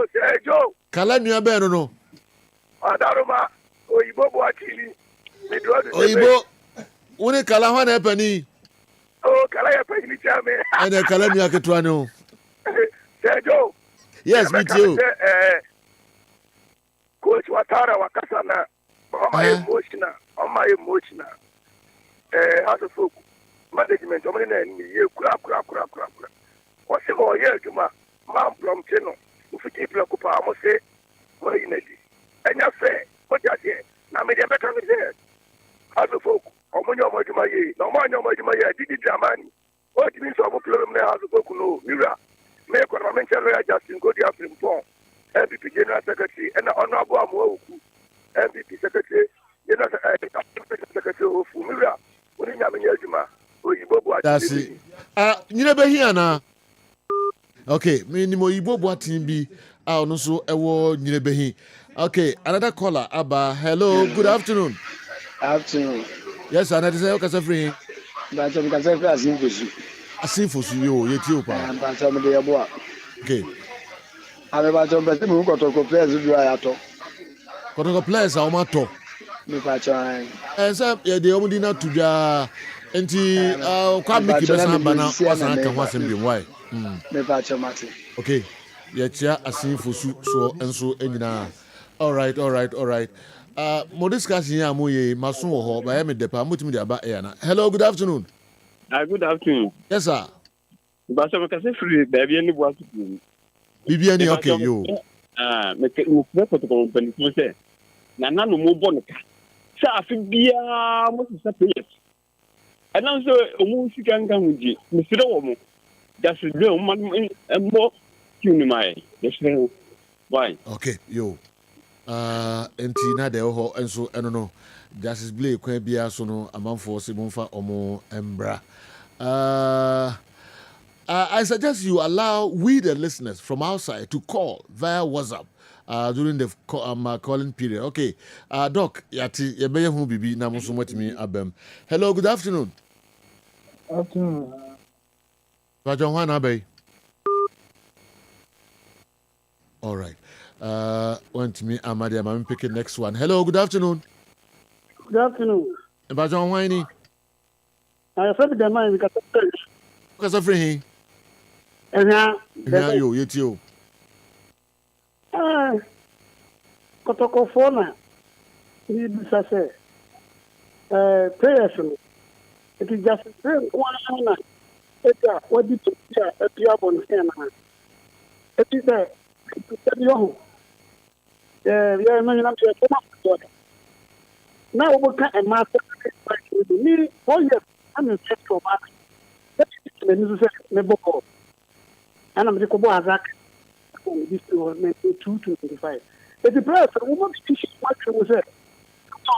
Kala nua be no. Adaruma oyibo bo akili. Oyibo One kala ho na pani. Oh, kala ya pani chame. Ene kala nua ketwa no. Sejo. Yes, me too. Coach Watara wakasana. Emotional. How to folk management. Omani na ni ye kura. Wase mo ye juma. Man from Cheno. Ufiti pla kupa amose. Mo inedi. Enya fe. Mo jase. Na me de beka me se. How to folk. Omonyo mo juma ye. Na omonyo mo juma ye. Didi Dramani. O ti min so mo problem na how to folk no. Mira. Me ko na men chelo ya Justin go dia frimpon. MVP General Secretary and Honorable Amoku. MVP Secretary. That's it. You never hear now. Okay, me ni mo Igbo boatin bi no so ewo nyirebehi. Okay, another caller Abba. Hello, good afternoon. Afternoon. Yes, another say okay free. But I'm going to say Asinfosu yo yeti opa. I'm going to say boa. Okay. I'm about to say we got to compare to do ato. Kotoko players are mato. Me pa chan. Say the omudina tuja enti kwa miki besa bana wasa kan wasem bi why. Me pa chan mate. Okay. Yechia asinfosu so enso enyina. All right. Mo discussion ya mo ye maso wo ho ba ya me depa motimi de aba e na. Hello, good afternoon. Good afternoon. Yes sir. Ba so ka se free ba bi ani bo asu. Bibi ani okay yo. Me ke mo ko to ko ben mo se. Na no mo bo nka. Sa afi bia mo se players. Ana so omu sika nka huji. Me sire wo mo. Just be o man mo tune mai. Yes why? Okay, yo. Enti na de ho enso eno no. Justice Blake kwa bia so no amanfo se monfa omo embra. I suggest you allow we the listeners from outside to call via WhatsApp during the calling period. Okay. Doc, yati yebeye hu bibi na muso matimi abem. Hello, good afternoon. Afternoon. Bajon wana bay. All right. Want me Amadi, I'm picking next one. Hello, good afternoon. Good afternoon. Bajon wani. I said the man because of free. Yeah, yo, yetio. Kotoko phone. Ni bisa say. Players. It is just one. What did you say? A piabon here. It is there. Yeah, no, you're not sure. Now we can master me. Oh yes, I'm in set for back. That's the and I'm the Kobo Azak. This was 225. But the press, we want to teach what you was there.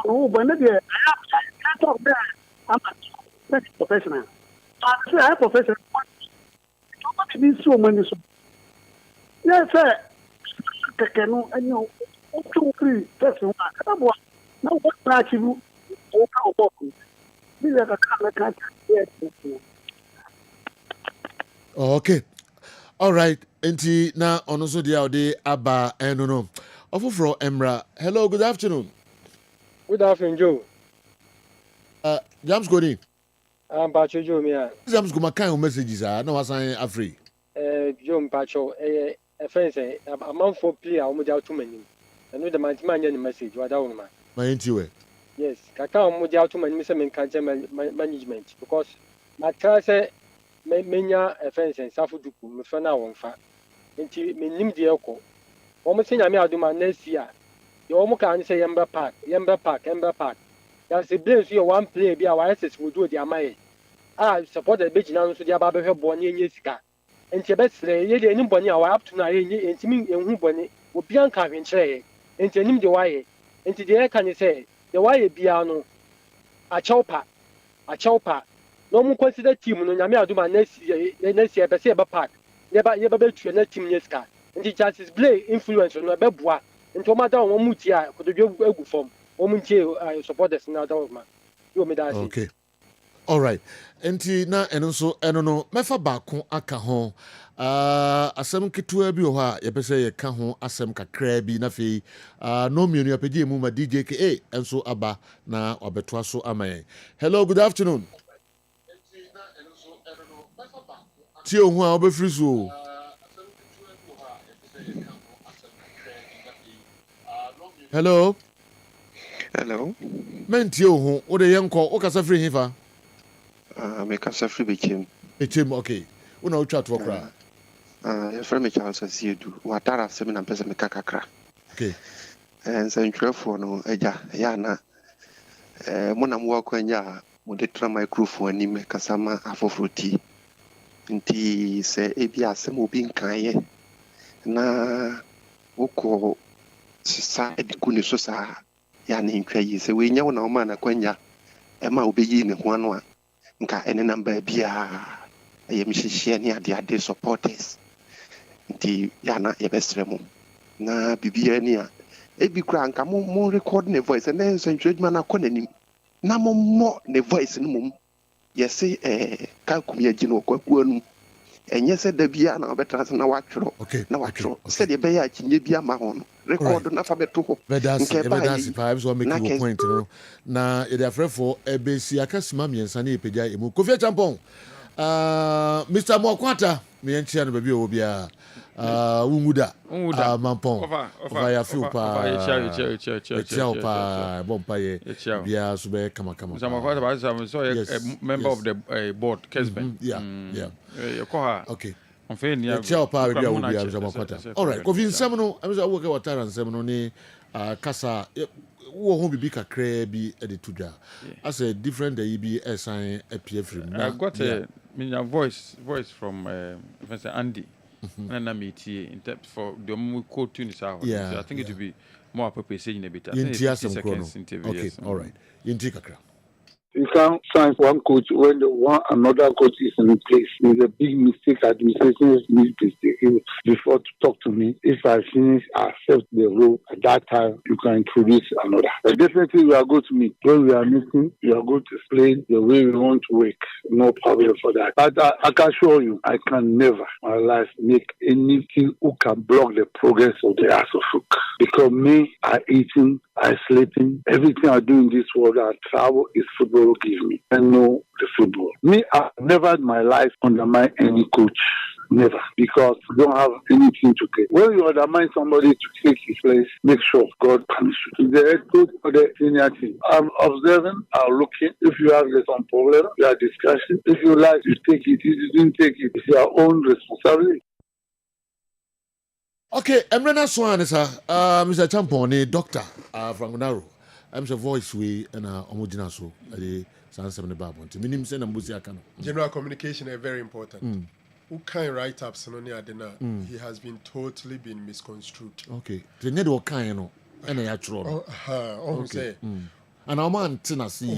No, but maybe I have there. I'm a professional. I say I'm professional. Nobody needs so many. Yes, sir. Kekenu, and you 2, 3, person. Now, what match you over? This is a kind of okay. All right. Enti na onoso dia ode aba eno no. Ofofro Emra. Hello, good afternoon. Good afternoon, Joe. James Goni. Pacho Joe mia. James go makan messages na wasan afri. Joe Pacho a friend say a month for play a omo dia to manim. Eno the man anya ni message wada won ma. My enti we. Yes, kaka omo dia to manim say men kan management because matra sɛ menya fɛn sɛ nsafo duku mefɛ no a wɔmfa nti menim deɛ ɛkɔ wɔn sɛ nyame adom a next year deɛ wɔn ka ne sɛ yɛmbɛ park yɛsɛ play nso yɛ one play bi a wɔayɛ sɛ simoduo de ama yɛ a supporter bɛgyina no nso de aba bɛhwɛ bɔɔ ne ɛnyɛ sika nti yɛbɛsrɛ yɛ deɛ anim bɔne a wɔayɛ apto no a yɛnyɛ ntimi ɛhu bɔne obiara nka ahwenkyerɛ yɛ nti anim deɛ wɔayɛ nti deɛ yɛka ne sɛ deɛ wɔayɛ biara no akyɛw pa na wɔn consider team no nyame adom a next year yɛbɛ sɛ yɛbɛ park yɛbɛtua na team nyɛ sika nti justice play influence no ɛbɛboa nti wɔn ada wɔn mu tie a kotodwe egu fam wɔn ntie supporters na ada wɔn ma yɛ wɔn da ase. Okay. All right. Enti na ɛno nso ɛno no mɛfa baako aka ho. Asɛm ketewa bi wɔ hɔ a yɛpɛ sɛ yɛka ho asɛm kakraa bi na afei no mmienu apagye mu ma DJ KA nso aba na wabɛtoa so ama yɛn. Hello, good afternoon. Tie ho a wobɛfiri so. Hello. Mentie ho wo de yɛnkɔ wo kasa firi hifa. Me kasa firi bechem. Bechem, okay. Una utwa to kra. Yɛfrɛ me Charles Asiedu. Watara sɛ me na mpɛ sɛ meka kakra. Okay. Nsɛntwerɛfoɔ no agya ɛyɛ ana mo na mowɔ akwanya a mode tra microphone anim kasa ma afoforɔ tie. Nti sɛ ebi asɛm obi nkaeɛ na wokɔ sa edi ku ne so saa ya ne ntwa yi sɛ we nya wo na wo ma na kwanya ɛma obɛyi ne ho ano a nka ɛne namba bia ɛyɛ mhyehyɛ ne ade supporters nti ya na yɛbɛsrɛ mo na bibia ni a ebi kura nka mo record ne voice na nsɛntwerɛ adwuma na kɔ n'anim na mo ne voice no mom yɛse ka kumia gyi no kwakuo no ɛnyɛ sɛ da bia na ɔbɛtra se na watwerɛ na watwerɛ sɛdeɛ ɛbɛyɛ a kyinye bia ma ho no record na fa beto ho bɛdase paa so make a point no na yɛde afrɛfoɔ ɛbɛsi akasima mmiɛnsa ne yɛpagya ɛmu Kofi Champon Mr. Mokwata meɛnkyia no baabi a wɔ biara wunguda mampɔn ɔfa yɛafew paa ɛkyia wo paa ɛbɔ mpayɛ biara so bɛyɛ kamakama member of the board Kessben okay ɛkyia wo paa baabi a wɔ biara Mr. Mokwata alright Kofi nsɛm no ɛmɛ sɛ wowɔkɛ wɔtara nsɛm no ne kasa wowɔ ho biribi kakraa bi de to dwa asɛ different ayi bi ɛsan apue firi mu I got a voice from Andy and I'm in terms for the code tune is out. Yeah, so I think it will be more appropriate saying a bit. Okay, all right. You can't sign one coach when another coach is in place. It's a big mistake. Administration needs to mistake before to talk to me. If I finish, I accept the role. At that time, you can introduce another. But definitely, we are going to meet. When we are meeting, we are going to explain the way we want to work. No problem for that. But I can assure you, I can never in my life make anything who can block the progress of the Asofuk. Because me, I eating, I sleeping, everything I do in this world, I travel is football give me. I know the football. Me, I never in my life undermine any coach. Never. Because you don't have anything to get. When you undermine somebody to take his place, make sure God punishes you. The head coach or the senior team. I'm observing, I'm looking. If you have some problem, we are discussing. If you like, you take it. If you didn't take it, it's your own responsibility. Okay, Emrena Swan, sir. Mr. Champon, a doctor from Gunaro. I'm the voice we and Omojina so the Sans of the Babon. Minim Sen and Buziakano. General communication is very important. Who can write up Sononia Adena? He has been totally been misconstrued. Okay. The network kind and a actual. Okay. And our man Tennessee.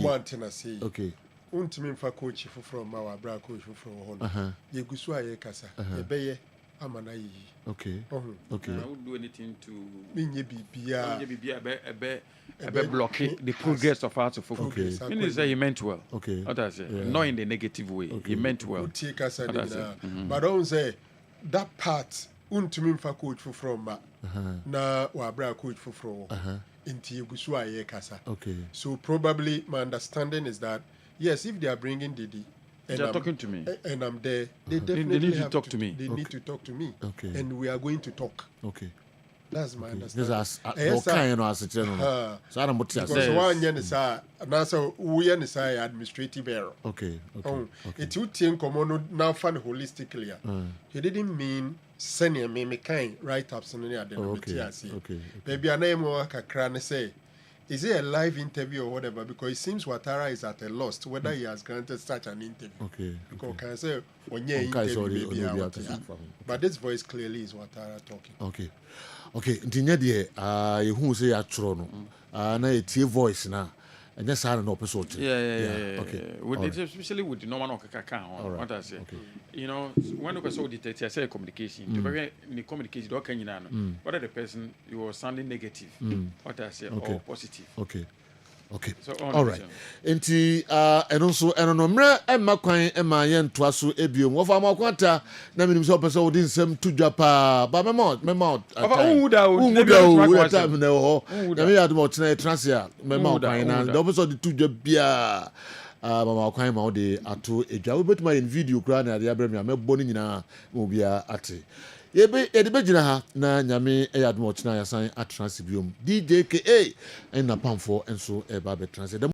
Okay. Untimin for coach from our bra coach from Hon. Yegusua Yekasa. Yebeye. Okay. Okay. I would do anything to block the progress of arts of focus. Okay. Meaning say he meant well. Okay. What I say, not in the negative way. Okay. He meant well. But don't say that part. Untimin for coach from na wabra coach from into Yegusua Yekasa. Okay. So probably my understanding is that yes, if they are bringing Didi. And they're talking to me. And I'm there. They definitely need to talk to me. They need to talk to me. Okay. And we are going to talk. Okay. That's my This understanding. is no kind of as so I'm not because one yen is now we are administrative error. Okay. It would think now fun holistically. He didn't mean senior me kind write ups on the okay. Maybe a name or a say, is it a live interview or whatever? Because it seems Ouattara is at a loss whether he has granted such an interview. Okay. Because can I say when you interview maybe out, but this voice clearly is Ouattara talking. Okay. Ntinya de you who say atro no. Na etie voice na. And that's how an episode. Yeah. Okay. Especially with the normal kaka. What I say. You know, when you so detect, I say communication. To very the communication, what can you know? Whether the person you are sounding negative, what I say, or positive. Okay. So all right. Enti and also enomre emma kwan emma yen toaso ebiom. Wo fa makwanta na minim so person wo din sem tudwa pa. Ba me mouth. Uda time na ho. Na me yad mo tena transia. Me mouth kwan na the person di tudwa bia. Mama kwan ma wo de ato edwa. Wo betuma in video kura na de abrem ya me boni nyina mo bia ate. Yebe gyina ha na nyame eyad mo tena yasan atransibium DJKA en na pamfo enso eba be transit